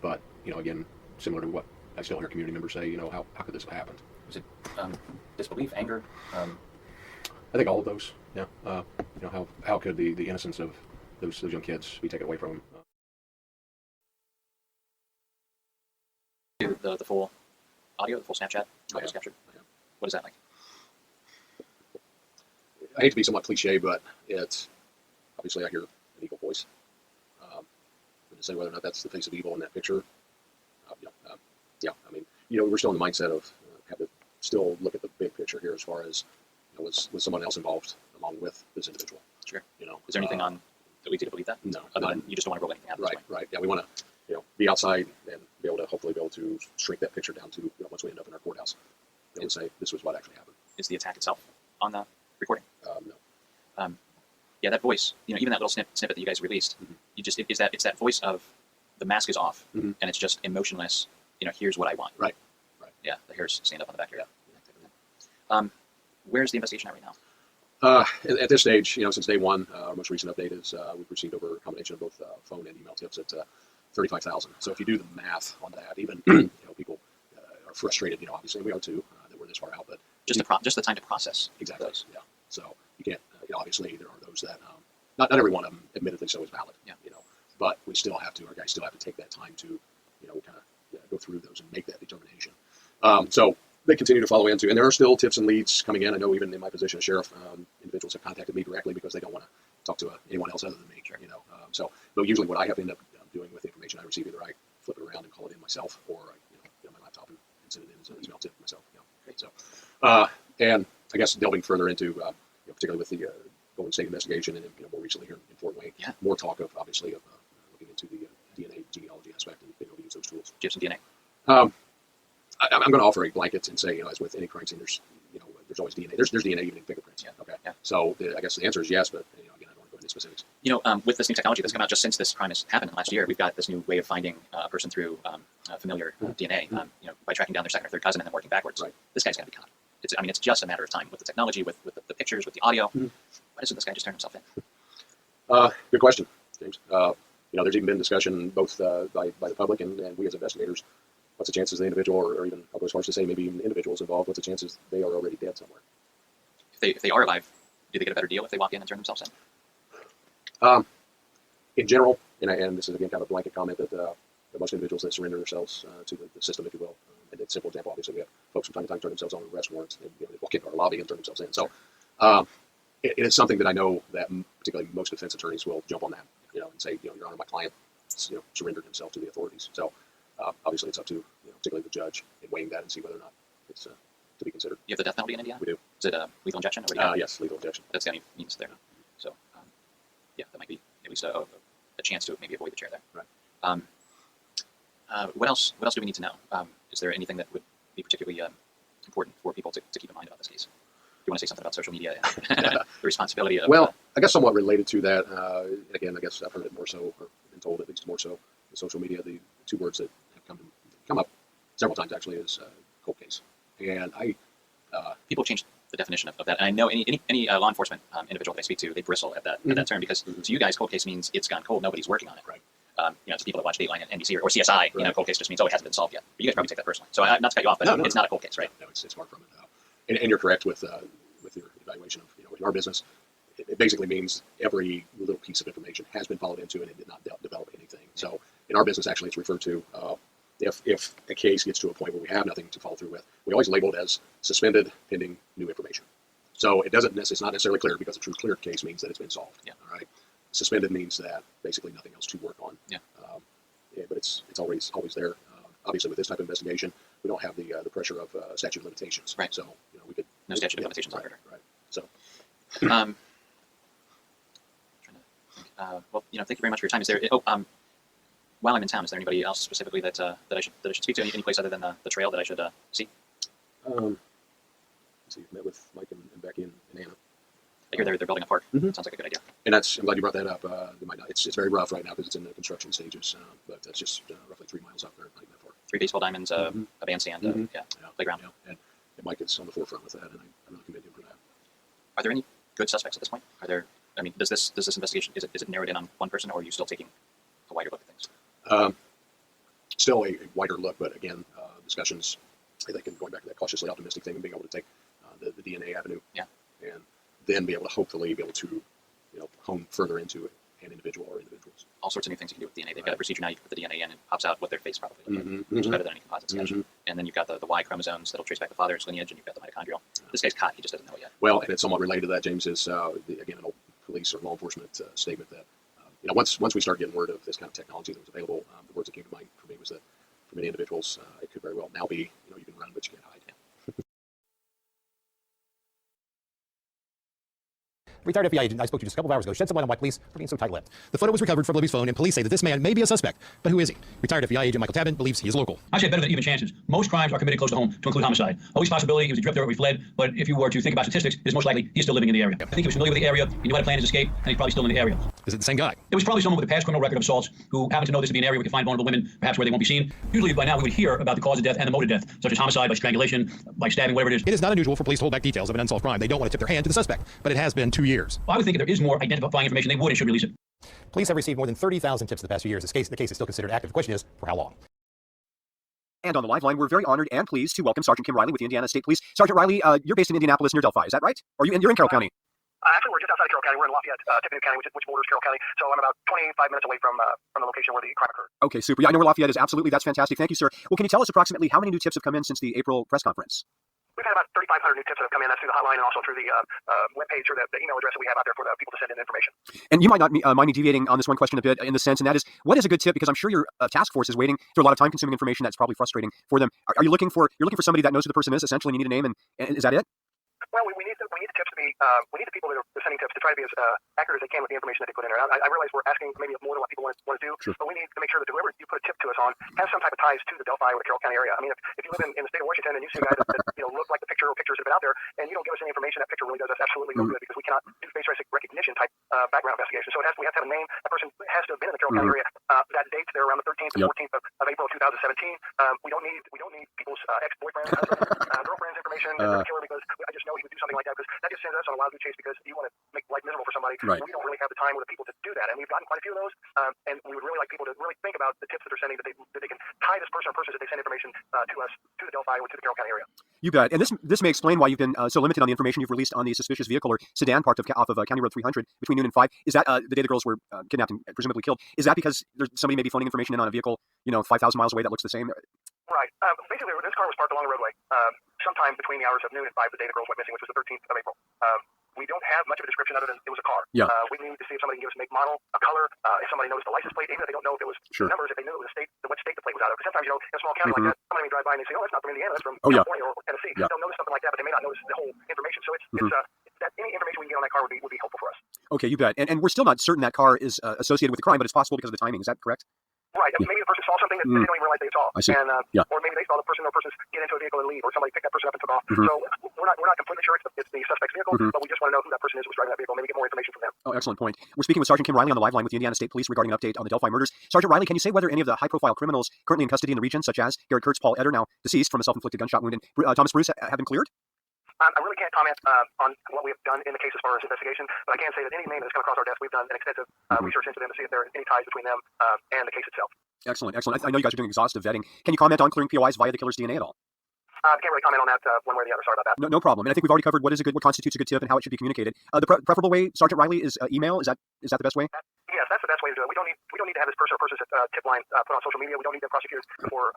But, you know, again, similar to what I still hear community members say, you know, how could this have happened? Was it disbelief, anger? I think all of those. Yeah. You know, how could the innocence of those young kids be taken away from them? The full audio, the full Snapchat that was captured. What is that like? I hate to be somewhat cliche, but it's obviously I hear an evil voice. But to say whether or not that's the face of evil in that picture, yeah. I mean, you know, we're still in the mindset of have to still look at the big picture here as far as, you know, was someone else involved along with this individual? Sure. You know, is there anything on that we did to believe that? No. Other than you just don't want to rule anything out. Right. Yeah, we want to, you know, be outside and hopefully be able to shrink that picture down to, you know, once we end up in our courthouse, and say this was what actually happened. Is the attack itself on the recording? No. Yeah, that voice. You know, even that little snippet that you guys released. You just it's that voice of the mask is off and it's just emotionless. You know, here's what I want. Right. Yeah, the hairs stand up on the back here. Yeah. Where's the investigation at right now? At this stage, you know, since day one, our most recent update is we've received over a combination of both phone and email tips at 35,000. So if you do the math on that, even you know, people are frustrated. You know, obviously we are too that we're this far out, but just the time to process. Exactly. Those. Yeah. So you can't. You know, obviously there are those that not every one of them, admittedly so, is valid. Yeah. You know, but we still have to. Our guys still have to take that time to, you know, kind of go through those and make that determination. So they continue to follow into, and there are still tips and leads coming in. I know even in my position as sheriff, individuals have contacted me directly because they don't want to talk to anyone else other than me. You know, so usually what I have to end up doing with the information I receive, either I flip it around and call it in myself, or I get on my laptop and send it in as an email tip myself. You know. So, and I guess delving further into, you know, particularly with the Golden State investigation, and you know, more recently here in Fort Wayne, more talk of obviously of looking into the DNA genealogy aspect and being able to use those tools. Do you have some DNA? I'm going to offer a blanket and say, you know, as with any crime scene, there's always DNA. There's DNA even in fingerprints. Yeah. Okay. Yeah. So I guess the answer is yes, but you know, again, I don't want to go into specifics. You know, with this new technology that's come out just since this crime has happened last year, we've got this new way of finding a person through familiar DNA. You know, by tracking down their second or third cousin and then working backwards. Right. This guy's going to be caught. It's just a matter of time with the technology, with the pictures, with the audio. Why doesn't this guy just turn himself in? Good question, James. There's even been discussion both by the public and we as investigators. What's the chances the individual, or even I'll go as far as to say maybe even individuals involved, what's the chances they are already dead somewhere? If they are alive, do they get a better deal if they walk in and turn themselves in? In general, and this is again kind of a blanket comment, that most individuals that surrender themselves to the system, if you will, and it's a simple example, obviously we have folks from time to time turn themselves on with arrest warrants, they walk into our lobby and turn themselves in. So it is something that I know that particularly most defense attorneys will jump on that, and say, Your Honor, my client, surrendered himself to the authorities. So obviously it's up to, particularly the judge in weighing that and see whether or not it's to be considered. You have the death penalty in Indiana? We do. Is it lethal injection? Or yes, lethal injection. That's the only means there. So yeah, that might be at least a chance to maybe avoid the chair there. Right. What else do we need to know? Is there anything that would be particularly important for people to keep in mind about this case? Do you want to say something about social media and the responsibility of... Well, I guess somewhat related to that, and again, I guess I've heard it more so, or been told at least more so, the social media, the two words that have come up several times actually is cold case. And people change the definition of that. And I know any law enforcement individual that I speak to, they bristle at that term, because to you guys, cold case means it's gone cold, nobody's working on it. Right. To people that watch Dateline and NBC or CSI, right. Cold case just means, it hasn't been solved yet. But you guys probably take that personally. So not to cut you off, but it's not a cold case, right? No, it's far from it. And you're correct with your evaluation of, in our business, it basically means every little piece of information has been followed into and it did not develop anything. So in our business, actually, it's referred to, if a case gets to a point where we have nothing to follow through with, we always label it as suspended pending new information. So it's not necessarily clear, because a true clear case means that it's been solved. Yeah. All right. Suspended means that basically nothing else to work on. Yeah. But it's always there. Obviously, with this type of investigation, we don't have the pressure of statute of limitations. Right. So we could no statute of limitations on murder. Right. So. Well, thank you very much for your time. Is there? While I'm in town, is there anybody else specifically that I should speak to? Any place other than the trail that I should see? Let's see. You've met with Mike and Becky and Anna. I hear they're building a park. Mm-hmm. Sounds like a good idea. And I'm glad you brought that up. It's very rough right now because it's in the construction stages, but that's just roughly 3 miles out there. Not even that far. 3 baseball diamonds, a bandstand, playground. Yeah. And Mike is on the forefront with that, and I really commend him for that. Are there any good suspects at this point? Does this investigation, is it narrowed in on one person, or are you still taking a wider look at things? Still a wider look, but again, discussions, I think, and going back to that cautiously optimistic thing and being able to take the DNA avenue, and then be able to hopefully hone further into an individual or individuals. All sorts of new things you can do with DNA. They've got a procedure now. You can put the DNA in and it pops out what their face probably looks like, which is better than any composite sketch. And then you've got the Y chromosomes that'll trace back the father's lineage, and you've got the mitochondrial. This guy's caught. He just doesn't know it yet. Well, and it's somewhat related to that, James, is again an old police or law enforcement statement that once we start getting word of this kind of technology that was available, the words that came to mind for me was that for many individuals, it could very well now be you can run but you can't hide. Retired FBI agent I spoke to just a couple of hours ago shed some light on why police are being so tight-lipped. The photo was recovered from Libby's phone, and police say that this man may be a suspect. But who is he? Retired FBI agent Michael Tabman believes he is local. I say better than even chances. Most crimes are committed close to home, to include homicide. Always possibility he was a drifter or he fled, but if you were to think about statistics, it's most likely he's still living in the area. I think he was familiar with the area, he knew how to plan his escape, and he's probably still in the area. Is it the same guy? It was probably someone with a past criminal record of assaults who happened to know this to be an area where we can find vulnerable women, perhaps where they won't be seen. Usually by now we would hear about the cause of death and the mode of death, such as homicide, by strangulation, by stabbing, whatever it is. It is not unusual for police to hold back details of an unsolved crime. They don't want to tip their hand to the suspect, but it has been 2 years. Well, I would think if there is more identifying information, they would and should release it. Police have received more than 30,000 tips in the past few years. The case is still considered active. The question is, for how long? And on the live line, we're very honored and pleased to welcome Sergeant Kim Riley with the Indiana State Police. Sergeant Riley, you're based in Indianapolis near Delphi, is that right? Or you're in Carroll County? Actually, we're just outside of Carroll County. We're in Lafayette, Tippecanoe County, which borders Carroll County. So I'm about 25 minutes away from the location where the crime occurred. Okay, super. Yeah, I know where Lafayette is. Absolutely. That's fantastic. Thank you, sir. Well, can you tell us approximately how many new tips have come in since the April press conference? We've had about 3,500 new tips that have come in. That's through the hotline and also through the webpage or the email address that we have out there for the people to send in information. And you might not mind me deviating on this one question a bit in the sense, and that is, what is a good tip? Because I'm sure your task force is waiting through a lot of time-consuming information that's probably frustrating for them. Are you looking for somebody that knows who the person is, essentially, and you need a name, and is that it? Well, we need the tips to be, we need the people that are sending tips to try to be as accurate as they can with the information that they put in there. I realize we're asking maybe more than what people want to do, sure. But we need to make sure that whoever you put a tip to us on has some type of ties to the Delphi or the Carroll County area. I mean, if you live in the state of Washington and you see a guy that look like the picture or pictures that have been out there, and you don't give us any information, that picture really does us absolutely no good because we cannot do face recognition type background investigation. So we have to have a name. That person has to have been in the Carroll County area. That date there around the 13th and 14th of April of 2017. We don't need people's ex-boyfriends, girlfriends information. Killer, because I just know he would do something like that because that just sends us on a wild goose chase because you want to make life miserable for somebody. Right. We don't really have the time or the people to do that, and we've gotten quite a few of those. And we would really like people to really think about the tips that they're sending, that they can tie this person or persons that they send information to us, to the Delphi or to the Carroll County area. You bet. And this may explain why you've been so limited on the information you've released on the suspicious vehicle or sedan parked off of County Road 300 between noon and 5. Is that the day the girls were kidnapped and presumably killed? Is that because somebody may be phoning information in on a vehicle, 5,000 miles away that looks the same? Right. Basically, this car was parked along the roadway sometime between the hours of noon and 5 the day the girls went missing, which was the 13th of April. We don't have much of a description other than it was a car. Yeah. We need to see if somebody can give us a make, model, a color, if somebody knows the license plate, even if they don't know if it was numbers, if they knew it was a state, what state the plate was out of. Because sometimes, in a small county like that, somebody may drive by and they say, oh, that's not from Indiana, that's from California or Tennessee. Yeah. They'll notice something like that, but they may not notice the whole information. So it's that any information we can get on that car would be helpful for us. Okay, you bet. And we're still not certain that car is associated with the crime, but it's possible because of the timing. Is that correct? Right. Maybe the person saw something that they don't even realize they saw. I see. And, or maybe they saw the person or persons get into a vehicle and leave, or somebody picked that person up and took off. So we're not completely sure it's the suspect's vehicle, but we just want to know who that person is who was driving that vehicle, maybe get more information from them. Oh, excellent point. We're speaking with Sergeant Kim Riley on the live line with the Indiana State Police regarding an update on the Delphi murders. Sergeant Riley, can you say whether any of the high-profile criminals currently in custody in the region, such as Garrett Kurtz, Paul Eder, now deceased from a self-inflicted gunshot wound, and Thomas Bruce, have been cleared? I really can't comment on what we have done in the case as far as investigation, but I can say that any name that's come across our desk, we've done an extensive research into them to see if there are any ties between them and the case itself. Excellent, excellent. I know you guys are doing exhaustive vetting. Can you comment on clearing POIs via the killer's DNA at all? I can't really comment on that one way or the other. Sorry about that. No problem. And I think we've already covered what constitutes a good tip and how it should be communicated. The preferable way, Sergeant Riley, is email. Is that the best way? Yes, that's the best way to do it. We don't need to have this person or person's tip line put on social media. We don't need them prosecuted before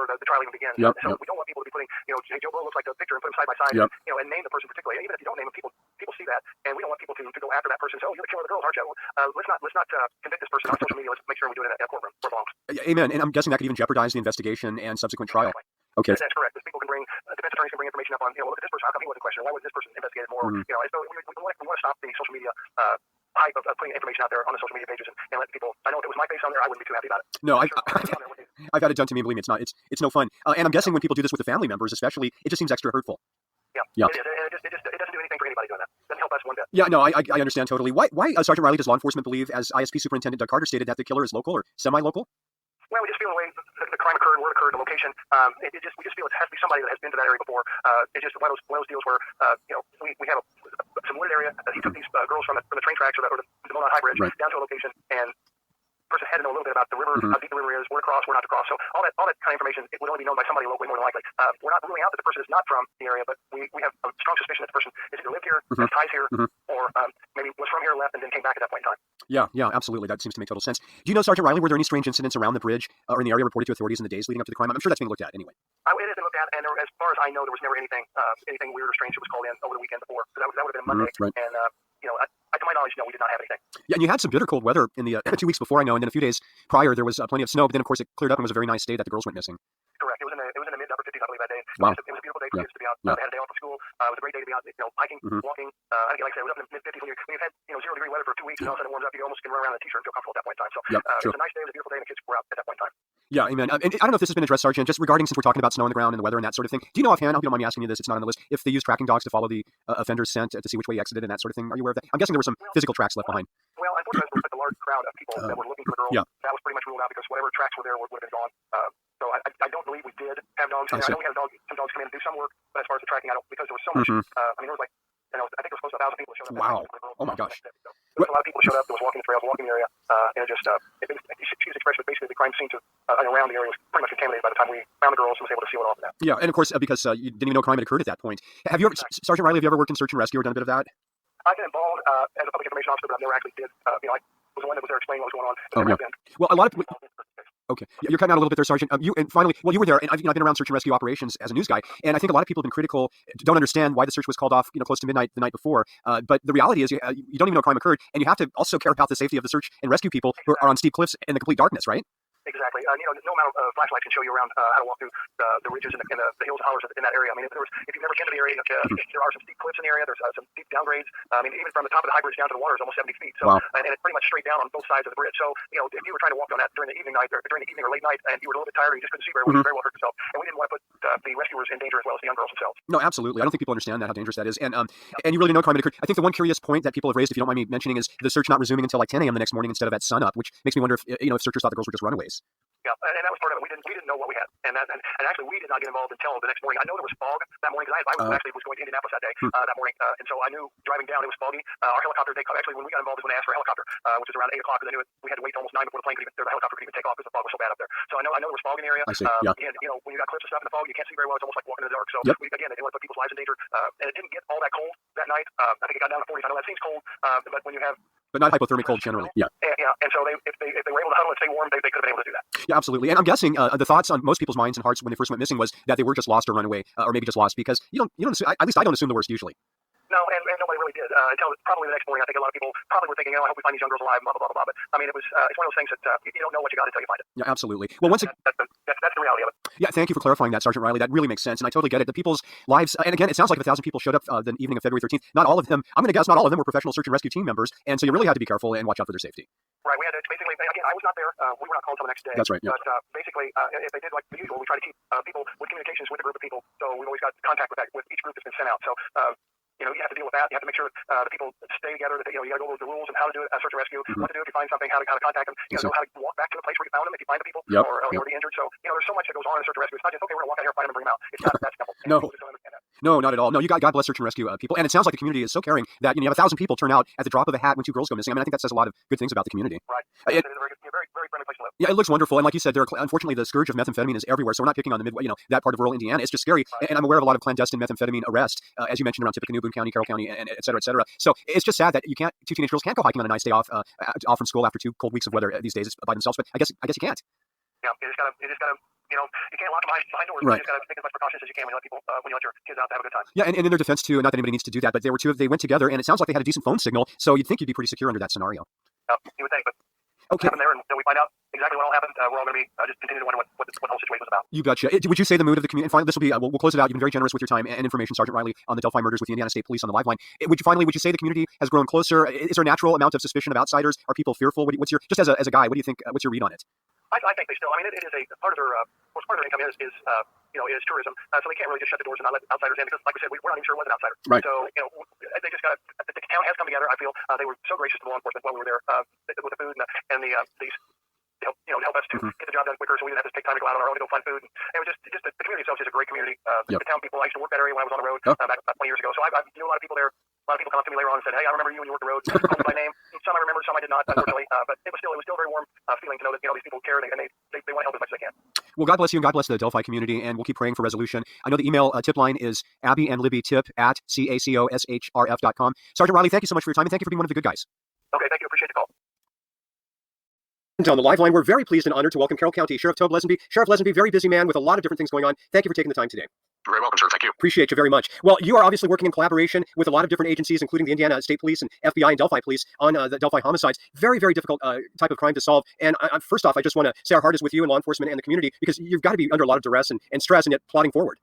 the trial even begins. Yep, so we don't want people to be putting, hey, Joe Blow looks like the picture and put them side by side, and name the person particularly. Even if you don't name them, people see that, and we don't want people to go after that person and say, oh, you're the killer of the girls, aren't you? Let's not convict this person on social media. Let's make sure we do it in a courtroom where it belongs. Amen. And I'm guessing that could even jeopardize the investigation and subsequent trial. Okay. That's correct. People can bring defense attorneys can bring information up on, look at this person. How come he wasn't questioned? Why wasn't this person investigated more? And so we want to stop the social media hype of putting information out there on the social media pages and let people. I know if it was my face on there, I wouldn't be too happy about it. No, I've had it done to me. Believe me, it's not. It's no fun. And I'm guessing when people do this with the family members, especially, it just seems extra hurtful. Yeah. It is. And it doesn't do anything for anybody doing that. It doesn't help us one bit. Yeah. No, I understand totally. Why Sergeant Riley, does law enforcement believe, as ISP Superintendent Doug Carter stated, that the killer is local or semi-local? Well, we just feel the way the crime occurred, where it occurred, the location. We just feel it has to be somebody that has been to that area before. It's just one of those deals where we have some wooded area. He took these girls from the train tracks or the Mona High Bridge down to a location, and the person had to know a little bit about the river, how deep the river is, where to cross, where not to cross. So all that kind of information, it would only be known by somebody locally more than likely. We're not ruling out that the person is not from the area, but we have a strong suspicion that the person is either lived here, has ties here, or maybe was from here, left, and then came back at that point in time. Yeah, absolutely. That seems to make total sense. Do you know, Sergeant Riley, were there any strange incidents around the bridge or in the area reported to authorities in the days leading up to the crime? I'm sure that's being looked at anyway. It has been looked at, and as far as I know, there was never anything weird or strange that was called in over the weekend before. So that would have been Monday, and to my knowledge, no, we did not have anything. Yeah, and you had some bitter cold weather in the 2 weeks before, I know, and then a few days prior there was plenty of snow, but then of course it cleared up and was a very nice day that the girls went missing. Correct. It was in the mid to upper 50s, I believe, that day. Wow. It was a beautiful day for kids to be out. They had a day off from school. It was a great day to be out, hiking, walking. Like I said, it was up in the mid 50s when you've had 0-degree weather for 2 weeks, and all of a sudden it warms up. You almost can run around in a t-shirt and feel comfortable at that point in time. So it was a nice day, it was a beautiful day, and the kids were out at that point in time. Yeah, amen. And I don't know if this has been addressed, Sergeant, just regarding, since we're talking about snow on the ground and the weather and that sort of thing. Do you know offhand, I hope you don't mind me asking you this, it's not on the list, if they use tracking dogs to follow the offender's scent to see which way he exited and that sort of thing? Are you aware of that? I'm guessing there were some physical tracks left behind. Well, unfortunately, with the large crowd of people that were looking for the girl, that was pretty much ruled out because whatever tracks were there would have been gone. So I don't believe we did have dogs. I know we had some dogs come in and do some work, but as far as the tracking, I don't, because there was so much. There was like, I think there was close to 1,000 people that showed up. Wow. Oh my gosh. There was a lot of people that showed up. There was walking the trails, walking the area, and it just, excuse the expression, but basically the crime scene around the area was pretty much contaminated by the time we found the girls and was able to seal it off of that. Yeah, and of course, because you didn't even know crime had occurred at that point. Have you ever, Sergeant Riley, have you ever worked in search and rescue or done a bit of that? I've been involved as a public information officer, but I never actually did. I was the one that was there explaining what was going on. Well, a lot of Okay, you're cutting out a little bit there, Sergeant. You were there, and I've been around search and rescue operations as a news guy, and I think a lot of people have been critical, don't understand why the search was called off, close to midnight the night before. But the reality is, you don't even know crime occurred, and you have to also care about the safety of the search and rescue people who are on steep cliffs in the complete darkness, right? Exactly. No amount of flashlights can show you around how to walk through the ridges and the hills and hollers in that area. I mean, if you've never been to the area, there are some steep cliffs in the area. There's some steep downgrades. I mean, even from the top of the high bridge down to the water is almost 70 feet. So, and it's pretty much straight down on both sides of the bridge. So, if you were trying to walk on that during the evening or late night, and you were a little bit tired, or you just couldn't see very well, you very well hurt yourself. And we didn't want to put the rescuers in danger as well as the young girls themselves. No, absolutely. I don't think people understand that, how dangerous that is. And you really know crime had occurred. I think the one curious point that people have raised, if you don't mind me mentioning, is the search not resuming until like 10 a.m. the next morning instead of at sunup, which makes me wonder if searchers thought the girls were just runaways. Yeah, and that was part of it. We didn't know what we had. And actually, we did not get involved until the next morning. I know there was fog that morning because I actually was going to Indianapolis that day, that morning. And so I knew driving down it was foggy. Our helicopter, actually, when we got involved is when they asked for a helicopter, which was around 8 o'clock, because they knew we had to wait till almost 9 before the plane could even, the helicopter could even take off because the fog was so bad up there. So I know there was fog in the area. I see. Yeah. Again, when you got cliffs and stuff in the fog, you can't see very well. It's almost like walking in the dark. So we, again, they didn't want to put people's lives in danger. And it didn't get all that cold that night. I think it got down to 40s. I know that seems cold, but when you have but not hypothermic cold generally. Yeah. Yeah, and so if they were able to huddle and stay warm, they could have been able to do that. Yeah, absolutely. And I'm guessing the thoughts on most people's minds and hearts when they first went missing was that they were just lost or run away, or maybe just lost, because you don't assume, at least I don't assume the worst usually. No, and nobody really did until probably the next morning. I think a lot of people probably were thinking, I hope we find these young girls alive, blah, blah, blah, blah. But, I mean, it's one of those things that you don't know what you got until you find it. Yeah, absolutely. Well, once again, that's the reality of it. Yeah, thank you for clarifying that, Sergeant Riley. That really makes sense, and I totally get it. The people's lives, and again, it sounds like if 1,000 people showed up the evening of February 13th, not all of them, I'm going to guess not all of them were professional search and rescue team members, and so you really had to be careful and watch out for their safety. Right, we had to basically, again, I was not there. We were not called until the next day. That's right, yeah. But basically, if they did like the usual, we try to keep people with communications with a group of people, so we've always got contact with each group that's been sent out. So, you have to deal with that. You have to make sure the people stay together. That you got to go over the rules of how to do it, search and rescue, what to do if you find something, how to contact them. You know how to walk back to the place where you found them if you find the people or the injured. So there's so much that goes on in search and rescue. It's not just okay, we're gonna walk out here, find them, and bring them out. It's not that simple. No, not at all. No, you got God bless search and rescue people, and it sounds like the community is so caring that you have 1,000 people turn out at the drop of a hat when 2 girls go missing. I mean, I think that says a lot of good things about the community. Right. It's a very, very friendly place to live. Yeah, it looks wonderful, and like you said, unfortunately the scourge of methamphetamine is everywhere. So we're not picking on the that part of rural Indiana. It's just scary, and I'm aware of a lot of clandestine methamphetamine arrests, as you mentioned, around Tippecanoe, Boone County, Carroll County, and et cetera, et cetera. So it's just sad that 2 teenage girls can't go hiking on a nice day off from school after 2 cold weeks of weather these days by themselves. But I guess you can't. Yeah, you just gotta. You can't lock them behind doors. Right. You just got to take as much precautions as you can when you let people, when you let your kids out to have a good time. Yeah, and in their defense too, not that anybody needs to do that, but they went together, and it sounds like they had a decent phone signal, so you'd think you'd be pretty secure under that scenario. You would think, but okay. What happened there, and until we find out exactly what all happened, we're all going to be just continue to wonder what the whole situation was about. You betcha. Would you say the mood of the community? And finally, this will be. We'll close it out. You've been very generous with your time and information, Sergeant Riley, on the Delphi murders with the Indiana State Police on the live line. Would you say the community has grown closer? Is there a natural amount of suspicion of outsiders? Are people fearful? What's your just as a guy? What do you think? What's your read on it? I think they still. I mean, it is a part of their income is tourism. So they can't really just shut the doors and not let outsiders in because, like I said, we're not even sure it was an outsider. Right. So they just got the town has come together. I feel they were so gracious to law enforcement while we were there with the food and these. Help us to get the job done quicker, so we didn't have to take time to go out on our own to go find food. And it was just the community itself is a great community. The town people, I used to work that area when I was on the road back about 20 years ago. So I knew a lot of people there. A lot of people come up to me later on and said, "Hey, I remember you when you worked the road." Called me by name. Some I remember, some I did not, unfortunately. But it was still a very warm feeling to know that these people care and they want to help as much as they can. Well, God bless you and God bless the Delphi community, and we'll keep praying for resolution. I know the email tip line is abbyandlibbytip@cacoshrf.com. Sergeant Riley, thank you so much for your time, and thank you for being one of the good guys. Okay, thank you. Appreciate the call. On the live line, we're very pleased and honored to welcome Carroll County Sheriff Tobe Leazenby. Sheriff Leazenby, very busy man with a lot of different things going on. Thank you for taking the time today. You're very welcome, sir. Thank you. Appreciate you very much. Well, you are obviously working in collaboration with a lot of different agencies, including the Indiana State Police and FBI and Delphi Police on the Delphi homicides. Very, very difficult type of crime to solve. And first off, I just want to say our heart is with you and law enforcement and the community because you've got to be under a lot of duress and stress and yet plotting forward.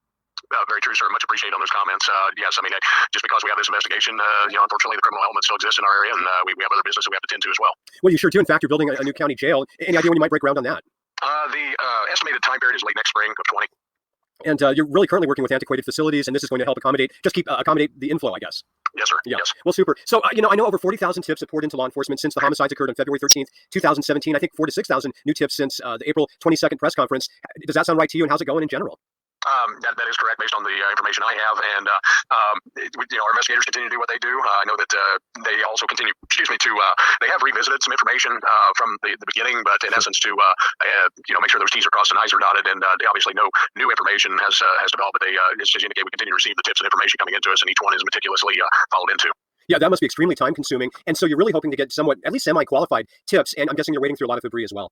Very true, sir. Much appreciated on those comments. Yes, I mean, just because we have this investigation, unfortunately, the criminal element still exists in our area, and we have other business that we have to tend to as well. Well, you sure do. In fact, you're building a new county jail. Any idea when you might break ground on that? The estimated time period is late next spring of 20. And you're really currently working with antiquated facilities, and this is going to help accommodate the inflow, I guess. Yes, sir. Yeah. Yes. Well, super. So, I know over 40,000 tips have poured into law enforcement since the homicides occurred on February 13th, 2017. I think 4,000 to 6,000 new tips since the April 22nd press conference. Does that sound right to you, and how's it going in general? That is correct based on the information I have, and our investigators continue to do what they do. I know that they also continue, they have revisited some information from the beginning, but in essence to make sure those T's are crossed and I's are dotted, and they obviously no new information has developed, but it's just indicate we continue to receive the tips and information coming into us, and each one is meticulously followed into. Yeah, that must be extremely time consuming, and so you're really hoping to get somewhat, at least semi-qualified tips, and I'm guessing you're wading through a lot of debris as well.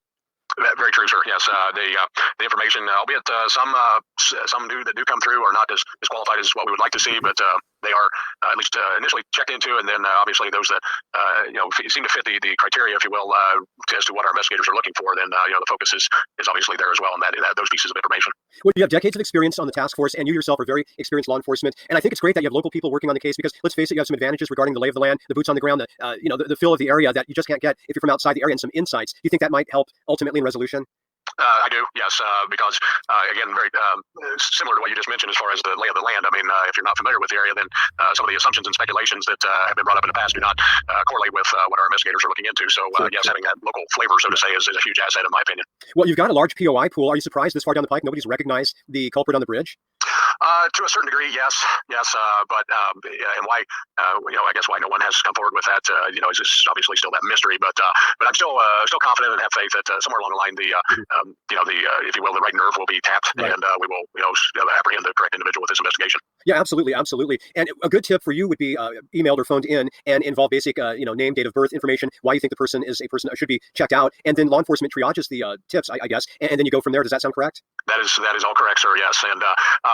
Very true, sir. Yes, the information, albeit some that do come through are not as qualified as what we would like to see, but they are at least initially checked into, and then obviously those that seem to fit the criteria, if you will, as to what our investigators are looking for. Then the focus is obviously there as well, and that those pieces of information. Well, you have decades of experience on the task force, and you yourself are very experienced law enforcement, and I think it's great that you have local people working on the case because let's face it, you have some advantages regarding the lay of the land, the boots on the ground, the feel of the area that you just can't get if you're from outside the area, and some insights. Do you think that might help ultimately in resolution? I do, yes, because, again, very similar to what you just mentioned as far as the lay of the land. I mean, if you're not familiar with the area, then some of the assumptions and speculations that have been brought up in the past do not correlate with what our investigators are looking into. So, yes, having that local flavor, so to say, is a huge asset in my opinion. Well, you've got a large POI pool. Are you surprised this far down the pike nobody's recognized the culprit on the bridge? To a certain degree, yes, but and why, I guess why no one has come forward with that, is just obviously still that mystery. But I'm still confident and have faith that somewhere along the line, if you will, the right nerve will be tapped, and we will, apprehend the correct individual with this investigation. Yeah, absolutely. And a good tip for you would be emailed or phoned in and involve basic, name, date of birth information, why you think the person is a person that should be checked out, and then law enforcement triages the tips, I guess, and then you go from there. Does that sound correct? That is all correct, sir. Yes, and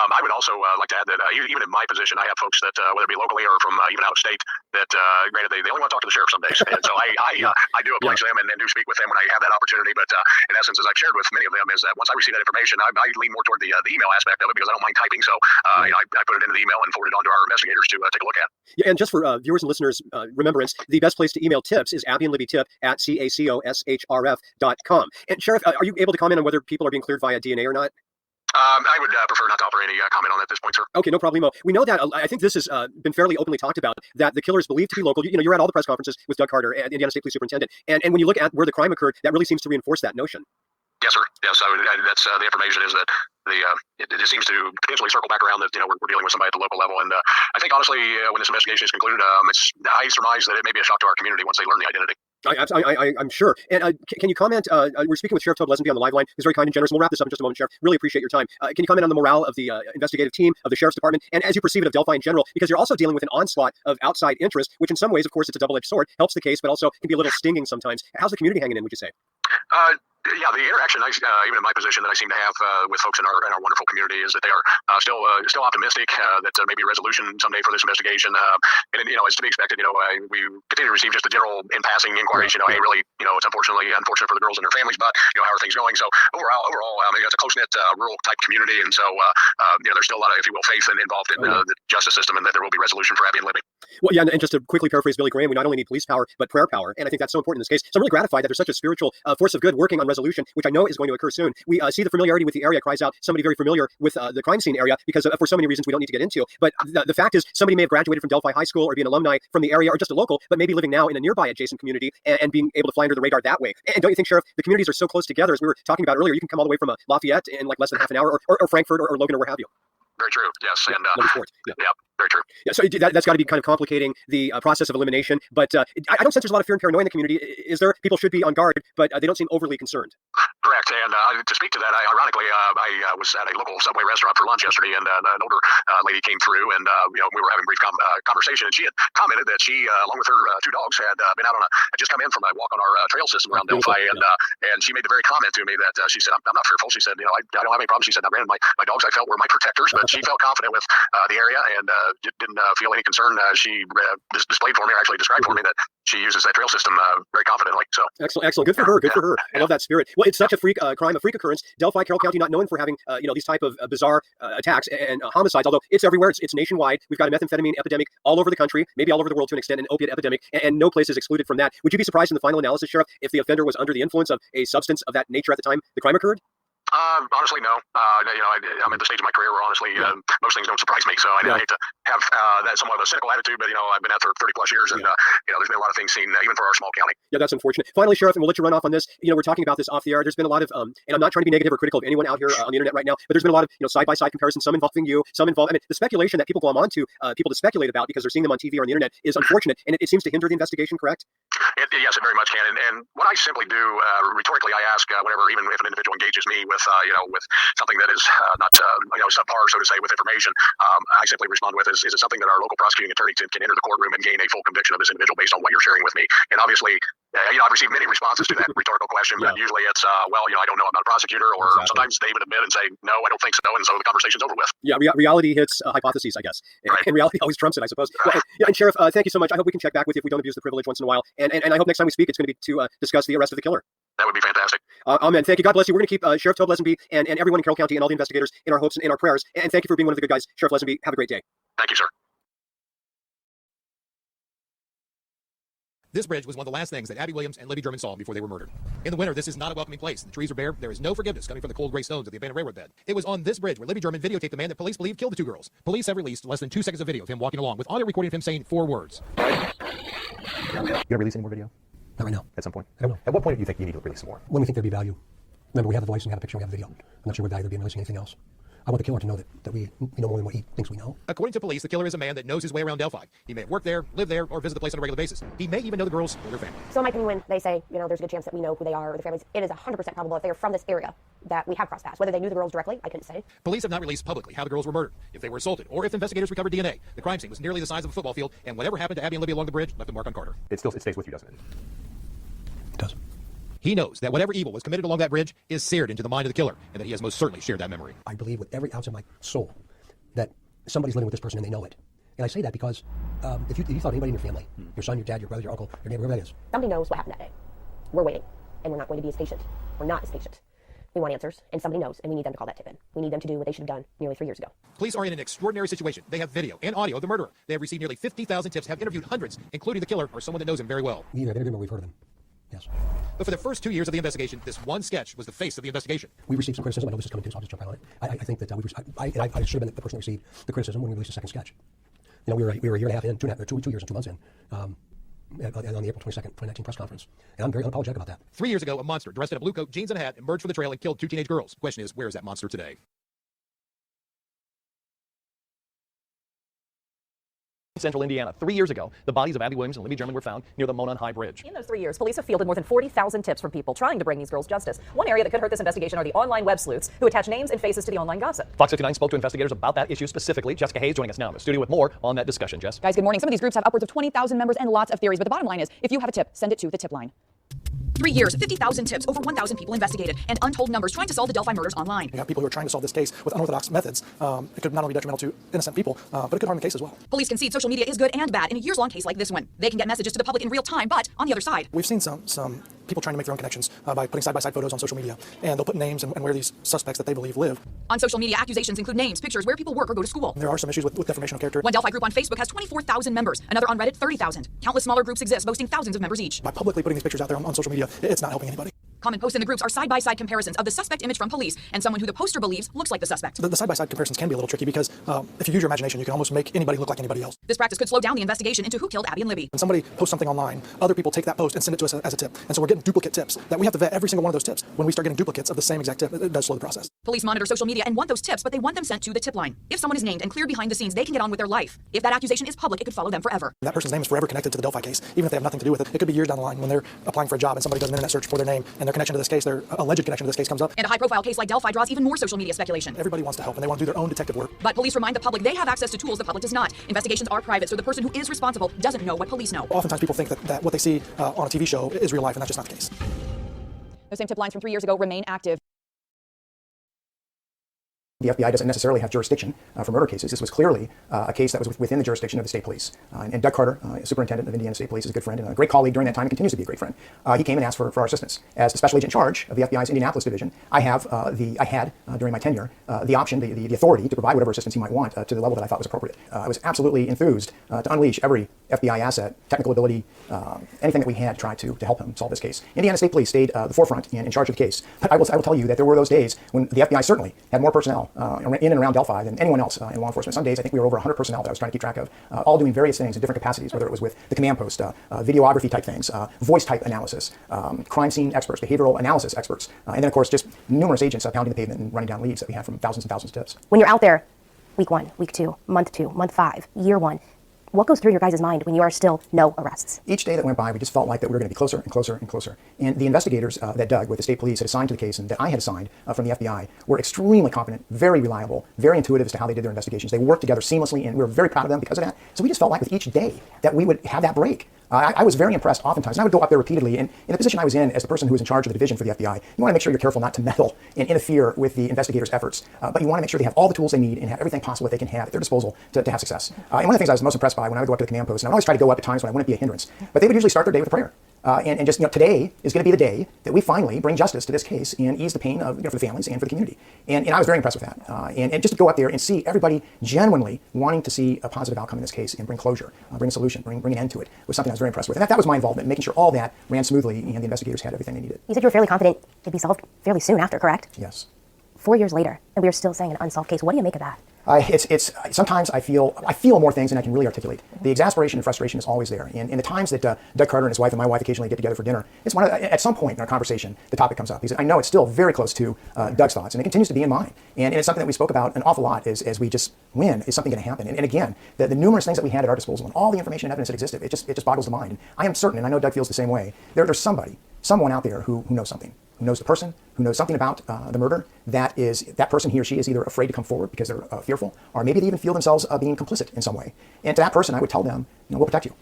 I would also like to add that even in my position, I have folks that whether it be locally or from even out of state, that granted they only want to talk to the sheriff some days, and so I do oblige them and do speak with them when I have that opportunity. But in essence, as I've shared with many of them, is that once I receive that information, I lean more toward the email aspect of it because I don't mind typing. So I put it into the email and forward it on to our investigators to take a look at. Yeah, and just for viewers and listeners' remembrance, the best place to email tips is abbyandlibbyktip@cacoshrf.com. And Sheriff, are you able to comment on whether people are being cleared via DNA or not? I would prefer not to offer any comment on that at this point, sir. Okay, no problemo. We know that, I think this has been fairly openly talked about, that the killer is believed to be local. You're at all the press conferences with Doug Carter, Indiana State Police Superintendent, and when you look at where the crime occurred, that really seems to reinforce that notion. Yes, sir. Yes, that's the information is that it just seems to potentially circle back around that we're dealing with somebody at the local level, and I think honestly when this investigation is concluded, I surmise that it may be a shock to our community once they learn the identity. I'm sure. And can you comment, we're speaking with Sheriff Tobe Leazenby on the live line, who's very kind and generous. We'll wrap this up in just a moment, Sheriff. Really appreciate your time. Can you comment on the morale of the investigative team, of the Sheriff's Department, and as you perceive it of Delphi in general, because you're also dealing with an onslaught of outside interest, which in some ways, of course, it's a double-edged sword, helps the case, but also can be a little stinging sometimes. How's the community hanging in, would you say? Yeah, the interaction, even in my position that I seem to have with folks in our wonderful community is that they are still optimistic that there may be a resolution someday for this investigation. And it's to be expected. We continue to receive just the general in passing inquiries. Hey, really, it's unfortunate for the girls and their families, but how are things going? So overall, it's a close knit rural type community, and so there's still a lot of, if you will, faith involved in the justice system, and that there will be resolution for Abby and Libby. Well, yeah, and just to quickly paraphrase Billy Graham, we not only need police power but prayer power, and I think that's so important in this case. So I'm really gratified that there's such a spiritual force of good working on resolution, which I know is going to occur soon. We see the familiarity with the area cries out somebody very familiar with the crime scene area, because for so many reasons we don't need to get into. But the fact is, somebody may have graduated from Delphi High School or be an alumni from the area or just a local, but maybe living now in a nearby adjacent community and being able to fly under the radar that way. And don't you think, Sheriff, the communities are so close together, as we were talking about earlier? You can come all the way from Lafayette in like less than half an hour, or Frankfurt or Logan or where have you. Very true. Yes, and yeah, very true. Yeah, so that's got to be kind of complicating the process of elimination. But I don't sense there's a lot of fear and paranoia in the community. Is there? People should be on guard, but they don't seem overly concerned. Correct. And to speak to that, ironically, I was at a local Subway restaurant for lunch yesterday, and an older lady came through, and we were having a brief conversation, and she had commented that she, along with her two dogs, had been out had just come in from a walk on our trail system around Delphi, and she made the very comment to me that she said, I'm not fearful. She said, I don't have any problems. She said, granted, my dogs I felt were my protectors, but she felt confident with the area and didn't feel any concern. She displayed for me, or actually described for me, that she uses that trail system very confidently. So excellent. Good for her. Good for her. I love that spirit. Well, it's such a freak crime, a freak occurrence. Delphi, Carroll County, not known for having these type of bizarre attacks and homicides, although it's everywhere. It's nationwide. We've got a methamphetamine epidemic all over the country, maybe all over the world to an extent, an opiate epidemic, and no place is excluded from that. Would you be surprised in the final analysis, Sheriff, if the offender was under the influence of a substance of that nature at the time the crime occurred? Honestly, no. I'm at the stage of my career where honestly, most things don't surprise me. So I hate to have that somewhat of a cynical attitude, but I've been at for 30 plus years, and there's been a lot of things seen even for our small county. Yeah, that's unfortunate. Finally, Sheriff, and we'll let you run off on this. We're talking about this off the air. There's been a lot of, and I'm not trying to be negative or critical of anyone out here on the internet right now, but there's been a lot of side-by-side comparisons, some involving you, some involve. The speculation that people glom onto people to speculate about because they're seeing them on TV or on the internet is unfortunate, and it seems to hinder the investigation. Correct? Yes, it very much can. And what I simply do, rhetorically, I ask whenever, even if an individual engages me with something that is not subpar, so to say, with information, I simply respond with, is it something that our local prosecuting attorney can enter the courtroom and gain a full conviction of this individual based on what you're sharing with me? And obviously, I've received many responses to that rhetorical question, but usually it's, I don't know, I'm not a prosecutor, or sometimes they even admit and say, no, I don't think so, and so the conversation's over with. Yeah, reality hits hypotheses, I guess. Right. And reality always trumps it, I suppose. Right. And Sheriff, thank you so much. I hope we can check back with you if we don't abuse the privilege once in a while. And I hope next time we speak, it's going to be to discuss the arrest of the killer. That would be fantastic. Amen. Thank you. God bless you. We're going to keep Sheriff Tobe Leazenby and everyone in Carroll County and all the investigators in our hopes and in our prayers. And thank you for being one of the good guys. Sheriff Leazenby, have a great day. Thank you, sir. This bridge was one of the last things that Abby Williams and Libby German saw before they were murdered. In the winter, this is not a welcoming place. The trees are bare. There is no forgiveness coming from the cold gray stones of the abandoned railroad bed. It was on this bridge where Libby German videotaped the man that police believe killed the two girls. Police have released less than 2 seconds of video of him walking along with audio recording of him saying 4 words. You gonna release any more video? Not right now. At some point? I don't know. At what point do you think you need to release some more? When we think there'd be value. Remember, we have a voice, we have a picture, we have a video. I'm not sure what value there'd be in releasing anything else. I want the killer to know that we know more than what he thinks we know. According to police, the killer is a man that knows his way around Delphi. He may have worked there, lived there, or visit the place on a regular basis. He may even know the girls or their family. So it might be when they say, there's a good chance that we know who they are or their families. It is 100% probable if they are from this area that we have crossed paths. Whether they knew the girls directly, I couldn't say. Police have not released publicly how the girls were murdered, if they were assaulted, or if investigators recovered DNA. The crime scene was nearly the size of a football field, and whatever happened to Abby and Libby along the bridge left a mark on Carter. It stays with you, doesn't it? It does. He knows that whatever evil was committed along that bridge is seared into the mind of the killer, and that he has most certainly shared that memory. I believe with every ounce of my soul that somebody's living with this person and they know it. And I say that because if you thought anybody in your family, your son, your dad, your brother, your uncle, your neighbor, whoever that is. Somebody knows what happened that day. We're waiting, and we're not going to be as patient. We're not as patient. We want answers, and somebody knows, and we need them to call that tip in. We need them to do what they should have done nearly 3 years ago. Police are in an extraordinary situation. They have video and audio of the murderer. They have received nearly 50,000 tips, have interviewed hundreds, including the killer or someone that knows him very well. We either have interviewed him or we've heard of him. Yes. But for the first 2 years of the investigation, this one sketch was the face of the investigation. We received some criticism. I know this is coming too, so I'll just jump right on it. I think that I should have been the person that received the criticism when we released the second sketch. We were a year and a half in, 2 years and 2 months in, on the April 22nd, 2019 press conference. And I'm very unapologetic about that. 3 years ago, a monster dressed in a blue coat, jeans, and a hat emerged from the trail and killed 2 teenage girls. The question is, where is that monster today? Central Indiana. 3 years ago, the bodies of Abby Williams and Libby German were found near the Monon High Bridge. In those 3 years, police have fielded more than 40,000 tips from people trying to bring these girls justice. One area that could hurt this investigation are the online web sleuths who attach names and faces to the online gossip. Fox 59 spoke to investigators about that issue specifically. Jessica Hayes joining us now in the studio with more on that discussion. Jess? Guys, good morning. Some of these groups have upwards of 20,000 members and lots of theories, but the bottom line is, if you have a tip, send it to the tip line. 3 years, 50,000 tips, over 1,000 people investigated, and untold numbers trying to solve the Delphi murders online. You have people who are trying to solve this case with unorthodox methods. It could not only be detrimental to innocent people, but it could harm the case as well. Police concede social media is good and bad in a years-long case like this one. They can get messages to the public in real time, but on the other side, we've seen some people trying to make their own connections by putting side-by-side photos on social media, and they'll put names and where these suspects that they believe live. On social media, accusations include names, pictures, where people work or go to school. There are some issues with defamation of character. One Delphi group on Facebook has 24,000 members, another on Reddit 30,000. Countless smaller groups exist, boasting thousands of members each. By publicly putting these pictures out there on social media, it's not helping anybody. Common posts in the groups are side-by-side comparisons of the suspect image from police and someone who the poster believes looks like the suspect. The side-by-side comparisons can be a little tricky because if you use your imagination, you can almost make anybody look like anybody else. This practice could slow down the investigation into who killed Abby and Libby. When somebody posts something online, other people take that post and send it to us as a tip. And so we're getting duplicate tips that we have to vet every single one of those tips. When we start getting duplicates of the same exact tip, it does slow the process. Police monitor social media and want those tips, but they want them sent to the tip line. If someone is named and cleared behind the scenes, they can get on with their life. If that accusation is public, it could follow them forever. That person's name is forever connected to the Delphi case, even if they have nothing to do with it. It could be years down the line when they're applying for a job and somebody does an internet search for their name and their connection to this case, their alleged connection to this case comes up. And a high-profile case like Delphi draws even more social media speculation. Everybody wants to help and they want to do their own detective work. But police remind the public they have access to tools the public does not. Investigations are private, so the person who is responsible doesn't know what police know. Oftentimes people think that what they see on a TV show is real life, and that's just not the case. Those same tip lines from 3 years ago remain active. The FBI doesn't necessarily have jurisdiction for murder cases. This was clearly a case that was within the jurisdiction of the state police. And Doug Carter, superintendent of Indiana State Police, is a good friend and a great colleague during that time and continues to be a great friend. He came and asked for our assistance. As the special agent in charge of the FBI's Indianapolis division, I had during my tenure the option, the authority to provide whatever assistance he might want to the level that I thought was appropriate. I was absolutely enthused to unleash every FBI asset, technical ability, anything that we had to try to help him solve this case. Indiana State Police stayed the forefront in charge of the case. But I will tell you that there were those days when the FBI certainly had more personnel in and around Delphi than anyone else in law enforcement. Some days I think we were over 100 personnel that I was trying to keep track of, all doing various things in different capacities, whether it was with the command post, videography type things, voice type analysis, crime scene experts, behavioral analysis experts, and then of course just numerous agents pounding the pavement and running down leads that we had from thousands and thousands of tips. When you're out there, week 1, week 2, month 5, year 1, what goes through your guys' mind when you are still no arrests? Each day that went by, we just felt like that we were going to be closer and closer and closer. And the investigators that Doug with the state police had assigned to the case and that I had assigned from the FBI were extremely competent, very reliable, very intuitive as to how they did their investigations. They worked together seamlessly, and we were very proud of them because of that. So we just felt like with each day that we would have that break. I was very impressed oftentimes, and I would go up there repeatedly, and in the position I was in as the person who was in charge of the division for the FBI, you want to make sure you're careful not to meddle and interfere with the investigators' efforts, but you want to make sure they have all the tools they need and have everything possible that they can have at their disposal to have success. And one of the things I was most impressed by when I would go up to the command post, and I would always try to go up at times when I wouldn't be a hindrance, but they would usually start their day with a prayer. And just, today is going to be the day that we finally bring justice to this case and ease the pain of, for the families and for the community. And I was very impressed with that. And just to go up there and see everybody genuinely wanting to see a positive outcome in this case and bring closure, bring a solution, bring an end to it was something I was very impressed with. And that was my involvement, making sure all that ran smoothly and the investigators had everything they needed. You said you were fairly confident it'd be solved fairly soon after, correct? Yes. 4 years later, and we are still saying an unsolved case. What do you make of that? It's sometimes I feel more things than I can really articulate. The exasperation and frustration is always there. And in the times that Doug Carter and his wife and my wife occasionally get together for dinner, it's at some point in our conversation, the topic comes up. He said, I know it's still very close to Doug's thoughts, and it continues to be in mine. And it's something that we spoke about an awful lot as we just win, is something going to happen? And again, the numerous things that we had at our disposal and all the information and evidence that existed, it just boggles the mind. And I am certain, and I know Doug feels the same way, there's someone out there who knows something. Who knows the person, who knows something about the murder, that person, he or she, is either afraid to come forward because they're fearful, or maybe they even feel themselves being complicit in some way. And to that person, I would tell them, we'll protect you.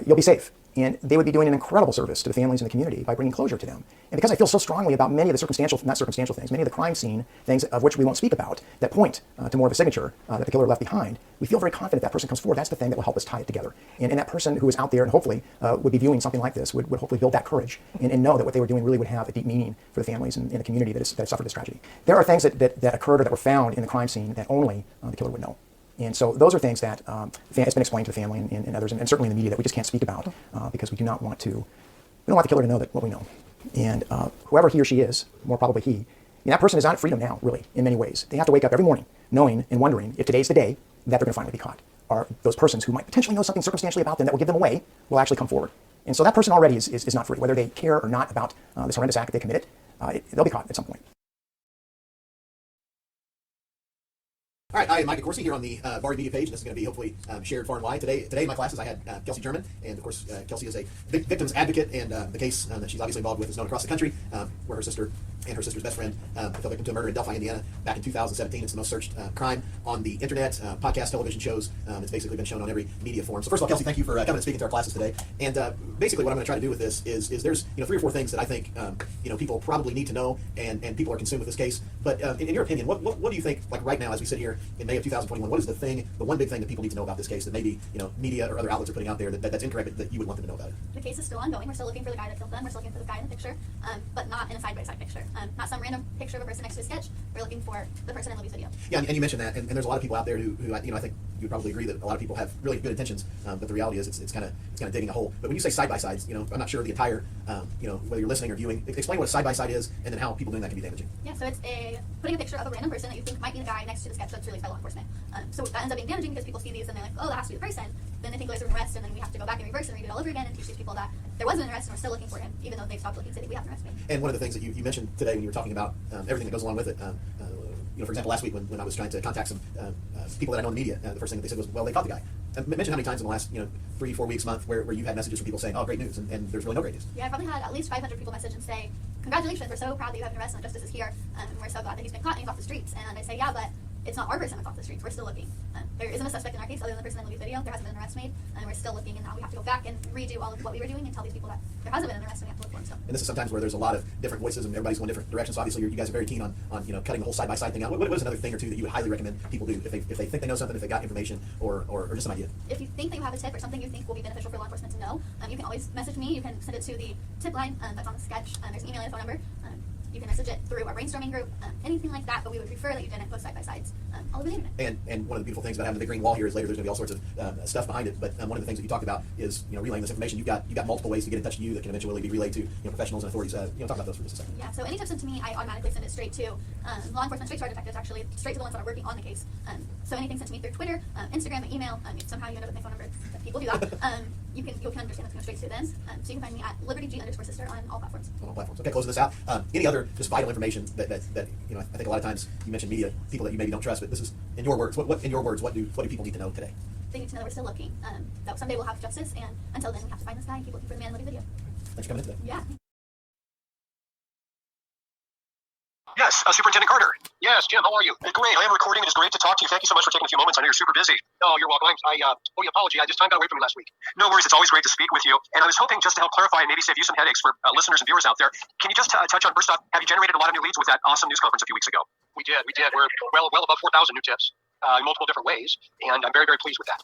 You'll be safe. And they would be doing an incredible service to the families in the community by bringing closure to them. And because I feel so strongly about many of the not circumstantial things, many of the crime scene things of which we won't speak about, that point to more of a signature that the killer left behind, we feel very confident that person comes forward. That's the thing that will help us tie it together. And that person who is out there and hopefully would be viewing something like this would hopefully build that courage and know that what they were doing really would have a deep meaning for the families and the community that has suffered this tragedy. There are things that occurred or that were found in the crime scene that only the killer would know. And so those are things that has been explained to the family and others, and certainly in the media, that we just can't speak about because we don't want the killer to know that what we know. And whoever he or she is, more probably he, that person is not at freedom now, really, in many ways. They have to wake up every morning knowing and wondering if today's the day that they're going to finally be caught. Or those persons who might potentially know something circumstantially about them that will give them away will actually come forward. And so that person already is not free. Whether they care or not about this horrendous act that they committed, they'll be caught at some point. All right, I am Micah Corsi here on the Bari Media page, and this is going to be hopefully shared far and wide. Today in my classes I had Kelsi German, and of course Kelsi is a victim's advocate, and the case that she's obviously involved with is known across the country, where her sister and her sister's best friend fell victim to a murder in Delphi, Indiana back in 2017. It's the most searched crime on the internet, podcast, television shows. It's basically been shown on every media forum. So first of all, Kelsi, thank you for coming and speaking to our classes today. And basically what I'm going to try to do with this is there's 3 or 4 things that I think people probably need to know, and people are consumed with this case. But in your opinion, what do you think, like right now as we sit here in May of 2021, what is the one big thing that people need to know about this case that maybe media or other outlets are putting out there that's incorrect that you would want them to know about it? The case is still ongoing. We're still looking for the guy that killed them. We're still looking for the guy in the picture, but not in a side-by-side picture. Not some random picture of a person next to a sketch. We're looking for the person in Libby's video. Yeah, and you mentioned that, and there's a lot of people out there who I think you would probably agree that a lot of people have really good intentions, but the reality is it's kind of digging a hole. But when you say side-by-sides, I'm not sure the entire, whether you're listening or viewing. Explain what a side-by-side is, and then how people doing that can be damaging. Yeah, so it's putting a picture of a random person that you think might be the guy next to the sketch that's released by law enforcement. So that ends up being damaging because people see these and they're like, oh, that has to be the person. Then they think there's an arrest, and then we have to go back and reverse and read it all over again and teach these people that there wasn't an arrest and we're still looking for him, even though they've stopped looking today. We have an arrest made. And one of the things that you mentioned today when you were talking about everything that goes along with it, for example, last week when I was trying to contact some people that I know in the media, the first thing that they said was, well, they caught the guy. Mention how many times in the last 3, 4 weeks, month, where you've had messages from people saying, oh, great news, and there's really no great news. Yeah, I probably had at least 500 people message and say, congratulations, we're so proud that you have an arrest and justice is here, and we're so glad that he's been caught and he's off the streets. And I say, yeah, but it's not our person that's off the streets. We're still looking. There isn't a suspect in our case other than the person in Libby's video. There hasn't been an arrest made, and we're still looking, and now we have to go back and redo all of what we were doing and tell these people that there hasn't been an arrest and we have to look for him still. And this is sometimes where there's a lot of different voices and everybody's going different directions. So obviously you guys are very keen on cutting the whole side-by-side thing out. What is another thing or two that you would highly recommend people do if they think they know something, if they got information, or just an idea? If you think that you have a tip or something you think will be beneficial for law enforcement to know, you can always message me. You can send it to the tip line that's on the sketch. There's an email and a phone number. You can message it through our brainstorming group, anything like that, but we would prefer that you didn't post side-by-sides all over the internet. And one of the beautiful things about having the big green wall here is later there's going to be all sorts of stuff behind it, but one of the things that you talked about is relaying this information. You've got multiple ways to get in touch with you that can eventually be relayed to professionals and authorities. Talk about those for just a second. Yeah, so any tips sent to me, I automatically send it straight to law enforcement, straight to our detectives, actually, straight to the ones that are working on the case. So anything sent to me through Twitter, Instagram, email, if somehow you end up with my phone number, people do that, you can understand it's going straight to them. So you can find me at libertyg_sister on all platforms. On all platforms. Okay, closing this out. Any other just vital information that I think a lot of times you mention media, people that you maybe don't trust, but this is in your words. What in your words, what do people need to know today? They need to know that we're still looking. That someday we'll have justice, and until then we have to find this guy and keep looking for the man in the video. Thanks for coming in today. Yeah. Yes, Superintendent Carter. Yes, Jim, how are you? Great. I am recording. It is great to talk to you. Thank you so much for taking a few moments. I know you're super busy. Oh, you're welcome. Apology. I just time got away from you last week. No worries. It's always great to speak with you. And I was hoping just to help clarify and maybe save you some headaches for listeners and viewers out there. Can you just touch on, first off, have you generated a lot of new leads with that awesome news conference a few weeks ago? We did. We're well above 4,000 new tips. in multiple different ways, and I'm very, very pleased with that.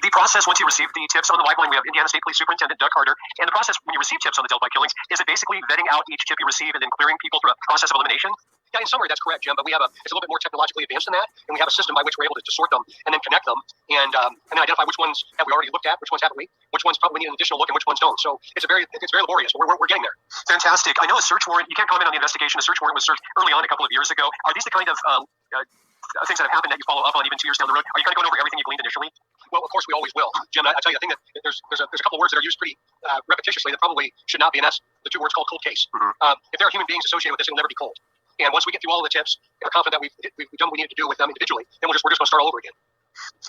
The process, once you receive the tips on the live line, we have Indiana State Police Superintendent Doug Carter, and the process when you receive tips on the Delphi killings, is it basically vetting out each tip you receive and then clearing people through a process of elimination? Yeah, in summary, that's correct, Jim, but we have it's a little bit more technologically advanced than that, and we have a system by which we're able to sort them and then connect them and then identify which ones have we already looked at, which ones haven't we, which ones probably need an additional look, and which ones don't. So it's very laborious, but we're getting there. Fantastic. I know a search warrant, you can't comment on the investigation, a search warrant was served early on a couple of years ago. Are these the kind of things that have happened that you follow up on even 2 years down the road? Are you kind of going over everything you gleaned initially? Well, of course we always will, Jim. I tell you, I think that there's a couple words that are used pretty repetitiously that probably should not be, and that's the 2 words called cold case. If there are human beings associated with this, it'll never be cold. And once we get through all of the tips and are confident that we've done what we need to do with them individually, then we're just going to start all over again.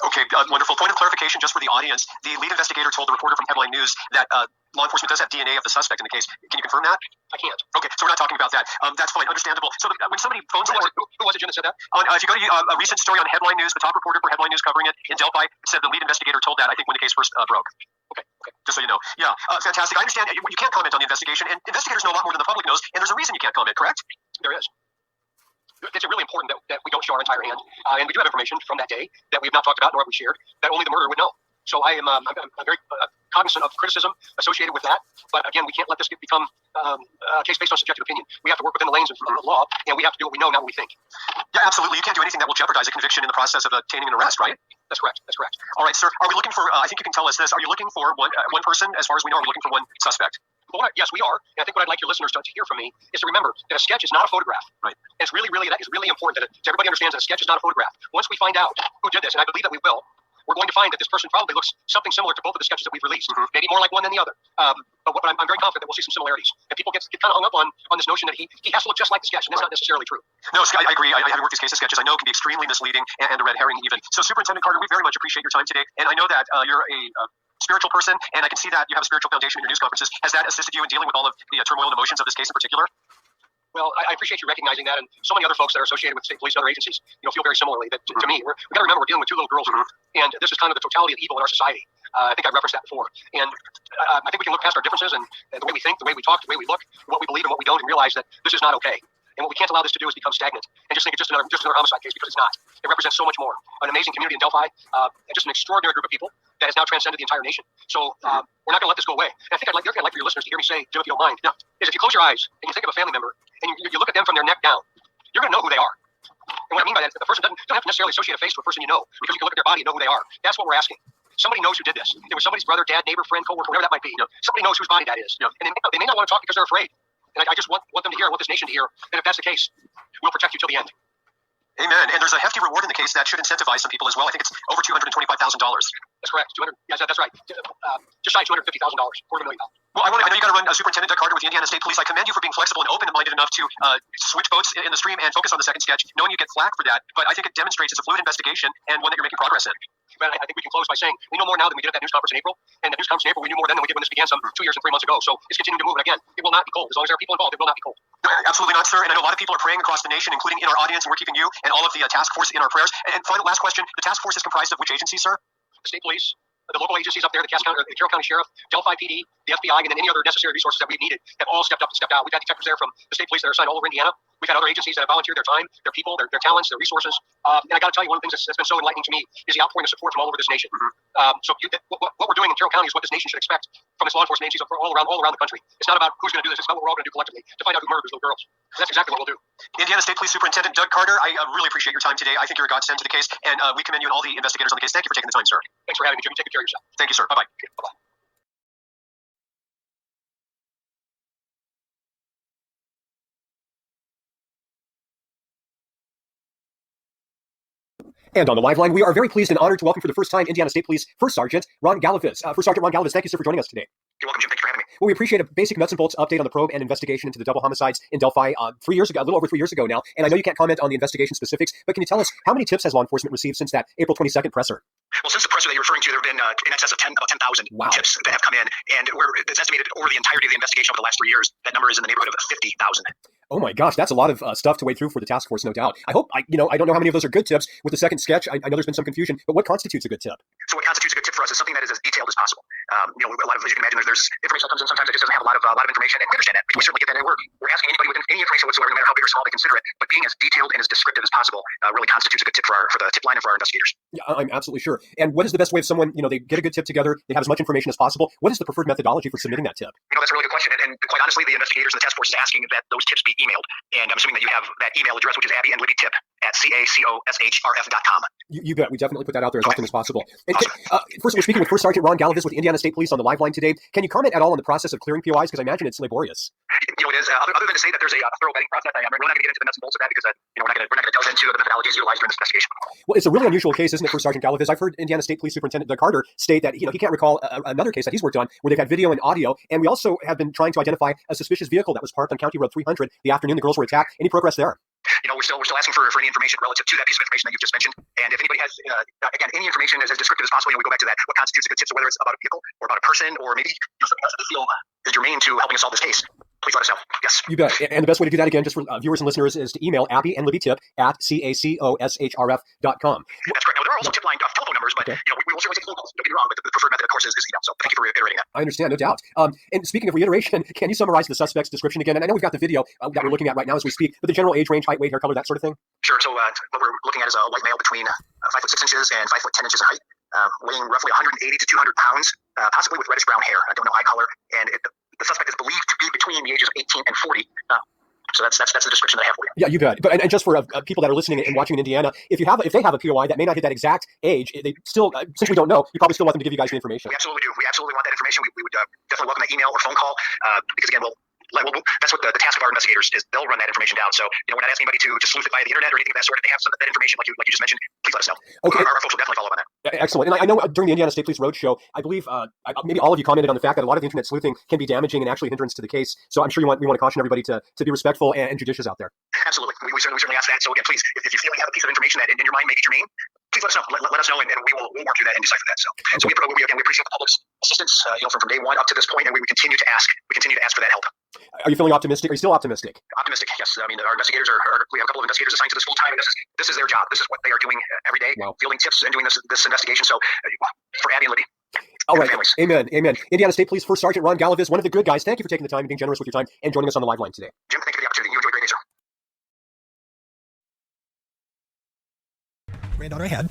Okay, wonderful. Point of clarification just for the audience. The lead investigator told the reporter from Headline News that law enforcement does have DNA of the suspect in the case. Can you confirm that? I can't. Okay, so we're not talking about that. That's fine, understandable. So when somebody phones in... Who was it, Jim, that said that? If you go to a recent story on Headline News, the top reporter for Headline News covering it in Delphi said the lead investigator told that, I think, when the case first broke. Okay, just so you know. Yeah, fantastic. I understand you can't comment on the investigation, and investigators know a lot more than the public knows, and there's a reason you can't comment, correct? There is. It's really important that we don't show our entire hand, and we do have information from that day that we have not talked about nor have we shared that only the murderer would know. So I'm very cognizant of criticism associated with that, but again, we can't let this become a case based on subjective opinion. We have to work within the lanes of the law, and we have to do what we know, not what we think. Yeah, absolutely. You can't do anything that will jeopardize a conviction in the process of obtaining an arrest, right? That's correct. That's correct. All right, sir. Are we looking for? I think you can tell us this. Are you looking for one person? As far as we know, are we looking for one suspect? Well, yes, we are. And I think what I'd like your listeners to hear from me is to remember that a sketch is not a photograph. Right. And it's really important that everybody understands that a sketch is not a photograph. Once we find out who did this, and I believe that we will, we're going to find that this person probably looks something similar to both of the sketches that we've released. Maybe more like one than the other. But I'm very confident that we'll see some similarities. And people get kind of hung up on this notion that he has to look just like the sketch, and that's not necessarily true. No, I agree. I haven't worked these cases sketches. I know it can be extremely misleading and a red herring even. So Superintendent Carter, we very much appreciate your time today. And I know that you're a spiritual person, and I can see that you have a spiritual foundation in your news conferences. Has that assisted you in dealing with all of the turmoil and emotions of this case in particular? Well, I appreciate you recognizing that, and so many other folks that are associated with state police and other agencies, feel very similarly. That to me, we got to remember we're dealing with 2 little girls here, and this is kind of the totality of evil in our society. I think I've referenced that before, and I think we can look past our differences and the way we think, the way we talk, the way we look, what we believe and what we don't, and realize that this is not okay. And what we can't allow this to do is become stagnant and just think it's just another homicide case, because it's not. It represents so much more. An amazing community in Delphi, and just an extraordinary group of people that has now transcended the entire nation. So we're not going to let this go away. And I think I'd like for your listeners to hear me say, Jim, if you don't mind, is if you close your eyes and you think of a family member and you look at them from their neck down, you're going to know who they are. And what I mean by that, the person don't have to necessarily associate a face to a person you know, because you can look at their body and know who they are. That's what we're asking. Somebody knows who did this. It was somebody's brother, dad, neighbor, friend, coworker, whatever that might be. Somebody knows whose body that is. And they may not want to talk because they're afraid. And I just want them to hear, I want this nation to hear. And if that's the case, we'll protect you till the end. Amen. And there's a hefty reward in the case that should incentivize some people as well. I think it's over $225,000. That's correct. Yes, that's right. Just shy of $250,000. $250,000. Well, I know you got to run Superintendent Doug Carter with the Indiana State Police. I commend you for being flexible and open-minded enough to switch boats in the stream and focus on the second sketch, knowing you get flack for that. But I think it demonstrates it's a fluid investigation and one that you're making progress in. But I think we can close by saying we know more now than we did at that news conference in April. And the news conference in April, we knew more then than we did when this began some 2 years and 3 months ago. So it's continuing to move. And again, it will not be cold. As long as there are people involved, it will not be cold. No, absolutely not, sir. And I know a lot of people are praying across the nation, including in our audience, and we're keeping you and all of the task force in our prayers. And final last question, the task force is comprised of which agency, sir? The state police, the local agencies up there, the Carroll County Sheriff, Delphi PD, the FBI, and then any other necessary resources that we've needed have all stepped up and stepped out. We've had detectives there from the state police that are assigned all over Indiana. We've had other agencies that have volunteered their time, their people, their talents, their resources. And I got to tell you, one of the things that's been so enlightening to me is the outpouring of support from all over this nation. What we're doing in Carroll County is what this nation should expect from its law enforcement agencies all around the country. It's not about who's going to do this. It's about what we're all going to do collectively to find out who murdered those little girls. And that's exactly what we'll do. Indiana State Police Superintendent Doug Carter, I really appreciate your time today. I think you're a godsend to the case, and we commend you and all the investigators on the case. Thank you for taking the time, sir. Thanks for having me, Jim. You take good care of yourself. Thank you, sir. Bye-bye. Bye-bye. And on the live line, we are very pleased and honored to welcome for the first time Indiana State Police First Sergeant Ron Galaviz. First Sergeant Ron Galaviz, thank you, sir, for joining us today. You're welcome, Jim. Thank you for having me. Well, we appreciate a basic nuts and bolts update on the probe and investigation into the double homicides in Delphi 3 years ago, a little over 3 years ago now. And I know you can't comment on the investigation specifics, but can you tell us how many tips has law enforcement received since that April 22nd presser? Well, since the presser that you're referring to, there have been in excess of about 10,000 tips that have come in, and it's estimated over the entirety of the investigation over the last 3 years, that number is in the neighborhood of 50,000. Oh my gosh, that's a lot of stuff to wade through for the task force, no doubt. I don't know how many of those are good tips with the second sketch. I know there's been some confusion, but what constitutes a good tip? So what constitutes a good tip for us is something that is as detailed as possible. You know, a lot of, as you can imagine, there's information that comes in. Sometimes it just doesn't have a lot of information, and we understand that. We certainly get that in work. We're asking anybody with any information whatsoever, no matter how big or small, they consider it. But being as detailed and as descriptive as possible really constitutes a good tip for the tip line and for our investigators. Yeah, I'm absolutely sure. And what is the best way of someone, you know, they get a good tip together, they have as much information as possible. What is the preferred methodology for submitting that tip? You know, that's a really good question. And quite honestly, the investigators and the task force is asking that those tips be emailed. And I'm assuming that you have that email address, which is abbyandlibbytip@cacosrf.com. You bet. We definitely put that out there as often as possible. And first, we're speaking with First Sergeant Ron Galaviz with the Indiana State Police on the live line today. Can you comment at all on the process of clearing POIs? Because I imagine it's laborious. You know, it is. Other than to say that there's a thorough vetting process, I'm really not going to get into the nuts and bolts of that because you know, we're not going to delve into the methodologies utilized during this investigation. Well, it's a really unusual case, isn't it, First Sergeant Galaviz? I've heard Indiana State Police Superintendent Doug Carter state that he can't recall another case that he's worked on where they've had video and audio. And we also have been trying to identify a suspicious vehicle that was parked on County Road 300 the afternoon the girls were attacked. Any progress there? You know, we're still asking for any information relative to that piece of information that you've just mentioned. And if anybody has, again, any information as descriptive as possible, you know, we go back to that. What constitutes a good tip? So whether it's about a vehicle or about a person or maybe something else that they feel is germane to helping us solve this case, please let us know. Yes. You bet. And the best way to do that, again, just for viewers and listeners, is to email abbyandlibbytip@cacosrf.com. That's correct. Now, there are also tip line telephone numbers, but you know, we will certainly take phone calls. Don't get me wrong, but the preferred method, of course, is email. So thank you for reiterating that. I understand, no doubt. And speaking of reiteration, can you summarize the suspect's description again? And I know we've got the video that we're looking at right now as we speak, but the general age range, height, weight, hair color, that sort of thing? Sure. So what we're looking at is a white male between 5'6" and 5'10" in height, weighing roughly 180 to 200 pounds, possibly with reddish brown hair. I don't know eye color. And the suspect is believed to be between the ages of 18 and 40. So that's the description that I have for you. Yeah, you bet. But and just for people that are listening and watching in Indiana, if they have a POI that may not hit that exact age, they still, since we don't know, you probably still want them to give you guys the information. We absolutely do. We absolutely want that information. We would definitely welcome that email or phone call because again, that's what the task of our investigators is. They'll run that information down. So you know, we're not asking anybody to just sleuth it via the internet or anything of that sort. If they have that information, like you just mentioned, please let us know. Okay. Our folks will definitely follow up on that. Excellent. And I know during the Indiana State Police Road Show, I believe maybe all of you commented on the fact that a lot of the internet sleuthing can be damaging and actually a hindrance to the case. So I'm sure we want to caution everybody to be respectful and judicious out there. Absolutely. We certainly ask that. So again, please, if you feel you have a piece of information that in your mind may be germane, please let us know. Let us know, and we'll work through that and decipher that. So we appreciate the public's assistance, you know, from day one up to this point, and we continue to ask. We continue to ask for that help. Are you feeling optimistic? Are you still optimistic? Optimistic, yes. I mean, our investigators we have a couple of investigators assigned to this full time, and this is their job. This is what they are doing every day, fielding tips and doing this investigation. So for Abby and Libby. All right. Amen. Indiana State Police First Sergeant Ron Galaviz, one of the good guys. Thank you for taking the time and being generous with your time and joining us on the live line today. Jim, thank you for the opportunity. You enjoy a great day, sir. Granddaughter I had.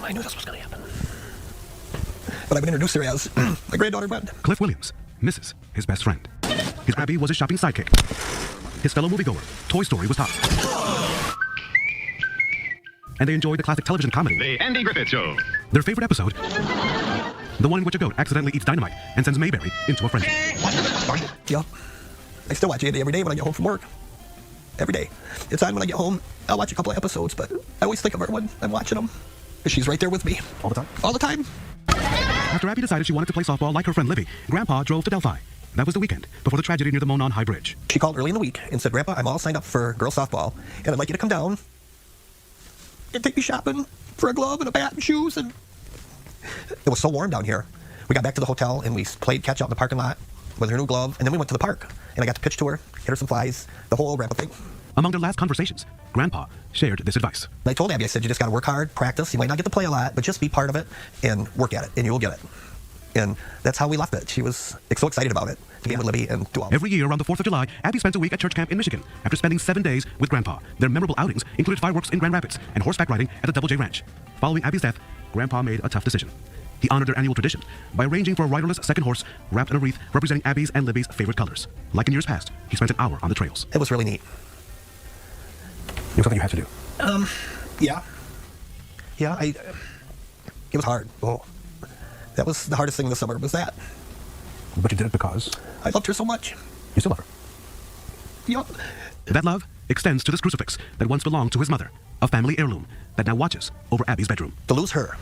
I knew this was going to happen. But I've been introduced her as my granddaughter, Brenda. Cliff Williams, Mrs., his best friend. His Abby was his shopping sidekick. His fellow moviegoer, Toy Story was top. And they enjoyed the classic television comedy, The Andy Griffith Show. Their favorite episode, the one in which a goat accidentally eats dynamite and sends Mayberry into a frenzy. Yeah. I still watch Andy every day when I get home from work. Every day. It's on when I get home. I'll watch a couple of episodes, but I always think of her when I'm watching them. She's right there with me. All the time? All the time. After Abby decided she wanted to play softball like her friend Libby, Grandpa drove to Delphi. That was the weekend, before the tragedy near the Monon High Bridge. She called early in the week and said, Grandpa, I'm all signed up for girls softball, and I'd like you to come down and take me shopping for a glove and a bat and shoes. And it was so warm down here. We got back to the hotel, and we played catch out in the parking lot with her new glove, and then we went to the park, and I got to pitch to her, hit her some flies, the whole Grandpa thing. Among their last conversations, Grandpa shared this advice. I told Abby, I said, you just got to work hard, practice. You might not get to play a lot, but just be part of it and work at it, and you will get it. And that's how we left it. She was so excited about it, to be with Libby and do all. Every year around the 4th of July, Abby spent a week at church camp in Michigan after spending 7 days with Grandpa. Their memorable outings included fireworks in Grand Rapids and horseback riding at the Double J Ranch. Following Abby's death, Grandpa made a tough decision. He honored their annual tradition by arranging for a riderless second horse wrapped in a wreath representing Abby's and Libby's favorite colors. Like in years past, he spent an hour on the trails. It was really neat. It was something you had to do. Yeah. Yeah, it was hard. Well, that was the hardest thing this summer, was that. But you did it because? I loved her so much. You still love her? Yep. That love extends to this crucifix that once belonged to his mother, a family heirloom that now watches over Abby's bedroom. To lose her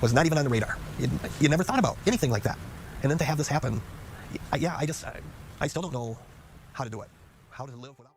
was not even on the radar. You never thought about anything like that. And then to have this happen, I still don't know how to do it. How to live without.